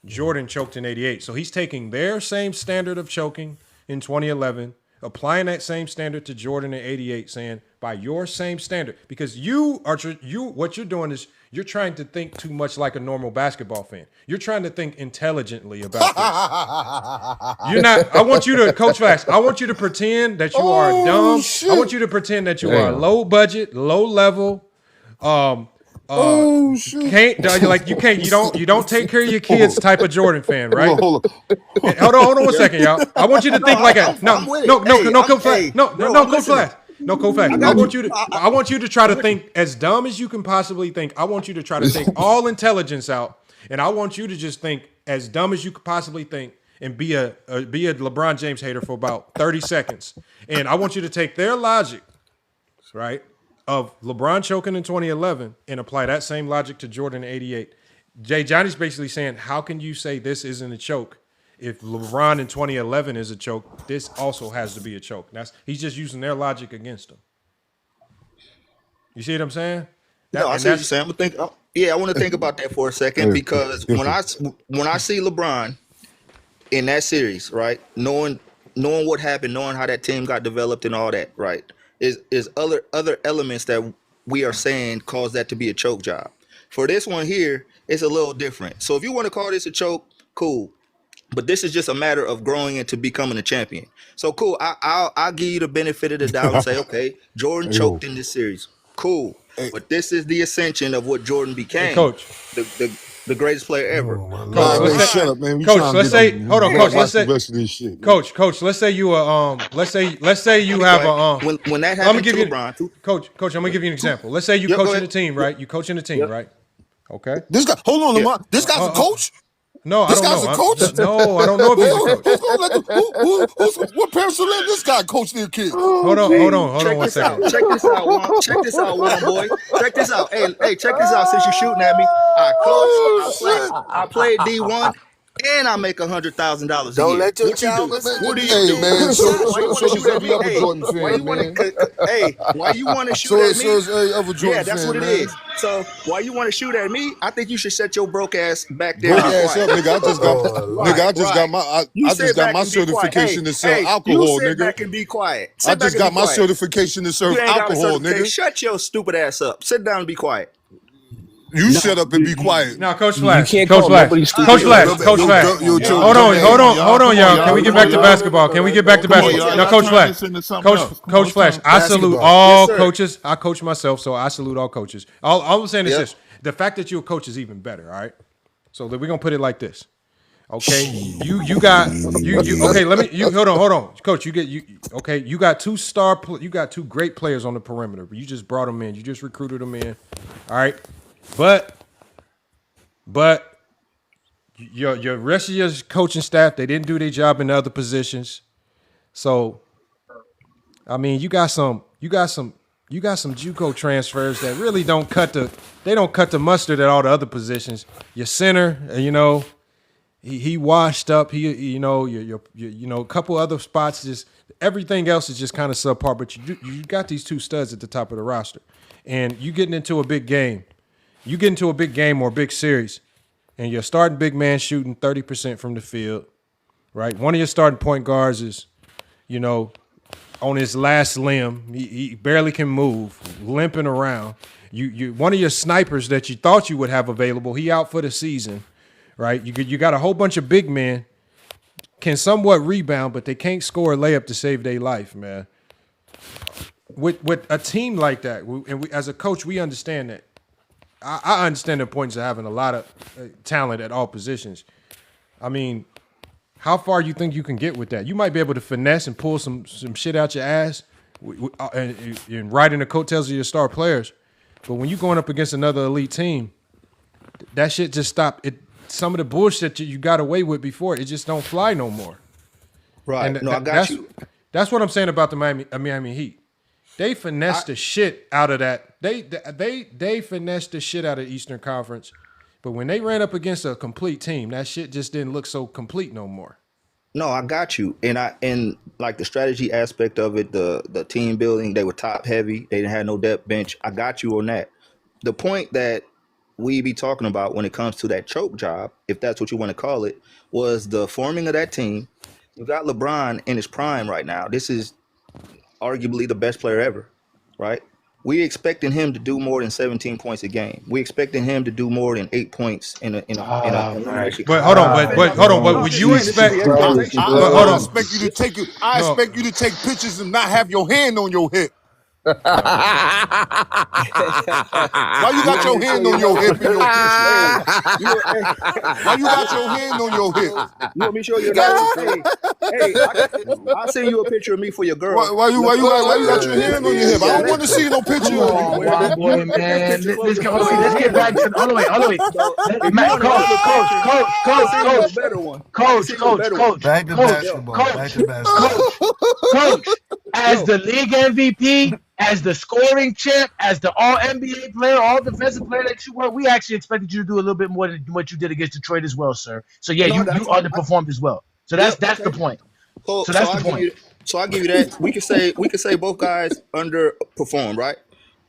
Jordan choked in 88. So he's taking their same standard of choking in 2011, applying that same standard to Jordan in 88, saying by your same standard, because what you're doing is you're trying to think too much like a normal basketball fan. You're trying to think intelligently about this. You're not. I want you to, Coach Flash, I want you to pretend that you are dumb. Shit. I want you to pretend that you are low budget, low level. You don't take care of your kids type of Jordan fan, right? Hold on 1 second, y'all. I want you to think like a Coach Flash. Coach Flash. I want you to try to think as dumb as you can possibly think. I want you to try to take all intelligence out, and I want you to just think as dumb as you could possibly think, and be a LeBron James hater for about 30 seconds. And I want you to take their logic, right, of LeBron choking in 2011 and apply that same logic to Jordan in 88. Johnny's basically saying, how can you say this isn't a choke? If LeBron in 2011 is a choke, this also has to be a choke. He's just using their logic against them. You see what I'm saying? I see what you're saying. I want to think about that for a second, because when I see LeBron in that series, right, knowing what happened, knowing how that team got developed and all that, right, is other elements that we are saying cause that to be a choke job. For this one here, it's a little different. So if you want to call this a choke, cool. But this is just a matter of growing into becoming a champion. So cool. I'll give you the benefit of the doubt and say, okay, Jordan choked in this series. Cool. But this is the ascension of what Jordan became. Hey, Coach. The greatest player ever. Shut up, man. Coach, let's say, hold on, Coach. Let's say, rest of this shit, Coach. Let's say you let's say you have a when that happened to LeBron too. Coach, I'm gonna give you an example. Let's say you coaching the team, right? You coaching the team, right? Okay. This guy, hold on, Lamar. This guy's a coach. No, this I don't guy's know. a coach. No, I don't know if he's a coach. What parents will let this guy coach their kids? Hold on 1 second. Check this out, one boy. Check this out. Hey, check this out. Since you're shooting at me, I played D1. and I make $100,000 a year. Don't let your what you do? What do you Hey do? man, so shoot does at every me? other Hey, Jordan why fan, you want man. to? Hey, why you want to shoot So at me? is every other Jordan Yeah, that's fan, what it man. is. So why you want to shoot at me? I think you should shut your broke ass back there. Broke and be ass quiet. up, nigga. I just got my I just got my certification to sell alcohol, you sit nigga. back and be quiet. I just got my certification to serve You ain't got a alcohol, certification. nigga. Shut your stupid ass up. Sit down and be quiet. You shut up and be quiet. Now, Coach Flash. You can't Coach call Flash. nobody stupid. Coach Flash. Coach Flash. Hold on, y'all. Can we get back to basketball? Can we get back to basketball? Now, Coach Flash. Coach Flash. I salute all coaches. I coach myself, so I salute all coaches. All I'm saying is this: the fact that you're a coach is even better. All right. So we're gonna put it like this. Okay, you got okay. Hold on, Coach. You got you got two great players on the perimeter, but you just brought them in. You just recruited them in. All right, but your rest of your coaching staff, they didn't do their job in the other positions. So, I mean, you got some JUCO transfers that really don't cut the mustard at all the other positions. Your center, he washed up. A couple other spots, just everything else is just kind of subpar. But you got these two studs at the top of the roster, and you getting into a big game. You get into a big game or a big series, and your starting big man shooting 30% from the field, right? One of your starting point guards is, on his last limb. He barely can move, limping around. You one of your snipers that you thought you would have available, he out for the season, right? You got a whole bunch of big men, can somewhat rebound, but they can't score a layup to save their life, man. With a team like that, and we, as a coach, we understand that. I understand the importance of having a lot of talent at all positions. I mean, how far you think you can get with that? You might be able to finesse and pull some shit out your ass and ride in the coattails of your star players. But when you're going up against another elite team, that shit just stopped. Some of the bullshit you got away with before, it just don't fly no more. Right. And I got you. That's what I'm saying about the Miami Heat. They finessed the shit out of that. They finessed the shit out of Eastern Conference. But when they ran up against a complete team, that shit just didn't look so complete no more. No, I got you. And like the strategy aspect of it, the team building, they were top heavy. They didn't have no depth bench. I got you on that. The point that we be talking about when it comes to that choke job, if that's what you want to call it, was the forming of that team. You got LeBron in his prime right now. This is arguably the best player ever, right? We expecting him to do more than 17 points a game. We expecting him to do more than 8 points in a elimination. But hold on. But would you expect? I expect you to take it. I expect you to take pictures and not have your hand on your hip. Why you got your hand on your hip in your picture? Why you got your hand on your hip? You want me to show you I'll send you a picture of me for your girl. Why you got your hand on your hip? I don't want to see no picture. Boy, man. Let's get back to all the way. Coach, as the league MVP, as the scoring champ, as the all NBA player, all defensive player that you were, we actually expected you to do a little bit more than what you did against Detroit as well, sir. So yeah, you underperformed as well. So that's the point. So that's the point. So I'll give you that. We could say both guys underperformed, right?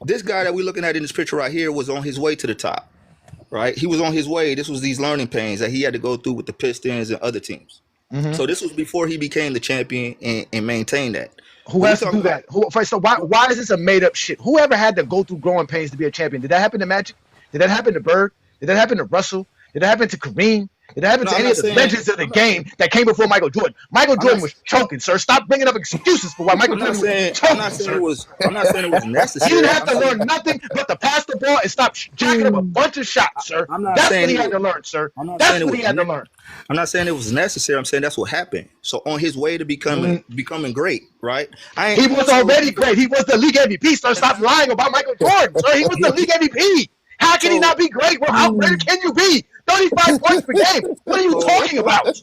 This guy that we're looking at in this picture right here was on his way to the top, right? He was on his way. This was these learning pains that he had to go through with the Pistons and other teams. Mm-hmm. So this was before he became the champion and maintained that. Who has to do that? So why is this a made up shit? Whoever had to go through growing pains to be a champion? Did that happen to Magic? Did that happen to Bird? Did that happen to Russell? Did that happen to Kareem? Did that happen to any of the legends of the game that came before Michael Jordan? Michael Jordan was choking, sir. Stop bringing up excuses for why Michael Jordan was choking. I'm not saying it was necessary. He didn't have to learn nothing but to pass the ball and stop jacking up a bunch of shots, sir. That's what he had to learn, sir. That's what he had to learn. I'm not saying it was necessary. I'm saying that's what happened. So on his way to becoming great, right? He was already great. He was the league MVP, sir. Stop lying about Michael Jordan, sir. He was the league MVP. How can he not be great? Well, how great can you be? 35 points per game. What are you talking about?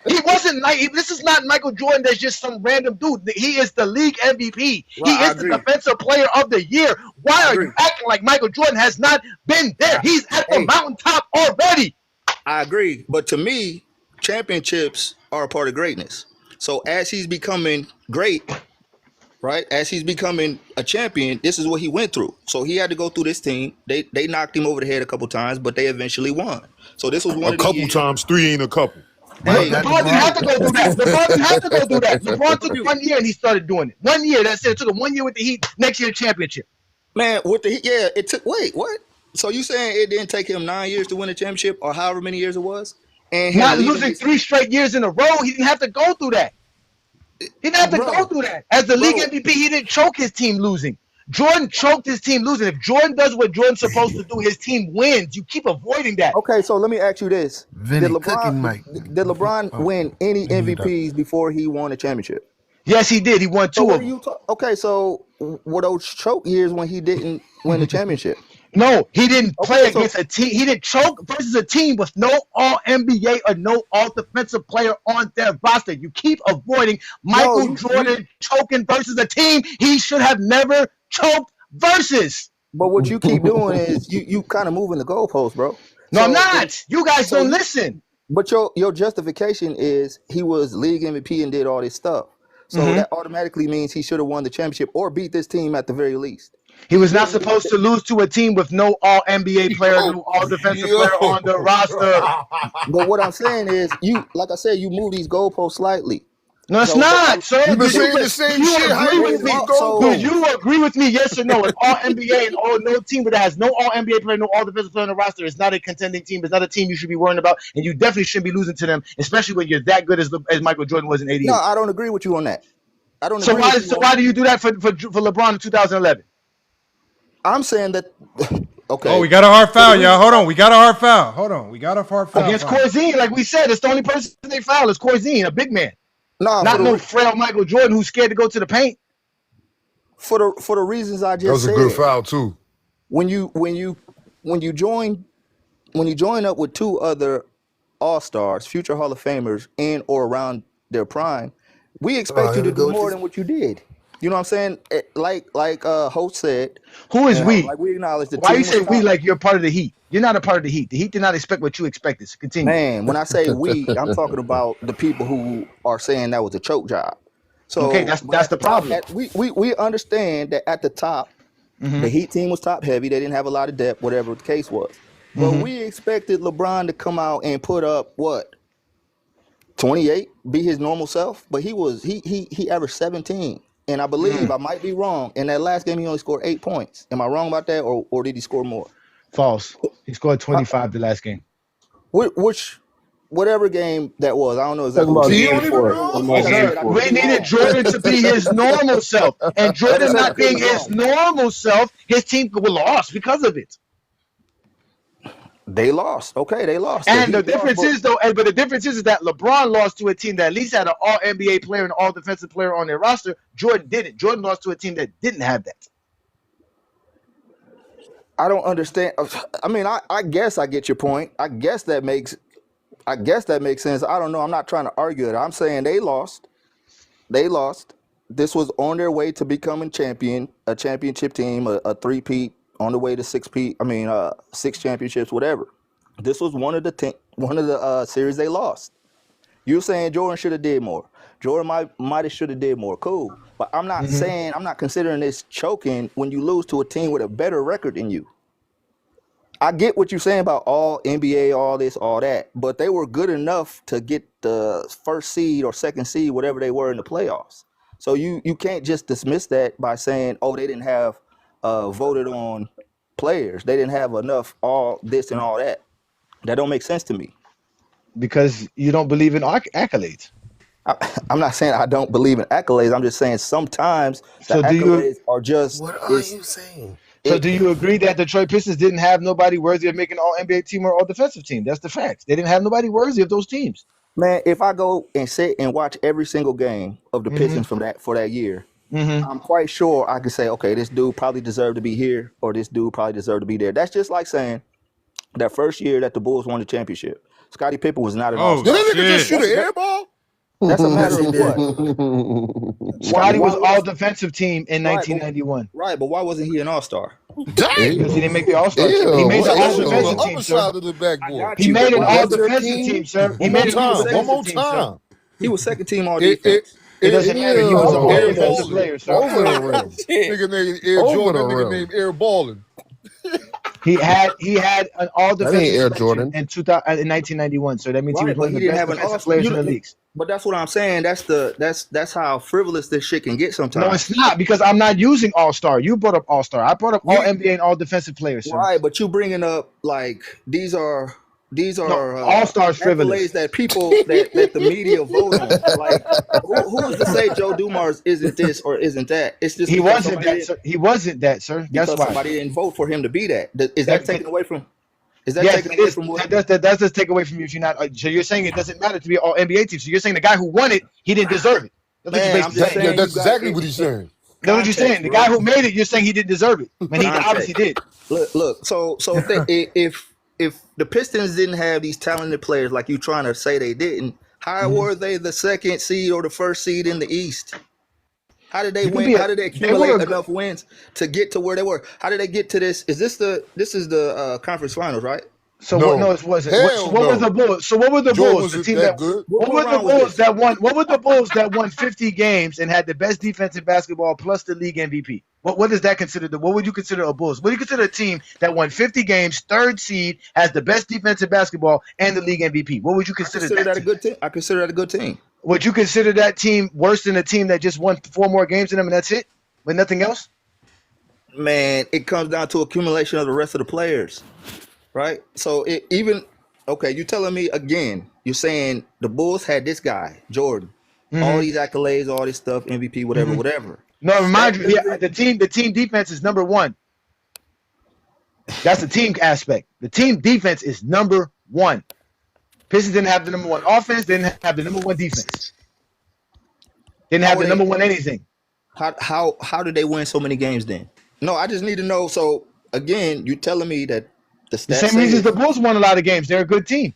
He wasn't like this is not Michael Jordan that's just some random dude. He is the league MVP. He is the defensive player of the year. Why are you acting like Michael Jordan has not been there? He's at the mountaintop already. I agree. But to me, championships are a part of greatness. So as he's becoming great, right? As he's becoming a champion, this is what he went through. So he had to go through this team. They knocked him over the head a couple times, but they eventually won. So this was one A of the couple years. times, 3 ain't a couple. Hey, LeBron didn't have to go through that. LeBron didn't have to go through that. LeBron took 1 year and he started doing it. 1 year. That's it. It took him 1 year with the Heat. Next year, championship. Man, with the Heat, yeah, it took. Wait, what? So you saying it didn't take him 9 years to win a championship, or however many years it was, and him Not leading losing his, 3 straight years in a row. He didn't have to go through that. He didn't have to go through that. As the league MVP, he didn't choke his team losing. Jordan choked his team losing. If Jordan does what Jordan's supposed to do, his team wins. You keep avoiding that. Okay, so let me ask you this: Vinny, Did cooking mic. LeBron win any MVPs before he won a championship? Yes, he did. He won 2 of them. Okay, so were those choke years when he didn't win the championship? No, he didn't play against a team. He didn't choke versus a team with no All-NBA or no All-Defensive player on their roster. You keep avoiding Michael Jordan choking versus a team he should have never choked versus. But what you keep doing is you kind of moving the goalposts, bro. No, I'm not. You guys don't listen. But your justification is he was league MVP and did all this stuff. So that automatically means he should have won the championship or beat this team at the very least. He was not supposed to lose to a team with no All-NBA player, no All-Defensive player on the roster. But what I'm saying is, like I said, you move these goalposts slightly. No, it's not, sir. You've been saying the same shit. How you move these goalposts? Do you agree with me, yes or no? An All-NBA and no team that has no All-NBA player, no All-Defensive player on the roster is not a contending team. It's not a team you should be worrying about, and you definitely shouldn't be losing to them, especially when you're that good as Michael Jordan was in '88. No, I don't agree with you on that. I don't. So why do you do that for LeBron in 2011? I'm saying that. Okay. Oh, we got a hard foul, y'all. Hold on. We got a hard foul. Hold on. We got a hard foul. Against Corzine, like we said, it's the only person they foul is Corzine, a big man. Not no frail Michael Jordan who's scared to go to the paint. For the reasons I just said. That was a good foul too. When you join up with 2 other All-Stars, future Hall of Famers, in or around their prime, we expect you to do more than what you did. You know what I'm saying? Like Host said. Who is we? Like we acknowledge the Why team you say we top. like you're part of the Heat? You're not a part of the Heat. The Heat did not expect what you expected. So continue. Man, when I say we, I'm talking about the people who are saying that was a choke job. So okay, that's the problem. We understand that at the top, the Heat team was top heavy. They didn't have a lot of depth, whatever the case was. But we expected LeBron to come out and put up what? 28, be his normal self. But he averaged 17. And I believe, I might be wrong, in that last game he only scored 8 points. Am I wrong about that, or did he score more? False. He scored 25 the last game. Whatever game that was, I don't know exactly. We needed Jordan to be his normal self. And Jordan not being his normal self, his team lost because of it. They lost. Okay, they lost. And the difference is that LeBron lost to a team that at least had an All-NBA player and an All-Defensive player on their roster. Jordan didn't. Jordan lost to a team that didn't have that. I don't understand. I mean, I guess I get your point. I guess that makes sense. I don't know. I'm not trying to argue it. I'm saying they lost. They lost. This was on their way to becoming a championship team, a three-peat. On the way to 6 championships, whatever. This was one of the series they lost. You're saying Jordan should have did more. Jordan might have should have did more. Cool, but I'm not saying, I'm not considering this choking when you lose to a team with a better record than you. I get what you're saying about all NBA, all this, all that, but they were good enough to get the first seed or second seed, whatever they were in the playoffs. So you can't just dismiss that by saying, oh, they didn't have voted on players. They didn't have enough all this and all that. That don't make sense to me. Because you don't believe in accolades. I'm not saying I don't believe in accolades. I'm just saying sometimes the accolades are just... What are you saying? So do you agree that the Detroit Pistons didn't have nobody worthy of making an All-NBA team or All-Defensive team? That's the facts. They didn't have nobody worthy of those teams. Man, if I go and sit and watch every single game of the Pistons for that year, I'm quite sure I can say, okay, this dude probably deserved to be here, or this dude probably deserved to be there. That's just like saying that first year that the Bulls won the championship, Scottie Pippen was not an All-Star. Did that nigga just shoot an air ball? That's a matter of what? Scottie was All-Defensive team in 1991. Right, but why wasn't he an All-Star? Dang. Because he didn't make the All-Star team. He made the all-defensive team, sir. Side of the backboard. He made an But all-defensive team, sir. He made an all-defensive team, sir. He was second team all defense. It doesn't matter. He was an all-defensive player, sir. Over the rim. Nigga named Air Jordan. Nigga named Air Balling. He had an all-defensive Air selection in 1991. So that means he was one of the best defensive players in the leagues. But that's what I'm saying. That's how frivolous this shit can get sometimes. No, it's not, because I'm not using All-Star. You brought up All-Star. I brought up all NBA and all defensive players. Sir. Right, but you bringing up like these are All-Stars frivolous that people that the media vote on. Like who is to say Joe Dumars isn't this or isn't that? It's just he wasn't that, sir. He wasn't that, sir. That's why somebody didn't vote for him to be that. Is that taken away from? Is that taken away from what? That does take away from you if you're not. So you're saying it doesn't matter to be all NBA team. So you're saying the guy who won it, he didn't deserve it. That's that's exactly what he's saying. That's what you're saying. The guy who made it, you're saying he didn't deserve it, and he obviously did. Look. So if the Pistons didn't have these talented players like you trying to say they didn't, how were they the second seed or the first seed in the East? How did they win? How did they accumulate enough wins to get to where they were? How did they get to this? This is the conference finals, right? So no, it wasn't. What was the Bulls? So what were the Bulls? The team that what were the Bulls that won? What were the Bulls that won 50 games and had the best defense in basketball plus the league MVP? What is that considered? What would you consider a Bulls? What do you consider a team that won 50 games, third seed, has the best defense in basketball and the league MVP? What would you consider that? A good team. I consider that a good team. Would you consider that team worse than a team that just won 4 more games than them and that's it, with nothing else? Man, it comes down to accumulation of the rest of the players. Right, so you're telling me again. You're saying the Bulls had this guy, Jordan, all these accolades, all this stuff, MVP, whatever. No, remind you, the team defense is number 1. That's the team aspect. The team defense is number 1. Pistons didn't have the number 1 offense. Didn't have the number 1 defense. Didn't have the number 1 anything. How did they win so many games then? No, I just need to know. So again, you're telling me that. The same reasons the Bulls won a lot of games. They're a good team.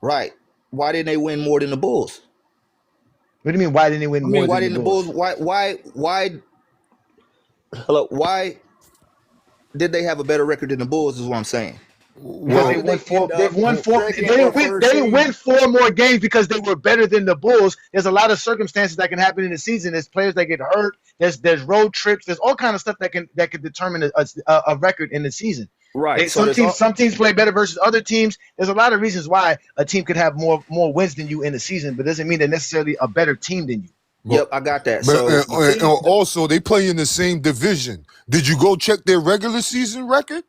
Right. Why didn't they win more than the Bulls? What do you mean? Why didn't they win more? Why than didn't the Bulls? Why did they have a better record than the Bulls? Is what I'm saying. Well, they've won 4. They didn't win 4 more games because they were better than the Bulls. There's a lot of circumstances that can happen in the season. There's players that get hurt. There's road trips. There's all kind of stuff that can determine a record in the season. Right. Some teams play better versus other teams. There's a lot of reasons why a team could have more wins than you in the season, but it doesn't mean they're necessarily a better team than you. Yep, I got that. But, also, they play in the same division. Did you go check their regular season record?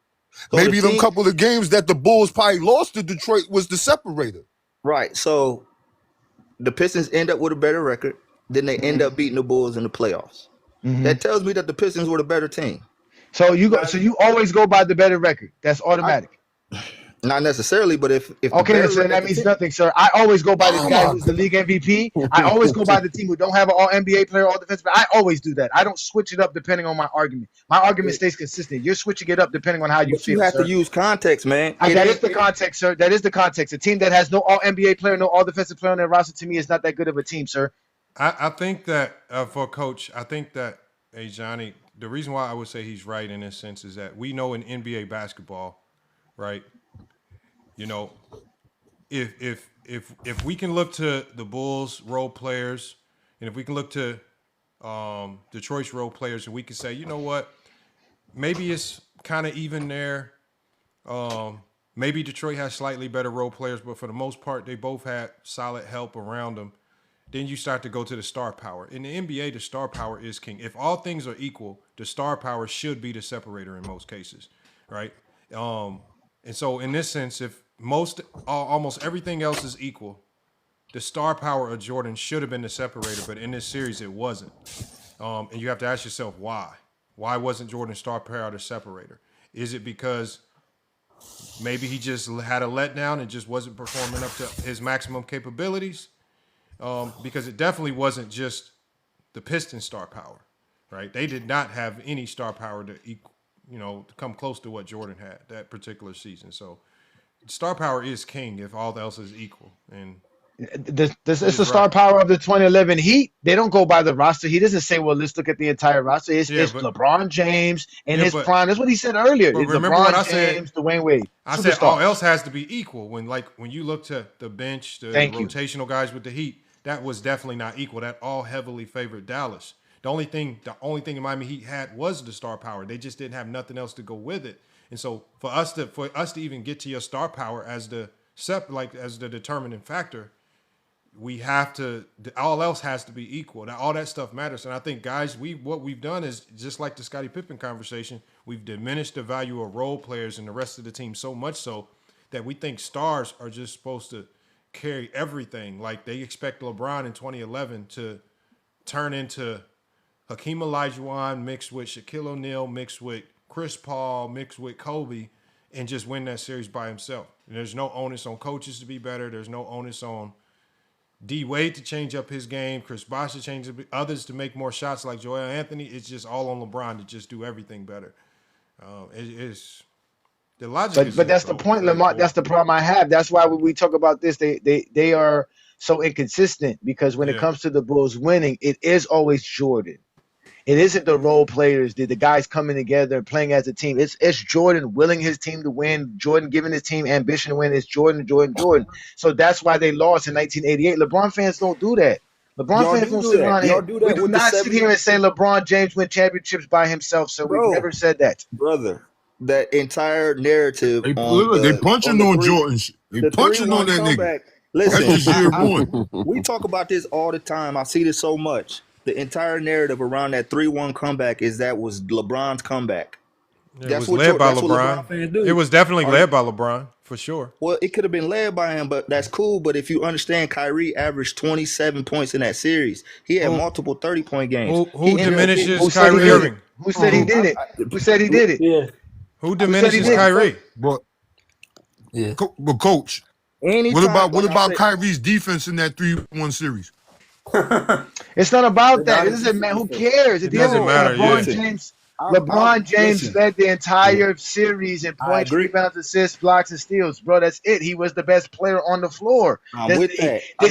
So maybe them couple of games that the Bulls probably lost to Detroit was the separator. Right. So the Pistons end up with a better record. Then they end up beating the Bulls in the playoffs. That tells me that the Pistons were the better team. So you always go by the better record. That's automatic. Not necessarily, but if okay, so that means nothing, sir. I always go by the guy who's the league MVP. I always go by the team who don't have an all NBA player, all defensive. I always do that. I don't switch it up depending on my argument. My argument stays consistent. You're switching it up depending on how you feel. You have to use context, man. That is the context, sir. That is the context. A team that has no all NBA player, no all defensive player on their roster, to me, is not that good of a team, sir. I think that for Coach, hey Johnny, the reason why I would say he's right in this sense is that we know in NBA basketball, right? You know, if we can look to the Bulls role players, and if we can look to Detroit's role players, and we can say, you know what, maybe it's kind of even there. Maybe Detroit has slightly better role players, but for the most part, they both had solid help around them. Then you start to go to the star power. In the NBA, the star power is king. If all things are equal, the star power should be the separator in most cases, right? And so in this sense, if almost everything else is equal, the star power of Jordan should have been the separator, but in this series it wasn't. And you have to ask yourself why. Why wasn't Jordan's star power the separator? Is it because maybe he just had a letdown and just wasn't performing up to his maximum capabilities? Because it definitely wasn't just the Pistons' star power, right? They did not have any star power to to come close to what Jordan had that particular season. So star power is king if all else is equal. And This is the star power of the 2011 Heat. They don't go by the roster. He doesn't say, "Well, let's look at the entire roster." It's LeBron James in his prime. That's what he said earlier. It's remember LeBron what I James, said? Dwayne Wade. I said all else has to be equal. When you look to the bench, the rotational guys with the Heat, that was definitely not equal. That all heavily favored Dallas. The only thing the Miami Heat had was the star power. They just didn't have nothing else to go with it. And so for us to even get to your star power as the determining factor, we have to. All else has to be equal. Now, all that stuff matters. And I think, guys, what we've done is just like the Scottie Pippen conversation. We've diminished the value of role players and the rest of the team so much so that we think stars are just supposed to carry everything. Like they expect LeBron in 2011 to turn into Hakeem Olajuwon mixed with Shaquille O'Neal mixed with Chris Paul mixed with Kobe and just win that series by himself. And there's no onus on coaches to be better. There's no onus on D Wade to change up his game, Chris Bosh to change up, others to make more shots like Joel Anthony. It's just all on LeBron to just do everything better. It's the logic. But that's the point, Lamar. That's the problem I have. That's why when we talk about this, they are so inconsistent because when it comes to the Bulls winning, it is always Jordan. It isn't the role players, the guys coming together and playing as a team. It's Jordan willing his team to win, Jordan giving his team ambition to win. It's Jordan. So that's why they lost in 1988. LeBron fans don't do that. LeBron fans don't sit around here. We do not sit here and say LeBron James win championships by himself. So we've never said that. Brother, that entire narrative. They punching on Jordan. They punching on that nigga. Listen, that's just year one. We talk about this all the time. I see this so much. The entire narrative around that 3-1 comeback was LeBron's comeback. It was led by LeBron. It was definitely led by LeBron, for sure. Well, it could have been led by him, but that's cool. But if you understand, Kyrie averaged 27 points in that series. He had multiple 30-point games. Who diminishes Kyrie Irving? Who said he did it? Who said he did it? Yeah. Who diminishes Kyrie? But coach, what about Kyrie's defense in that 3-1 series? It's not about that. It doesn't matter. Who cares? It doesn't matter. LeBron James led the entire series in points, rebounds, assists, blocks, and steals. Bro, that's it. He was the best player on the floor. Did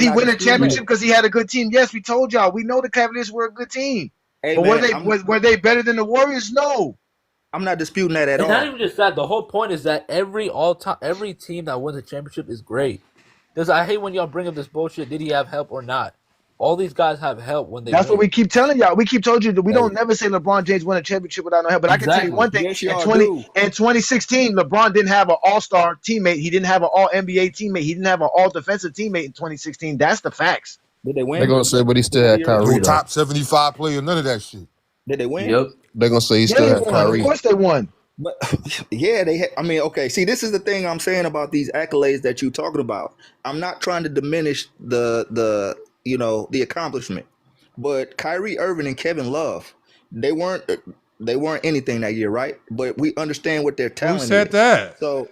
he win a championship because he had a good team? Yes, we told y'all. We know the Cavaliers were a good team. But were they better than the Warriors? No. I'm not disputing that at all. It's not even just that. The whole point is that every team that wins a championship is great. Because I hate when y'all bring up this bullshit. Did he have help or not? All these guys have help when they That's what we keep telling y'all. We keep told you that we don't never say LeBron James won a championship without no help. But I can tell you one thing. Yes, in 2016, LeBron didn't have an all-star teammate. He didn't have an all-NBA teammate. He didn't have an all-defensive teammate in 2016. That's the facts. Did they win? They're going to say, but he still had Kyrie. No top 75 player, none of that shit. Did they win? Yep. They're going to say he still had Kyrie. Of course they won. But yeah, they had. I mean, okay. See, this is the thing I'm saying about these accolades that you're talking about. I'm not trying to diminish the accomplishment, but Kyrie Irving and Kevin Love, they weren't anything that year, right? But we understand what their talent is. Who said that? So,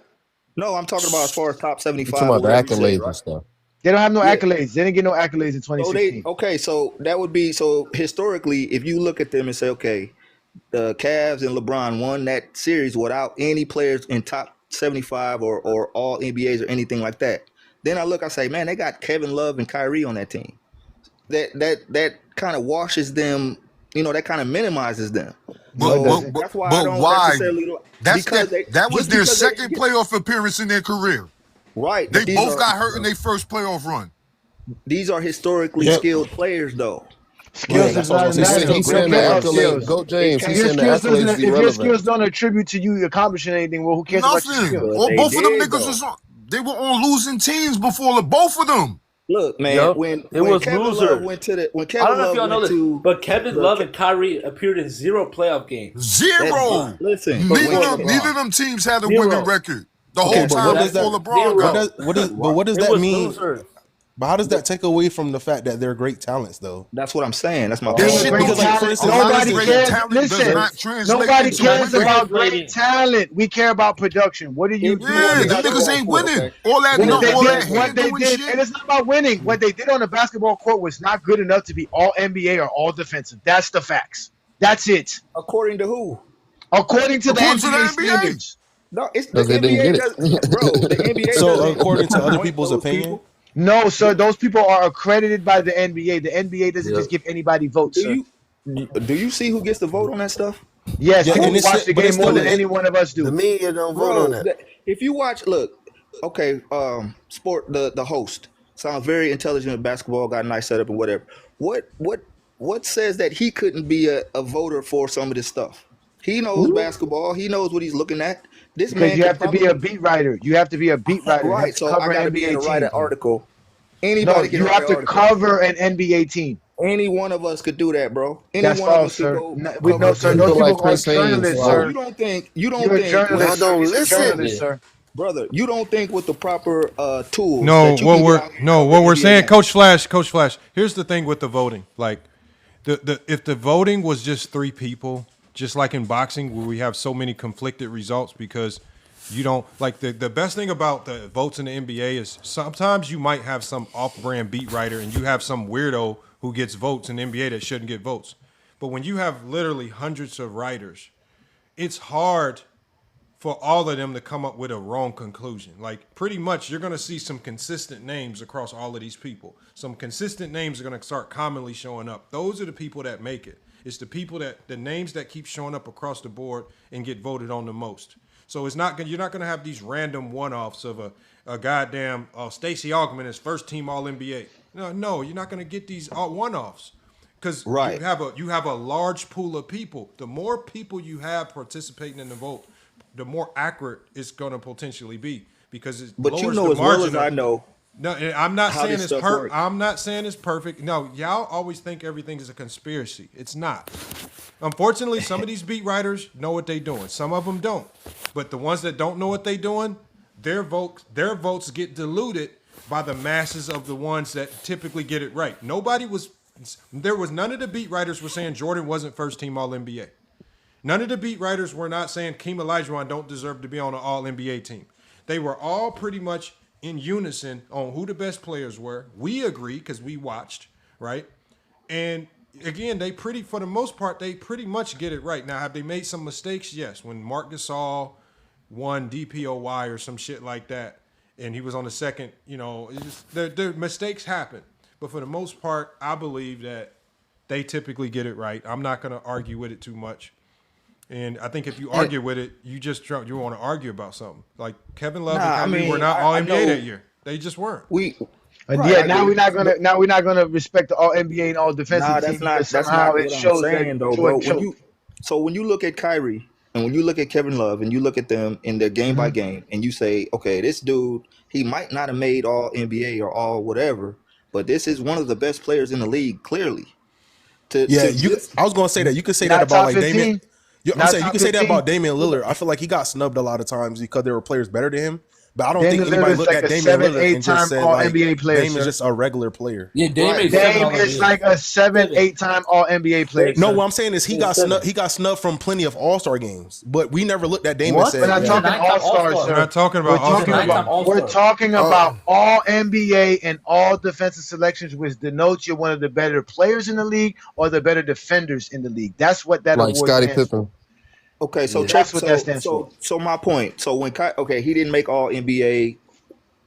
no, I'm talking about as far as top 75. You're talking about the accolades and stuff. They don't have no accolades. They didn't get no accolades in 2016. So that would be historically, if you look at them and say, okay, the Cavs and LeBron won that series without any players in top 75 or all NBAs or anything like that. Then I say, man, they got Kevin Love and Kyrie on that team. That kind of washes them, that kind of minimizes them. That's why I don't necessarily. That was their second playoff appearance in their career. Right. They both got hurt in their first playoff run. These are historically skilled players, though. Skills is not he's saying the accolades. Go James. He's saying the accolades if your skills don't attribute to you accomplishing anything, well, who cares about your skills? Both of them niggas they were on losing teams before both of them. Look, man, when Kevin Love went to I don't know if y'all know this, but Kevin Love and Kyrie appeared in 0 playoff games. 0. Listen, neither of them teams had a winning record the whole time before LeBron. What does that mean? But how does that take away from the fact that they're great talents, though? That's what I'm saying. That's my point. Nobody cares. Listen, nobody cares about great talent. We care about production. What do you do? Yeah, them niggas ain't winning. All that, what they did, and it's not about winning. What they did on the basketball court was not good enough to be all NBA or all defensive. That's the facts. That's it. According to who? According to the NBA standards. No, it's the NBA. Bro, the NBA. So according to other people's opinion. No, sir. Those people are accredited by the NBA. The NBA doesn't just give anybody votes, sir. Do you see who gets to vote on that stuff? Yes, Yeah, people and watch the game more than any one of us The do. media don't vote on Bro, that. if you watch, look, okay, sport the host sounds very intelligent at basketball, got a nice setup and whatever. What says that he couldn't be a voter for some of this stuff? He knows basketball. He knows what he's looking at. This Because man you could have to be a probably beat writer. You have to be a beat writer. You have right. to So I cover got to an be able NBA to write team. an article. No, Anybody can you write have an to article. cover an NBA team. Any one of us could do that, bro. Any That's one of false, us could sir. go No, cover. sir. People Those like people are Chris Haynes, journalists, so Bro, sir. you don't You're a think with, journalist, sir. Y'all don't It's a listen. journalist, sir. brother, you don't think with the proper tools No, that you can get out here and cover what we're NBA saying, games. Coach Flash. Here's the thing with the voting. Like, if the voting was just 3 people, just like in boxing, where we have so many conflicted results because you don't like the best thing about the votes in the NBA is sometimes you might have some off-brand beat writer and you have some weirdo who gets votes in the NBA that shouldn't get votes. But when you have literally hundreds of writers, it's hard for all of them to come up with a wrong conclusion. Like, pretty much you're going to see some consistent names across all of these people. Some consistent names are going to start commonly showing up. Those are the people that make it. It's the people the names that keep showing up across the board and get voted on the most. So you're not going to have these random one-offs of a goddamn Stacey Augmon is first team All NBA. No, you're not going to get these one-offs. Because Right. you have a large pool of people. The more people you have participating in the vote, the more accurate it's going to potentially be because it But lowers you know the as well margin. as I know No, I'm not how saying this it's stuff works. I'm not saying it's perfect. No, y'all always think everything is a conspiracy. It's not. Unfortunately, some of these beat writers know what they're doing. Some of them don't. But the ones that don't know what they're doing, their votes get diluted by the masses of the ones that typically get it right. There was none of the beat writers were saying Jordan wasn't first team All NBA. None of the beat writers were not saying Keem Olajuwon don't deserve to be on an All NBA team. They were all pretty much in unison on who the best players were. We agree because we watched, right? And again, for the most part, they pretty much get it right. Now, have they made some mistakes? Yes. When Marc Gasol won DPOY or some shit like that, and he was on the second, the mistakes happen. But for the most part, I believe that they typically get it right. I'm not going to argue with it too much. And I think if you argue with it, you want to argue about something. Like Kevin Love and Kyrie were not All NBA that year. They just weren't. Now we're not gonna respect the All NBA and All Defensive team. That's not what I'm saying, though, bro. When you look at Kyrie and when you look at Kevin Love and you look at them in their game by game and you say, okay, this dude, he might not have made All NBA or All whatever, but this is one of the best players in the league, clearly. I was gonna say that you could say that about like Damian. I'm saying you can say that about Damian Lillard. I feel like he got snubbed a lot of times because there were players better than him. But I don't think anybody looked at Damian Lillard and just said like Damian's just a regular player. Yeah, Dame is like a 7-8 time All NBA player. No, what I'm saying is he got snubbed from plenty of All-Star games, but we never looked at Dame and said, we're not talking All-Stars, sir. We're not talking about All-Stars. We're talking about All NBA and All Defensive selections, which denotes you're one of the better players in the league or the better defenders in the league. That's what that award Scottie stands Pippen. for. Okay, so that's what that stands for. So my point. So when he didn't make All NBA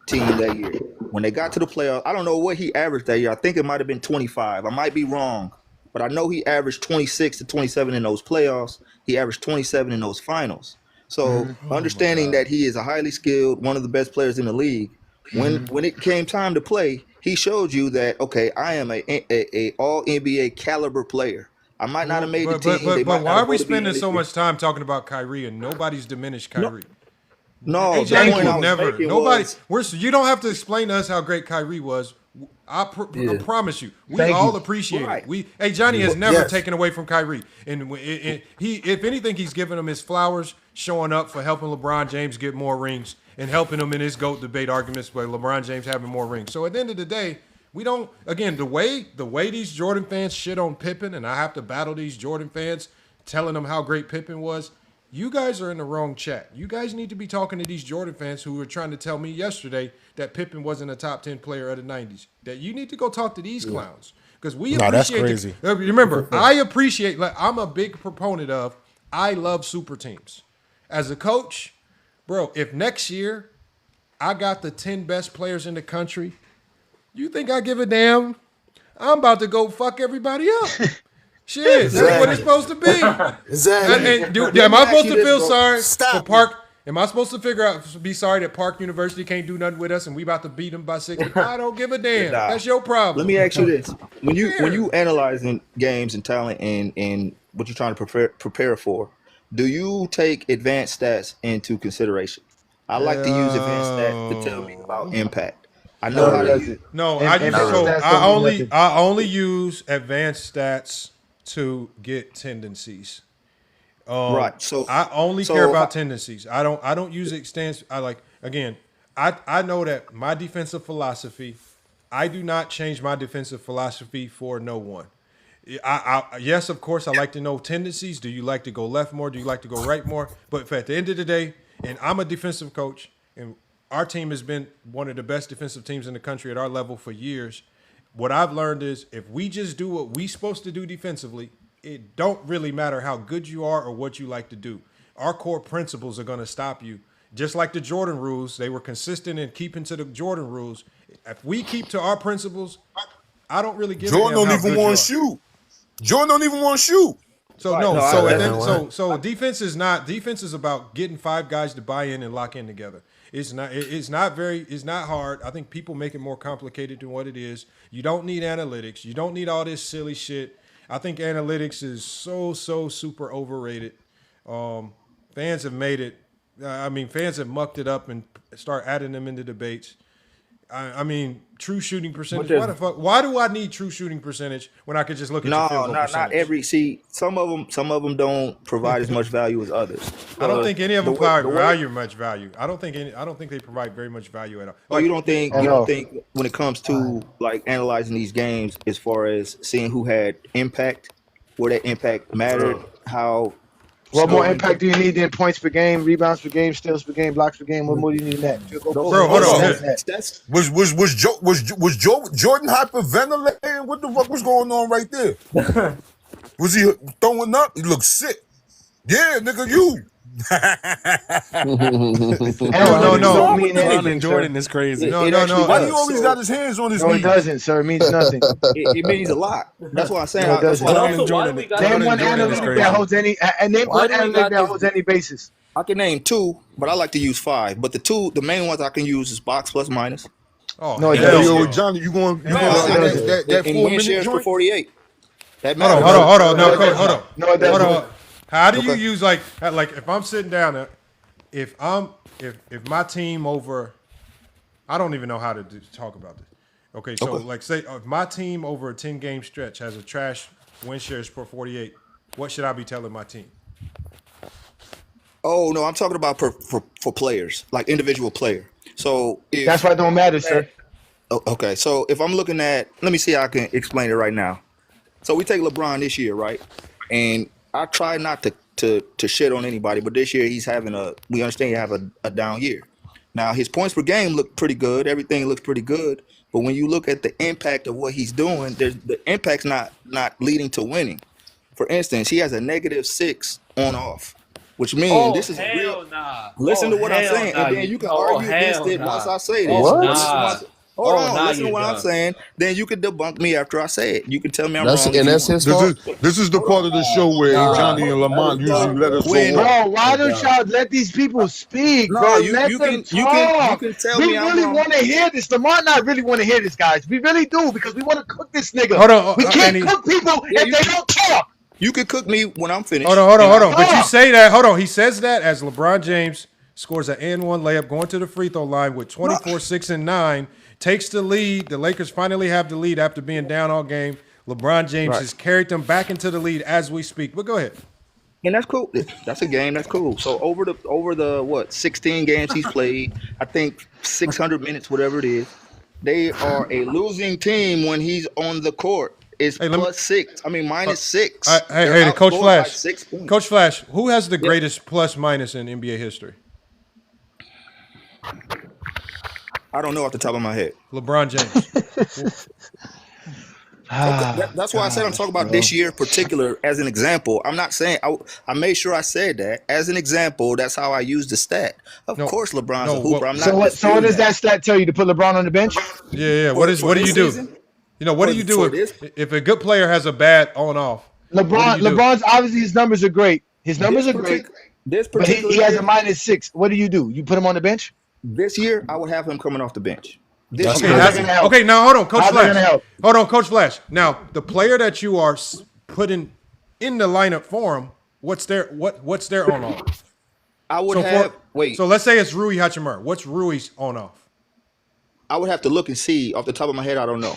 team that year. When they got to the playoffs, I don't know what he averaged that year. I think it might have been 25. I might be wrong, but I know he averaged 26 to 27 in those playoffs. He averaged 27 in those finals. So understanding that he is a highly skilled, one of the best players in the league, when it came time to play, he showed you that, okay, I am a All NBA caliber player. I might not have made the team. But why are we spending so much time talking about Kyrie and nobody's diminished Kyrie? No, AJ will never. Nobody. You don't have to explain to us how great Kyrie was. I promise you, we all appreciate it. Johnny has never taken away from Kyrie, and he, if anything, he's given him his flowers, showing up for helping LeBron James get more rings and helping him in his GOAT debate arguments by LeBron James having more rings. So at the end of the day, we don't. Again, the way these Jordan fans shit on Pippen, and I have to battle these Jordan fans, telling them how great Pippen was. You guys are in the wrong chat. You guys need to be talking to these Jordan fans who were trying to tell me yesterday that Pippen wasn't a top 10 player of the 90s. That you need to go talk to these clowns. Because we appreciate that's crazy. Remember, I appreciate, I'm a big proponent of, I love super teams. As a coach, bro, if next year I got the 10 best players in the country You think I give a damn? I'm about to go fuck everybody up. Shit, that's what it's supposed to be. Exactly. Am I supposed to feel sorry for Park? Am I supposed to be sorry that Park University can't do nothing with us and we about to beat them by 6? I don't give a damn. Nah. That's your problem. Let me ask you this: when you analyzing games and talent and what you're trying to prepare for, do you take advanced stats into consideration? I like to use advanced stats to tell me about impact. I know how to use. No, I only use advanced stats to get tendencies. Right. So I only care about tendencies. I don't use extents. I know that my defensive philosophy, I do not change my defensive philosophy for no one. Yes, of course, I like to know tendencies. Do you like to go left more? Do you like to go right more? But at the end of the day, and I'm a defensive coach, and our team has been one of the best defensive teams in the country at our level for years. What I've learned is if we just do what we're supposed to do defensively, it don't really matter how good you are or what you like to do. Our core principles are going to stop you. Just like the Jordan rules, they were consistent in keeping to the Jordan rules. If we keep to our principles, I don't really give a damn how good you are. Jordan don't even want to shoot. Jordan don't even want to shoot. So defense is about getting 5 guys to buy in and lock in together. It's not hard. I think people make it more complicated than what it is. You don't need analytics. You don't need all this silly shit. I think analytics is so super overrated. Fans have made it. Fans have mucked it up and start adding them into debates. True shooting percentage. Why do I need true shooting percentage when I could just look at your field goal percentage? Not every. See, some of them don't provide as much value as others. I don't think any of them provide much value. I don't think they provide very much value at all. Oh, you don't think when it comes to like analyzing these games, as far as seeing who had impact, where that impact mattered, how. What more impact do you need than points per game, rebounds per game, steals per game, blocks per game? What more do you need than that? Bro, hold on. Was Jordan hyperventilating? What the fuck was going on right there? Was he throwing up? He looked sick. Yeah, nigga, you. No. Jordan is crazy. No. Why do you always got his hands on his knees? No, it doesn't, sir. It means nothing. It means a lot. That's why I'm saying. Name one analytic that holds any, and name one analytic that holds any basis. I can name 2, but I like to use 5. But the main ones I can use is box plus minus. Oh no, yo, Johnny, you going that 4-minute joint? 48. Hold on. No, coach, hold on. No, it doesn't. Hold on. How do you use like if I'm sitting down, if my team over, I don't even know how to talk about this. Okay, so like say if my team over a 10-game stretch has a trash win shares per 48, what should I be telling my team? Oh no, I'm talking about for players, like individual player. So that's why it don't matter, sir. Okay, so if I'm looking at, let me see how I can explain it right now. So we take LeBron this year, right? And I try not to shit on anybody, but this year we understand he have a down year. Now his points per game look pretty good. Everything looks pretty good. But when you look at the impact of what he's doing, the impact's not leading to winning. For instance, he has a -6 on off, which means this is a real. Listen to what I'm saying, and then you can argue against it once I say this. Hold on, listen to what I'm saying. Then you can debunk me after I say it. You can tell me I'm wrong. And that's his fault. This is the part of the show where Johnny and Lamont usually let us go. Bro, why don't y'all let these people speak, bro? Let them talk. You can tell me we really want to hear this. Lamont and I really want to hear this, guys. We really do, because we want to cook this nigga. Hold on, we can't cook people if they don't talk. You can cook me when I'm finished. Hold on. But you say that. Hold on. He says that as LeBron James scores an and-1 layup going to the free throw line with 24, 6, and 9. Takes the lead. The Lakers finally have the lead after being down all game. LeBron James has carried them back into the lead as we speak. But go ahead. And that's cool. That's a game. That's cool. So over the 16 games he's played, I think 600 minutes, whatever it is, they are a losing team when he's on the court. It's -6. I mean -6. Hey, Coach Flash. Coach Flash, who has the greatest plus-minus in NBA history? I don't know off the top of my head. LeBron James. That's why I said I'm talking about this year in particular as an example. I'm not saying I made sure I said that as an example. That's how I use the stat. Of course, LeBron's a hooper. I'm not. So what does that stat tell you to put LeBron on the bench? Yeah. What do you do? Season? You know, what do you do if a good player has a bad on-off? LeBron's obviously his numbers are great. His numbers are great. But he has a -6. What do? You put him on the bench? This year, I would have him coming off the bench. Okay, now hold on, Coach Flash. Hold on, Coach Flash. Now, the player that you are putting in the lineup for him, what's their on-off? I would wait. So let's say it's Rui Hachimura. What's Rui's on-off? I would have to look and see. Off the top of my head, I don't know.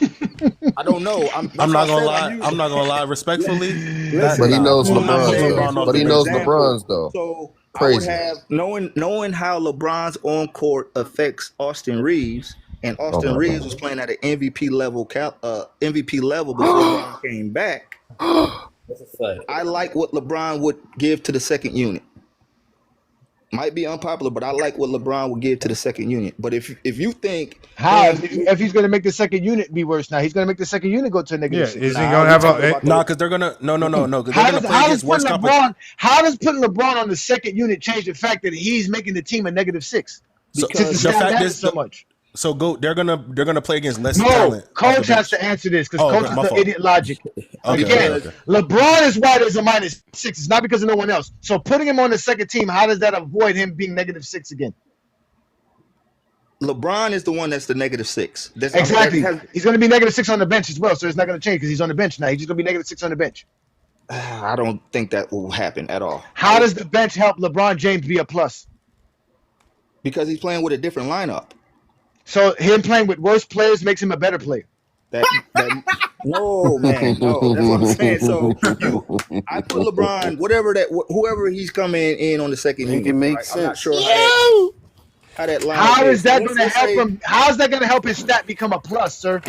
I don't know. I'm not gonna lie. I'm not gonna lie. Respectfully, but he knows LeBron. But he knows LeBron's though. So crazy. I would have knowing how LeBron's on court affects Austin Reeves, and Austin Reeves was playing at an MVP level before LeBron came back. I like what LeBron would give to the second unit. Might be unpopular, but I like what LeBron would give to the second unit. But if you think if he's going to make the second unit be worse now, he's going to make the second unit go to a -6. Is he going to have a because they're gonna no. How does putting LeBron on the second unit change the fact that he's making the team a -6? Because the fact is so much. So they're gonna play against less talent. Coach has to answer this because Coach is the idiot logic. Okay. LeBron is why there's a -6. It's not because of no one else. So putting him on the second team, how does that avoid him being -6 again? LeBron is the one that's the -6. Exactly. He's going to be -6 on the bench as well, so it's not going to change because he's on the bench now. He's just going to be -6 on the bench. I don't think that will happen at all. How does the bench help LeBron James be a plus? Because he's playing with a different lineup. So him playing with worse players makes him a better player. No, man, no. That's what I'm saying. So I put LeBron, whoever he's coming in on the second unit. It makes sense. I'm not sure how that line. How is that going to help him? How is that going to help his stat become a plus, sir?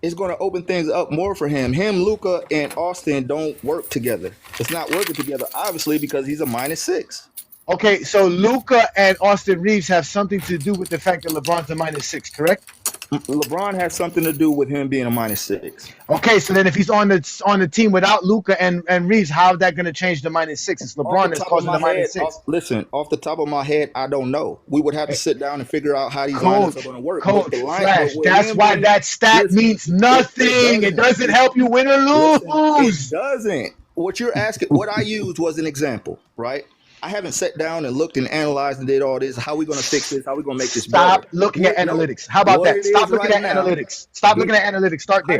It's going to open things up more for him. Luka, and Austin don't work together. It's not working together, obviously, because he's a -6. Okay, so Luka and Austin Reeves have something to do with the fact that LeBron's a -6, correct? LeBron has something to do with him being a -6. Okay, so then if he's on the team without Luka and Reeves, how is that going to change the -6? It's LeBron that's causing the -6. Listen, off the top of my head, I don't know. We would have to sit down and figure out how these lineups are going to work. Coach Flash, that's why that stat means nothing. It doesn't help you win or lose. It doesn't. What you're asking, what I used was an example, right? I haven't sat down and looked and analyzed and did all this. How are we going to fix this? How are we going to make this better? Stop looking at analytics. How about that? Stop looking at analytics. Stop looking at analytics. Start there.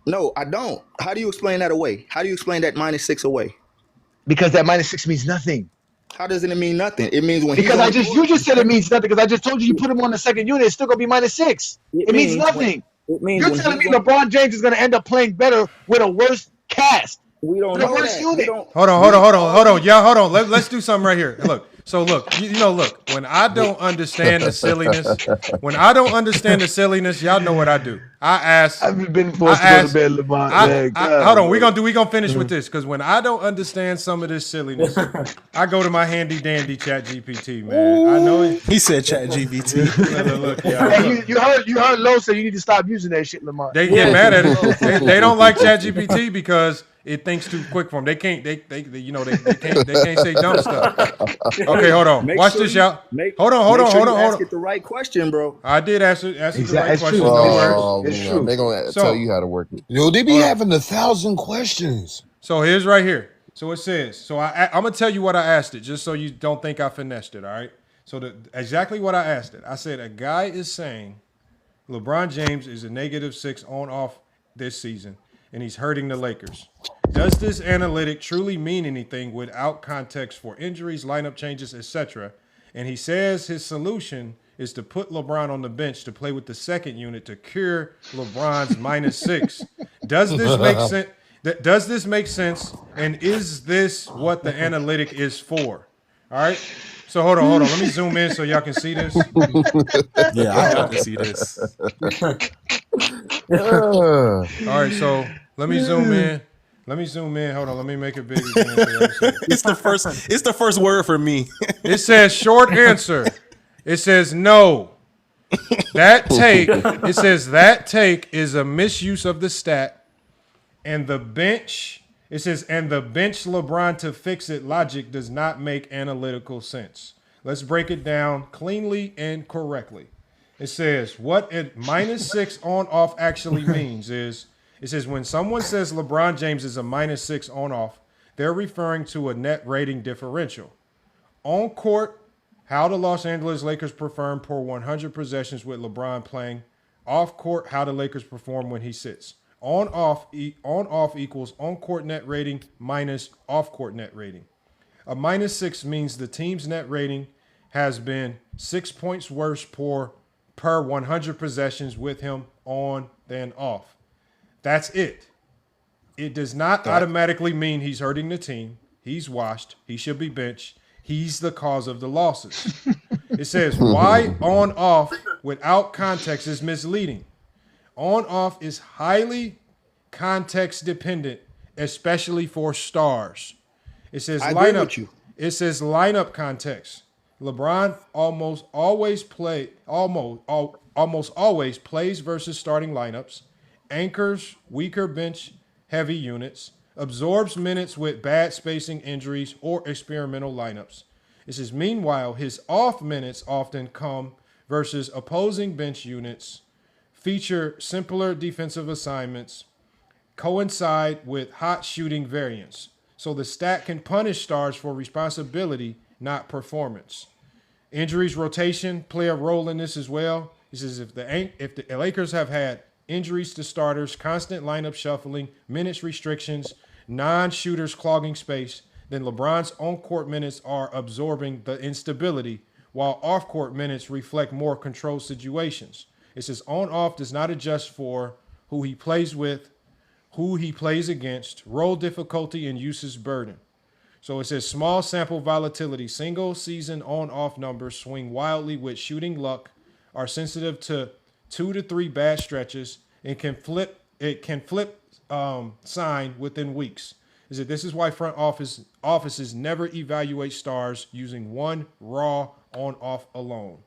No, I don't. How do you explain that away? How do you explain that -6 away? Because that -6 means nothing. How does it mean nothing? It means when you just said it means nothing because I just told you put him on the second unit, it's still going to be -6. It means nothing. You're telling me LeBron James is going to end up playing better with a worse cast. We don't know that. Hold on. Yeah, hold on. Let's do something right here. Look. So look, when I don't understand the silliness, y'all know what I do. I've been forced to go to bed, LeBron. Hold on, we gonna finish with this because when I don't understand some of this silliness, I go to my handy dandy Chat GPT, man. I know it. He said Chat GPT. Look, hey, you heard Lowe say you need to stop using that shit, Lamar. They get mad at it. They don't like Chat GPT because it thinks too quick for them. They can't say dumb stuff. Okay, hold on. Watch this, y'all. Hold on. Ask it the right question, bro. I did ask it the right question. It's true. They're gonna tell you how to work it. Yo, they be having 1,000 questions. So here's right here. So it says. So I'm gonna tell you what I asked it, just so you don't think I finessed it. All right. So exactly what I asked it. I said a guy is saying LeBron James is a -6 on/off this season, and he's hurting the Lakers. Does this analytic truly mean anything without context for injuries, lineup changes, etc.? And he says his solution is to put LeBron on the bench to play with the second unit to cure LeBron's -6. Does this make sense? Does this make sense? And is this what the analytic is for? All right. So hold on. Let me zoom in so y'all can see this. Yeah, I got to see this. All right. So let me zoom in. Hold on. Let me make it big again. So it's the first word for me. It says short answer. It says no. That take, it says that take is a misuse of the stat, and the bench, it says, and the bench LeBron to fix it logic does not make analytical sense. Let's break it down cleanly and correctly. It says what it -6 on off actually means is, it says when someone says LeBron James is a -6 on off, they're referring to a net rating differential. On court, how the Los Angeles Lakers perform per 100 possessions with LeBron playing. Off court, how the Lakers perform when he sits. On off equals on court net rating minus off court net rating. A -6 means the team's net rating has been 6 points worse per 100 possessions with him on than off. That's it. It does not automatically mean he's hurting the team. He's washed. He should be benched. He's the cause of the losses. It says why on off without context is misleading. On off is highly context dependent, especially for stars. It says lineup. It says lineup context. LeBron almost always plays versus starting lineups, anchors weaker bench heavy units, absorbs minutes with bad spacing injuries or experimental lineups. It says meanwhile his off minutes often come versus opposing bench units, feature simpler defensive assignments, coincide with hot shooting variants. So the stat can punish stars for responsibility, not performance. Injuries rotation play a role in this as well. He says if the Lakers have had injuries to starters, constant lineup shuffling, minutes restrictions, non-shooters clogging space, then LeBron's on-court minutes are absorbing the instability, while off-court minutes reflect more controlled situations. It says on-off does not adjust for who he plays with, who he plays against, role difficulty, and usage burden. So it says small sample volatility. Single season on-off numbers swing wildly with shooting luck, are sensitive to 2 to 3 bad stretches, and can flip sign within weeks. Is that this is why front offices never evaluate stars using one raw on-off alone.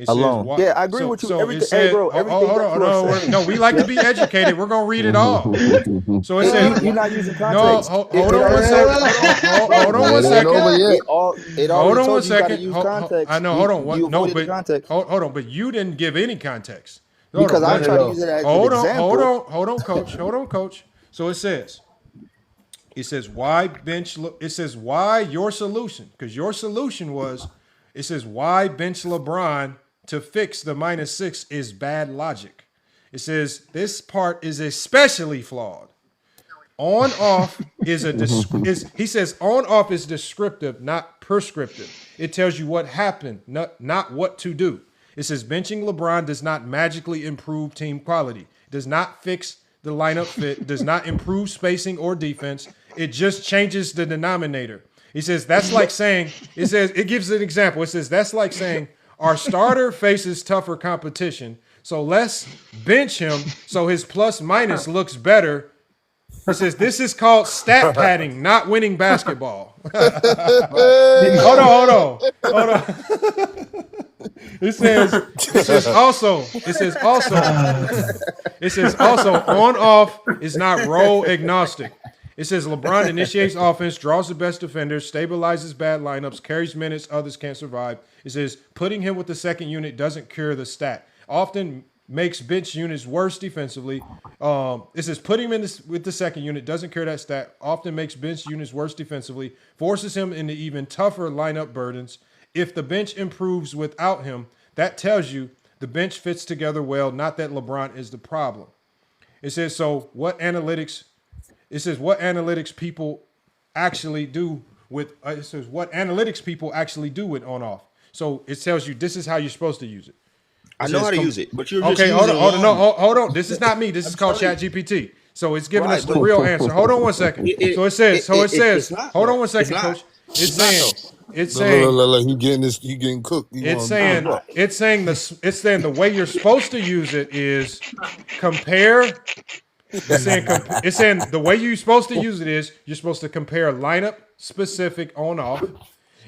Yeah, I agree with you. So Everything, said, hey, bro, everything no, we like to be educated. We're gonna read it all. So it says you're not using no. context. Hold on one second. Hold on one second. Hold on one second. I know. Hold on. No, but hold on. But you didn't give any context. Because I try to use it as an example. Hold on, coach. So it says why bench. It says why your solution, because your solution was. It says why bench LeBron to fix the -6 is bad logic. It says this part is especially flawed. On off is he says on off is descriptive, not prescriptive. It tells you what happened, not what to do. It says benching LeBron does not magically improve team quality. It does not fix the lineup fit, does not improve spacing or defense. It just changes the denominator. He says that's like saying, it gives an example. It says that's like saying our starter faces tougher competition, so let's bench him so his plus minus looks better. It says this is called stat padding, not winning basketball. Hold on. It says also on off is not role agnostic. It says LeBron initiates offense, draws the best defenders, stabilizes bad lineups, carries minutes others can't survive. It says putting him with the second unit doesn't cure the stat. Often makes bench units worse defensively. It says putting him with the second unit doesn't cure that stat. Often makes bench units worse defensively, forces him into even tougher lineup burdens. If the bench improves without him, that tells you the bench fits together well, not that LeBron is the problem. It says what analytics people actually do with on off. So it tells you this is how you're supposed to use it. I know how to use it, but you're okay. Just Hold on. This is not me. This is called ChatGPT. So it's giving us the real answer. Hold on one second. It says. Hold on one second, Coach. It's saying. He getting cooked. It's saying the way you're supposed to use it is compare. It's saying the way you're supposed to use it is you're supposed to compare lineup specific on off.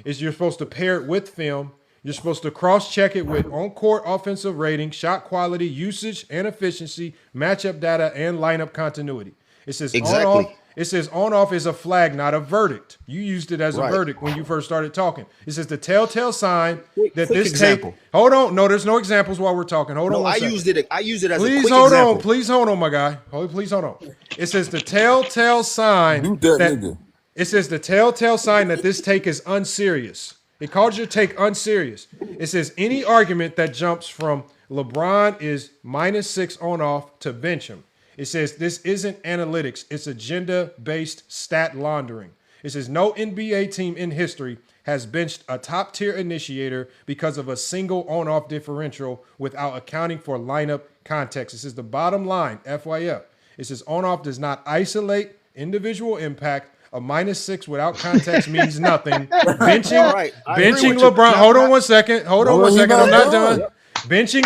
Is you're supposed to pair it with film. You're supposed to cross-check it with on-court offensive rating, shot quality, usage and efficiency, matchup data, and lineup continuity. It says on-off. It says on-off is a flag, not a verdict. You used it as a verdict when you first started talking. It says the telltale sign that this tape. Hold on. No, there's no examples while we're talking. Hold on. I used it as please a quick hold example. on. Please hold on, my guy. Please hold on. It says the telltale sign that it says the telltale sign that this take is unserious. It calls your take unserious. It says any argument that jumps from LeBron is -6 on-off to bench him. It says this isn't analytics. It's agenda-based stat laundering. It says no NBA team in history has benched a top-tier initiator because of a single on-off differential without accounting for lineup context. It says the bottom line, FYF. It says on-off does not isolate individual impact. A -6 without context means nothing. Benching LeBron. Hold on one second. I'm not done. Benching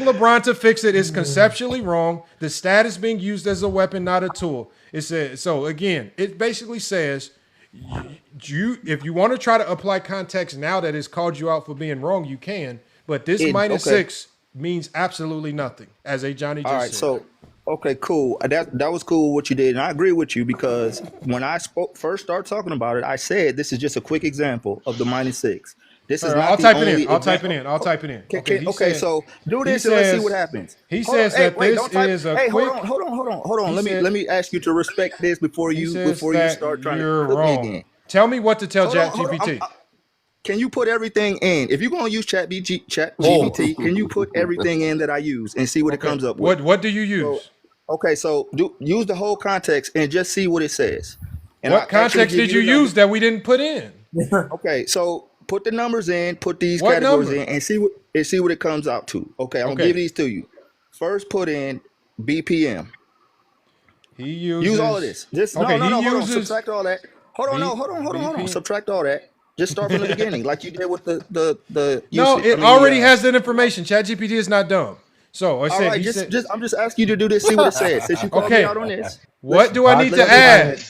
LeBron to fix it is conceptually wrong. The stat is being used as a weapon, not a tool. It says so. Again, it basically says if you want to try to apply context now that it's called you out for being wrong, you can. But this -6 means absolutely nothing, as Johnny just said. All right, so. Okay, cool. That was cool what you did, and I agree with you because when I first started talking about it, I said this is just a quick example of the -6. This is not the only. I'll type it in. Okay, so do this and let's see what happens. He says that this is a quick. Hold on. Let me ask you to respect this before you start trying to cook me again. Tell me what to tell ChatGPT. Can you put everything in? If you're going to use ChatGPT, can you put everything in that I use and see what it comes up with? What do you use? So use the whole context and just see what it says. And what context did you use that we didn't put in? Okay, so put the numbers in, put these categories in, and see what it comes out to. Okay, I'm gonna give these to you. First, put in BPM. Use all of this. Hold on. Subtract all that. Hold on. Subtract all that. Just start from the beginning, like you did with the No, it already has that information. ChatGPT is not dumb. So I'm just asking you to do this. See what it says. Since you called me out on this. What do I need to add?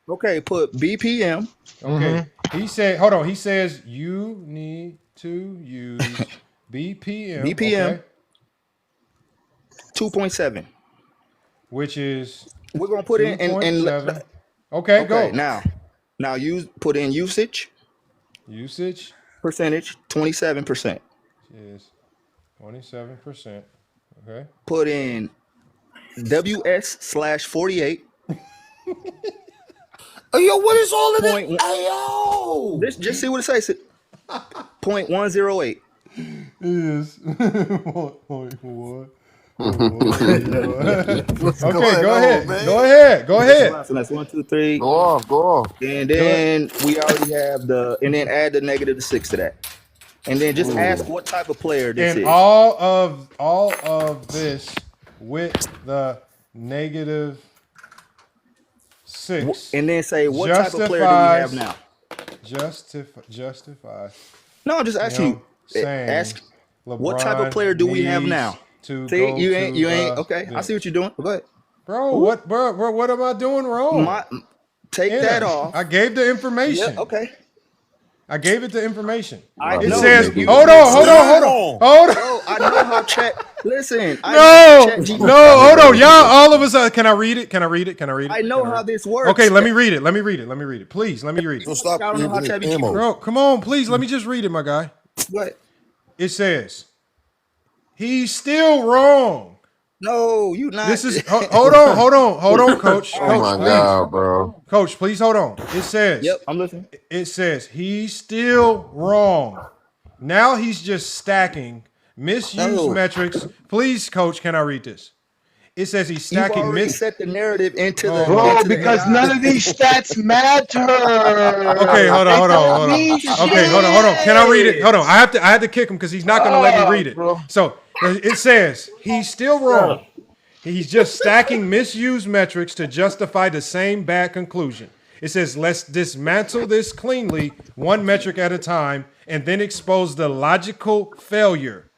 Okay, put BPM. Okay. He said, hold on. He says you need to use BPM. BPM 2.7. Which is we're gonna put in and okay, go. Now put in usage. Usage percentage 27%. Yes. 27%. Okay. Put in WS/48. Yo, what is all of that? Yo, just see what it says. 0.108 is 1.1. Okay, go ahead. So that's 1, 2, 3. Go off. And then we already have and then add the -6 to that. And then just ask what type of player this is. And all of this with the -6. And then say what type of player do we have now? Justify. No, I'm just asking you. Ask what type of player do we have now? See, you ain't okay. I see what you're doing. Go ahead. Bro, what am I doing wrong? Take that off. I gave the information. Yeah, okay. I gave it the information. It says, hold on. I know how chat. Listen. Hold on. Y'all, all of us. Can I read it? I know how this works. Okay, let me read it. Please, let me read it. So stop ammo. Bro, come on, please. Let me just read it, my guy. What? It says, he's still wrong. No, you not. This is hold on, coach. Oh my God, bro. Coach, please hold on. It says, yep, I'm listening. It says he's still wrong. Now he's just stacking misuse metrics. Please, coach, can I read this? It says he's stacking. You already set the narrative into the because none of these stats matter. Okay, hold on. Okay, hold on. Can I read it? Hold on. I have to kick him because he's not going to let me read it. Bro. So it says he's still wrong. He's just stacking misuse metrics to justify the same bad conclusion. It says let's dismantle this cleanly, one metric at a time, and then expose the logical failure.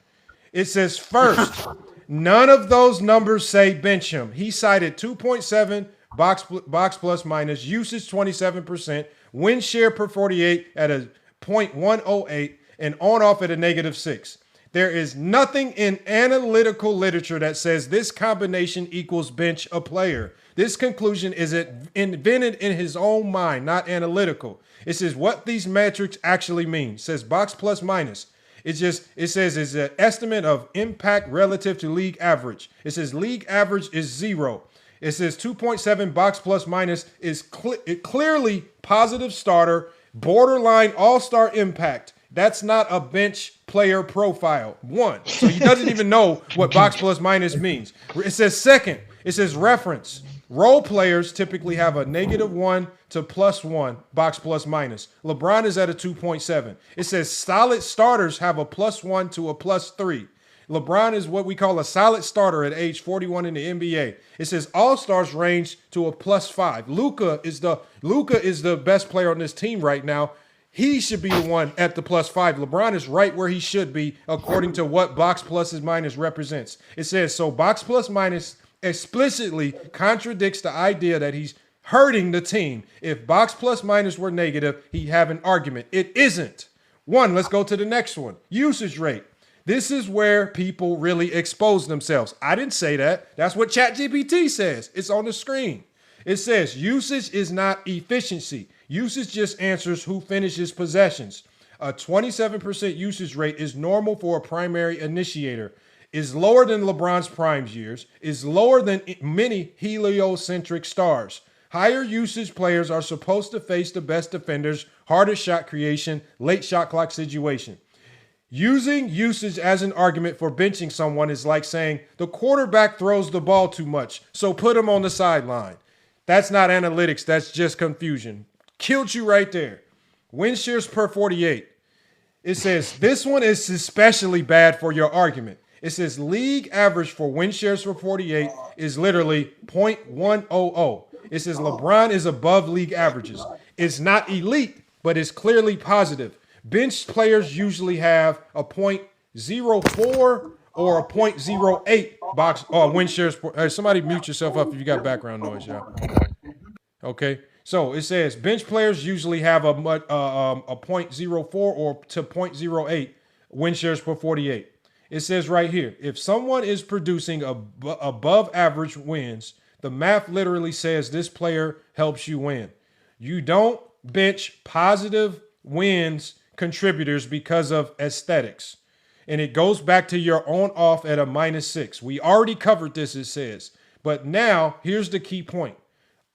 It says first. None of those numbers say bench him. He cited 2.7 box plus minus, usage 27%, win share per 48 at a 0.108, and on-off at a -6. There is nothing in analytical literature that says this combination equals bench a player. This conclusion is invented in his own mind, not analytical. It says what these metrics actually mean. It says box plus minus. It says it's an estimate of impact relative to league average. It says league average is 0. It says 2.7 box plus minus is clearly positive starter, borderline all-star impact. That's not a bench player profile. 1. So he doesn't even know what box plus minus means. It says second. It says reference. Role players typically have a -1 to +1 box plus minus. LeBron is at a 2.7. It says solid starters have a +1 to a +3. LeBron is what we call a solid starter at age 41 in the NBA. It says all-stars range to a +5. Luka is the best player on this team right now. He should be the one at the +5. LeBron is right where he should be according to what box plus minus represents. It says, so box plus minus explicitly contradicts the idea that he's hurting the team. If box plus minus were negative, he'd have an argument. It isn't. Let's go to the next one. Usage rate. This is where people really expose themselves. I didn't say that. That's what ChatGPT says. It's on the screen. It says usage is not efficiency. Usage just answers who finishes possessions. A 27% usage rate is normal for a primary initiator, is lower than LeBron's prime years, is lower than many heliocentric stars. Higher usage players are supposed to face the best defenders, hardest shot creation, late shot clock situation. Using usage as an argument for benching someone is like saying the quarterback throws the ball too much, so put him on the sideline. That's not analytics, that's just confusion. Killed you right there. Win shares per 48. It says this one is especially bad for your argument. It says league average for win shares per 48 is literally 0.100. It says LeBron is above league averages. It's not elite, but it's clearly positive. Bench players usually have a 0.04 or a 0.08 box win shares. Somebody mute yourself up if you got background noise, y'all. Okay. So it says bench players usually have a 0.04 or to 0.08 win shares per 48. It says right here, if someone is producing above average wins, the math literally says this player helps you win. You don't bench positive wins contributors because of aesthetics. And it goes back to your on-off at a -6. We already covered this, it says. But now, here's the key point.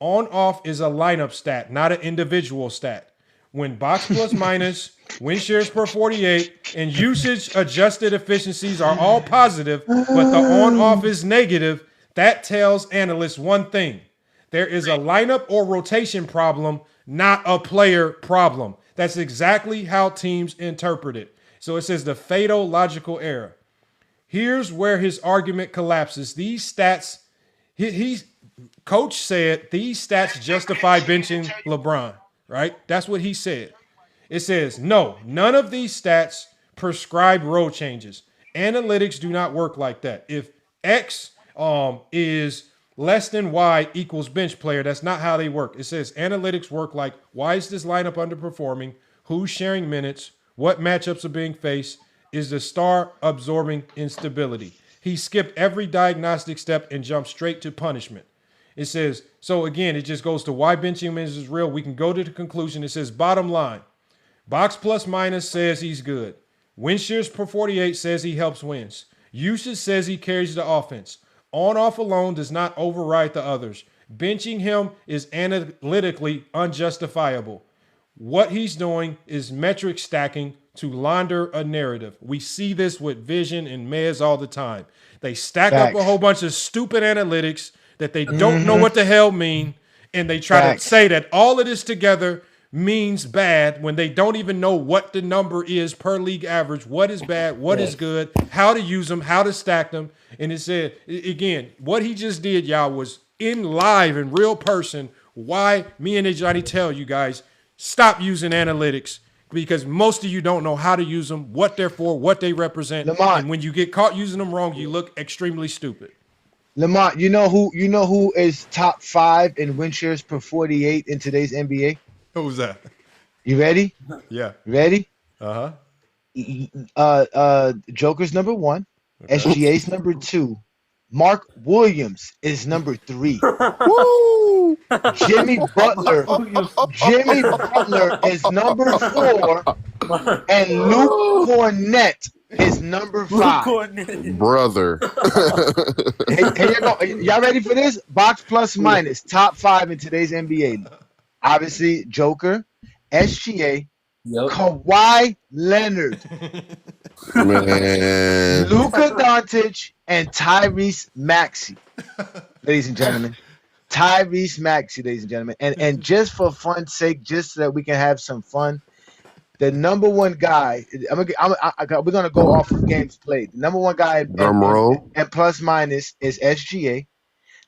On-off is a lineup stat, not an individual stat. When box plus minus, win shares per 48, and usage adjusted efficiencies are all positive, but the on-off is negative, that tells analysts one thing. There is a lineup or rotation problem, not a player problem. That's exactly how teams interpret it. So it says the fatal logical error. Here's where his argument collapses. These stats, Coach said these stats justify benching LeBron, right? That's what he said. It says, no, none of these stats prescribe role changes. Analytics do not work like that. If X is less than Y equals bench player, that's not how they work. It says analytics work like, why is this lineup underperforming? Who's sharing minutes? What matchups are being faced? Is the star absorbing instability? He skipped every diagnostic step and jumped straight to punishment. It says, so again, it just goes to why benching him is real. We can go to the conclusion. It says, bottom line, box plus minus says he's good. Win shares per 48 says he helps wins. Usage says he carries the offense. On-off alone does not override the others. Benching him is analytically unjustifiable. What he's doing is metric stacking to launder a narrative. We see this with Vision and Mez all the time. They stack up a whole bunch of stupid analytics that they don't know what the hell mean, and they try to say that all of this together means bad when they don't even know what the number is per league average, what is bad, what is good, how to use them, how to stack them. And it said, again, what he just did, y'all, was in real person, why me and Johnny tell you guys, stop using analytics, because most of you don't know how to use them, what they're for, what they represent. Lamont, and when you get caught using them wrong, you look extremely stupid. Lamont, you know who is top 5 in win shares per 48 in today's NBA? Who's that? You ready? Yeah. Ready? Uh-huh. Joker's number 1. Okay. SGA's number 2. Mark Williams is number 3. Woo! Jimmy Butler is number 4. And Luke Cornett is number 5. Brother. Here you go. Y'all ready for this? Box plus minus. Top 5 in today's NBA. Obviously, Joker, SGA, Kawhi Leonard, man, Luka Doncic, and Tyrese Maxey. Ladies and gentlemen. Tyrese Maxey, ladies and gentlemen. And just for fun's sake, just so that we can have some fun, the number 1 guy, we're going to go off of games played. The number 1 guy and plus minus is SGA.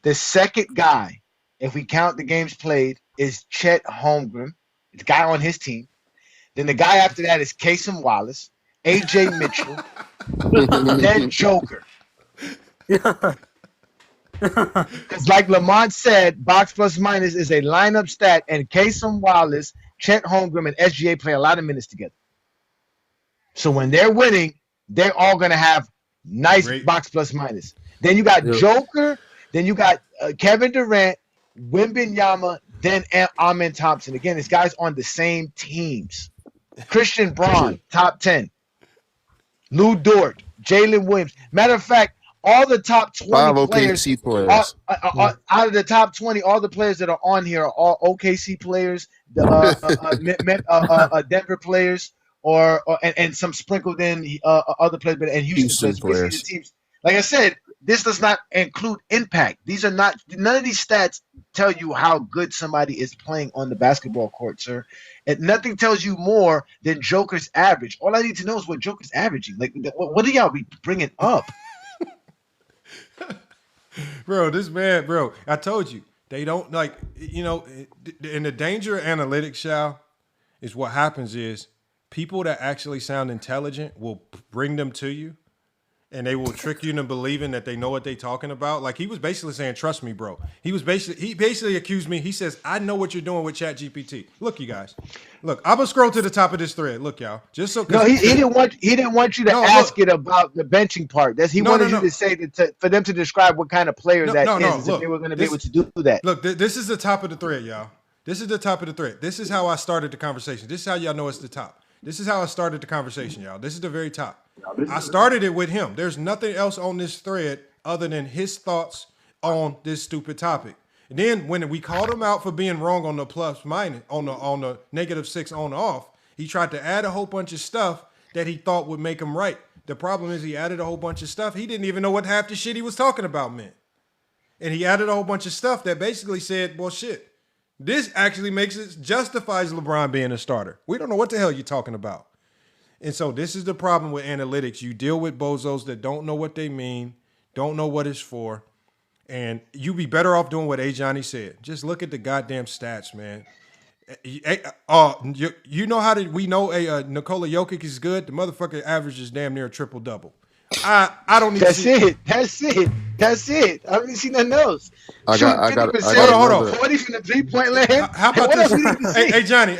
The second guy, if we count the games played, is Chet Holmgren, the guy on his team. Then the guy after that is Kasem Wallace, AJ Mitchell, then Joker. Because like Lamont said, box plus minus is a lineup stat, and Kasem Wallace, Chet Holmgren, and SGA play a lot of minutes together. So when they're winning, they're all going to have nice box plus minus. Then you got Joker, then you got Kevin Durant, Wembanyama, then Amen Thompson. Again, it's guys on the same teams. Christian Braun, top 10. Lou Dort, Jalen Williams. Matter of fact, all the top 20 players, out of the top 20, all the players that are on here are all OKC players, Denver players, and some sprinkled in other players, and Houston players. Teams. Like I said, this does not include impact. These are not, none of these stats tell you how good somebody is playing on the basketball court, sir. And nothing tells you more than Joker's average. All I need to know is what Joker's averaging. Like, what do y'all be bringing up? Bro, this man, bro, I told you, they don't like, and the danger of analytics, Shao, is what happens is people that actually sound intelligent will bring them to you. And they will trick you into believing that they know what they're talking about. Like he was basically saying, "Trust me, bro." He basically accused me. He says, "I know what you're doing with ChatGPT." Look, you guys. Look, I'm gonna scroll to the top of this thread. Look, y'all. Just so. No, he didn't want you to ask it about the benching part. He wanted you to say that for them to describe what kind of player is. Look, if they were going to be able to do that. Look, this is the top of the thread, y'all. This is the top of the thread. This is how I started the conversation. This is how y'all know it's the top. This is how I started the conversation, y'all. This is the very top. I started it with him. There's nothing else on this thread other than his thoughts on this stupid topic. And then when we called him out for being wrong on the plus minus, on the -6 on off, he tried to add a whole bunch of stuff that he thought would make him right. The problem is he added a whole bunch of stuff. He didn't even know what half the shit he was talking about meant. And he added a whole bunch of stuff that basically said, well, shit, this actually justifies LeBron being a starter. We don't know what the hell you're talking about. And so this is the problem with analytics. You deal with bozos that don't know what they mean, don't know what it's for, and you be better off doing what A. Johnny said. Just look at the goddamn stats, man. You know how we know Nikola Jokic is good? The motherfucker averages damn near a triple-double. I don't need to see That's it. I haven't seen nothing else. Hold on. 40 from the 3-point land. How about this? Hey, Johnny,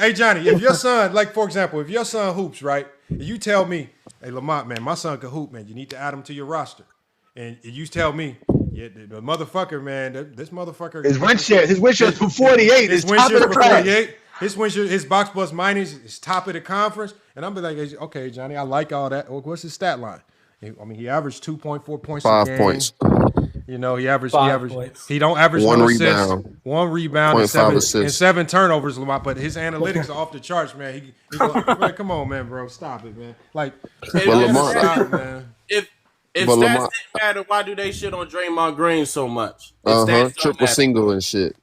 if your son, like, for example, if your son hoops, right, and you tell me, hey, Lamont, man, my son can hoop, man, you need to add him to your roster. And you tell me, yeah, the motherfucker, man, this motherfucker. His win share for 48. His win share for 48. His box plus minus is top of the conference. And I'm be like, okay, Johnny, I like all that. What's his stat line? I mean, he averaged 2.4 points a game. 5 points. You know, he averaged. He don't average one no rebound. Assists, 1 rebound, and 7 turnovers. But his analytics are off the charts, man. He man, come on, man, bro, stop it, man. Like, stop, man. If stats didn't matter, why do they shit on Draymond Green so much? Triple single and shit.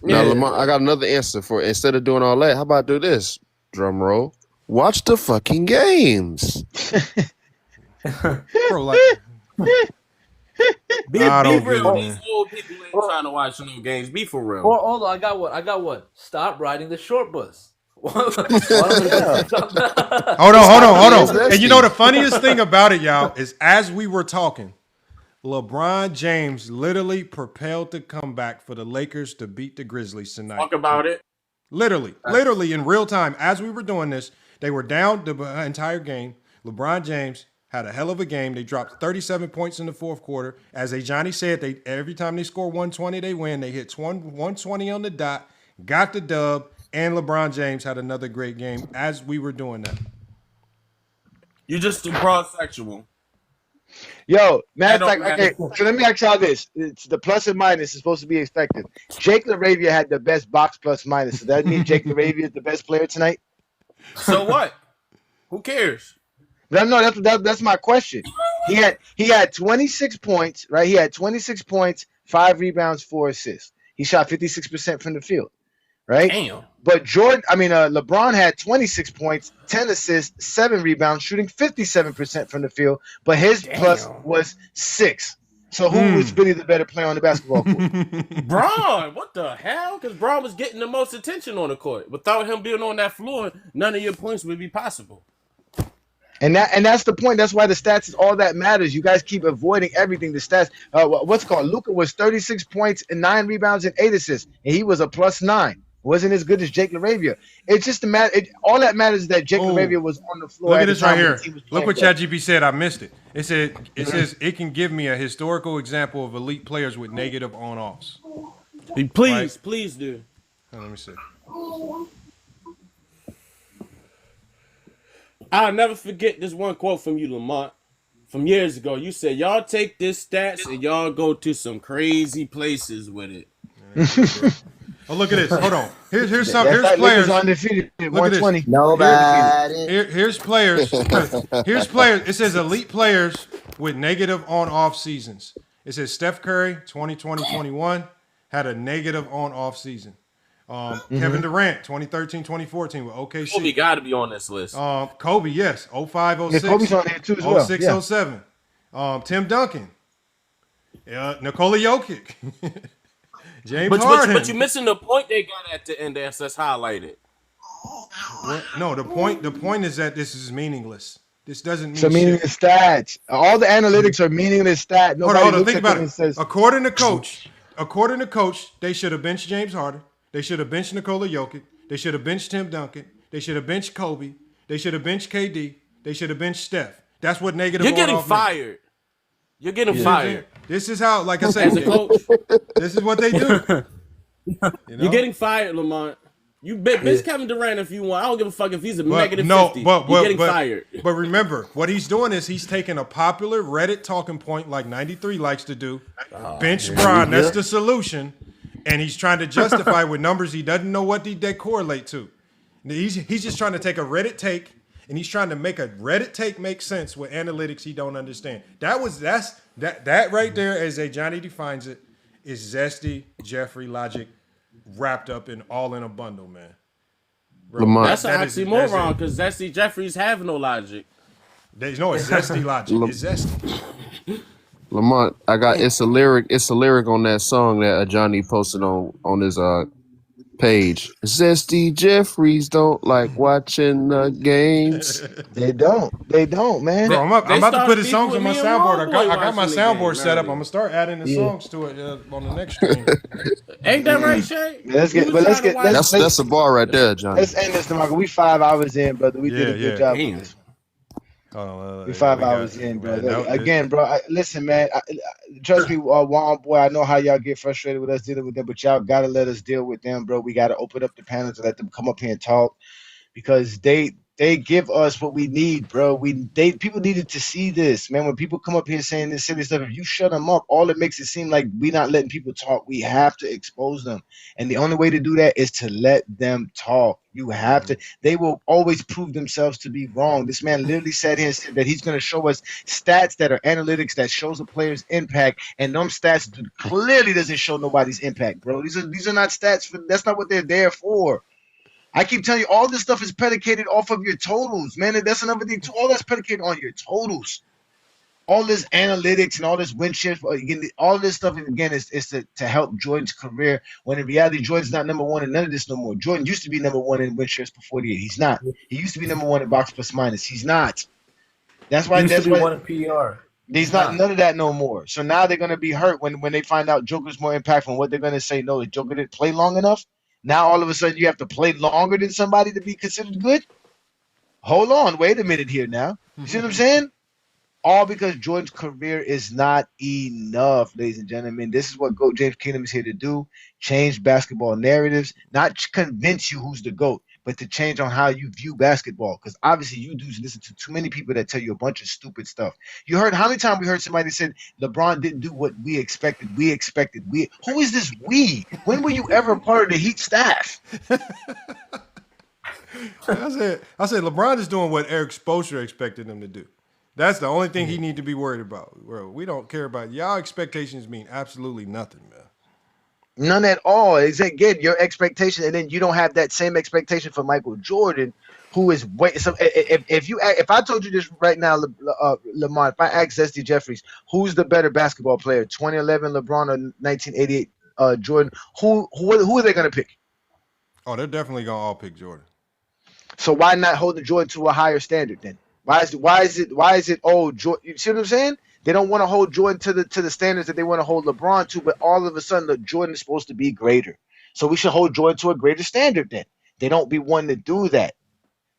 Yeah. Now, Lamont, I got another answer for it. Instead of doing all that, how about do this? Drum roll. Watch the fucking games. Bro, like, be real. These old people ain't trying to watch no games. Be for real. Hold on, I got one. Stop riding the short bus. Hold on. And you know the funniest thing about it, y'all, is as we were talking, LeBron James literally propelled the comeback for the Lakers to beat the Grizzlies tonight. Talk about it. Literally in real time, as we were doing this, they were down the entire game. LeBron James had a hell of a game. They dropped 37 points in the fourth quarter. As Johnny said, every time they score 120, they win. They hit 120 on the dot, got the dub, and LeBron James had another great game as we were doing that. You just too broad sexual. Yo, matter of fact, okay, so let me ask y'all this. It's the plus and minus is supposed to be effective. Jake LaRavia had the best box plus minus. So that means Jake LaRavia is the best player tonight? So what? Who cares? No, that's my question. He had 26 points, right? He had 26 points, 5 rebounds, 4 assists. He shot 56% from the field, right? Damn. But LeBron had 26 points, 10 assists, 7 rebounds, shooting 57% from the field. But his plus was 6. So who was really the better player on the basketball court? Braun, what the hell? Because Braun was getting the most attention on the court. Without him being on that floor, none of your points would be possible. And that's the point. That's why the stats is all that matters. You guys keep avoiding everything. The stats. What's called Luka was 36 points and 9 rebounds and 8 assists, and he was a plus 9. Wasn't as good as Jake LaRavia. It's just all that matters is that Jake LaRavia was on the floor. Look at this right here. Look what ChatGPT said. I missed it. It says it can give me a historical example of elite players with negative on-offs. Please do. Let me see. I'll never forget this one quote from you, Lamont, from years ago. You said, y'all take this stats and y'all go to some crazy places with it. Oh, look at this. Hold on. Here's players. Undefeated, look at this. Nobody. Here's players. Here's players. It says elite players with negative on-off seasons. It says Steph Curry, 2020-21, had a negative on-off season. Kevin Durant, 2013-2014 with OKC. Kobe got to be on this list. Kobe, yes. 05-06. Yeah, Kobe's on there too as well. 06-07. Tim Duncan. Nikola Jokic. James Harden. But you're missing the point they got at the end that's highlighted. No, the point is that this is meaningless. This doesn't mean so meaningless stats. All the analytics are meaningless stats. Hold on, think about it. Says, according to coach, they should have benched James Harden. They should have benched Nikola Jokic. They should have benched Tim Duncan. They should have benched Kobe. They should have benched KD. They should have benched Steph. That's what negative. You're getting fired. You're getting fired. This is how, like I said, as a coach, this is what they do. You're getting fired, Lamont. You bench Kevin Durant if you want. I don't give a fuck if he's a negative 50. You're getting fired. But remember, what he's doing is he's taking a popular Reddit talking point like 93 likes to do. Bench Bron, that's the solution. And he's trying to justify with numbers he doesn't know what they correlate to. He's just trying to take a Reddit take, and he's trying to make a Reddit take make sense with analytics he don't understand. That right there, as Johnny defines it, is zesty Jeffrey logic wrapped up in a bundle, man. Bro, that's an oxymoron because zesty Jeffries have no logic. It's zesty logic. It's zesty. Lamont, it's a lyric on that song that Johnny posted on his page. Zesty Jeffries don't like watching the games. They don't, man. Bro, I'm about to put his songs on my soundboard. I got my soundboard set up. I'm gonna start adding the songs to it on the next stream. Ain't that right, Shay? That's a bar right there, Johnny. Let's end this tomorrow. We 5 hours in, brother. We did a good job. We're 5 hours in, bro. Again, bro. Listen, man. Trust me, Juan boy. I know how y'all get frustrated with us dealing with them, but y'all gotta let us deal with them, bro. We gotta open up the panels and let them come up here and talk because they give us what we need, bro. People needed to see this, man. When people come up here saying this silly stuff, if you shut them up, all it makes it seem like we're not letting people talk. We have to expose them, and the only way to do that is to let them talk. You have to. They will always prove themselves to be wrong. This man literally sat here and said that he's going to show us stats that are analytics that shows a player's impact, and them stats clearly doesn't show nobody's impact, bro. These are not stats. That's not what they're there for. I keep telling you, all this stuff is predicated off of your totals, man. And that's another thing too. All that's predicated on your totals. All this analytics and all this win shift, again, all this stuff again is to help Jordan's career. When in reality, Jordan's not number one in none of this no more. Jordan used to be number one in win shifts before the year. He's not. He used to be number one in box plus minus. He's not. That's why. He used to be one in PER. He's not none of that no more. So now they're gonna be hurt when they find out Joker's more impactful. And what they're gonna say, no, Joker didn't play long enough. Now all of a sudden you have to play longer than somebody to be considered good? Hold on, wait a minute here now. You see what I'm saying? All because Jordan's career is not enough, ladies and gentlemen. This is what GOAT James Kingdom is here to do: change basketball narratives, not convince you who's the GOAT, but to change on how you view basketball. Because obviously you do listen to too many people that tell you a bunch of stupid stuff. You heard how many times we heard somebody said LeBron didn't do what we expected. We expected. Who is this we? When were you ever part of the Heat staff? I said LeBron is doing what Eric Spoelstra expected him to do. That's the only thing he need to be worried about. Bro, we don't care about y'all expectations mean absolutely nothing, man. None at all. It's again your expectation, and then you don't have that same expectation for Michael Jordan, who is wait. So if I told you this right now, Lamont, if I asked Zesty Jeffries, who's the better basketball player, 2011 LeBron or 1988 Jordan? Who are they gonna pick? Oh, they're definitely gonna all pick Jordan. So why not hold the Jordan to a higher standard then? Why is it? Oh, Jordan, you see what I'm saying? They don't want to hold Jordan to the standards that they want to hold LeBron to, but all of a sudden, the Jordan is supposed to be greater. So we should hold Jordan to a greater standard then. They don't be one to do that.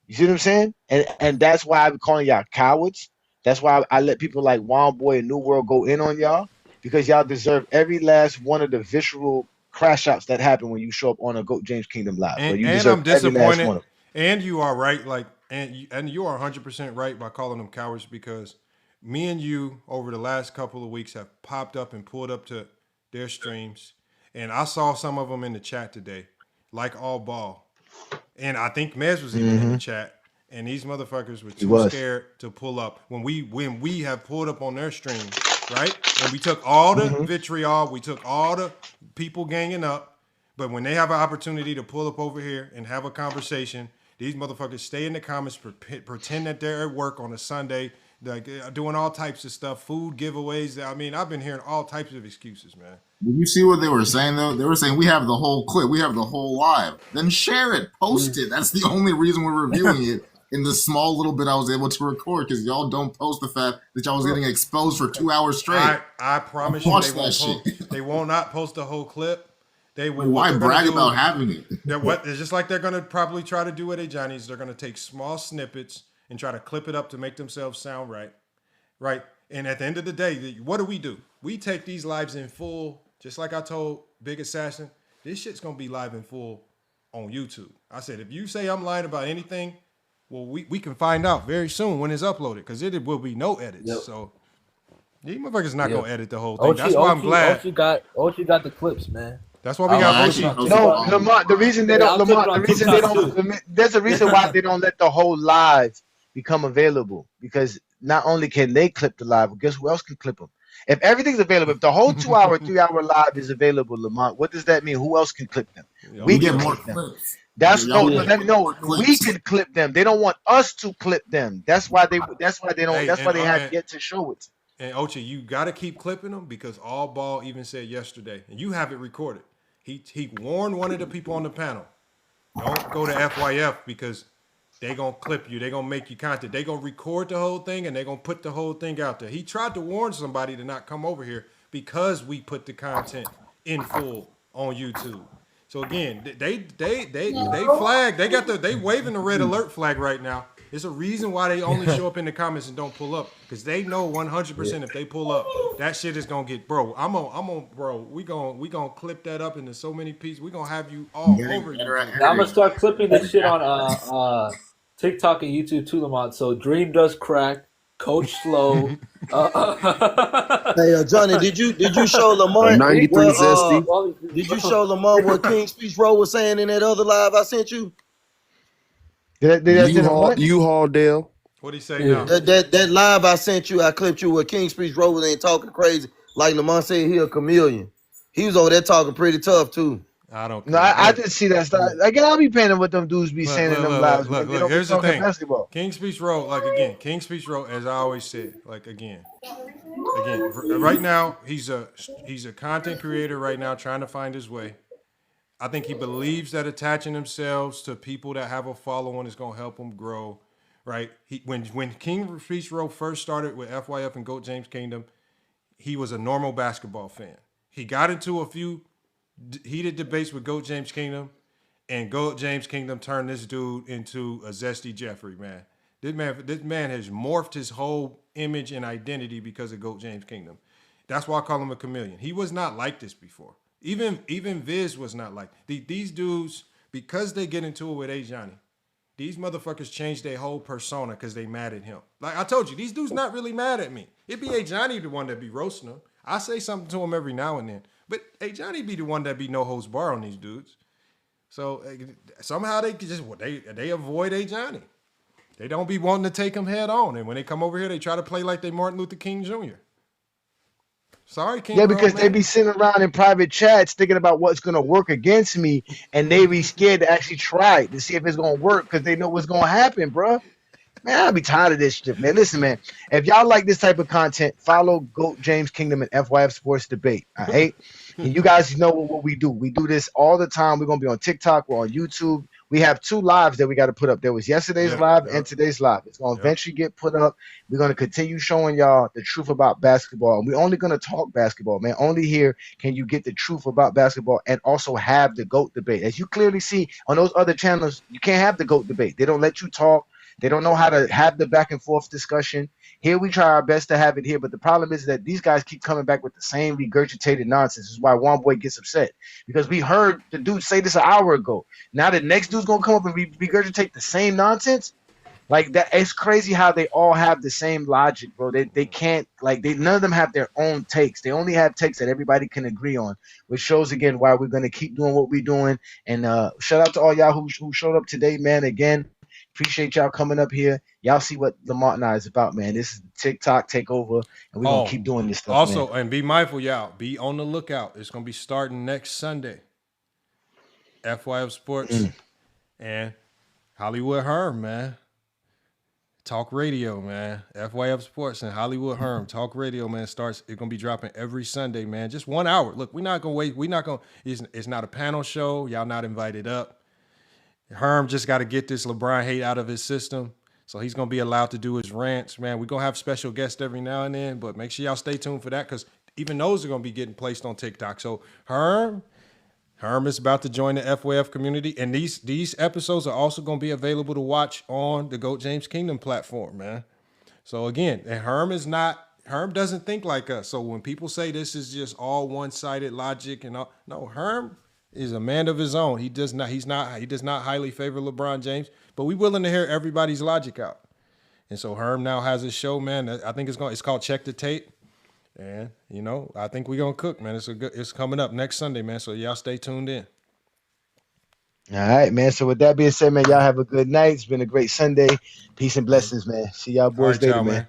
You see what I'm saying? And that's why I'm calling y'all cowards. That's why I let people like Wild Boy and New World go in on y'all, because y'all deserve every last one of the visceral crash outs that happen when you show up on a GOAT James Kingdom Live. And I'm disappointed. And you are right, and you are 100% right by calling them cowards, because me and you over the last couple of weeks have popped up and pulled up to their streams, and I saw some of them in the chat today, like all ball, and I think Mez was even in the chat, and these motherfuckers were too scared to pull up when we have pulled up on their streams, right? And we took all the vitriol, we took all the people ganging up, but when they have an opportunity to pull up over here and have a conversation, these motherfuckers stay in the comments, pretend that they're at work on a Sunday, like doing all types of stuff, food giveaways. I mean, I've been hearing all types of excuses, man. Did you see what they were saying, though? They were saying, we have the whole clip. We have the whole live. Then share it. Post it. That's the only reason we're reviewing it in the small little bit I was able to record, because y'all don't post the fact that y'all was getting exposed for 2 hours straight. I promise you they will not post the whole clip. They will. Why brag about having it? It's just like they're going to probably try to do at a Johnny's. They're going to take small snippets and try to clip it up to make themselves sound right. Right. And at the end of the day, what do? We take these lives in full, just like I told Big Assassin. This shit's going to be live in full on YouTube. I said, if you say I'm lying about anything, well, we can find out very soon when it's uploaded, because it will be no edits. Yep. So these motherfuckers not going to edit the whole thing. That's why I'm glad. OG got the clips, man. That's why we got Lamont. The reason they don't. There's a reason why they don't let the whole live become available, because not only can they clip the live, but guess who else can clip them? If everything's available, if the whole 2 hour, 3 hour live is available, Lamont, what does that mean? Who else can clip them? We can clip them. That's we can clip them. They don't want us to clip them. That's why they don't. That's why they have yet to show it. And Ochi, you got to keep clipping them, because All Ball even said yesterday, and you have it recorded. He warned one of the people on the panel, don't go to FYF, because they going to clip you. They going to make you content. They going to record the whole thing, and they going to put the whole thing out there. He tried to warn somebody to not come over here because we put the content in full on YouTube. So again, they flag. They waving the red alert flag right now. There's a reason why they only show up in the comments and don't pull up, because they know 100% if they pull up, that shit is gonna get, bro. I'm on, bro. We gonna clip that up into so many pieces. We gonna have you all over you. I'm gonna start clipping this shit on TikTok and YouTube too, Lamont. So Dream does crack, Coach Slow. Hey, Johnny, did you show Lamont? 93 Zesty. Did you show Lamont what King Speech Row was saying in that other live I sent you? U-Haul Dale. What'd he say now? That live I sent you, I clipped you where King Speech Row ain't talking crazy. Like Lamont said, he a chameleon. He was over there talking pretty tough too. I don't. No, I didn't see that stuff. Again, I'll be paying what them dudes be saying in them lives. Look, here's the thing. King's Speech Row, King's Speech Row, as I always said, again, right now he's a content creator right now, trying to find his way. I think he believes that attaching themselves to people that have a following is gonna help him grow, right? When King Speech Row first started with FYF and GOAT James Kingdom, he was a normal basketball fan. He got into a few heated debates with GOAT James Kingdom, and GOAT James Kingdom turned this dude into a Zesty Jeffrey, man. This man has morphed his whole image and identity because of GOAT James Kingdom. That's why I call him a chameleon. He was not like this before. Even Viz was not like these dudes, because they get into it with A. Johnny. These motherfuckers change their whole persona because they mad at him. Like I told you, these dudes not really mad at me. It be A. Johnny the one that be roasting them. I say something to him every now and then. But A. Johnny be the one that be no holds bar on these dudes. So somehow they avoid A. Johnny. They don't be wanting to take him head on. And when they come over here, they try to play like they Martin Luther King Jr. Sorry, King. Yeah, because they be sitting around in private chats thinking about what's going to work against me, and they be scared to actually try it to see if it's going to work because they know what's going to happen, bro. Man, I'll be tired of this shit, man. Listen, man, if y'all like this type of content, follow GOAT James Kingdom and FYF Sports Debate, all right? And you guys know what we do. We do this all the time. We're going to be on TikTok. We're on YouTube. We have 2 lives that we got to put up. There was yesterday's live and today's live. It's going to eventually get put up. We're going to continue showing y'all the truth about basketball. And we're only going to talk basketball, man. Only here can you get the truth about basketball and also have the GOAT debate. As you clearly see on those other channels, you can't have the GOAT debate. They don't let you talk. They don't know how to have the back and forth discussion. Here we try our best to have it here, but the problem is that these guys keep coming back with the same regurgitated nonsense. This is why one boy gets upset, because we heard the dude say this an hour ago. Now the next dude's gonna come up and regurgitate the same nonsense. Like that, it's crazy how they all have the same logic, bro. They can't, like, none of them have their own takes. They only have takes that everybody can agree on, which shows again why we're gonna keep doing what we're doing. And shout out to all y'all who showed up today, man. Again, appreciate y'all coming up here. Y'all see what Lamont and I is about, man. This is the TikTok takeover, and we're gonna keep doing this stuff. Also, man. And be mindful, y'all. Be on the lookout. It's gonna be starting next Sunday. FYF Sports and Hollywood Herm, man. Talk radio, man. FYF Sports and Hollywood Herm. Talk radio, man. It's gonna be dropping every Sunday, man. Just 1 hour. Look, we're not gonna wait. It's not a panel show. Y'all not invited up. Herm just got to get this LeBron hate out of his system. So he's going to be allowed to do his rants, man. We're going to have special guests every now and then, but make sure y'all stay tuned for that, because even those are going to be getting placed on TikTok. So Herm is about to join the FYF community, and these episodes are also going to be available to watch on the GOAT James Kingdom platform, man. So again, and Herm doesn't think like us. So when people say this is just all one-sided logic and all, no, Herm is a man of his own. He does not highly favor LeBron James, but we're willing to hear everybody's logic out. And so Herm now has a show, man. I think it's called Check the Tape. And I think we're gonna cook, man. It's coming up next Sunday, man. So y'all stay tuned in. All right, man. So with that being said, man, y'all have a good night. It's been a great Sunday. Peace and blessings, man. See y'all boys later, man.